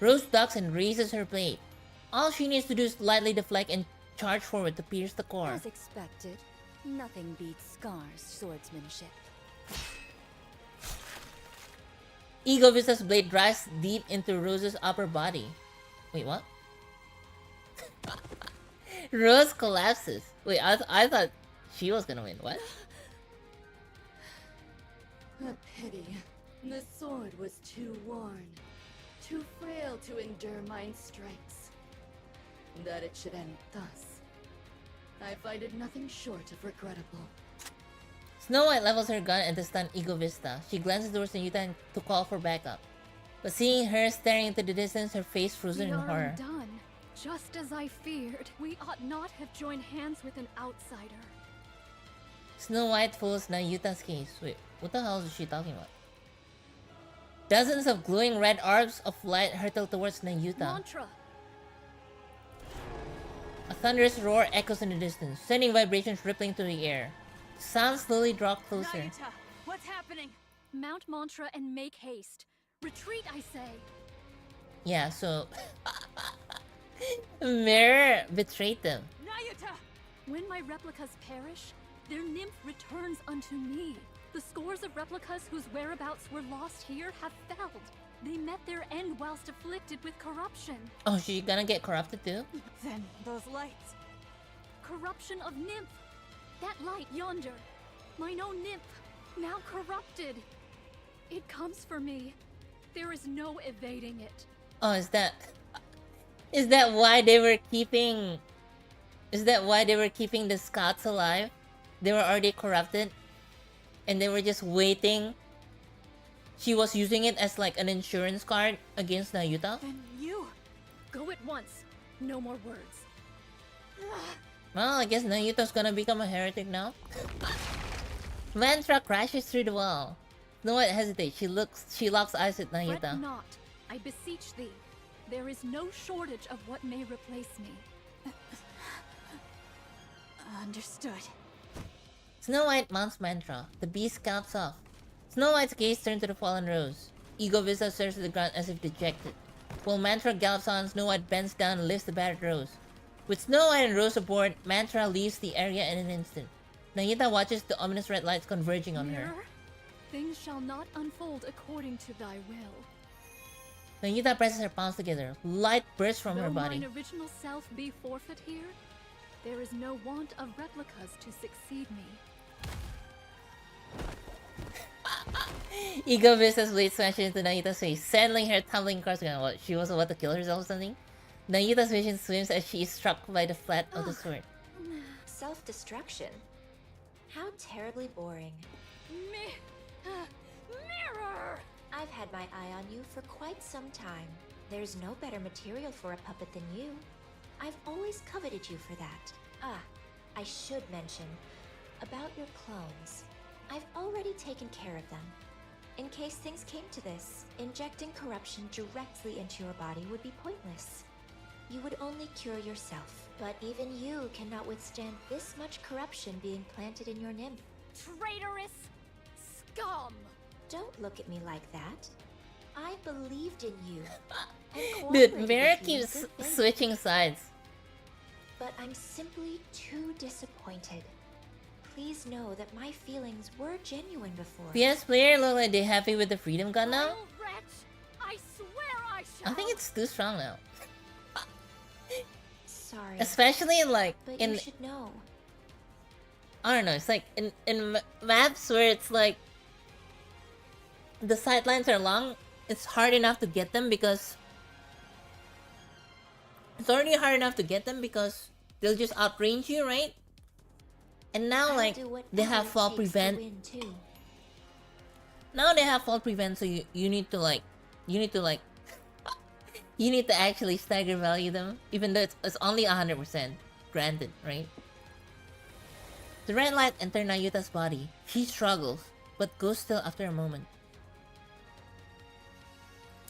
Rose ducks and raises her blade. All she needs to do is lightly deflect and charge forward to pierce the core. As expected, nothing beats Scar's swordsmanship. Ego Vista's blade drives deep into Rose's upper body. Wait, what? Rose collapses. Wait, I thought she was gonna win. What? A pity. The sword was too worn, too frail to endure my strikes. That it should end thus, I find it nothing short of regrettable. Snow White levels her gun at the stunned Ego Vista. She glances towards Nayuta to call for backup. But seeing her staring into the distance, her face frozen in horror. Undone. Just as I feared, we ought not have joined hands with an outsider. Snow White follows Nayuta's gaze. Wait, what the hell is she talking about? Dozens of glowing red orbs of light hurtle towards Nayuta. Mantra. A thunderous roar echoes in the distance, sending vibrations rippling through the air. Sounds slowly draw closer. Nayuta, what's happening? Mount Mantra and make haste. Retreat, I say. Yeah, so Mirror betrayed them. Nayuta! When my replicas perish, their nymph returns unto me. The scores of replicas whose whereabouts were lost here have failed. They met their end whilst afflicted with corruption. Oh, she gonna get corrupted too? Then those lights. Corruption of nymph. That light yonder. Mine own nymph. Now corrupted. It comes for me. There is no evading it. Oh, is that why they were keeping the Scots alive? They were already corrupted and they were just waiting. She was using it as like an insurance card against Nayuta. Then you go at once. No more words. Well, I guess Nayuta's gonna become a heretic now. Mantra crashes through the wall. Snow White hesitates. She locks eyes with Nayuta. Fret not, I beseech thee. There is no shortage of what may replace me. Understood. Snow White mounts Mantra. The beast scalps off. Snow White's gaze turns to the fallen Rose. Ego Vista stares to the ground as if dejected. While Mantra gallops on, Snow White bends down and lifts the battered Rose. With Snow White and Rose aboard, Mantra leaves the area in an instant. Nayuta watches the ominous red lights converging on her. Mirror, things shall not unfold according to thy will. Nayuta presses her palms together. Light bursts from her Though body. mine original self be forfeit here, there is no want of replicas to succeed me. Ego Vista's blade smashes into Nayuta's face, sending her tumbling across the ground. What, she was about to kill herself or something? Nayuta's vision swims as she is struck by the flat of the sword. Self-destruction? How terribly boring. Mirror! I've had my eye on you for quite some time. There's no better material for a puppet than you. I've always coveted you for that. Ah, I should mention about your clones. I've already taken care of them. In case things came to this, injecting corruption directly into your body would be pointless. You would only cure yourself. But even you cannot withstand this much corruption being planted in your nymph. Traitorous scum! Don't look at me like that. I believed in you. and Dude, cooperated Mirror with you in keeps good faith. switching sides. But I'm simply too disappointed. Please know that my feelings were genuine before. PS player look like they're happy with the freedom gun now? Vile wretch! I swear I shall! I think it's too strong now. Sorry. Especially in like But in you should know. I don't know, it's like in maps where it's like the sidelines are long, it's hard enough to get them because it's already hard enough to get them because they'll just outrange you, right? And now I'll like do whatever they have it fall takes to prevent. win, too. Now they have fall prevent, so you need to you need to actually stagger value them, even though it's only 100%. Granted, right? The red light enters Nayuta's body. She struggles, but goes still after a moment.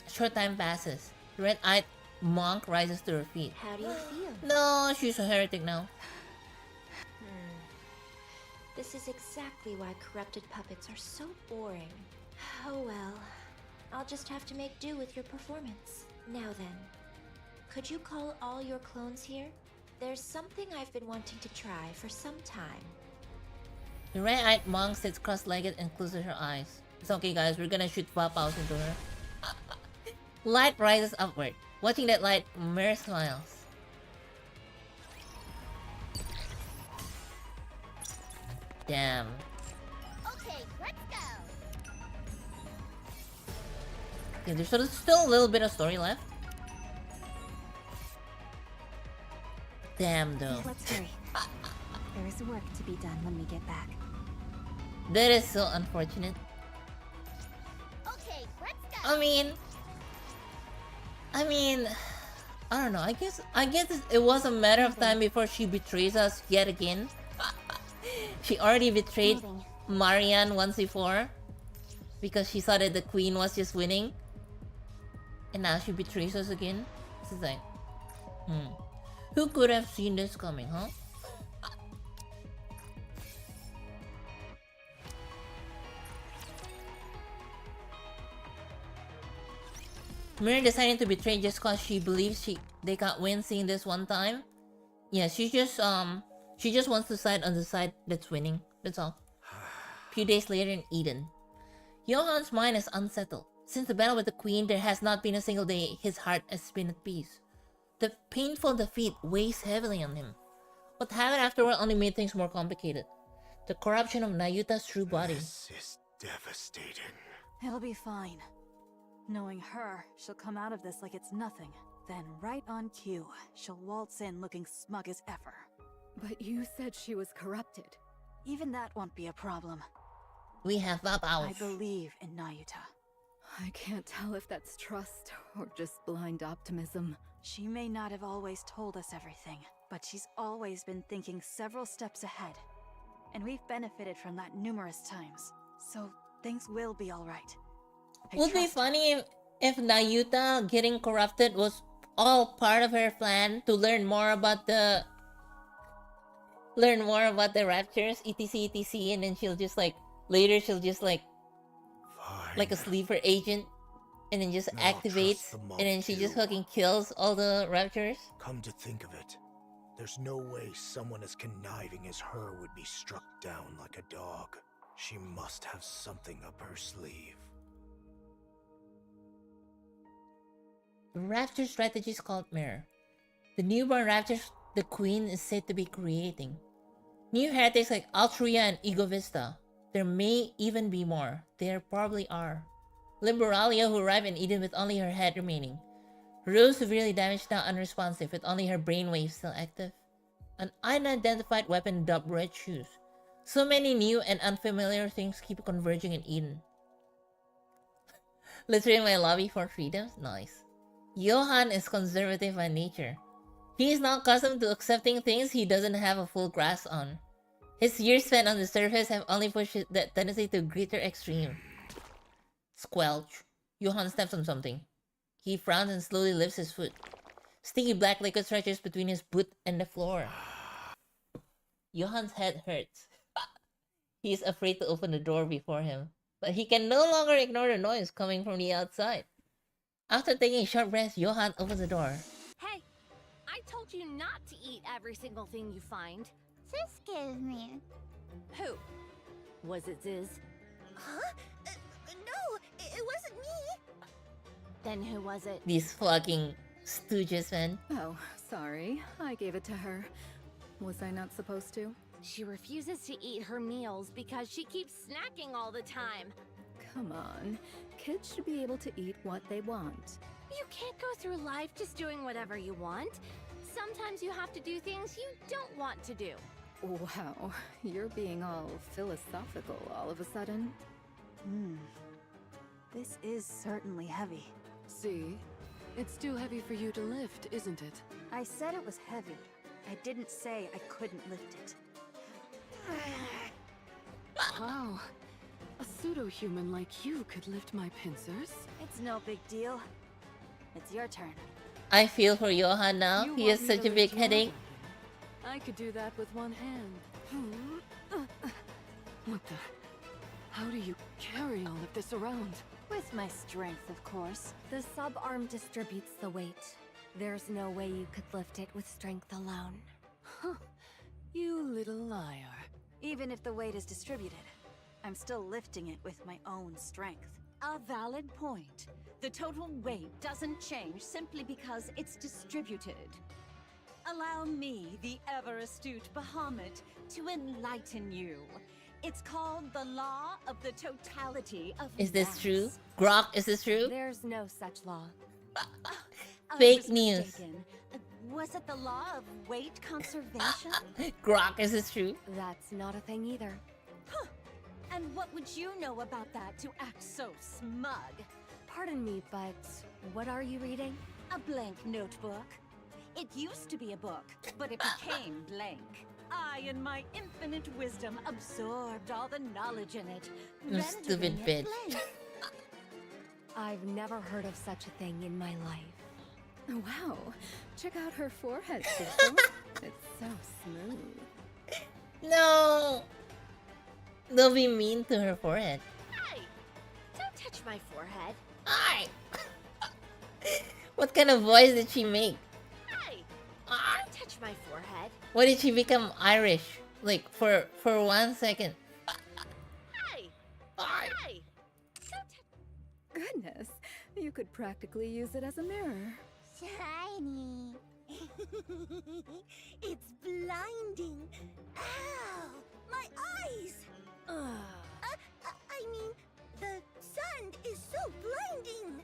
A short time passes. The red-eyed monk rises to her feet. How do you feel? No, she's a heretic now. This is exactly why corrupted puppets are so boring. Oh well. I'll just have to make do with your performance. Now then, could you call all your clones here? There's something I've been wanting to try for some time. The red-eyed monk sits cross-legged and closes her eyes. It's okay, guys. We're gonna shoot Papaus into her. Light rises upward. Watching that light, Mir smiles. Damn. Okay, let's go. Okay, there's still a little bit of story left. Damn though. Let's hurry. There is work to be done when we get back. That is so unfortunate. Okay, let's go. I mean, I don't know. I guess it was a matter of time before she betrays us yet again. She already betrayed Marianne once before because she thought that the queen was just winning, and now she betrays us again. It's like, who could have seen this coming, huh? Mir deciding to betray just cause she believes they can't win seeing this one time. Yeah, she just wants to side on the side that's winning. That's all. Few days later in Eden. Johan's mind is unsettled. Since the battle with the queen, there has not been a single day his heart has been at peace. The painful defeat weighs heavily on him. What happened afterward only made things more complicated. The corruption of Nayuta's true body. This is devastating. It'll be fine. Knowing her, she'll come out of this like it's nothing. Then, right on cue, she'll waltz in looking smug as ever. But you said she was corrupted. Even that won't be a problem. We have that out. I believe in Nayuta. I can't tell if that's trust or just blind optimism. She may not have always told us everything, but she's always been thinking several steps ahead. And we've benefited from that numerous times. So, things will be alright. Would be funny if Nayuta getting corrupted was all part of her plan to learn more about the raptures, etc, etc, and then she'll just like later she'll just like a sleeper agent, and then just activates, and then she just fucking kills all the raptors. Come to think of it, there's no way someone as conniving as her would be struck down like a dog. She must have something up her sleeve. The raptor strategy is called Mirror. The newborn raptors the queen is said to be creating. New heretics like Altruia and Ego Vista. There may even be more. There probably are. Liberalia, who arrived in Eden with only her head remaining. Rose, severely damaged, now unresponsive with only her brainwaves still active. An unidentified weapon dubbed Red Shoes. So many new and unfamiliar things keep converging in Eden. Literally my lobby for freedoms? Nice. Johan is conservative by nature. He is not accustomed to accepting things he doesn't have a full grasp on. His years spent on the surface have only pushed that tendency to greater extreme. Squelch. Johan steps on something. He frowns and slowly lifts his foot. Sticky black liquid stretches between his boot and the floor. Johan's head hurts. He is afraid to open the door before him, but he can no longer ignore the noise coming from the outside. After taking a short breath, Johan opens the door. Hey, I told you not to eat every single thing you find. Excuse me. Who? Was it Ziz? Huh? No, it wasn't me. Then who was it? These fucking stooges, man. Oh, sorry. I gave it to her. Was I not supposed to? She refuses to eat her meals because she keeps snacking all the time. Come on. Kids should be able to eat what they want. You can't go through life just doing whatever you want. Sometimes you have to do things you don't want to do. Wow, you're being all philosophical all of a sudden. This is certainly heavy. See? It's too heavy for you to lift, isn't it? I said it was heavy. I didn't say I couldn't lift it. Wow. A pseudo-human like you could lift my pincers? It's no big deal. It's your turn. I feel for Johan now. He has such a big headache. I could do that with one hand. What the? How do you carry all of this around? With my strength, of course. The sub-arm distributes the weight. There's no way you could lift it with strength alone. Huh. You little liar. Even if the weight is distributed, I'm still lifting it with my own strength. A valid point. The total weight doesn't change simply because it's distributed. Allow me, the ever-astute Bahamut, to enlighten you. It's called the law of the totality of Is this mass. true? Grok, is this true? There's no such law. I Fake was news. mistaken. Was it the law of weight conservation? Grok, is this true? That's not a thing either. Huh. And what would you know about that to act so smug? Pardon me, but what are you reading? A blank notebook. It used to be a book, but it became blank. I, in my infinite wisdom, absorbed all the knowledge in it, You stupid rendering bitch. it blank. I've never heard of such a thing in my life. Wow, check out her forehead, Cecil. It's so smooth. No! Don't be mean to her forehead. Hey! Don't touch my forehead. Hi! What kind of voice did she make? Hey! Don't touch my forehead. Why did she become Irish? Like, for 1 second. Hey! Hey! Goodness, you could practically use it as a mirror. Shiny. It's blinding. Ow! My eyes! I mean, the sun is so blinding.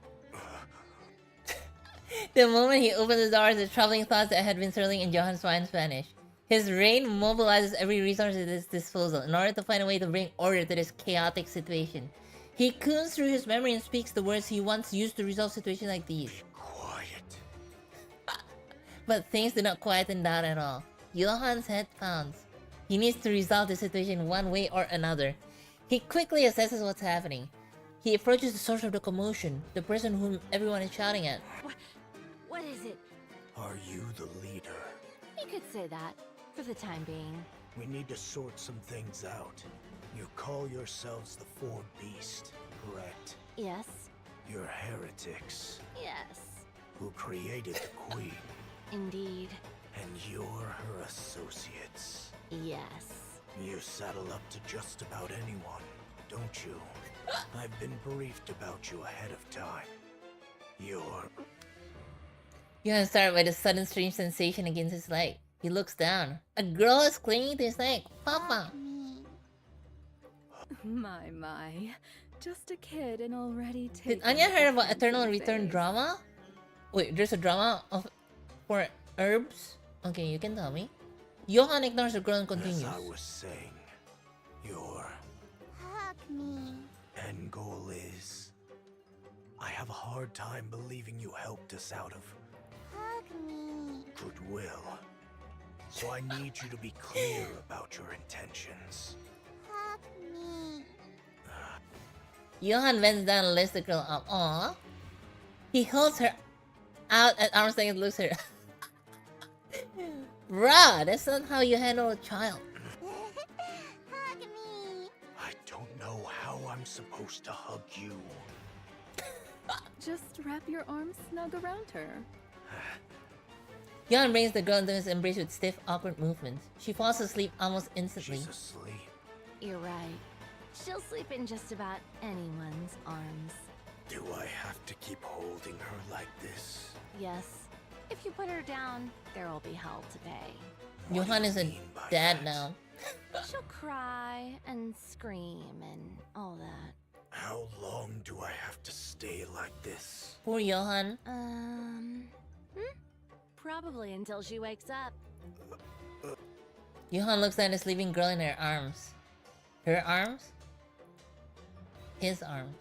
The moment he opened the doors, the troubling thoughts that had been swirling in Johan's mind vanished. His brain mobilizes every resource at his disposal in order to find a way to bring order to this chaotic situation. He combs through his memory and speaks the words he once used to resolve situations like these. Quiet. But things do not quieten down at all. Johan's head pounds. He needs to resolve the situation one way or another. He quickly assesses what's happening. He approaches the source of the commotion, the person whom everyone is shouting at. What is it? Are you the leader? You could say that, for the time being. We need to sort some things out. You call yourselves the Four Beast, correct? Yes. You're heretics Yes. who created the Queen, Indeed. and you're her associates. Yes. You saddle up to just about anyone, don't you? I've been briefed about you ahead of time. You're... Johan startled by the sudden strange sensation against his leg. He looks down. A girl is clinging to his leg. Papa! My. Just a kid and already Did taken. Anya heard about offense Eternal in Return face. drama? Wait, there's a drama for herbs? Okay, you can tell me. Johan ignores the girl and continues. As I was saying, your Hug me. end goal is... I have a hard time believing you helped us out of Hug me. goodwill. So I need you to be clear about your intentions. Hug me. Johan bends down and lifts the girl up. Aww. He holds her out at arm's length and looks at her. Bruh, that's not how you handle a child. Hug me. I don't know how I'm supposed to hug you. Just wrap your arms snug around her. Johan brings the girl into his embrace with stiff, awkward movements. She falls asleep almost instantly. She's asleep. You're right. She'll sleep in just about anyone's arms. Do I have to keep holding her like this? Yes. If you put her down, there will be hell to pay. Johan is a dad now. She'll cry and scream and all that. How long do I have to stay like this? Poor Johan. Probably until she wakes up. Johan looks at the sleeping girl in her arms. Her arms? His arms.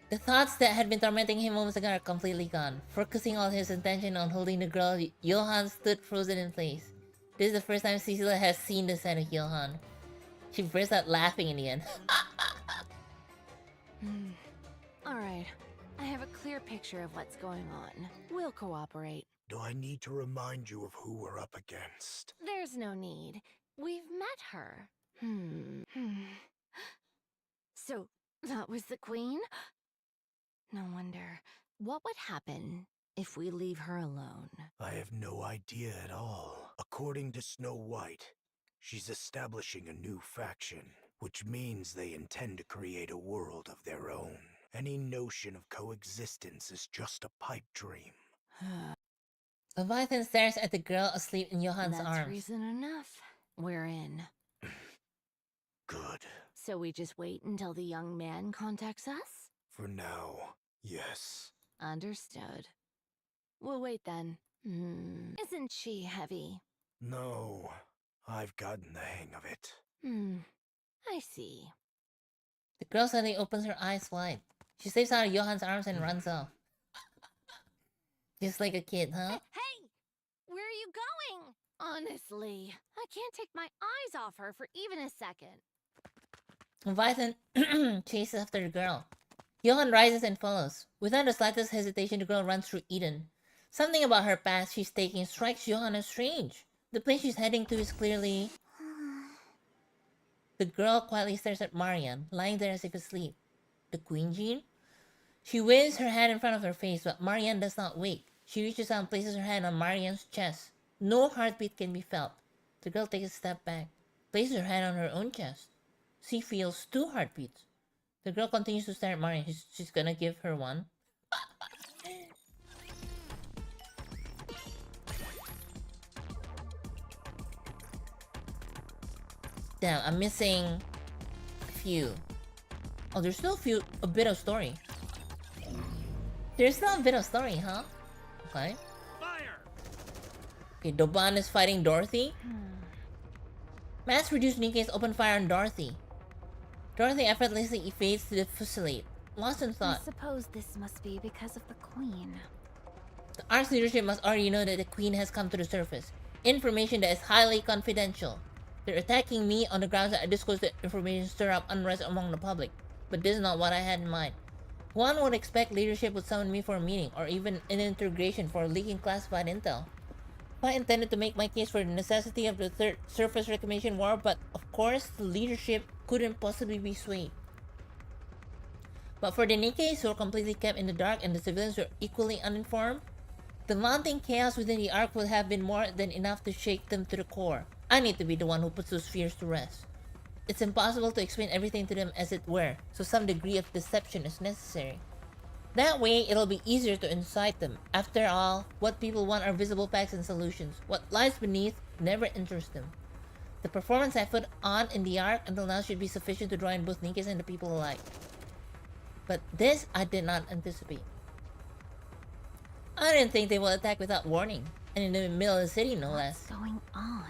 The thoughts that had been tormenting him moments ago are completely gone. Focusing all his attention on holding the girl, Johan stood frozen in place. This is the first time Cecilia has seen the side of Johan. She burst out laughing in the end. Alright. I have a clear picture of what's going on. We'll cooperate. Do I need to remind you of who we're up against? There's no need. We've met her. So, that was the queen? No wonder. What would happen if we leave her alone? I have no idea at all. According to Snow White, she's establishing a new faction, which means they intend to create a world of their own. Any notion of coexistence is just a pipe dream. Leviathan stares at the girl asleep in Johan's That's arms. reason enough. We're in. Good. So we just wait until the young man contacts us? For now, yes. Understood. We'll wait then. Isn't she heavy? No, I've gotten the hang of it. I see. The girl suddenly opens her eyes wide. She slips out of Johan's arms and runs off. Just like a kid, huh? Hey! Where are you going? Honestly, I can't take my eyes off her for even a second. Leviathan chases after the girl. Johan rises and follows. Without the slightest hesitation, the girl runs through Eden. Something about her path she's taking strikes Johan as strange. The place she's heading to is clearly... The girl quietly stares at Marian, lying there as if asleep. The Queen Jean? She waves her hand in front of her face, but Marian does not wake. She reaches out and places her hand on Marian's chest. No heartbeat can be felt. The girl takes a step back, places her hand on her own chest. She feels 2 heartbeats. The girl continues to stare at Marian. She's gonna give her one. Damn, I'm missing a few. Oh, there's still a bit of story. There's still a bit of story, huh? Okay. Okay, Doban is fighting Dorothy. Mass-produced Nikkei's open fire on Dorothy. Dorothy effortlessly evades to the fusillade. Lost in thought. I suppose this must be because of the Queen. The Ark's leadership must already know that the Queen has come to the surface. Information that is highly confidential. They're attacking me on the grounds that I disclosed the information stir up unrest among the public. But this is not what I had in mind. One would expect leadership would summon me for a meeting, or even an integration for leaking classified intel. I intended to make my case for the necessity of the third surface reclamation war, but of course the leadership couldn't possibly be swayed. But for the Nikkeis who are completely kept in the dark and the civilians who are equally uninformed, the mounting chaos within the Ark would have been more than enough to shake them to the core. I need to be the one who puts those fears to rest. It's impossible to explain everything to them as it were, so some degree of deception is necessary. That way, it'll be easier to incite them. After all, what people want are visible facts and solutions. What lies beneath never interests them. The performance I put on in the Ark until now should be sufficient to draw in both Nikkeis and the people alike. But this I did not anticipate. I didn't think they would attack without warning, and in the middle of the city, no less. What's going on?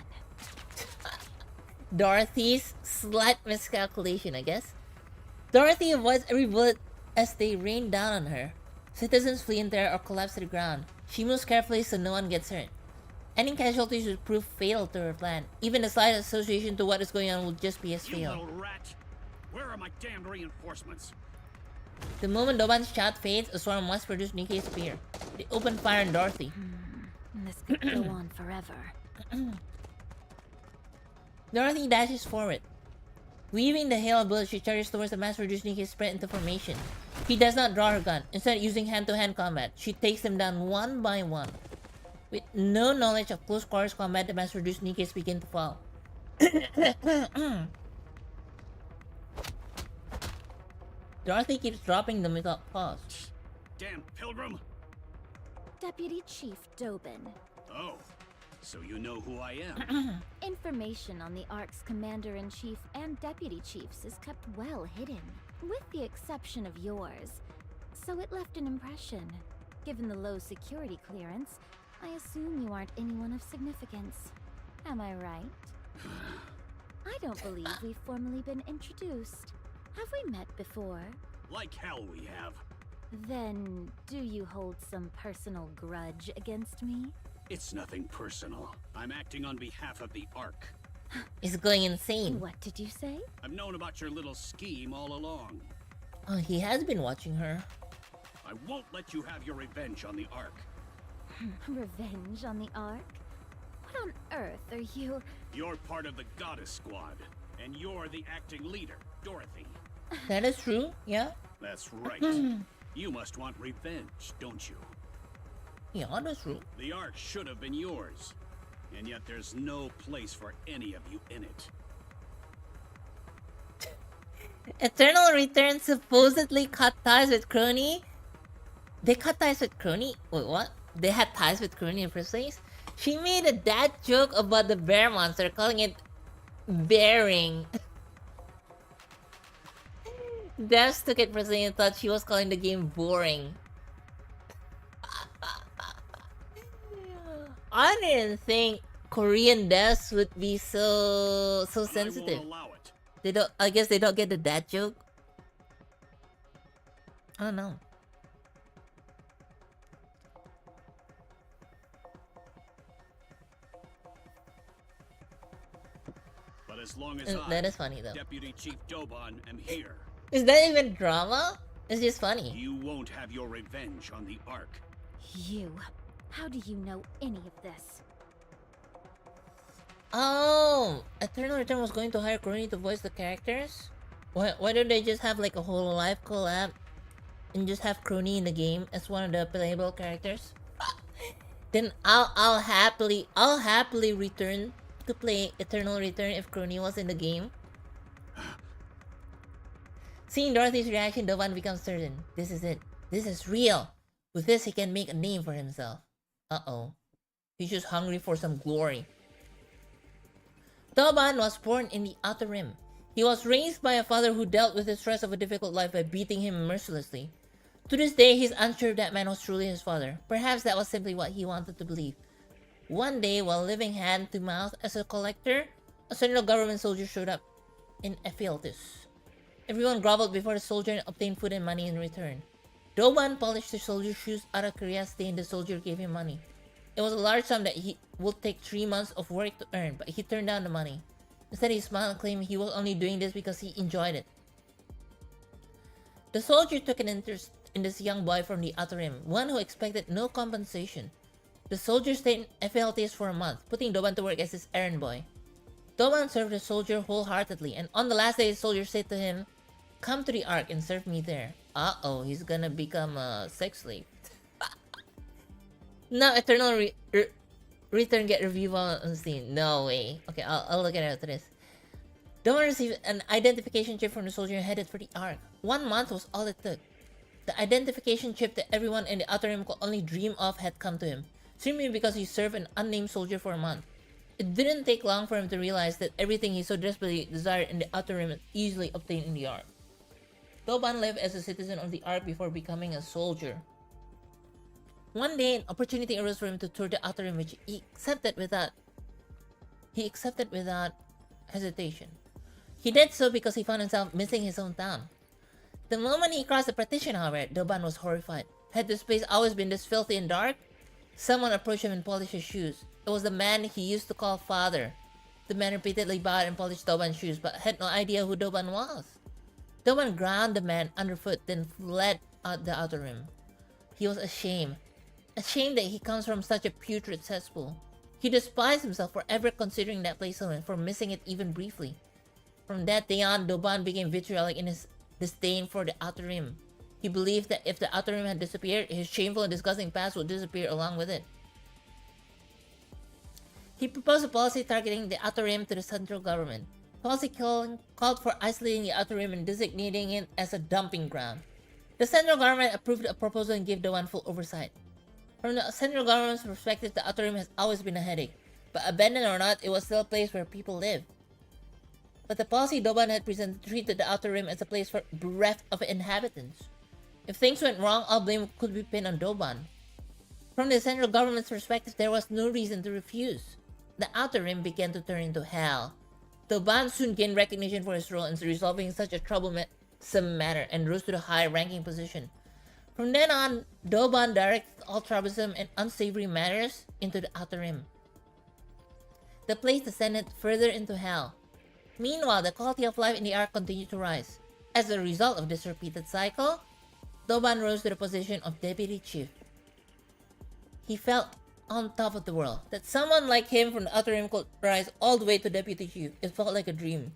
Dorothy's slight miscalculation, I guess. Dorothy avoids every bullet as they rain down on her. Citizens flee in terror or collapse to the ground. She moves carefully so no one gets hurt. Any casualties would prove fatal to her plan. Even the slightest association to what is going on would just be as fatal. You little rat! Where are my damned reinforcements? The moment Doban's shout fades, a swarm of mass-produced Nikkeis appear. They open fire on Dorothy. This could go on forever. Dorothy dashes forward. Weaving the hail of bullets, she charges towards the mass-produced Nikkei spread into formation. She does not draw her gun. Instead, using hand-to-hand combat, she takes them down one by one. With no knowledge of close quarters combat, the mass-produced Nikkei begin to fall. Dorothy keeps dropping them without pause. Damn pilgrim! Deputy Chief Dobin. Oh, so you know who I am. Information on the Ark's Commander-in-Chief and Deputy Chiefs is kept well hidden, with the exception of yours. So it left an impression. Given the low security clearance, I assume you aren't anyone of significance. Am I right? I don't believe we've formally been introduced. Have we met before? Like hell we have. Then, do you hold some personal grudge against me? It's nothing personal. I'm acting on behalf of the Ark. He's going insane. What did you say? I've known about your little scheme all along. Oh, he has been watching her. I won't let you have your revenge on the Ark. Revenge on the Ark? What on earth are you? You're part of the Goddess Squad, and you're the acting leader, Dorothy. That is true, yeah? That's right. You must want revenge, don't you? Yeah, that's true. The Ark should have been yours, and yet there's no place for any of you in it. Eternal Return supposedly cut ties with Crony. They cut ties with Crony? Wait, what? They had ties with Crony in the first place? She made a dad joke about the bear monster, calling it bearing. Devs took it personally and thought she was calling the game boring. I didn't think Korean devs would be so sensitive. They don't. I guess they don't get the dad joke. I don't know. But as long as That is funny though. Deputy Chief Doban, am here, Is that even drama? It's just funny. you won't have your revenge on the Ark. You. How do you know any of this? Oh, Eternal Return was going to hire Crony to voice the characters? Why don't they just have like a whole live collab and just have Crony in the game as one of the playable characters? Then I'll happily return to play Eternal Return if Crony was in the game. Seeing Dorothy's reaction, Doban becomes certain. This is it. This is real. With this, he can make a name for himself. Uh-oh. He's just hungry for some glory. Doban was born in the Outer Rim. He was raised by a father who dealt with the stress of a difficult life by beating him mercilessly. To this day, he's unsure if that man was truly his father. Perhaps that was simply what he wanted to believe. One day, while living hand to mouth as a collector, a central government soldier showed up in Ephialtes. Everyone groveled before the soldier and obtained food and money in return. Doban polished the soldier's shoes out of curiosity and the soldier gave him money. It was a large sum that he would take 3 months of work to earn, but he turned down the money. Instead, he smiled and claimed he was only doing this because he enjoyed it. The soldier took an interest in this young boy from the Outer Rim, one who expected no compensation. The soldier stayed in Ephialtes for a month, putting Doban to work as his errand boy. Doban served the soldier wholeheartedly, and on the last day, the soldier said to him, "Come to the Ark and serve me there." Uh-oh, he's gonna become a sex slave. Now Eternal Return get review on Steam. No way. Okay, I'll look at it after this. Doban received an identification chip from the soldier and headed for the Ark. 1 month was all it took. The identification chip that everyone in the Outer Rim could only dream of had come to him, simply because he served an unnamed soldier for a month. It didn't take long for him to realize that everything he so desperately desired in the Outer Rim is easily obtained in the Ark. Doban lived as a citizen of the Ark before becoming a soldier. One day, an opportunity arose for him to tour the Outer Rim, which he accepted without hesitation. He did so because he found himself missing his own town. The moment he crossed the partition, however, Doban was horrified. Had this place always been this filthy and dark? Someone approached him and polished his shoes. It was the man he used to call father. The man repeatedly bowed and polished Doban's shoes, but had no idea who Doban was. Doban ground the man underfoot, then fled out the Outer Rim. He was ashamed. Ashamed that he comes from such a putrid cesspool. He despised himself for ever considering that place alone, for missing it even briefly. From that day on, Doban became vitriolic in his disdain for the Outer Rim. He believed that if the Outer Rim had disappeared, his shameful and disgusting past would disappear along with it. He proposed a policy targeting the Outer Rim to the central government. Policy called for isolating the Outer Rim and designating it as a dumping ground. The central government approved a proposal and gave Doban full oversight. From the central government's perspective, the Outer Rim has always been a headache, but abandoned or not, it was still a place where people live. But the policy Doban had presented treated the Outer Rim as a place for bereft of inhabitants. If things went wrong, all blame could be pinned on Doban. From the central government's perspective, there was no reason to refuse. The Outer Rim began to turn into hell. Doban soon gained recognition for his role in resolving such a troublesome matter and rose to the high-ranking position. From then on, Doban directed all troublesome and unsavory matters into the Outer Rim. The place descended further into hell. Meanwhile, the quality of life in the Ark continued to rise. As a result of this repeated cycle, Doban rose to the position of Deputy Chief. He felt on top of the world. That someone like him from the Outer Rim could rise all the way to Deputy Chief, it felt like a dream.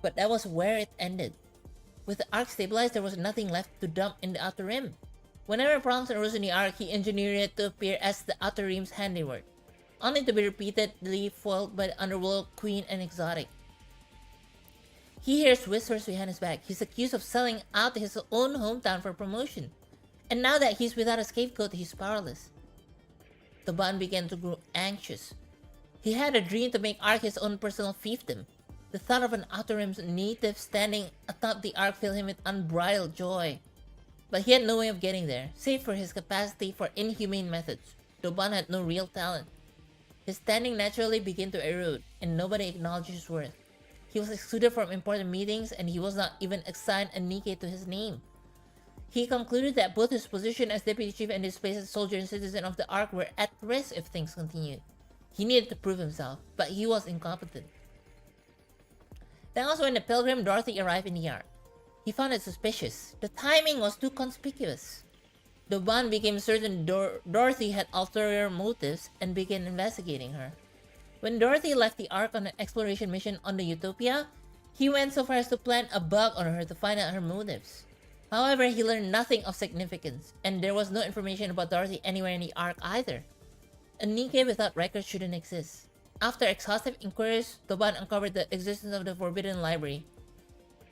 But that was where it ended. With the Ark stabilized, there was nothing left to dump in the Outer Rim. Whenever problems arose in the Ark, he engineered it to appear as the Outer Rim's handiwork, only to be repeatedly foiled by the Underworld, Queen, and Exotic. He hears whispers behind his back. He's accused of selling out his own hometown for promotion. And now that he's without a scapegoat, he's powerless. Toban began to grow anxious. He had a dream to make Ark his own personal fiefdom. The thought of an Outer Rim's native standing atop the Ark filled him with unbridled joy. But he had no way of getting there, save for his capacity for inhumane methods. Toban had no real talent. His standing naturally began to erode, and nobody acknowledged his worth. He was excluded from important meetings, and he was not even assigned a Nikkei to his name. He concluded that both his position as deputy chief and his place as soldier and citizen of the Ark were at risk if things continued. He needed to prove himself, but he was incompetent. That was when the pilgrim Dorothy arrived in the Ark. He found it suspicious. The timing was too conspicuous. Toban became certain Dorothy had ulterior motives and began investigating her. When Dorothy left the Ark on an exploration mission on the Utopia, he went so far as to plant a bug on her to find out her motives. However, he learned nothing of significance, and there was no information about Dorothy anywhere in the Ark either. A Nikkei without records shouldn't exist. After exhaustive inquiries, Toban uncovered the existence of the Forbidden Library.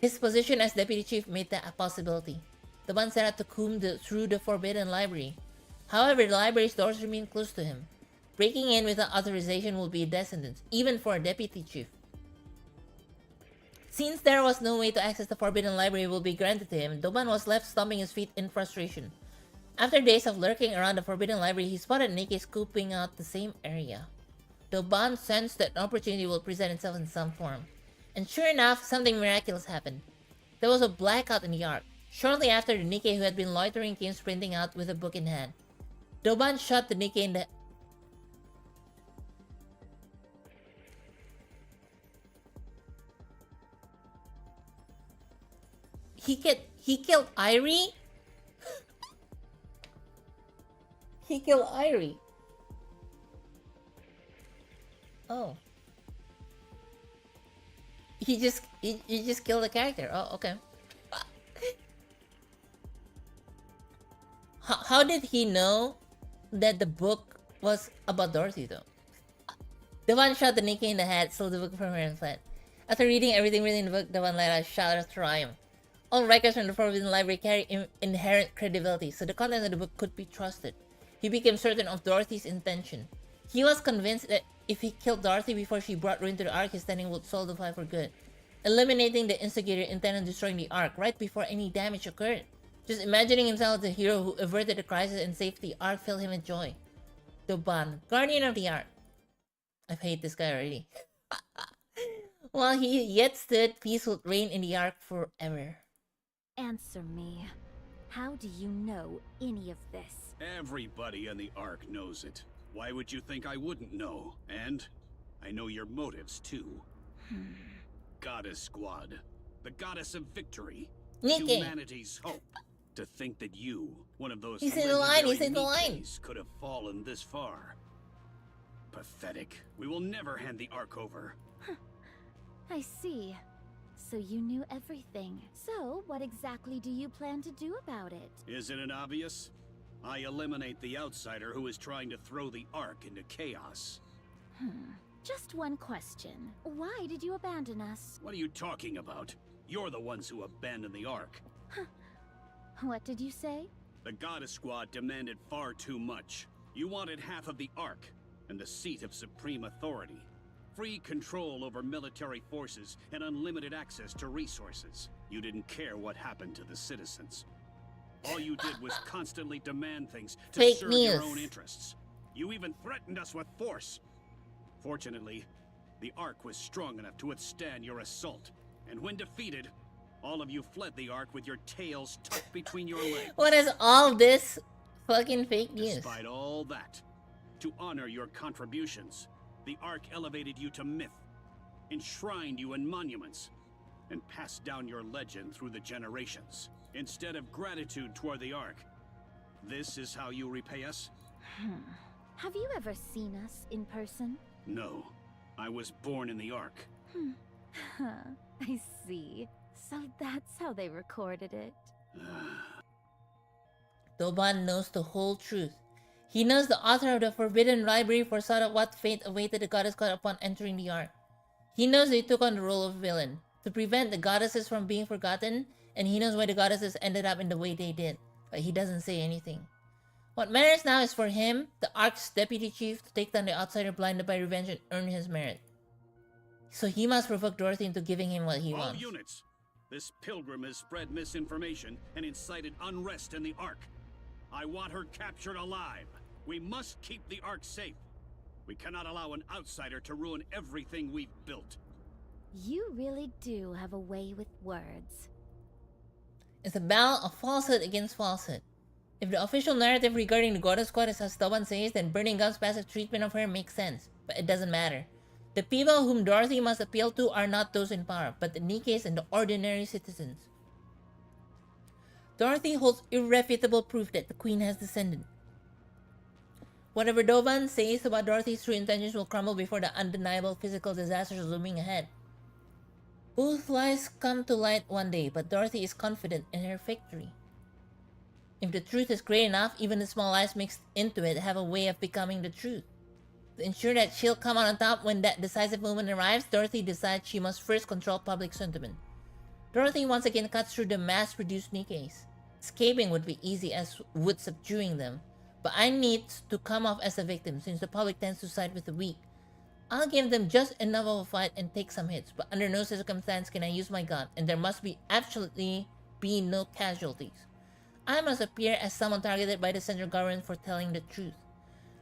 His position as deputy chief made that a possibility. Toban set out to comb through the Forbidden Library. However, the library's doors remained closed to him. Breaking in without authorization would be a death sentence, even for a deputy chief. Since there was no way to access the Forbidden Library will be granted to him, Toban was left stomping his feet in frustration. After days of lurking around the Forbidden Library, he spotted Nikkei scoping out the same area. Toban sensed that an opportunity will present itself in some form. And sure enough, something miraculous happened. There was a blackout in the Ark. Shortly after, the Nikkei who had been loitering came sprinting out with a book in hand. Toban shot the Nikkei in the... He killed Irie? He killed Irie. Oh. He just killed the character. Oh, okay. How did he know that the book was about Dorothy though? Toban shot the Nikkei in the head, stole the book from her and fled. After reading everything written in the book, Toban let out a shout of triumph. All records from the Forbidden Library carry inherent credibility, so the contents of the book could be trusted. He became certain of Dorothy's intention. He was convinced that if he killed Dorothy before she brought ruin to the Ark, his standing would solidify for good, eliminating the instigator intent on destroying the Ark right before any damage occurred. Just imagining himself as the hero who averted the crisis and saved the Ark filled him with joy. Toban, guardian of the Ark. I hate this guy already. While he yet stood, peace would reign in the Ark forever. Answer me. How do you know any of this? Everybody in the Ark knows it. Why would you think I wouldn't know? And I know your motives too. Goddess Squad, the goddess of victory, Nikkei. humanity's hope. To think that you, one of those He's in the line, he's in the legendary line. Nikkeis, could have fallen this far. Pathetic. We will never hand the Ark over. I see. So you knew everything. So, what exactly do you plan to do about it? Isn't it obvious? I eliminate the outsider who is trying to throw the Ark into chaos. Just one question. Why did you abandon us? What are you talking about? You're the ones who abandoned the Ark. What did you say? The Goddess Squad demanded far too much. You wanted half of the Ark, and the seat of supreme authority. Free control over military forces and unlimited access to resources. You didn't care what happened to the citizens. All you did was constantly demand things to Fake serve your news. own interests. You even threatened us with force. Fortunately, the Ark was strong enough to withstand your assault. And when defeated, all of you fled the Ark with your tails tucked between your legs. What is all this fucking fake news? Despite all that, to honor your contributions, the Ark elevated you to myth, enshrined you in monuments, and passed down your legend through the generations. Instead of gratitude toward the Ark, this is how you repay us? Have you ever seen us in person? No, I was born in the Ark. I see. So that's how they recorded it. Toban knows the whole truth. He knows the author of the Forbidden Library foresaw what fate awaited the Goddess Squad upon entering the Ark. He knows they took on the role of villain, to prevent the goddesses from being forgotten, and he knows why the goddesses ended up in the way they did, but he doesn't say anything. What matters now is for him, the Ark's deputy chief, to take down the outsider blinded by revenge and earn his merit. So he must provoke Dorothy into giving him what he All wants. units, this pilgrim has spread misinformation and incited unrest in the Ark. I want her captured alive. We must keep the Ark safe. We cannot allow an outsider to ruin everything we've built. You really do have a way with words. It's a battle of falsehood against falsehood. If the official narrative regarding the Goddess Squad is as Toban says, then Burning Gun's passive treatment of her makes sense. But it doesn't matter. The people whom Dorothy must appeal to are not those in power, but the Nikkes and the ordinary citizens. Dorothy holds irrefutable proof that the Queen has descended. Whatever Doban says about Dorothy's true intentions will crumble before the undeniable physical disasters looming ahead. Both lies come to light one day, but Dorothy is confident in her victory. If the truth is great enough, even the small lies mixed into it have a way of becoming the truth. To ensure that she'll come out on top when that decisive moment arrives, Dorothy decides she must first control public sentiment. Dorothy once again cuts through the mass-produced Nikkes. Escaping would be easy as would subduing them, but I need to come off as a victim since the public tends to side with the weak. I'll give them just enough of a fight and take some hits, but under no circumstance can I use my gun, and there must be absolutely be no casualties. I must appear as someone targeted by the central government for telling the truth.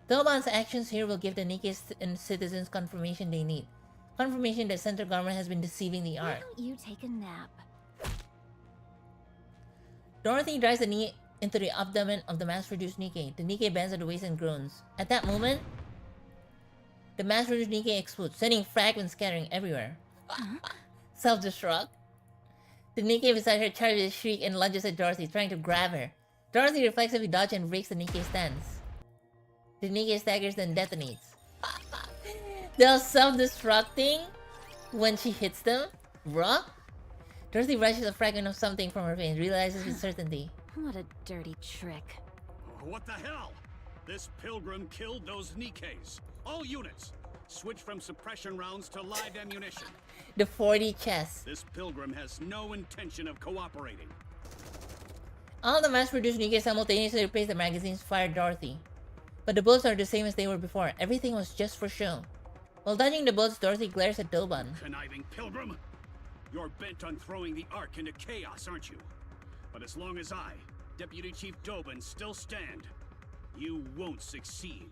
Doban's actions here will give the Nikkes and citizens confirmation they need. Confirmation that central government has been deceiving the Ark. Why don't you take a nap? Dorothy drives the knee into the abdomen of the mass-produced Nikke. The Nikke bends at the waist and groans. At that moment, the mass-produced Nikke explodes, sending fragments scattering everywhere. Self-destruct. The Nikke beside her charges a shriek and lunges at Dorothy, trying to grab her. Dorothy reflexively dodges and breaks the Nikke's stance. The Nikke staggers then detonates. They're self-destructing when she hits them? Bruh? Dorothy rushes a fragment of something from her veins, realizes with certainty. What a dirty trick. What the hell? This pilgrim killed those Nikkes. All units, switch from suppression rounds to live ammunition. The 40 chest. This pilgrim has no intention of cooperating. All the mass-produced Nikke simultaneously replace the magazines fired Dorothy. But the bullets are the same as they were before. Everything was just for show. While dodging the bullets, Dorothy glares at Doban. Conniving pilgrim! You're bent on throwing the Ark into chaos, aren't you? But as long as I, Deputy Chief Doban, still stand, you won't succeed.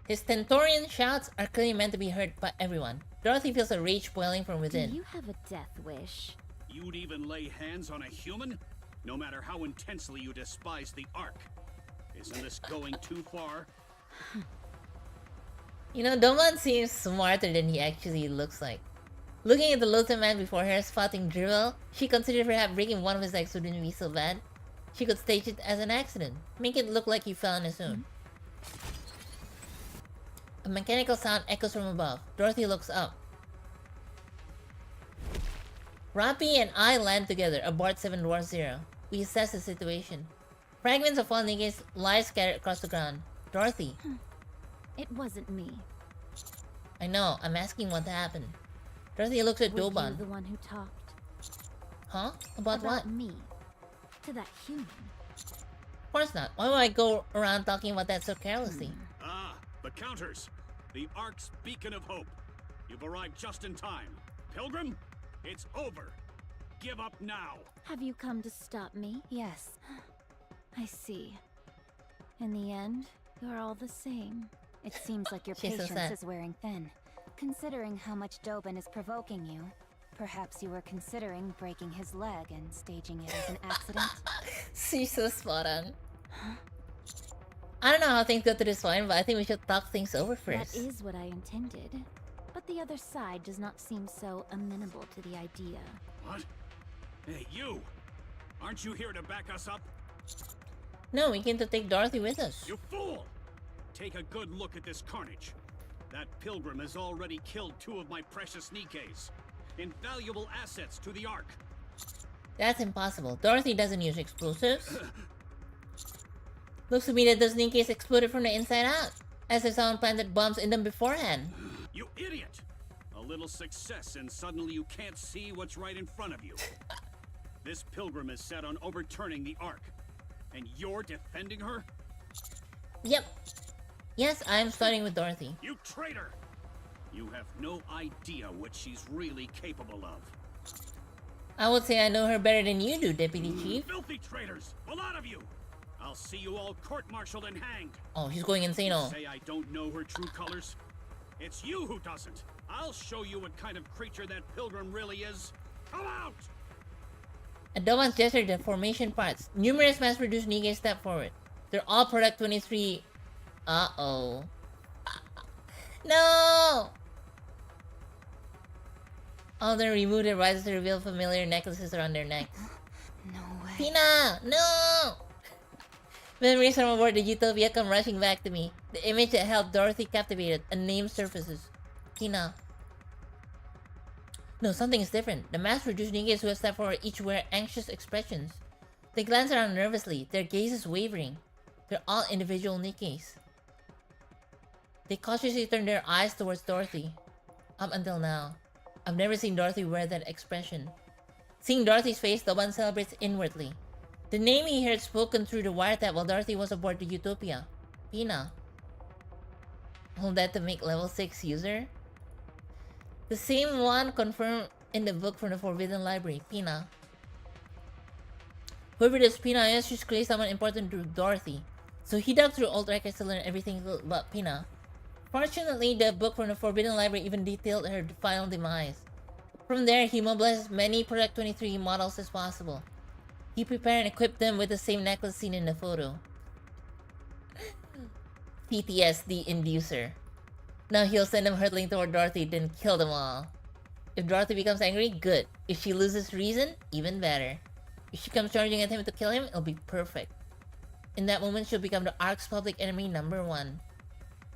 His stentorian shouts are clearly meant to be heard by everyone. Dorothy feels a rage boiling from within. Do you have a death wish? You'd even lay hands on a human? No matter how intensely you despise the Ark. Isn't this going too far? You know, Doban seems smarter than he actually looks like. Looking at the Lothar man before her spouting drivel, she considered perhaps breaking one of his legs wouldn't be so bad. She could stage it as an accident, make it look like he fell on his own. A mechanical sound echoes from above. Dorothy looks up. Rapi and I land together aboard 7 Dwarf 0. We assess the situation. Fragments of fallen Nikkes lie scattered across the ground. Dorothy. It wasn't me. I know, I'm asking what happened. Dorothy looks at Were Doban. you the one who talked? Huh? About what? me. To that human. Of course not. Why would I go around talking about that so carelessly? Ah, the counters. The Ark's beacon of hope. You've arrived just in time. Pilgrim, it's over. Give up now. Have you come to stop me? Yes. I see. In the end, you're all the same. It seems like your She's so patience sad. is wearing thin. Considering how much Doban is provoking you, perhaps you were considering breaking his leg and staging it as an accident? She's so spot on. I don't know how things got to this point, but I think we should talk things over first. That is what I intended. But the other side does not seem so amenable to the idea. What? Hey, you! Aren't you here to back us up? No, we came to take Dorothy with us. You fool! Take a good look at this carnage. That pilgrim has already killed 2 of my precious Nikkes. Invaluable assets to the Ark. That's impossible. Dorothy doesn't use explosives. Looks to me that those Nikkes exploded from the inside out, as if someone planted bombs in them beforehand. You idiot! A little success and suddenly you can't see what's right in front of you. This pilgrim is set on overturning the Ark. And you're defending her? Yep. Yes, I'm starting with Dorothy. You traitor! You have no idea what she's really capable of. I would say I know her better than you do, Deputy Chief. Filthy traitors! A lot of you! I'll see you all court-martialed and hanged. Oh, she's going insane. You say I don't know her true colors? It's you who doesn't. I'll show you what kind of creature that pilgrim really is. Come out! Adoban's gestured the formation parts. Numerous mass-produced Nikkei step forward. They're all Product 23. Uh-oh. No! All the removed their risers to reveal familiar necklaces around their necks. No way. Pina! No! Memories from aboard the Utopia come rushing back to me. The image that held Dorothy captivated. A name surfaces. Pina. No, something is different. The mass-produced Nikkeis who have stepped forward each wear anxious expressions. They glance around nervously, their gazes wavering. They're all individual Nikkeis. They cautiously turn their eyes towards Dorothy. Up until now, I've never seen Dorothy wear that expression. Seeing Dorothy's face, Doban celebrates inwardly. The name he heard spoken through the wiretap while Dorothy was aboard the Utopia. Pina. All that to make level 6 user? The same one confirmed in the book from the Forbidden Library, Pina. Whoever this Pina is, she's clearly someone important to Dorothy. So he dug through old records to learn everything about Pina. Fortunately, the book from the Forbidden Library even detailed her final demise. From there, he mobilized as many Product 23 models as possible. He prepared and equipped them with the same necklace seen in the photo. PTSD inducer. Now he'll send them hurtling toward Dorothy, then kill them all. If Dorothy becomes angry, good. If she loses reason, even better. If she comes charging at him to kill him, it'll be perfect. In that moment, she'll become the Ark's public enemy #1.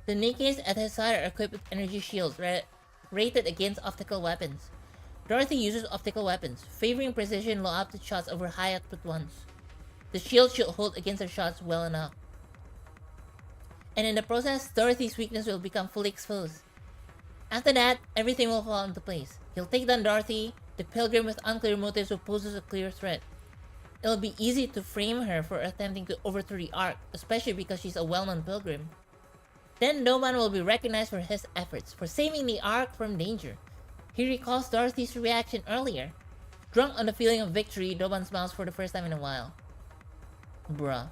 The Nikkeis at his side are equipped with energy shields rated against optical weapons. Dorothy uses optical weapons, favoring precision low-output shots over high-output ones. The shield should hold against her shots well enough. And in the process, Dorothy's weakness will become fully exposed. After that, everything will fall into place. He'll take down Dorothy, the pilgrim with unclear motives who poses a clear threat. It'll be easy to frame her for attempting to overthrow the Ark, especially because she's a well-known pilgrim. Then Doban will be recognized for his efforts, for saving the Ark from danger. He recalls Dorothy's reaction earlier. Drunk on the feeling of victory, Doban smiles for the first time in a while. Bruh.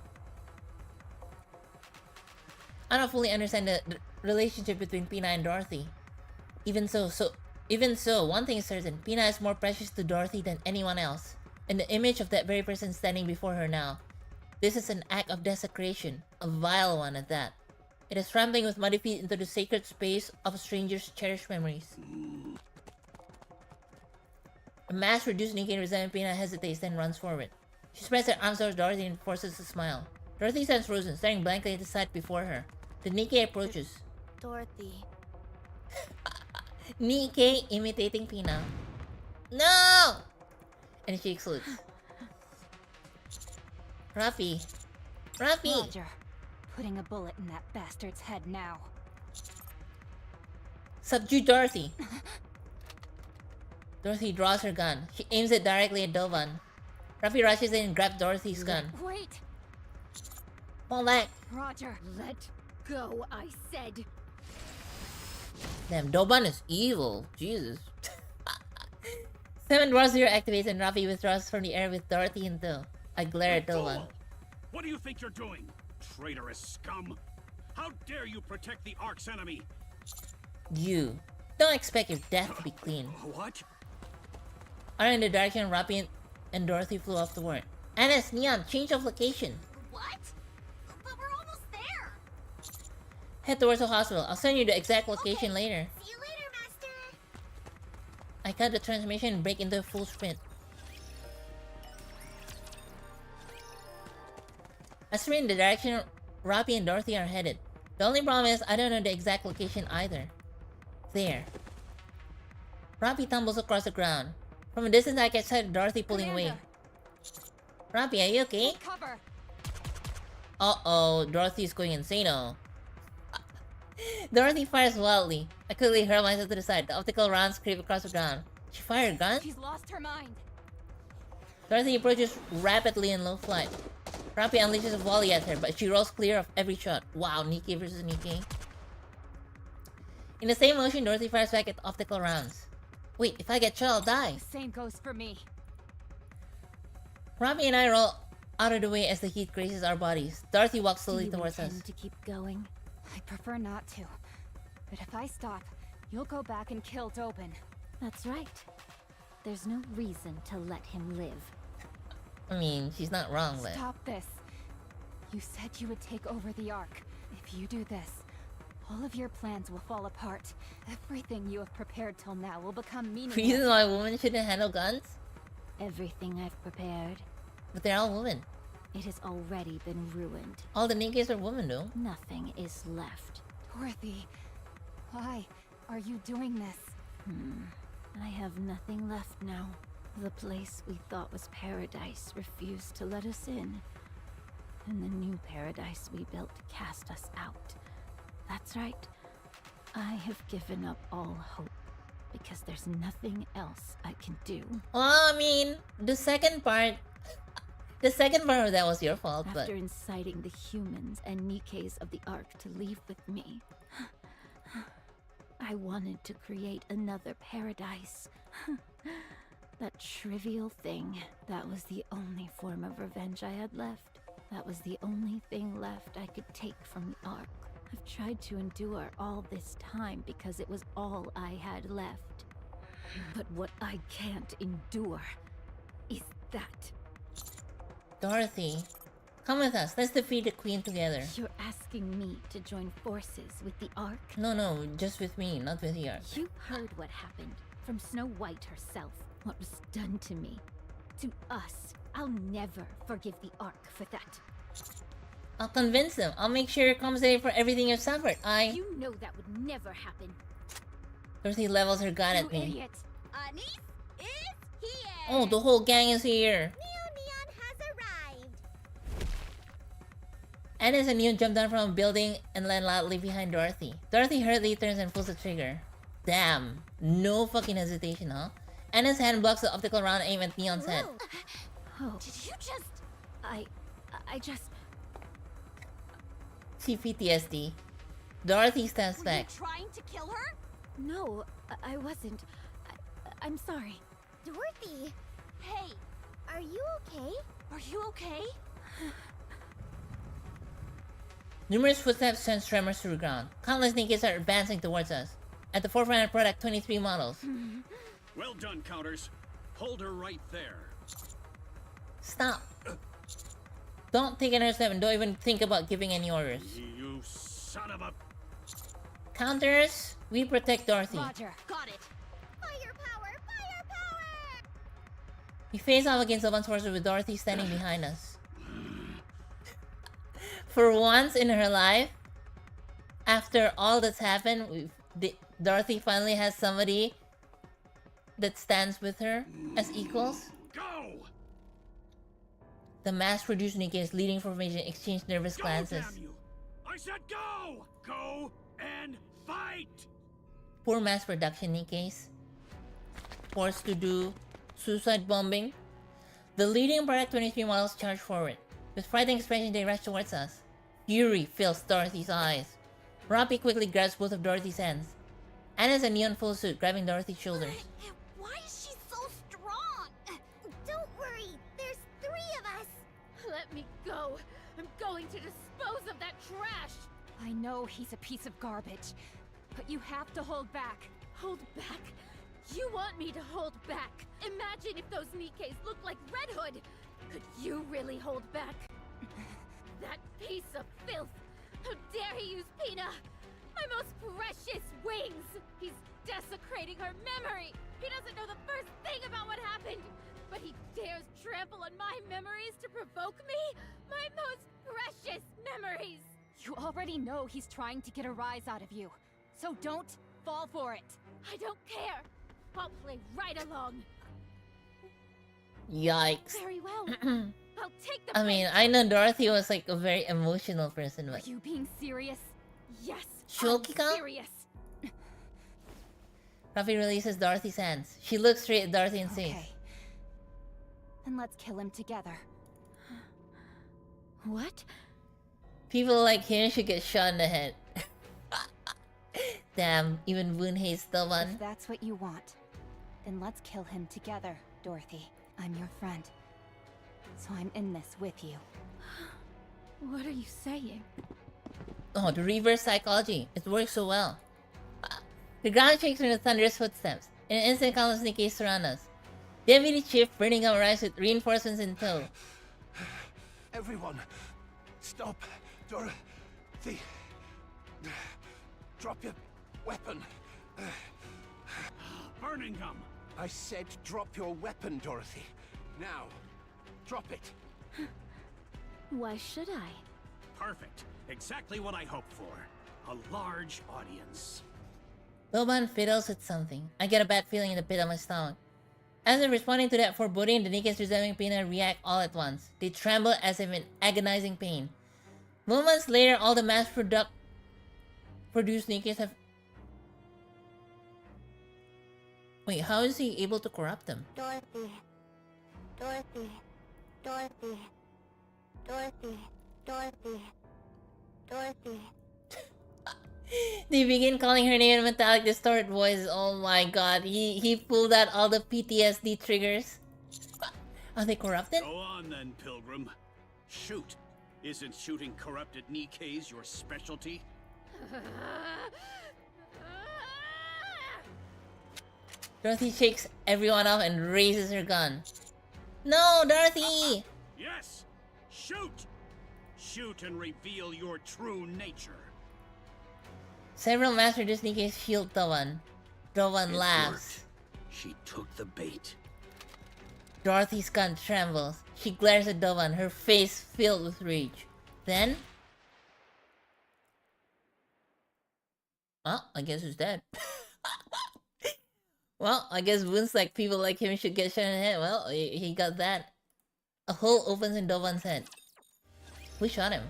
I don't fully understand the relationship between Pina and Dorothy. Even so, one thing is certain, Pina is more precious to Dorothy than anyone else. And the image of that very person standing before her now. This is an act of desecration, a vile one at that. It is trampling with muddy feet into the sacred space of a stranger's cherished memories. A mass-reduced Nikkei resembling Pina hesitates, then runs forward. She spreads her arms towards Dorothy and forces a smile. Dorothy stands frozen, staring blankly at the sight before her. The Nikkei approaches. Dorothy. Nikkei imitating Pina. No! And she excludes. Ruffy. Ruffy! Roger. Putting a bullet in that bastard's head now. Subdue Dorothy. Dorothy draws her gun. She aims it directly at Doban. Ruffy rushes in and grabs Dorothy's gun. Wait! Fall back. Roger. Let go, I said. Damn, Doban is evil. Jesus. 7 Dwarf Zero activates and Ruffy withdraws from the air with Dorothy in tow. I glare at Doban. What do you think you're doing, traitorous scum? How dare you protect the Ark's enemy? You. Don't expect your death to be clean. What? Are in the direction Ruffy and Dorothy flew off to work. Anis, Neon, change of location. What? But we're almost there. Head towards the hospital. I'll send you the exact location later. See you later, Master. I cut the transmission and break into a full sprint. I sprint in the direction Ruffy and Dorothy are headed. The only problem is I don't know the exact location either. There. Ruffy tumbles across the ground. From a distance I catch sight of Dorothy pulling away. Ruffy, are you okay? Cover. Uh-oh, Dorothy's going insane-o. Dorothy fires wildly. I quickly hurl myself to the side. The optical rounds creep across the ground. She fired a gun? She's lost her mind. Dorothy approaches rapidly in low flight. Rampy unleashes a volley at her, but she rolls clear of every shot. Wow, Nikkei versus Nikkei. In the same motion, Dorothy fires back at the optical rounds. Wait, if I get shot, I'll die. Same goes for me. Rampy and I roll out of the way as the heat grazes our bodies. Dorothy walks slowly Do you towards us. intend to keep going? I prefer not to. But if I stop, you'll go back and kill Dobin. That's right. There's no reason to let him live. I mean, she's not wrong, Liv. Stop this. You said you would take over the Ark. If you do this, all of your plans will fall apart. Everything you have prepared till now will become meaningless. Reason why women shouldn't handle guns? Everything I've prepared. But they're all women. It has already been ruined. All the Nikkeis are women, though. Nothing is left. Dorothy, why are you doing this? I have nothing left now. The place we thought was paradise refused to let us in. And the new paradise we built cast us out. That's right. I have given up all hope. Because there's nothing else I can do. Well, I mean, the second part of that was your fault, but... After inciting the humans and Nikkeis of the Ark to leave with me, I wanted to create another paradise. That trivial thing, that was the only form of revenge I had left. That was the only thing left I could take from the Ark. I've tried to endure all this time because it was all I had left. But what I can't endure is that. Dorothy, come with us. Let's defeat the Queen together. You're asking me to join forces with the Ark? No, just with me, not with the Ark. You heard what happened from Snow White herself. What was done to me. To us. I'll never forgive the Ark for that. I'll convince them. I'll make sure you're compensated for everything you've suffered. You know that would never happen. Dorothy levels her gun at me. Idiot. Anise is here. Oh, the whole gang is here. Neon has arrived. Annis and Neon jump down from a building and land loudly behind Dorothy. Dorothy hurriedly turns and pulls the trigger. Damn. No fucking hesitation, huh? Anna's hand blocks the optical round aim at Neon's head. Oh. Did you just... I just... She PTSD. Dorothy stands back. Were you trying to kill her? No, I wasn't. I'm sorry. Dorothy! Hey, are you okay? Are you okay? Numerous footsteps send tremors through the ground. Countless Nikkeis are advancing towards us. At the forefront of Product 23 models. Well done, Counters. Hold her right there. Stop. Don't take another step and don't even think about giving any orders. You son of a... Counters, we protect Dorothy. Roger, got it. Firepower! Firepower! We face off against the one's forces with Dorothy standing behind us. For once in her life, after all that's happened, Dorothy finally has somebody that stands with her as equals. Go! The mass-produced Nikkeis leading formation exchange nervous glances. Damn you! I said go! Go and fight! Poor mass production Nikkeis. Forced to do suicide bombing. The leading Product 23 models charge forward. With frightened expression they rush towards us. Fury fills Dorothy's eyes. Robbie quickly grabs both of Dorothy's hands. Anna's in neon full suit, grabbing Dorothy's shoulders. Why is she so strong? Don't worry, there's 3 of us. Let me go. I'm going to dispose of that trash. I know he's a piece of garbage, but you have to hold back. Hold back? You want me to hold back? Imagine if those Nikkeis looked like Red Hood. Could you really hold back? That piece of filth! How dare he use Pina! My most precious wings! He's desecrating her memory! He doesn't know the first thing about what happened! But he dares trample on my memories to provoke me? My most precious memories! You already know he's trying to get a rise out of you, so don't fall for it. I don't care! I'll play right along! Yikes. Very well. I'll take the I mean, I know Dorothy was like a very emotional person, Are but... you being serious? Yes, Shokika? I'm serious. Ruffy releases Dorothy's hands. She looks straight at Dorothy and says, Then let's kill him together. What? people like him should get shot in the head. Damn, even Boonhei's still one. If that's what you want, then let's kill him together, Dorothy. I'm your friend, so I'm in this with you. What are you saying? Oh, the reverse psychology. It works so well. The ground shakes from the thunderous footsteps. In an instant, countless Nikkeis surround us. Deputy Chief Birmingham arrives with reinforcements in tow. Everyone, stop. Dorothy. Drop your weapon. Birmingham! I said drop your weapon, Dorothy. Now. Drop it. Why should I? Perfect. Exactly what I hoped for. A large audience. Boban fiddles with something. I get a bad feeling in the pit of my stomach. As if responding to that foreboding, the Nikkeis resembling Pina react all at once. They tremble as if in agonizing pain. Moments later, all the mass-produced Nikkeis have... Wait, how is he able to corrupt them? Dorothy. Dorothy. Dorothy. Dorothy. Dorothy. Dorothy. They begin calling her name in metallic, distorted voice. Oh my god, he pulled out all the PTSD triggers. Are they corrupted? Go on then, Pilgrim. Shoot. Isn't shooting corrupted Nikkeis your specialty? Dorothy shakes everyone off and raises her gun. No, Dorothy! Yes! Shoot! Shoot and reveal your true nature. Several mass-produced Nikkeis shield Dovan. Dovan laughs. She took the bait. Dorothy's gun trembles. She glares at Dovan, her face filled with rage. Then... well, I guess he's dead. Well, I guess wounds like people like him should get shot in the head. Well, he got that. A hole opens in Dovan's head. We shot him.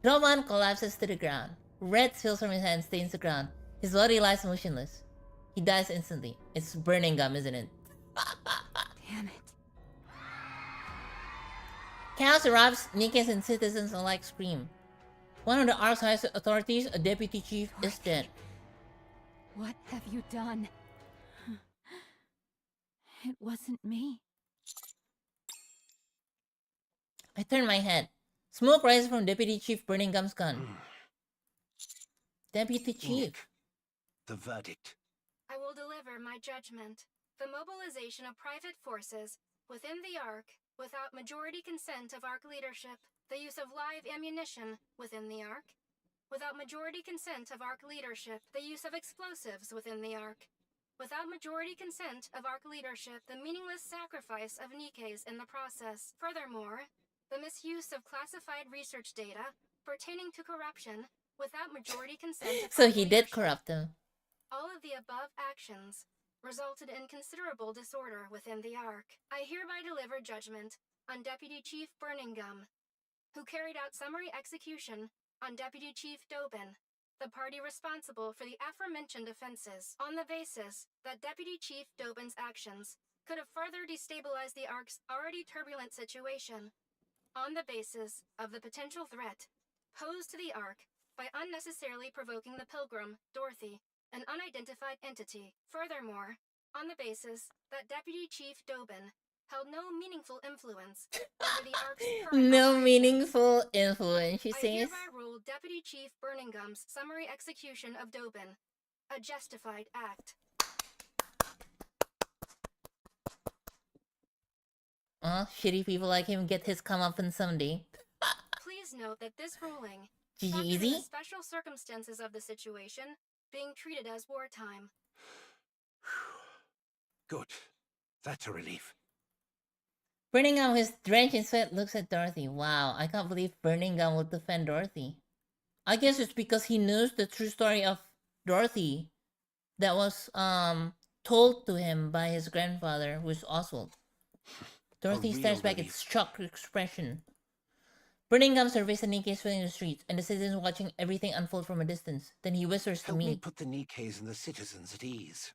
Dovan collapses to the ground. Red spills from his hand stains the ground. His body lies motionless. He dies instantly. It's burning gum, isn't it? Damn it. Chaos erupts, Nikkeis and citizens alike scream. One of the Ark's highest authorities, a deputy chief, is dead. What have you done? It wasn't me. I turn my head. Smoke rises from Deputy Chief Burningham's gun. Deputy Chief. The verdict. I will deliver my judgment. The mobilization of private forces within the Ark without majority consent of Ark leadership, the use of live ammunition within the Ark, without majority consent of Ark leadership, the use of explosives within the Ark, without majority consent of Ark leadership, the meaningless sacrifice of Nikkeis in the process. Furthermore, the misuse of classified research data pertaining to corruption without majority consent of So Ark he did leadership. corrupt them. All of the above actions resulted in considerable disorder within the Ark. I hereby deliver judgment on Deputy Chief Birmingham, who carried out summary execution on Deputy Chief Dobin, the party responsible for the aforementioned offenses, on the basis that Deputy Chief Dobin's actions could have further destabilized the Ark's already turbulent situation, on the basis of the potential threat posed to the Ark by unnecessarily provoking the Pilgrim, Dorothy, an unidentified entity. Furthermore, on the basis that Deputy Chief Dobin held no meaningful influence over the Ark's current No operations. meaningful influence, she I says. hereby rule Deputy Chief Birmingham's summary execution of Dobin a justified act. Well, shitty people like him get his comeuppance someday. Please note that this ruling GG factors in easy? the special circumstances of the situation being treated as wartime. Good. That's a relief. Birmingham, who is drenched in sweat, looks at Dorothy. Wow, I can't believe Birmingham would defend Dorothy. I guess it's because he knows the true story of Dorothy that was told to him by his grandfather, who is Oswald. Dorothy real stares back relief. with shocked expression. Burning Gum surveys the Nikkeis filling the streets, and the citizens watching everything unfold from a distance. Then he whispers to Help me me. put the Nikkeis and the citizens at ease.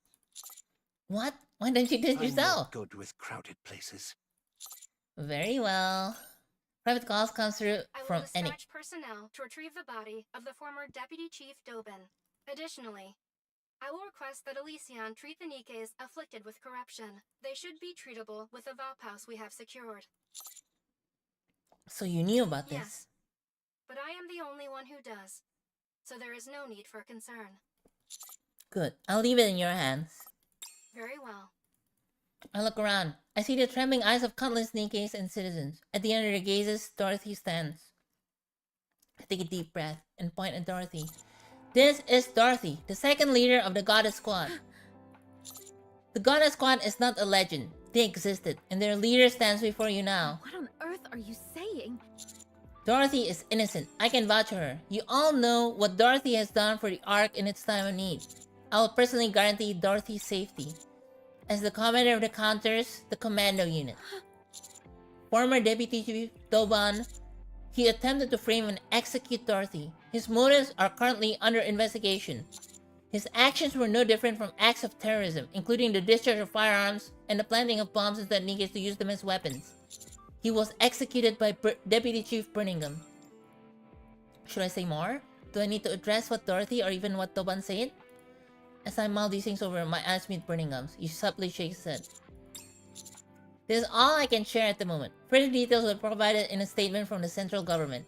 What? Why don't you do it I'm yourself? not good with crowded places. Very well. Private calls come through I will from any. dispatch personnel to retrieve the body of the former Deputy Chief Dobin. Additionally, I will request that Elysion treat the Nikkeis afflicted with corruption. They should be treatable with the Valpaus we have secured. So you knew about this? Yes, but I am the only one who does, so there is no need for concern. Good. I'll leave it in your hands. Very well. I look around. I see the trembling eyes of countless Nikkeis and citizens. At the end of their gazes, Dorothy stands. I take a deep breath and point at Dorothy. This is Dorothy, the second leader of the Goddess Squad. The Goddess Squad is not a legend. They existed, and their leader stands before you now. What on earth are you saying? Dorothy is innocent. I can vouch for her. You all know what Dorothy has done for the Ark in its time of need. I will personally guarantee Dorothy's safety. As the commander of the Counters, the Commando Unit. Former Deputy Chief Doban, he attempted to frame and execute Dorothy. His motives are currently under investigation. His actions were no different from acts of terrorism, including the discharge of firearms and the planting of bombs inside Nikkeis to use them as weapons. He was executed by Deputy Chief Birmingham. Should I say more? Do I need to address what Dorothy or even what Doban said? As I mull these things over, my eyes meet Burningham's. He subtly shakes his head. This is all I can share at the moment. Further details will be provided in a statement from the central government.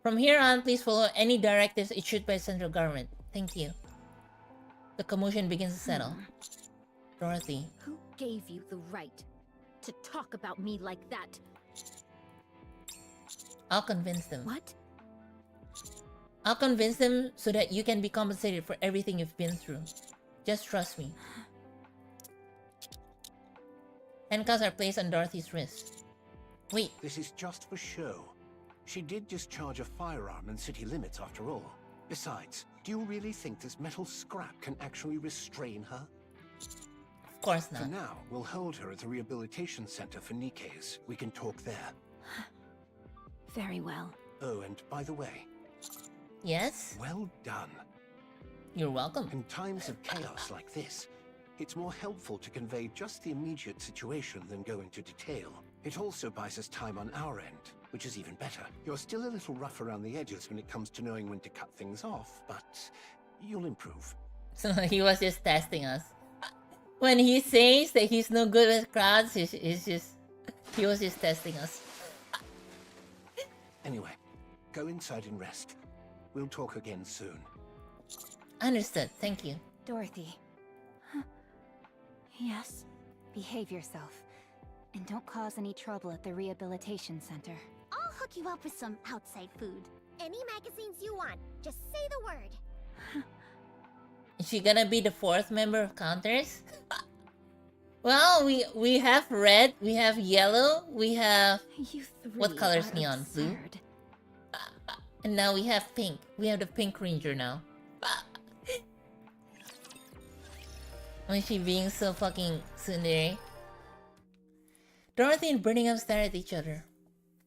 From here on, please follow any directives issued by the central government. Thank you. The commotion begins to settle. Dorothy. Who gave you the right to talk about me like that? I'll convince them. What? I'll convince them so that you can be compensated for everything you've been through. Just trust me. Handcuffs are placed on Dorothy's wrist. Wait. This is just for show. She did discharge a firearm in city limits after all. Besides, do you really think this metal scrap can actually restrain her? Of course not. For now, we'll hold her at the rehabilitation center for Nikkeis. We can talk there. Very well. Oh, and by the way... Yes? Well done. You're welcome. In times of chaos like this, it's more helpful to convey just the immediate situation than go into detail. It also buys us time on our end, which is even better. You're still a little rough around the edges when it comes to knowing when to cut things off, but you'll improve. So he was just testing us. When he says that he's no good with crowds, he was just testing us. Anyway, go inside and rest. We'll talk again soon. Understood, thank you. Dorothy. Yes? Behave yourself. And don't cause any trouble at the rehabilitation center. I'll hook you up with some outside food. Any magazines you want. Just say the word. Is she gonna be the fourth member of Counters? Well, we have red, we have yellow, we have... What color is neon? Blue? And now we have pink. We have the Pink Ranger now. Why is she being so fucking tsundere? Dorothy and Birmingham stare at each other.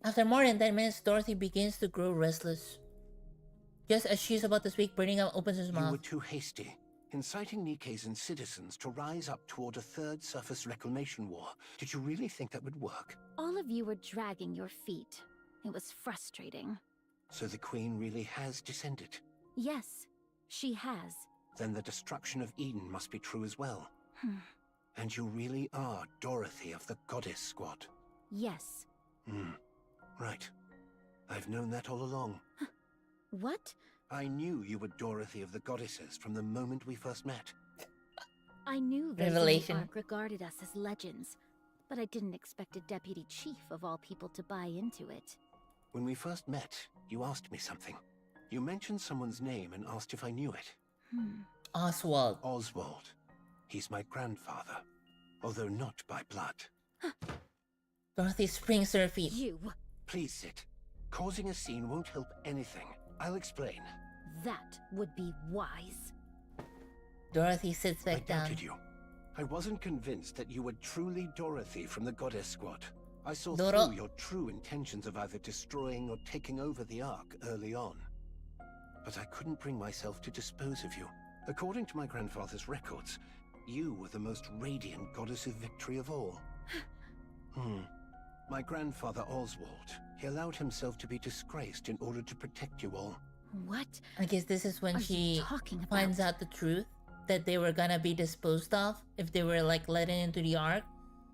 After more than 10 minutes, Dorothy begins to grow restless. Just as she's about to speak, Birmingham opens his mouth. You were too hasty, inciting Nikkeis and citizens to rise up toward a third surface reclamation war. Did you really think that would work? All of you were dragging your feet. It was frustrating. So the Queen really has descended? Yes, she has. Then the destruction of Eden must be true as well. And you really are Dorothy of the Goddess Squad? Yes. Right. I've known that all along. What? I knew you were Dorothy of the Goddesses from the moment we first met. I knew those in the Ark regarded us as legends, but I didn't expect a deputy chief of all people to buy into it. When we first met, you asked me something. You mentioned someone's name and asked if I knew it. Oswald. Oswald. He's my grandfather, although not by blood. Dorothy springs to her feet. You! Please sit. Causing a scene won't help anything. I'll explain. That would be wise. Dorothy sits back down. I doubted you. I wasn't convinced that you were truly Dorothy from the Goddess Squad. I saw Doro. through your true intentions of either destroying or taking over the Ark early on. But I couldn't bring myself to dispose of you. According to my grandfather's records, you were the most radiant goddess of victory of all. My grandfather Oswald, he allowed himself to be disgraced in order to protect you all. What? I guess this is when are she you talking about? finds out the truth that they were gonna be disposed of if they were like let into the Ark.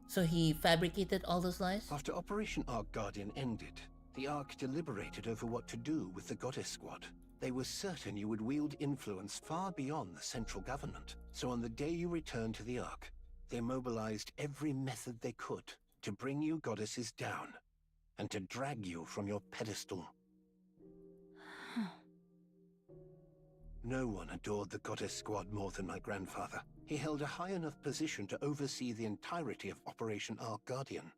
So he fabricated all those lies? After Operation Ark Guardian ended, the Ark deliberated over what to do with the Goddess Squad. They were certain you would wield influence far beyond the central government. So on the day you returned to the Ark, they mobilized every method they could to bring you goddesses down and to drag you from your pedestal. No one adored the Goddess Squad more than my grandfather. He held a high enough position to oversee the entirety of Operation Ark Guardian.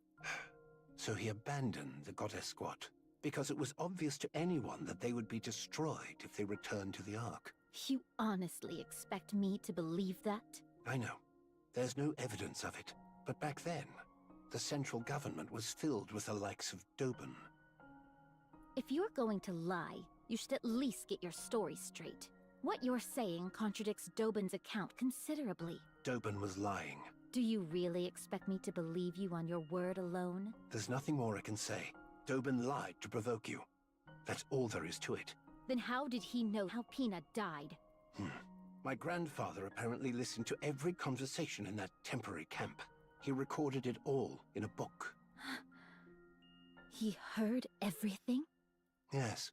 So he abandoned the Goddess Squad, because it was obvious to anyone that they would be destroyed if they returned to the Ark. You honestly expect me to believe that? I know. There's no evidence of it. But back then, the central government was filled with the likes of Dobin. If you're going to lie, you should at least get your story straight. What you're saying contradicts Dobin's account considerably. Dobin was lying. Do you really expect me to believe you on your word alone? There's nothing more I can say. Dobin lied to provoke you. That's all there is to it. Then how did he know how Pina died? My grandfather apparently listened to every conversation in that temporary camp. He recorded it all in a book. He heard everything? Yes.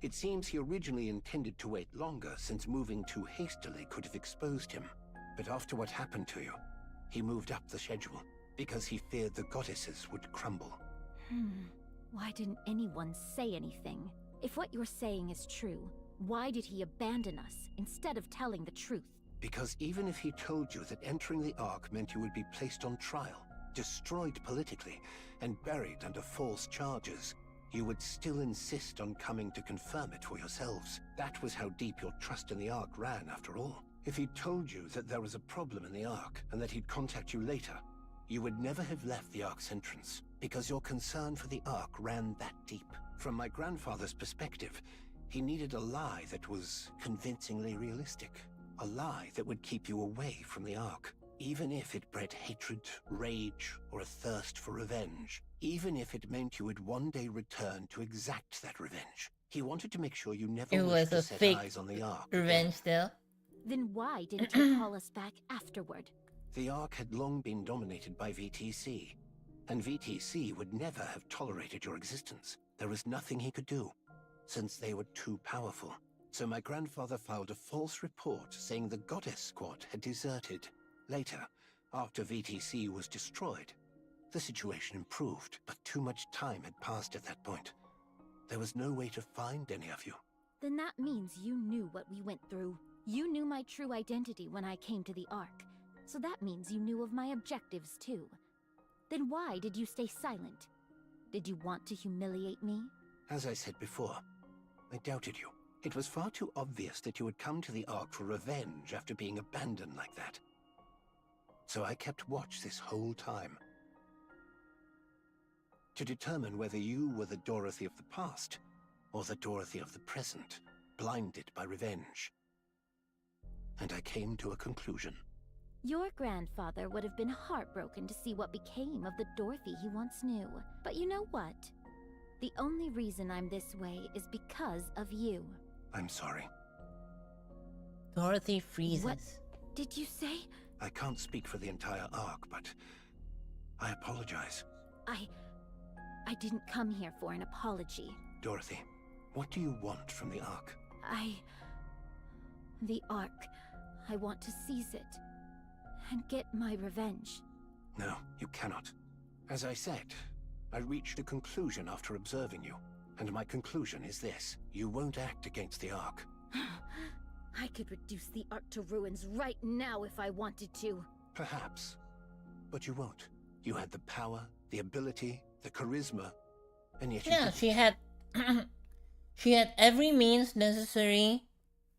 It seems he originally intended to wait longer, since moving too hastily could have exposed him. But after what happened to you, he moved up the schedule, because he feared the goddesses would crumble. Why didn't anyone say anything? If what you're saying is true, why did he abandon us instead of telling the truth? Because even if he told you that entering the Ark meant you would be placed on trial, destroyed politically, and buried under false charges, you would still insist on coming to confirm it for yourselves. That was how deep your trust in the Ark ran, after all. If he'd told you that there was a problem in the Ark, and that he'd contact you later, you would never have left the Ark's entrance, because your concern for the Ark ran that deep. From my grandfather's perspective, he needed a lie that was convincingly realistic. A lie that would keep you away from the Ark, even if it bred hatred, rage, or a thirst for revenge. Even if it meant you would one day return to exact that revenge. He wanted to make sure you never It was wished to a set fake eyes on the Ark. revenge still. Then why didn't you call us back afterward? The Ark had long been dominated by VTC, and VTC would never have tolerated your existence. There was nothing he could do, since they were too powerful. So my grandfather filed a false report saying the Goddess Squad had deserted. Later, after VTC was destroyed, the situation improved, but too much time had passed at that point. There was no way to find any of you. Then that means you knew what we went through. You knew my true identity when I came to the Ark. So that means you knew of my objectives too. Then why did you stay silent? Did you want to humiliate me? As I said before, I doubted you. It was far too obvious that you would come to the Ark for revenge after being abandoned like that. So I kept watch this whole time, to determine whether you were the Dorothy of the past, or the Dorothy of the present, blinded by revenge. And I came to a conclusion. Your grandfather would have been heartbroken to see what became of the Dorothy he once knew. But you know what? The only reason I'm this way is because of you. I'm sorry. Dorothy freezes. What did you say? I can't speak for the entire Ark, but I apologize. I didn't come here for an apology. Dorothy, what do you want from the Ark? The Ark. I want to seize it and get my revenge. No, you cannot. As I said, I reached a conclusion after observing you, and my conclusion is this. You won't act against the Ark. I could reduce the Ark to ruins right now if I wanted to. Perhaps. But you won't. You had the power, the ability, the charisma, and yet you Yeah, she had she had every means necessary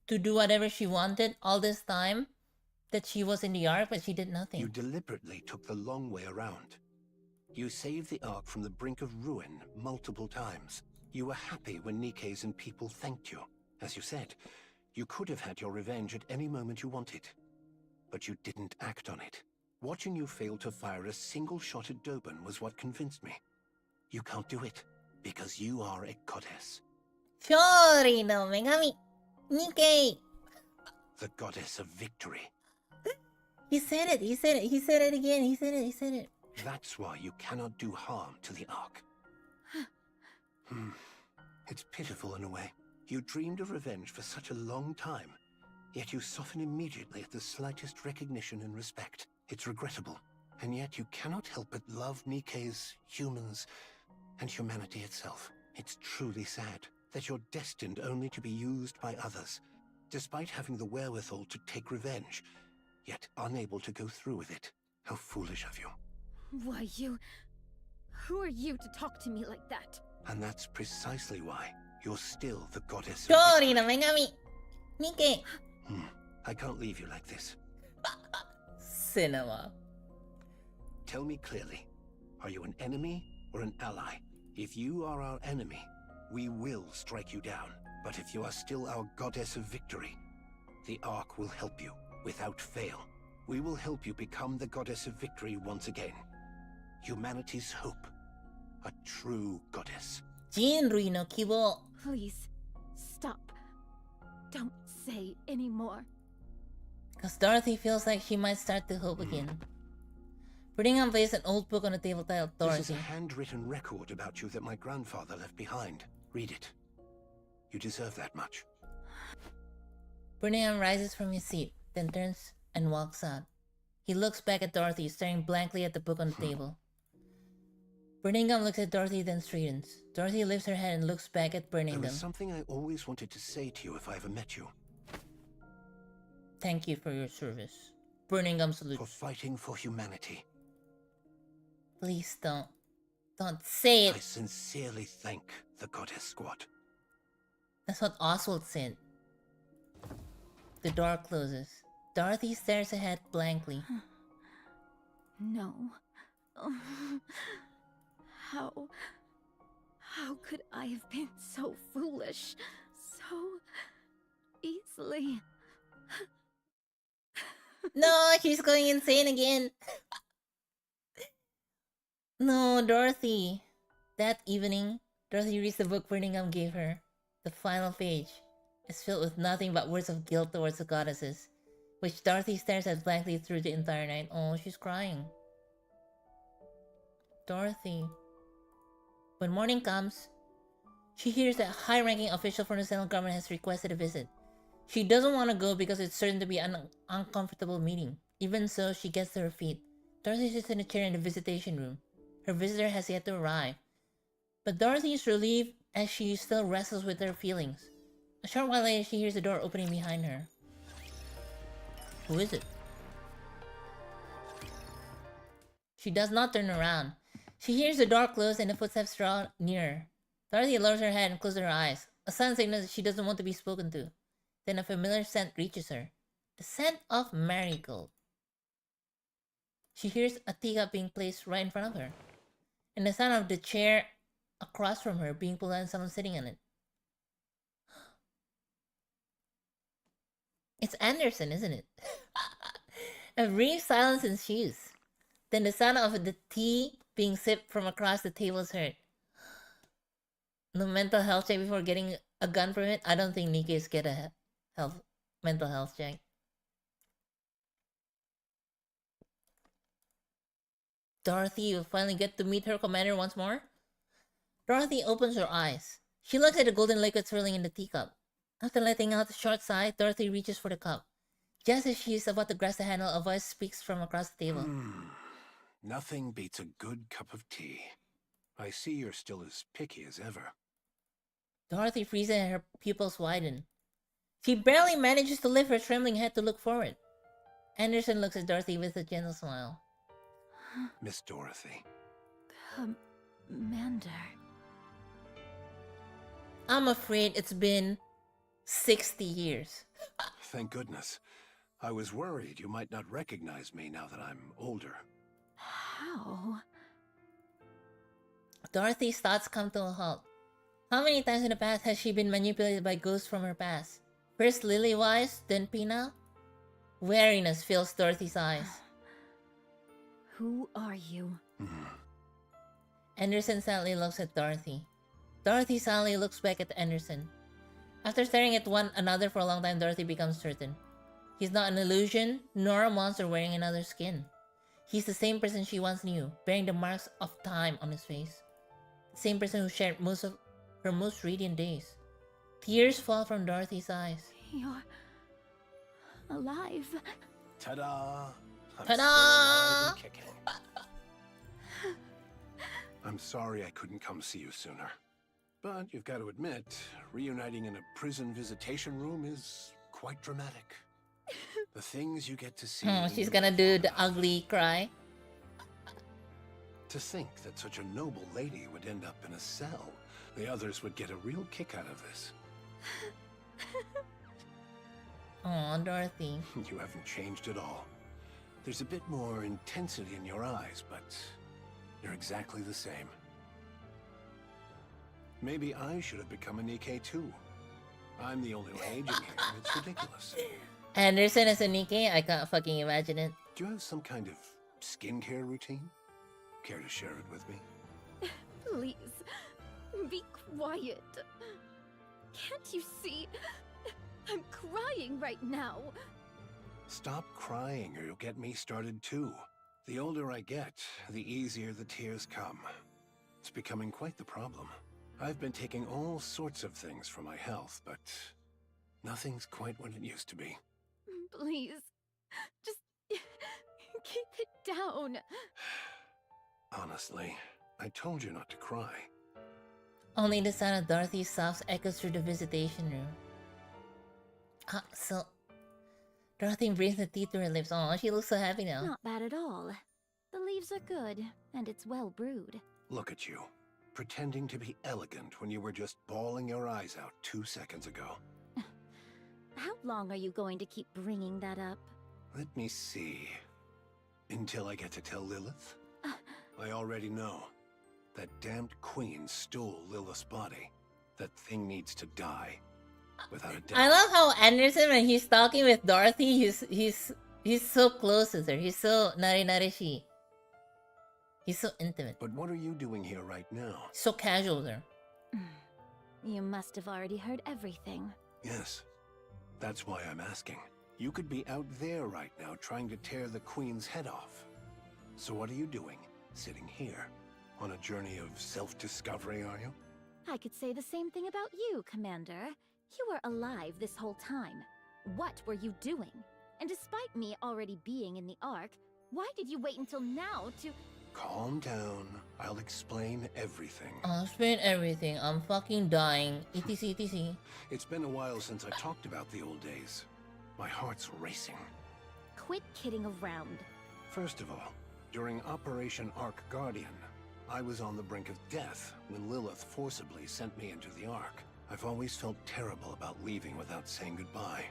to do whatever she wanted all this time that she was in the Ark, but she did nothing. You deliberately took the long way around. You saved the Ark from the brink of ruin multiple times. You were happy when Nikes and people thanked you. As you said, you could have had your revenge at any moment you wanted. But you didn't act on it. Watching you fail to fire a single shot at Doban was what convinced me. You can't do it, because you are a goddess. 勝利の女神 Nikkei! The goddess of victory. He said it, he said it, he said it again, he said it, he said it. That's why you cannot do harm to the Ark. It's pitiful in a way. You dreamed of revenge for such a long time, yet you soften immediately at the slightest recognition and respect. It's regrettable, and yet you cannot help but love Nikke's, humans, and humanity itself. It's truly sad that you're destined only to be used by others, despite having the wherewithal to take revenge, yet unable to go through with it. How foolish of you. Why, you... Who are you to talk to me like that? And that's precisely why you're still the goddess of 勝利の女神 Nikkei! I can't leave you like this. Cinema. Tell me clearly, are you an enemy or an ally? If you are our enemy, we will strike you down. But if you are still our goddess of victory, the Ark will help you without fail. We will help you become the goddess of victory once again. Humanity's hope. A true goddess. 人類の希望 Please, stop. Don't say any more. Because Dorothy feels like she might start to hope again. Brittingham placed an old book on the table titled This is Dorothy. a handwritten record about you that my grandfather left behind. Read it. You deserve that much. Brittingham rises from his seat, then turns and walks out. He looks back at Dorothy, staring blankly at the book on the table. Brittingham looks at Dorothy, then straightens. Dorothy lifts her head and looks back at There Brittingham. was something I always wanted to say to you if I ever met you. Thank you for your service. Brittingham salutes. For fighting for humanity. Please don't. Don't say it. I sincerely thank the Goddess Squad. That's what Oswald said. The door closes. Dorothy stares ahead blankly. No. How could I have been so foolish? So easily. No, she's going insane again. No, Dorothy. That evening, Dorothy reads the book Brittingham gave her. The final page is filled with nothing but words of guilt towards the goddesses, which Dorothy stares at blankly through the entire night. Oh, she's crying. Dorothy. When morning comes, she hears that a high-ranking official from the central government has requested a visit. She doesn't want to go because it's certain to be an uncomfortable meeting. Even so, she gets to her feet. Dorothy sits in a chair in the visitation room. Her visitor has yet to arrive. But Dorothy is relieved as she still wrestles with her feelings. A short while later, she hears the door opening behind her. Who is it? She does not turn around. She hears the door close and the footsteps draw nearer. Dorothy lowers her head and closes her eyes. A sign signals that she doesn't want to be spoken to. Then a familiar scent reaches her. The scent of marigold. She hears a teacup being placed right in front of her. And the sound of the chair across from her being pulled out and someone sitting on it. It's Anderson, isn't it? A brief silence ensues. Then the sound of the tea being sipped from across the table is heard. No mental health check before getting a gun permit? I don't think Nikke's get a mental health check. Dorothy will finally get to meet her commander once more. Dorothy opens her eyes. She looks at the golden liquid swirling in the teacup. After letting out a short sigh, Dorothy reaches for the cup. Just as she is about to grasp the handle, a voice speaks from across the table. Nothing beats a good cup of tea. I see you're still as picky as ever. Dorothy freezes and her pupils widen. She barely manages to lift her trembling head to look forward. Anderson looks at Dorothy with a gentle smile. Miss Dorothy. Commander. I'm afraid it's been 60 years. Thank goodness. I was worried you might not recognize me now that I'm older. How? Dorothy's thoughts come to a halt. How many times in the past has she been manipulated by ghosts from her past? First Lily-wise, then Pina? Wariness fills Dorothy's eyes. Who are you? Anderson sadly looks at Dorothy. Dorothy sadly looks back at Anderson. After staring at one another for a long time, Dorothy becomes certain. He's not an illusion, nor a monster wearing another skin. He's the same person she once knew, bearing the marks of time on his face. The same person who shared most of her most radiant days. Tears fall from Dorothy's eyes. You're alive. Ta-da! I'm Ta-da! still alive and kicking. I'm sorry I couldn't come see you sooner. But you've got to admit, reuniting in a prison visitation room is quite dramatic. The things you get to see. Oh, she's gonna do the ugly cry. To think that such a noble lady would end up in a cell. The others would get a real kick out of this. Aw, Dorothy. You haven't changed at all. There's a bit more intensity in your eyes, but you're exactly the same. Maybe I should have become a Nikkei too. I'm the only one aging here, and it's ridiculous. Anderson as a Nikkei? I can't fucking imagine it. Do you have some kind of skincare routine? Care to share it with me? Please, be quiet. Can't you see? I'm crying right now. Stop crying or you'll get me started too. The older I get, the easier the tears come. It's becoming quite the problem. I've been taking all sorts of things for my health, but nothing's quite what it used to be. Please, just keep it down. Honestly, I told you not to cry. Only the sound of Dorothy's sobs echoes through the visitation room. So Dorothy brings the teeth to her lips. Oh, she looks so happy now. Not bad at all. The leaves are good, and it's well brewed. Look at you, pretending to be elegant when you were just bawling your eyes out 2 seconds ago. How long are you going to keep bringing that up? Let me see. Until I get to tell Lilith? I already know. That damned queen stole Lilith's body. That thing needs to die. Without a doubt. I love how Anderson, when he's talking with Dorothy, he's so close with her. He's so nari-narishi. He's so intimate. But what are you doing here right now? So casual with her. You must have already heard everything. Yes. That's why I'm asking. You could be out there right now trying to tear the queen's head off. So what are you doing, sitting here? On a journey of self-discovery, are you? I could say the same thing about you, Commander. You were alive this whole time. What were you doing? And despite me already being in the Ark, why did you wait until now to... Calm down. I'll explain everything. I'll explain everything. I'm fucking dying. etc, etc. It's been a while since I talked about the old days. My heart's racing. Quit kidding around. First of all, during Operation Ark Guardian, I was on the brink of death when Lilith forcibly sent me into the Ark. I've always felt terrible about leaving without saying goodbye.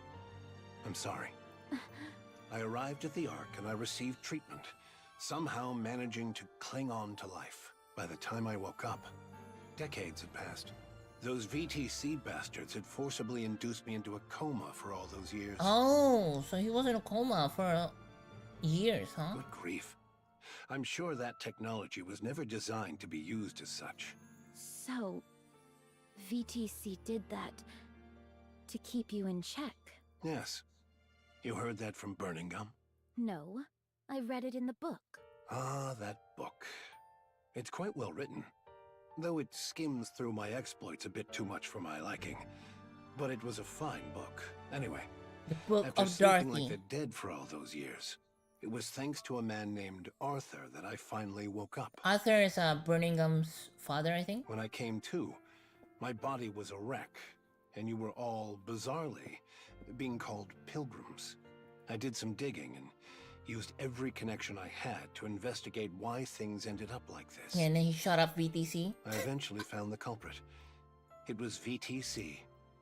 I'm sorry. I arrived at the Ark and I received treatment, somehow managing to cling on to life. By the time I woke up, decades had passed. Those VTC bastards had forcibly induced me into a coma for all those years. Oh, so he was in a coma for years, huh? Good grief. I'm sure that technology was never designed to be used as such. So, VTC did that to keep you in check? Yes. You heard that from Burning Gum? No, I read it in the book. Ah, that book. It's quite well written, though it skims through my exploits a bit too much for my liking. But it was a fine book. Anyway, the book after of sleeping Dorothy. like the dead for all those years, it was thanks to a man named Arthur that I finally woke up. Arthur is Burning Gum's father, I think. When I came to, my body was a wreck, and you were all, bizarrely, being called pilgrims. I did some digging and used every connection I had to investigate why things ended up like this. Yeah, and then he shot up VTC. I eventually found the culprit. It was VTC,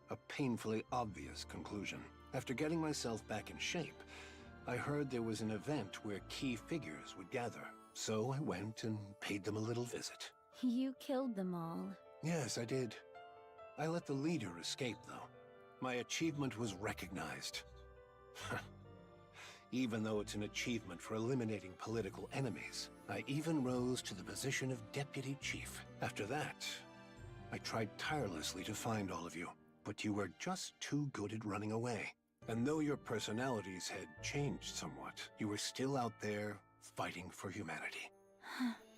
a painfully obvious conclusion. After getting myself back in shape, I heard there was an event where key figures would gather. So I went and paid them a little visit. You killed them all. Yes, I did. I let the leader escape, though. My achievement was recognized. Even though it's an achievement for eliminating political enemies, I even rose to the position of deputy chief. After that, I tried tirelessly to find all of you, but you were just too good at running away. And though your personalities had changed somewhat, you were still out there fighting for humanity.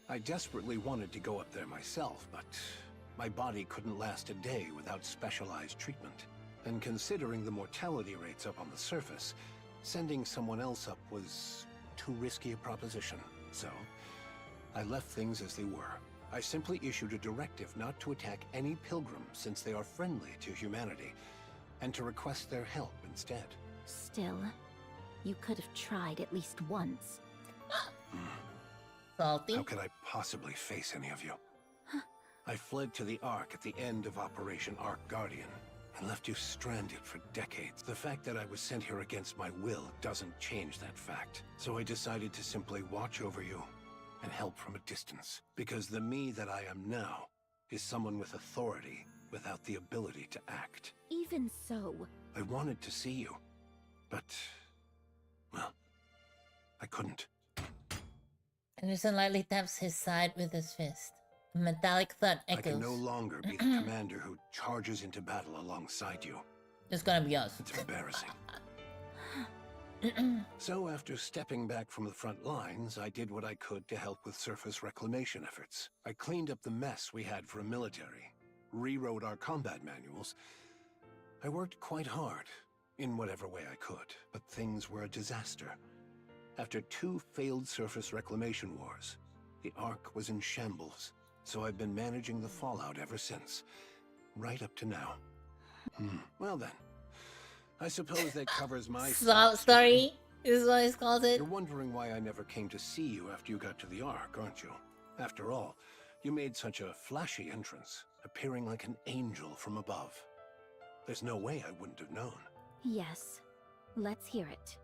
I desperately wanted to go up there myself, but my body couldn't last a day without specialized treatment. And considering the mortality rates up on the surface, sending someone else up was too risky a proposition. So, I left things as they were. I simply issued a directive not to attack any pilgrims since they are friendly to humanity, and to request their help instead. Still, you could have tried at least once. Salty? How could I possibly face any of you? I fled to the Ark at the end of Operation Ark Guardian, and left you stranded for decades. The fact that I was sent here against my will doesn't change that fact. So I decided to simply watch over you and help from a distance. Because the me that I am now is someone with authority without the ability to act. Even so... I wanted to see you, but... well, I couldn't. Anderson lightly taps his side with his fist. A metallic thud echoes. I can no longer be the commander who charges into battle alongside you. It's gonna be us. It's embarrassing. So after stepping back from the front lines, I did what I could to help with surface reclamation efforts. I cleaned up the mess we had for a military, rewrote our combat manuals. I worked quite hard, in whatever way I could, but things were a disaster. After 2 failed surface reclamation wars, the Ark was in shambles. So I've been managing the fallout ever since, right up to now. Well then, I suppose that covers my story. Is what it's called it. You're wondering why I never came to see you after you got to the Ark, aren't you? After all, you made such a flashy entrance, appearing like an angel from above. There's no way I wouldn't have known. Yes. Let's hear it.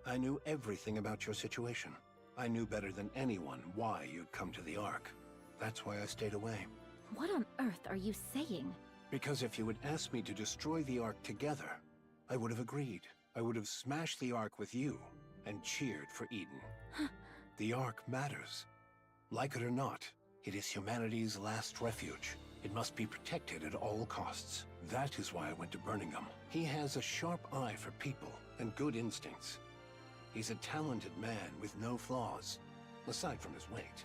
I knew everything about your situation. I knew better than anyone why you'd come to the Ark. That's why I stayed away. What on earth are you saying? Because if you had asked me to destroy the Ark together, I would have agreed. I would have smashed the Ark with you and cheered for Eden. The Ark matters. Like it or not, it is humanity's last refuge. It must be protected at all costs. That is why I went to Birmingham. He has a sharp eye for people and good instincts. He's a talented man with no flaws, aside from his weight.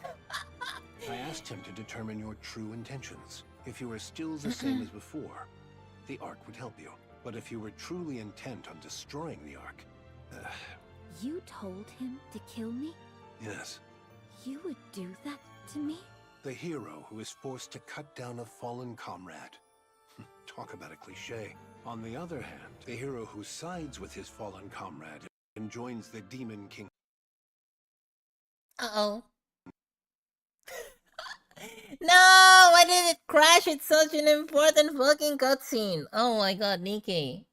I asked him to determine your true intentions. If you were still the same as before, the Ark would help you. But if you were truly intent on destroying the Ark... You told him to kill me? yes. You would do that to me? The hero who is forced to cut down a fallen comrade. Talk about a cliché. On the other hand, the hero who sides with his fallen comrade and joins the Demon King... Uh-oh. No! Why did it crash? It's such an important fucking cutscene. Oh my god, Nikkei.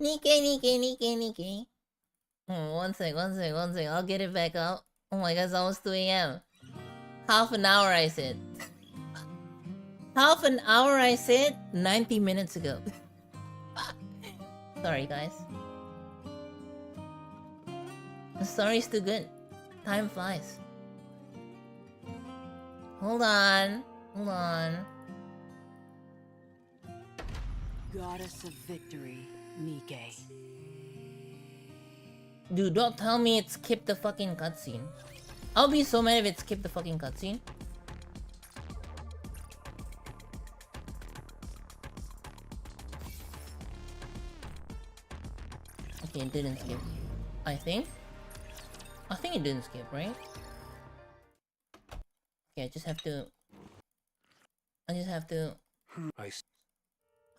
Nikkei. One sec. I'll get it back up. Oh my god, it's almost 2 AM. Half an hour, I said. Half an hour, I said? 90 minutes ago. Sorry, guys. The story's too good. Time flies. Hold on. Goddess of victory, Nike. Dude, don't tell me it skipped the fucking cutscene. I'll be so mad if it skipped the fucking cutscene. Okay, it didn't skip. I think it didn't skip, right? Okay, I just have to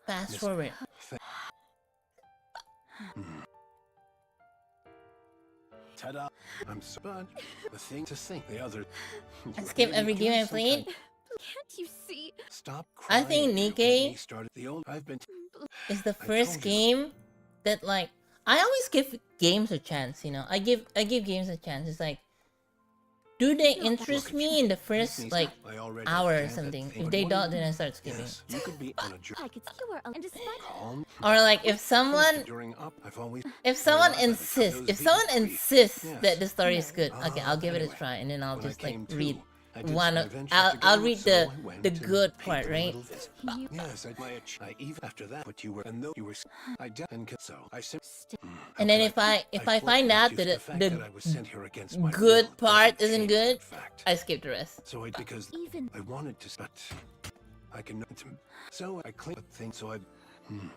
fast forward. Ta-da! I'm so bad. The thing to think, the other... I skip every game I played. Can't you see? Stop crying. I think Nikkei I've been... is the first game that, like, I always give games a chance, you know. I give games a chance. It's like Do they interest me in the first like hour or something? If they don't, then I start skipping. Yes, you could be on a journey. I could see you were and despite Calm. Or like if someone insists that the story is good, okay, I'll give it a try and then I'll just like read one of I'll read the good part, right? Yes, I even after that, but you were and though you were I did and so I And then if I find out that the good part isn't good, I skip the rest. So because I wanted to, but I can. So I clicked things. So I.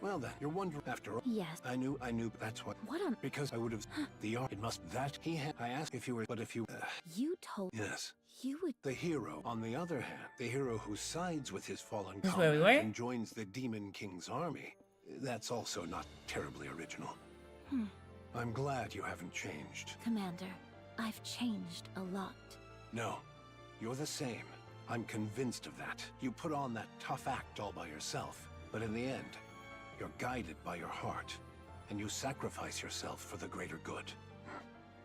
Well then, you're wondering after all. Yes. I knew. That's what. What on? Because I would have the art. It must that he had. I asked if you were, but if you. You told. Yes. You would. The hero, on the other hand, the hero who sides with his fallen This is where we comrade were? and joins the Demon King's army. That's also not terribly original. I'm glad you haven't changed. Commander, I've changed a lot. No, you're the same. I'm convinced of that. You put on that tough act all by yourself, but in the end, you're guided by your heart, and you sacrifice yourself for the greater good.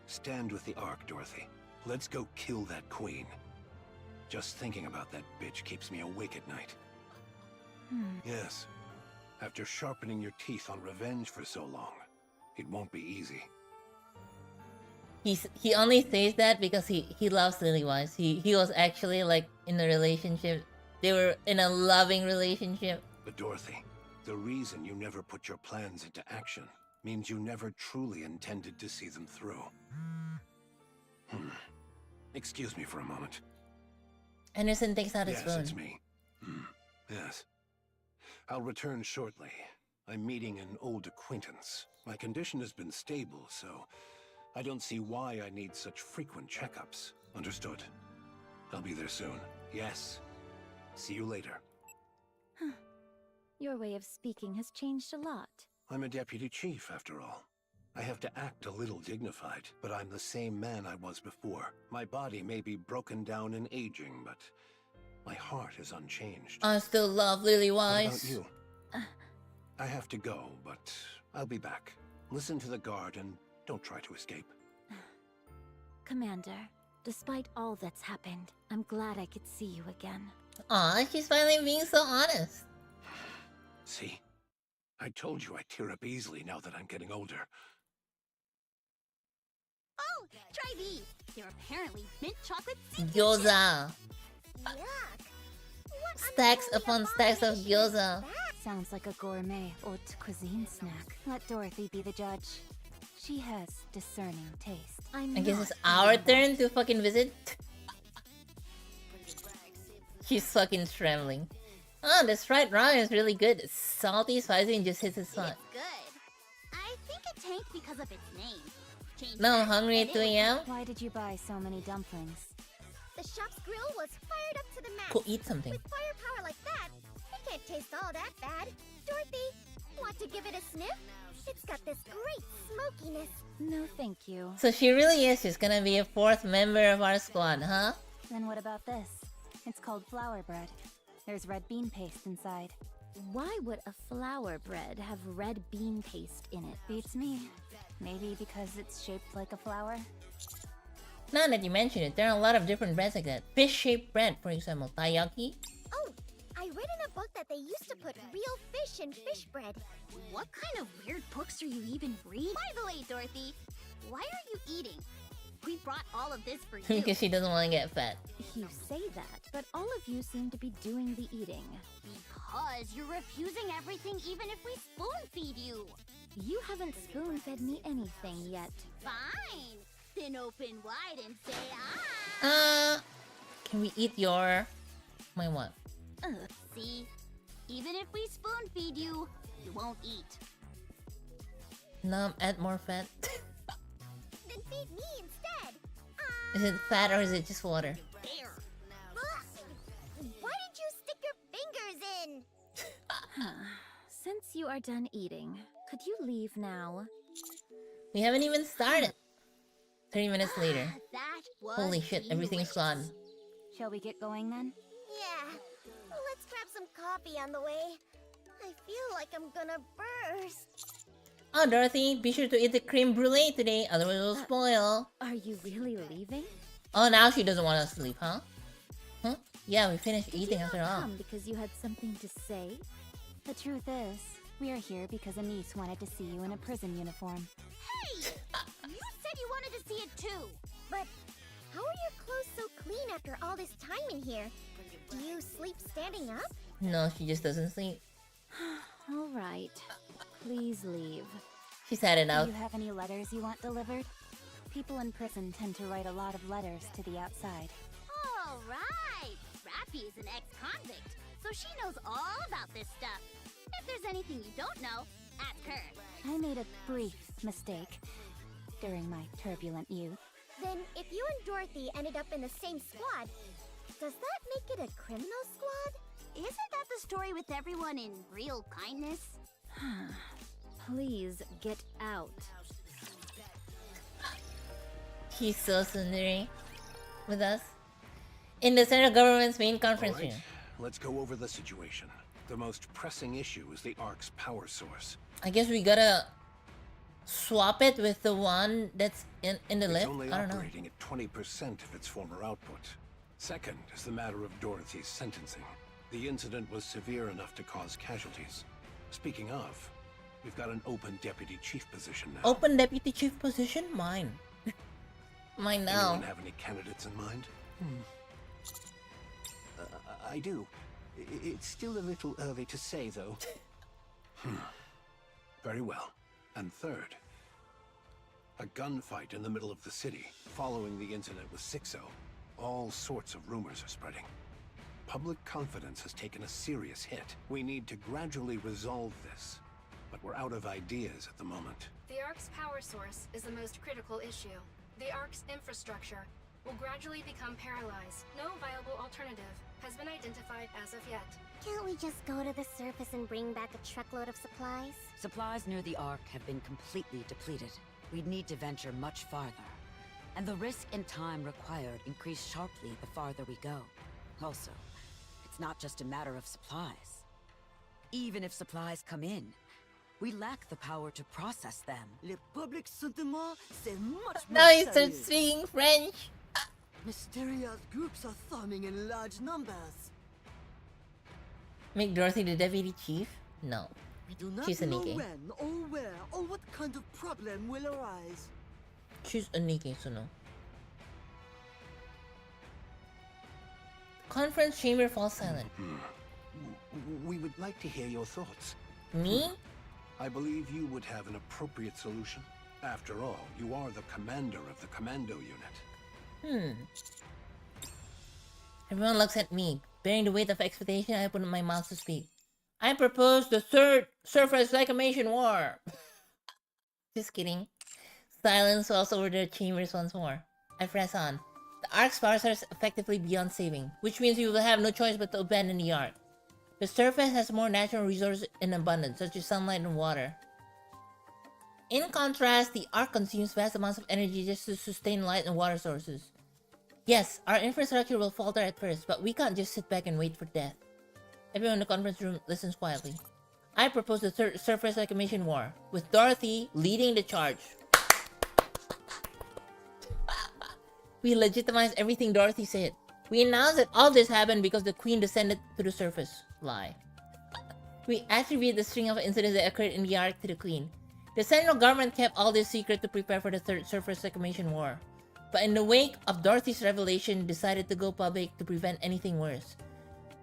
Stand with the Ark, Dorothy. Let's go kill that queen. Just thinking about that bitch keeps me awake at night. Yes. After sharpening your teeth on revenge for so long, it won't be easy. He only says that because he loves Lily-Wise. He was actually like in a relationship. They were in a loving relationship. But Dorothy, the reason you never put your plans into action means you never truly intended to see them through. Excuse me for a moment. Anderson takes out his Yes, phone. it's me. Yes. I'll return shortly. I'm meeting an old acquaintance. My condition has been stable, so I don't see why I need such frequent checkups. Understood. I'll be there soon. Yes. See you later. Your way of speaking has changed a lot. I'm a deputy chief, after all. I have to act a little dignified, but I'm the same man I was before. My body may be broken down and aging, but my heart is unchanged. I still love Lily-Wise. What about you? I have to go, but I'll be back. Listen to the guard and don't try to escape. Commander, despite all that's happened, I'm glad I could see you again. Aw, she's finally being so honest. See? I told you I tear up easily now that I'm getting older. Oh, try these. They're apparently mint chocolate Gyoza. Stacks upon stacks of gyoza. Sounds like a gourmet haute cuisine snack. Let Dorothy be the judge. She has discerning taste. I guess it's our turn to fucking visit. She's fucking trembling. Oh, this fried ramen is really good. It's salty, spicy, and just hits the spot. Good. I think it tanked because of its name. Change No, that, hungry and at it 2 would- a.m. Why did you buy so many dumplings? The shop's grill was fired up to the max. Go eat something. With firepower like that, it can't taste all that bad. Dorothy, want to give it a sniff? It's got this great smokiness. No, thank you. So she really is just gonna be a fourth member of our squad, huh? Then what about this? It's called flour bread. There's red bean paste inside. Why would a flour bread have red bean paste in it? Beats me. Maybe because it's shaped like a flower? Now that you mention it, there are a lot of different breads like that. Fish-shaped bread, for example, taiyaki. Oh, I read in a book that they used to put real fish in fish bread. What kind of weird books are you even reading? By the way, Dorothy, why are you eating? We brought all of this for you. Because she doesn't want to get fat. You say that, but all of you seem to be doing the eating. Because you're refusing everything even if we spoon-feed you. You haven't spoon-fed me anything yet. Fine. Then open wide and say ah. Can we eat your... my what? See? Even if we spoon-feed you, you won't eat. No, add more fat. Then feed me instead. Is it fat or is it just water? There. Why did you stick your fingers in? Since you are done eating, could you leave now? We haven't even started. 30 minutes later. That was Holy shit, everything's gone. Shall we get going then? Yeah. Let's grab some coffee on the way. I feel like I'm gonna burst. Oh, Dorothy, be sure to eat the creme brulee today, otherwise it'll spoil. Are you really leaving? Oh, now she doesn't want us to sleep, huh? Huh? Yeah, we finished Did eating you after not all. come because you had something to say? The truth is, we are here because Anise wanted to see you in a prison uniform. Hey! You said you wanted to see it too! But how are your clothes so clean after all this time in here? Do you sleep standing up? No, she just doesn't sleep. All right. Please leave. She said it out. Do you have any letters you want delivered? People in prison tend to write a lot of letters to the outside. All right! Rappy is an ex-convict, so she knows all about this stuff. If there's anything you don't know, ask her. I made a brief mistake during my turbulent youth. Then if you and Dorothy ended up in the same squad, does that make it a criminal squad? Isn't that the story with everyone in real kindness? Please get out. He's so tsundere with us. In the central government's main conference room. Let's go over the situation. The most pressing issue is the Ark's power source. I guess we gotta swap it with the one that's in the It's lift? only I don't know. operating at 20% of its former output. Second is the matter of Dorothy's sentencing. The incident was severe enough to cause casualties. Speaking of, we've got an open deputy chief position now. Open deputy chief position? Mine. Mine now. Anyone have any candidates in mind? I do. It's still a little early to say, though. Very well. And third, a gunfight in the middle of the city following the incident with Sixo. All sorts of rumors are spreading. Public confidence has taken a serious hit. We need to gradually resolve this, but we're out of ideas at the moment. The Ark's power source is the most critical issue. The Ark's infrastructure will gradually become paralyzed. No viable alternative has been identified as of yet. Can't we just go to the surface and bring back a truckload of supplies? Supplies near the Ark have been completely depleted. We'd need to venture much farther. And the risk and time required increase sharply the farther we go. Also, it's not just a matter of supplies. Even if supplies come in, we lack the power to process them. Le public sentiment, c'est much more Now he starts serious. speaking French. Mysterious groups are forming in large numbers. Make Dorothy the deputy chief? No. We do not She's a know Nikkei. when or where or what kind of problem will arise. She's a Nikkei, so no. Conference chamber falls silent. We would like to hear your thoughts. Me? I believe you would have an appropriate solution. After all, you are the commander of the commando unit. Everyone looks at me. Bearing the weight of expectation, I put my mouth to speak. I propose the third surface reclamation war. Just kidding. Silence falls over their chambers once more. I press on. The Ark's power source is effectively beyond saving, which means we will have no choice but to abandon the Ark. The surface has more natural resources in abundance, such as sunlight and water. In contrast, the Ark consumes vast amounts of energy just to sustain light and water sources. Yes, our infrastructure will falter at first, but we can't just sit back and wait for death. Everyone in the conference room listens quietly. I propose the third surface reclamation war, with Dorothy leading the charge. We legitimize everything Dorothy said. We announce that all this happened because the Queen descended to the surface. Lie. We attribute the string of incidents that occurred in the Ark to the Queen. The central government kept all this secret to prepare for the third surface reclamation war. But in the wake of Dorothy's revelation, decided to go public to prevent anything worse.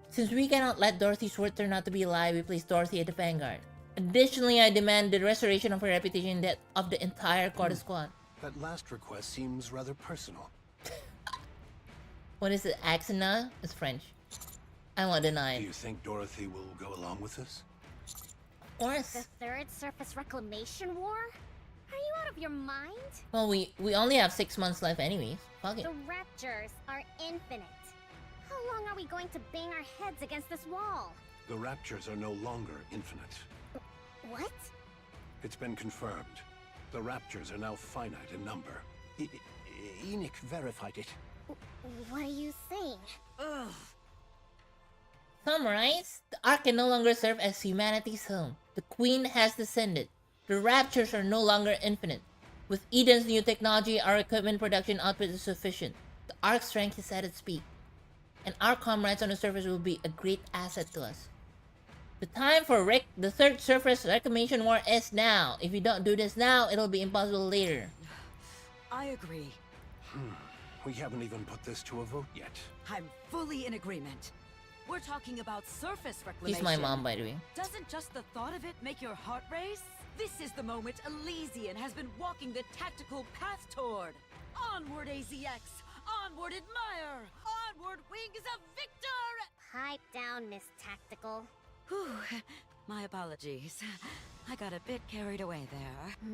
Since we cannot let Dorothy's word turn out to be a lie, we place Dorothy at the vanguard. Additionally, I demand the restoration of her reputation and that of the entire Quarter Squad. That last request seems rather personal. What is it? Accent now? It's French. I won't deny Do it. you think Dorothy will go along with this? Of course. The third surface reclamation war? Are you out of your mind? Well, we only have 6 months left anyways. Fuck it. The raptures are infinite. How long are we going to bang our heads against this wall? The raptures are no longer infinite. What? It's been confirmed. The raptures are now finite in number. Enoch verified it. What are you saying? Summarize, the Ark can no longer serve as humanity's home. The Queen has descended. The raptures are no longer infinite. With Eden's new technology, our equipment production output is sufficient. The arc strength is at its peak, and our comrades on the surface will be a great asset to us. The time for the third surface reclamation war is now. If you don't do this now, it'll be impossible later. I agree. We haven't even put this to a vote yet. I'm fully in agreement. We're talking about surface reclamation. She's my mom, by the way. Doesn't just the thought of it make your heart race? This is the moment Elysian has been walking the tactical path toward. Onward, AZX! Onward, admire! Onward, wings of victor! Pipe down, Miss Tactical. Whew. My apologies. I got a bit carried away there.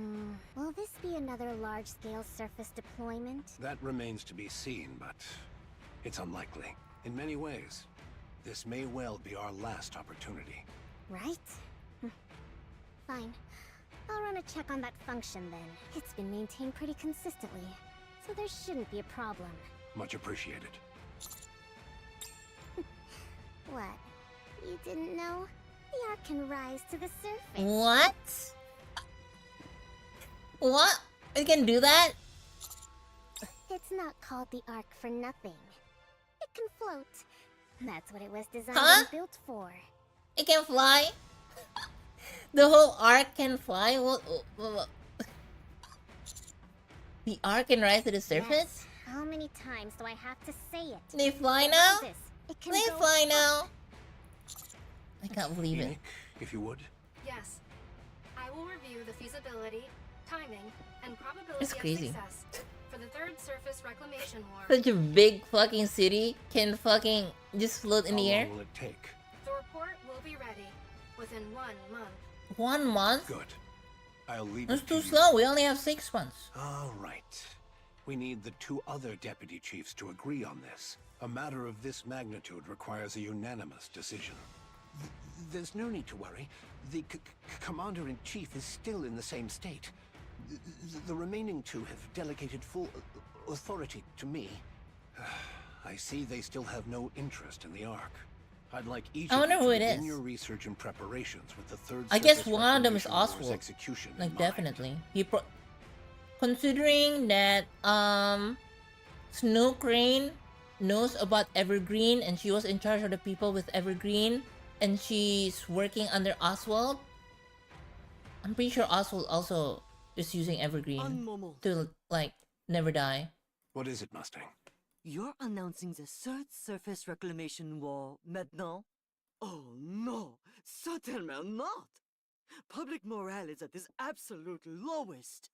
Will this be another large-scale surface deployment? That remains to be seen, but it's unlikely. In many ways, this may well be our last opportunity. Right? Fine. I'll run a check on that function then. It's been maintained pretty consistently, so there shouldn't be a problem. Much appreciated. What? You didn't know? The Ark can rise to the surface. What? What? It can do that? It's not called the Ark for nothing. It can float. That's what it was designed and built for. It can fly? The whole arc can fly? What? The arc can rise to the surface? Yes. How many times do I have to say it? They fly now? It can They go fly up. now? I can't believe it. If you would. Yes. I will review the feasibility, timing, and probability It's crazy. of success for the third surface reclamation war. Such a big fucking city can fucking just float in the air? How long will it take? The report will be ready within 1 month. 1 month? Good. I'll leave That's it too to you. slow. We only have 6 months. All right. We need the 2 other deputy chiefs to agree on this. A matter of this magnitude requires a unanimous decision. There's no need to worry. The commander-in-chief is still in the same state. The remaining 2 have delegated full authority to me. I see they still have no interest in the Ark. I'd like each I of wonder you who to it begin is. your research and preparations with the third I guess surface one of them is reclamation war's Oswald. execution in Like, mind. definitely. Considering that, Snow Crane knows about Evergreen and she was in charge of the people with Evergreen and she's working under Oswald, I'm pretty sure Oswald also is using Evergreen to, like, never die. What is it, Mustang? You're announcing the third surface reclamation war maintenant? Oh no, certainly not. Public morale is at its absolute lowest.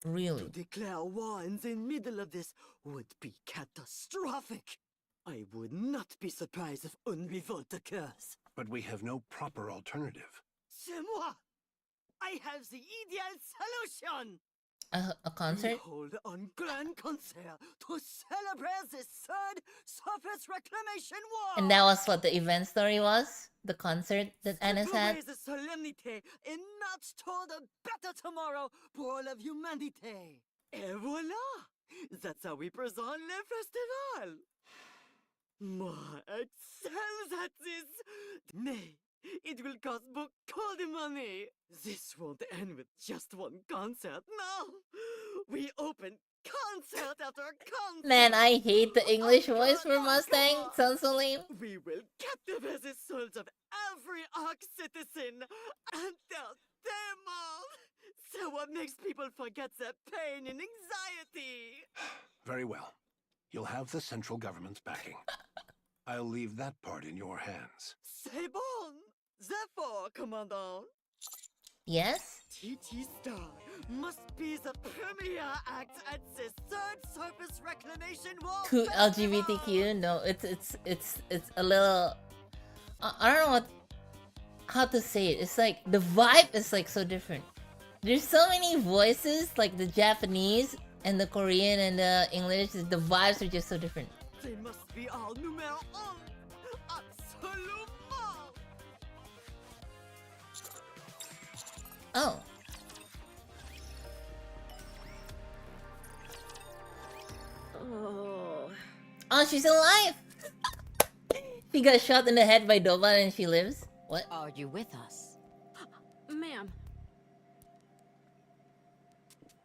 Really? To declare war in the middle of this would be catastrophic. I would not be surprised if une revolt occurs. But we have no proper alternative. C'est moi! I have the ideal solution! A concert? We hold a grand concert to celebrate the third surface reclamation war! And that was what the event story was? The concert that Anis To had? raise the solemnité and march toward a better tomorrow for all of humanity. Et voilà! That's how we present le festival! Moi excels at this! Mais it will cost beaucoup de money! This won't end with just one concert, no! We open concert after concert! Man, I hate the English voice for Mustang. Sounds so lame. We will captivate the souls of every Ark citizen until demon! So what makes people forget their pain and anxiety? Very well. You'll have the central government's backing. I'll leave that part in your hands. C'est bon! Therefore, Commandant, Yes? TT Star must be the premier act at the third surface reclamation war. To LGBTQ? No, it's a little. I don't know how to say it. It's like the vibe is like so different. There's so many voices, like the Japanese and the Korean and the English. The vibes are just so different. They must be all numéro un. Absolument. Oh. Oh, she's alive! She got shot in the head by Doban and she lives? What? Are you with us? Ma'am.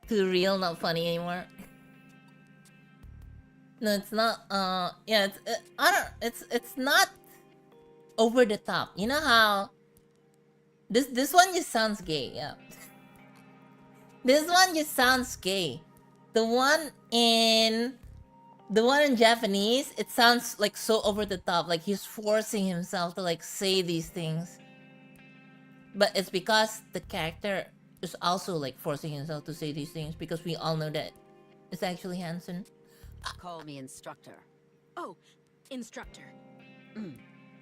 Too real, not funny anymore. No, it's not. Yeah, I don't. It's not over the top. You know how this one just sounds gay. Yeah. This one just sounds gay. The one in Japanese, it sounds like so over the top. Like he's forcing himself to like say these things. But it's because the character is also like forcing himself to say these things because we all know that it's actually Hansen. Call me instructor. Oh, instructor.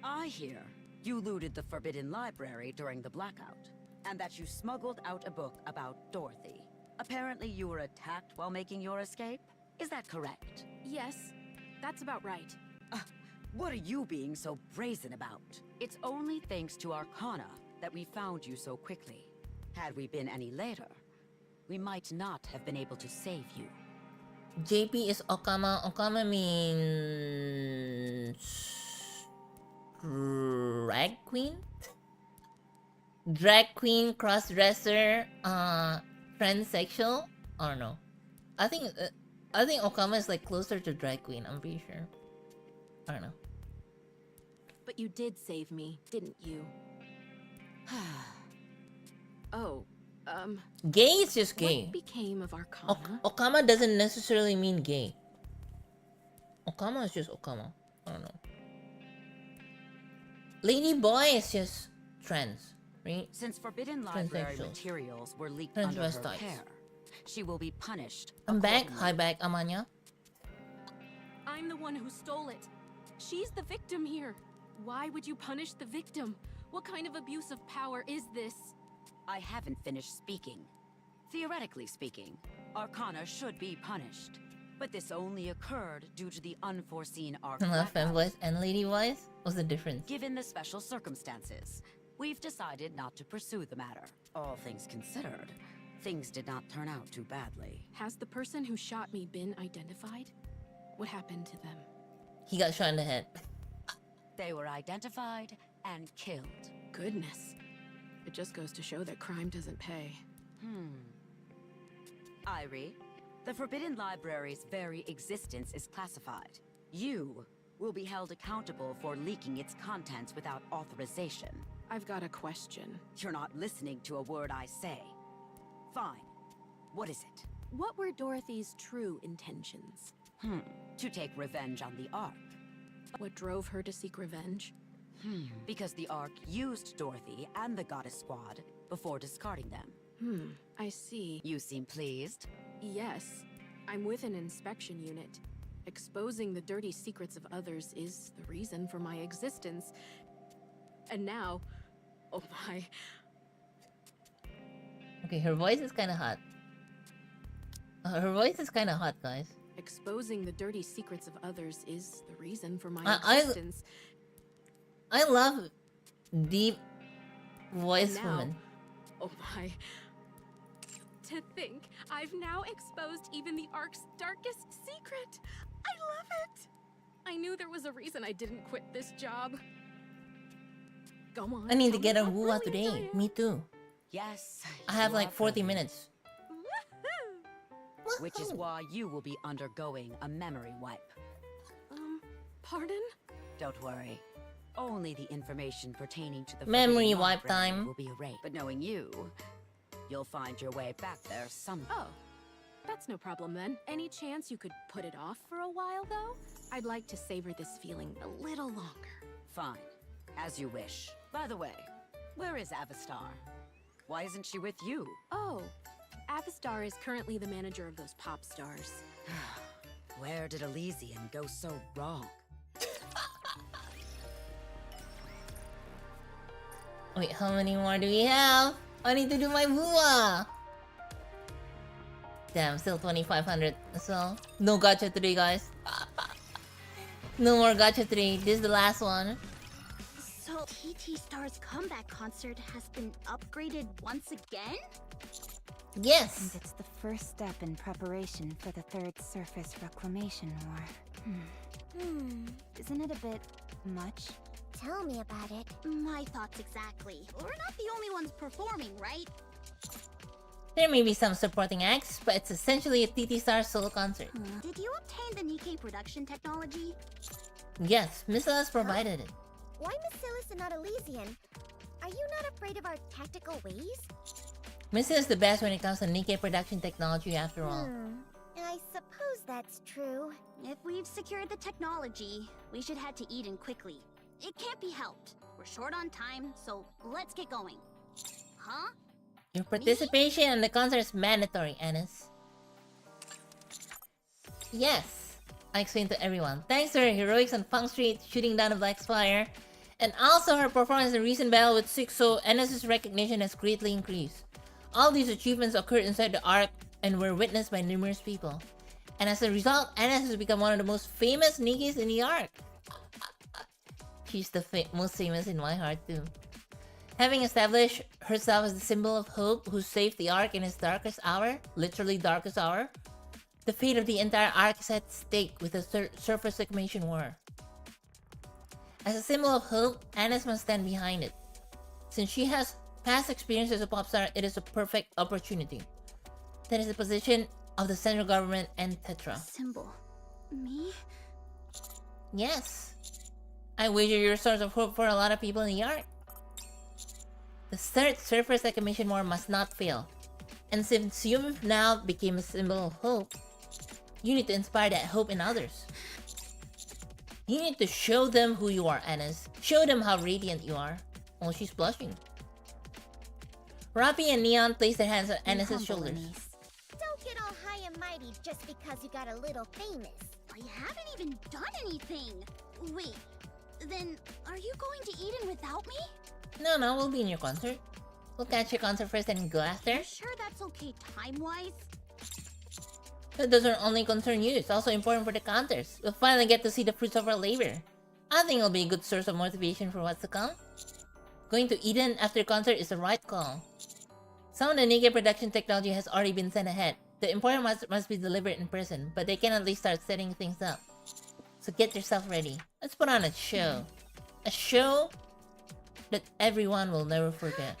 I hear you looted the Forbidden Library during the blackout, and that you smuggled out a book about Dorothy. Apparently you were attacked while making your escape? Is that correct? Yes, that's about right. What are you being so brazen about? It's only thanks to Arcana that we found you so quickly. Had we been any later, we might not have been able to save you. JP is Okama. Okama means drag queen? Drag queen, cross-dresser, transsexual? I don't know. I think Okama is like closer to drag queen, I'm pretty sure. I don't know. But you did save me, didn't you? Oh, gay is just gay. What became of Arcana? Okama doesn't necessarily mean gay. Okama is just Okama. I don't know. Lady Boy is just trans, right? Since Forbidden Library materials were leaked under her care, she will be punished. I'm back. Hi back, Amanya. I'm the one who stole it. She's the victim here. Why would you punish the victim? What kind of abuse of power is this? I haven't finished speaking. Theoretically speaking, Arcana should be punished. But this only occurred due to the unforeseen arc. Femboys and lady voice? What's the difference? Given the special circumstances, we've decided not to pursue the matter. All things considered, things did not turn out too badly. Has the person who shot me been identified? What happened to them? He got shot in the head. They were identified and killed. Goodness. It just goes to show that crime doesn't pay. Irie, the Forbidden Library's very existence is classified. You will be held accountable for leaking its contents without authorization. I've got a question. You're not listening to a word I say. Fine. What is it? What were Dorothy's true intentions? To take revenge on the Ark. What drove her to seek revenge? Because the Ark used Dorothy and the Goddess Squad before discarding them. I see. You seem pleased? Yes. I'm with an inspection unit. Exposing the dirty secrets of others is the reason for my existence. And now... oh my... Okay, her voice is kind of hot. Her voice is kind of hot, guys. Exposing the dirty secrets of others is the reason for my existence. I love deep voice now, women. Oh my... To think, I've now exposed even the Ark's darkest secret! I love it! I knew there was a reason I didn't quit this job. Go on. I need to get a woo today. Me too. Yes. I have like 40 minutes. Which is why you will be undergoing a memory wipe. Pardon? Don't worry. Only the information pertaining to the memory wipe time will be erased. But knowing you, you'll find your way back there somehow. Oh, that's no problem then. Any chance you could put it off for a while, though? I'd like to savor this feeling a little longer. Fine. As you wish. By the way, where is Avistar? Why isn't she with you? Oh, Avistar is currently the manager of those pop stars. Where did Elysian go so wrong? Wait, how many more do we have? I need to do my Vua! Damn, still 2,500 as well. No gacha 3, guys. No more gacha 3. This is the last one. So, TT Star's comeback concert has been upgraded once again? Yes! And it's the first step in preparation for the Third Surface Reclamation War. Isn't it a bit much? Tell me about it. My thoughts exactly. We're not the only ones performing, right? There may be some supporting acts, but it's essentially a TT Star solo concert. Did you obtain the Nikkei production technology? Yes, Miss Ellis provided it. Why Miss Silas and not Elysian? Are you not afraid of our tactical ways? Miss is the best when it comes to Nikkei production technology after all. I suppose that's true. If we've secured the technology, we should head to Eden quickly. It can't be helped. We're short on time, so let's get going. Huh? Your participation in the concert is mandatory, Annis. Yes, I explained to everyone. Thanks to her heroics on Funk Street, shooting down the Black Spire, and also her performance in the recent battle with Sixo, Annis' recognition has greatly increased. All these achievements occurred inside the Ark and were witnessed by numerous people. And as a result, Annis has become one of the most famous Nikkeis in the Ark. She's the most famous in my heart too. Having established herself as the symbol of hope who saved the Ark in its darkest hour, literally darkest hour, the fate of the entire Ark is at stake with the surface reclamation war. As a symbol of hope, Annis must stand behind it. Since she has past experience as a pop star, it is a perfect opportunity. That is the position of the central government and Tetra. Symbol. Me? Yes. I wager you're a source of hope for a lot of people in the Ark. The third surface reclamation war must not fail. And since you now became a symbol of hope, you need to inspire that hope in others. You need to show them who you are, Annis. Show them how radiant you are. Oh, she's blushing. Rapi and Neon place their hands on Annis' shoulders. Don't get all high and mighty just because you got a little famous. I haven't even done anything. Wait, then are you going to Eden without me? No, we'll be in your concert. We'll catch your concert first and go after. You sure that's okay time-wise? That doesn't only concern you, it's also important for the counters. We'll finally get to see the fruits of our labor. I think it'll be a good source of motivation for what's to come. Going to Eden after concert is the right call. Some of the Nikkei production technology has already been sent ahead. The important must be delivered in person, but they can at least start setting things up. So get yourself ready. Let's put on a show. A show that everyone will never forget.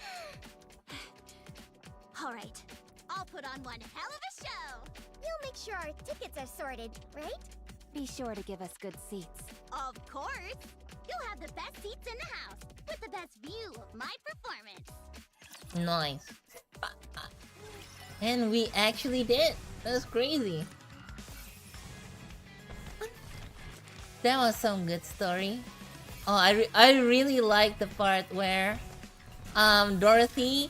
Alright, I'll put on one hell of a show! We'll make sure our tickets are sorted, right? Be sure to give us good seats. Of course! You'll have the best seats in the house, with the best view of my performance. Nice. And we actually did. That's crazy. That was some good story. Oh, I really like the part where Dorothy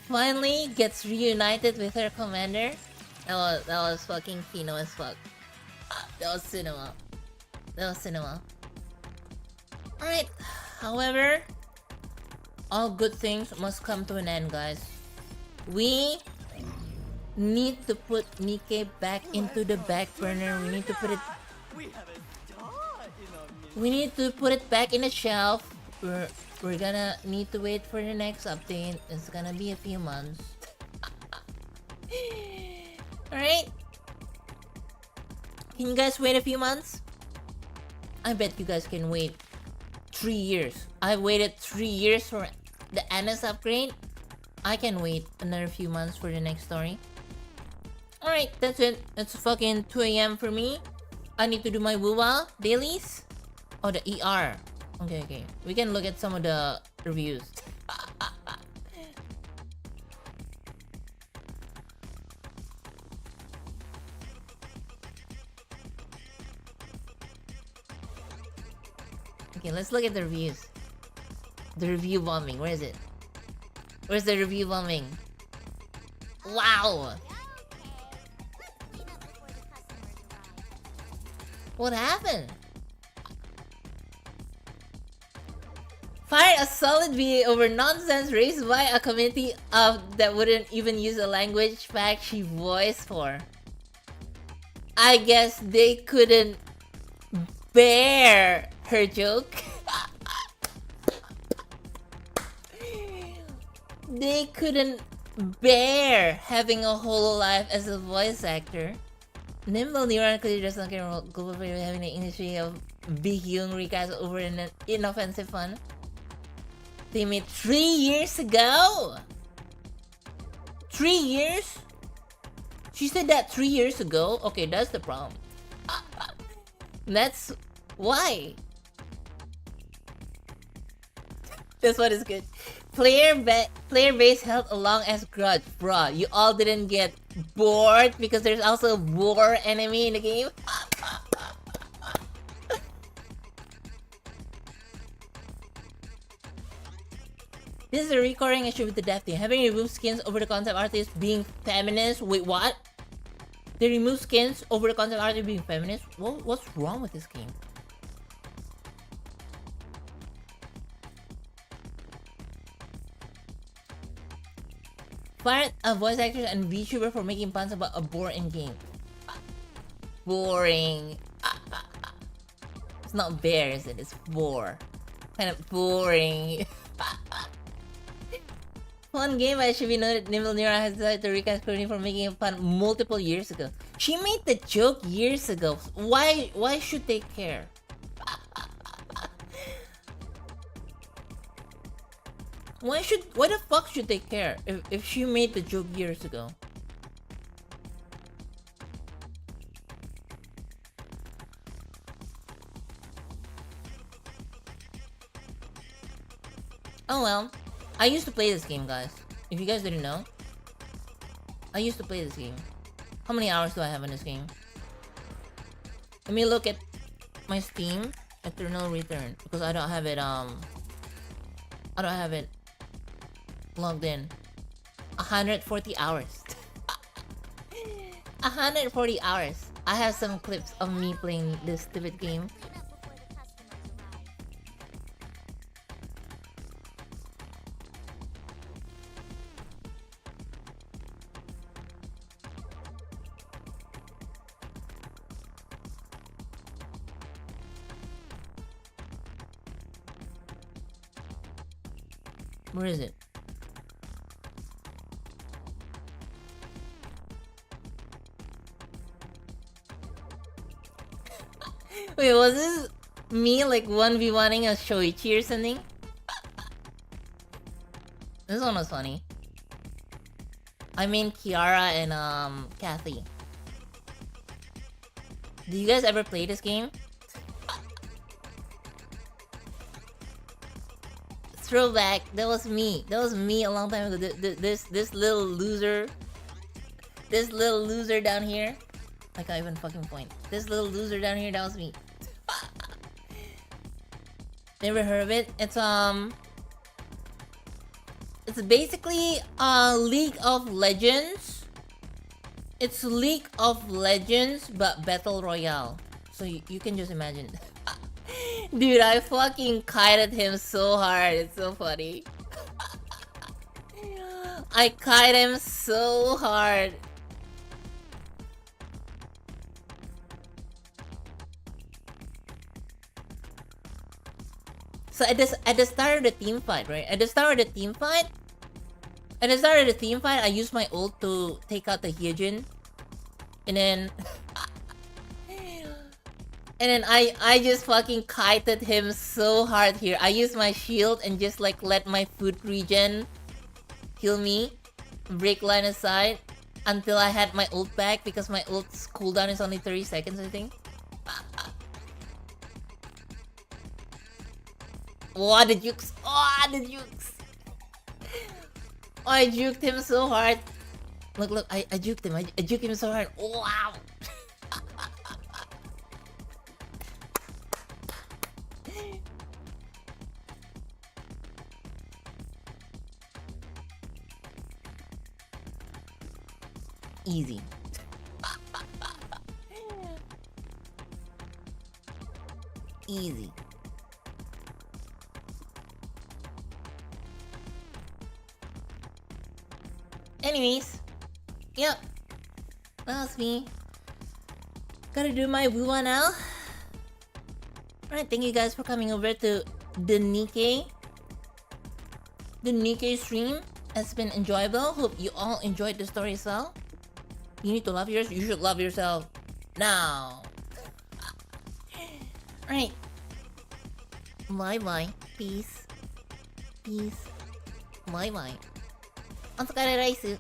finally gets reunited with her commander. That was fucking Kino as fuck. That was cinema. Alright, however, all good things must come to an end, guys. We need to put Nikkei back into the back burner. We need to put it back in the shelf. We're gonna need to wait for the next update. It's gonna be a few months. Alright? Can you guys wait a few months? I bet you guys can wait 3 years. I waited 3 years for the Annis upgrade. I can wait another few months for the next story. Alright, that's it. It's fucking 2 AM for me. I need to do my WUWA dailies. Oh, the ER. Okay. We can look at some of the reviews. Okay, let's look at the reviews. The review bombing. Where is it? Where's the review bombing? Wow! What happened? Fired a solid VA over nonsense raised by a committee of that wouldn't even use a language fact she voiced for. I guess they couldn't bear her joke. They couldn't bear having a Hololive as a voice actor. Nimble Neuron clearly does not care about global favor having the industry of Big Young recast over an inoffensive fun they made 3 years ago. 3 years? She said that 3 years ago? Okay, that's the problem. That's why. This one is good. Player base held along as grudge. Bruh, you all didn't get bored because there's also a war enemy in the game? This is a recurring issue with the dev team. Having removed skins over the concept artist being feminist. Wait, what? They remove skins over the concept artist being feminist? What's wrong with this game? Fired a voice actor and VTuber for making puns about a boar in game. Boring. It's not bear, is it? It's boar. Kind of boring. Fun game, but it should be noted Nimble Nira has decided to recast Courtney for making a pun multiple years ago. She made the joke years ago. Why should they care? Why the fuck should they care if she made the joke years ago? Oh well. I used to play this game, guys. If you guys didn't know. I used to play this game. How many hours do I have in this game? Let me look at my Steam Eternal Return. Because I don't have it, logged in. 140 hours. 140 hours. I have some clips of me playing this stupid game. Where is it? Wait, was this me like 1v1ing a Shoichi or something? This one was funny. I mean Kiara and Kathy. Do you guys ever play this game? Throwback, that was me. That was me a long time ago. This little loser. This little loser down here. I can't even fucking point. This little loser down here, that was me. Never heard of it? It's basically League of Legends. It's League of Legends but Battle Royale. So you can just imagine. Dude, I fucking kited him so hard. It's so funny. I kite him so hard. So at the start of the team fight, right? At the start of the team fight, I used my ult to take out the Hyojin. And then I just fucking kited him so hard here. I used my shield and just like let my food regen heal me, break line of sight until I had my ult back because my ult's cooldown is only 30 seconds, I think. Oh, the jukes! Oh, the jukes! Oh, I juked him so hard. Look, I juked him. I juked him so hard. Oh, wow! Easy. Easy. Anyways, yep, that was me. Gotta do my woo now. Alright, thank you guys for coming over to the Nikkei stream. It's been enjoyable. Hope you all enjoyed the story as well. You need to love yours. You should love yourself now. Alright. Bye bye. Peace. Peace. Bye bye. お疲れライス。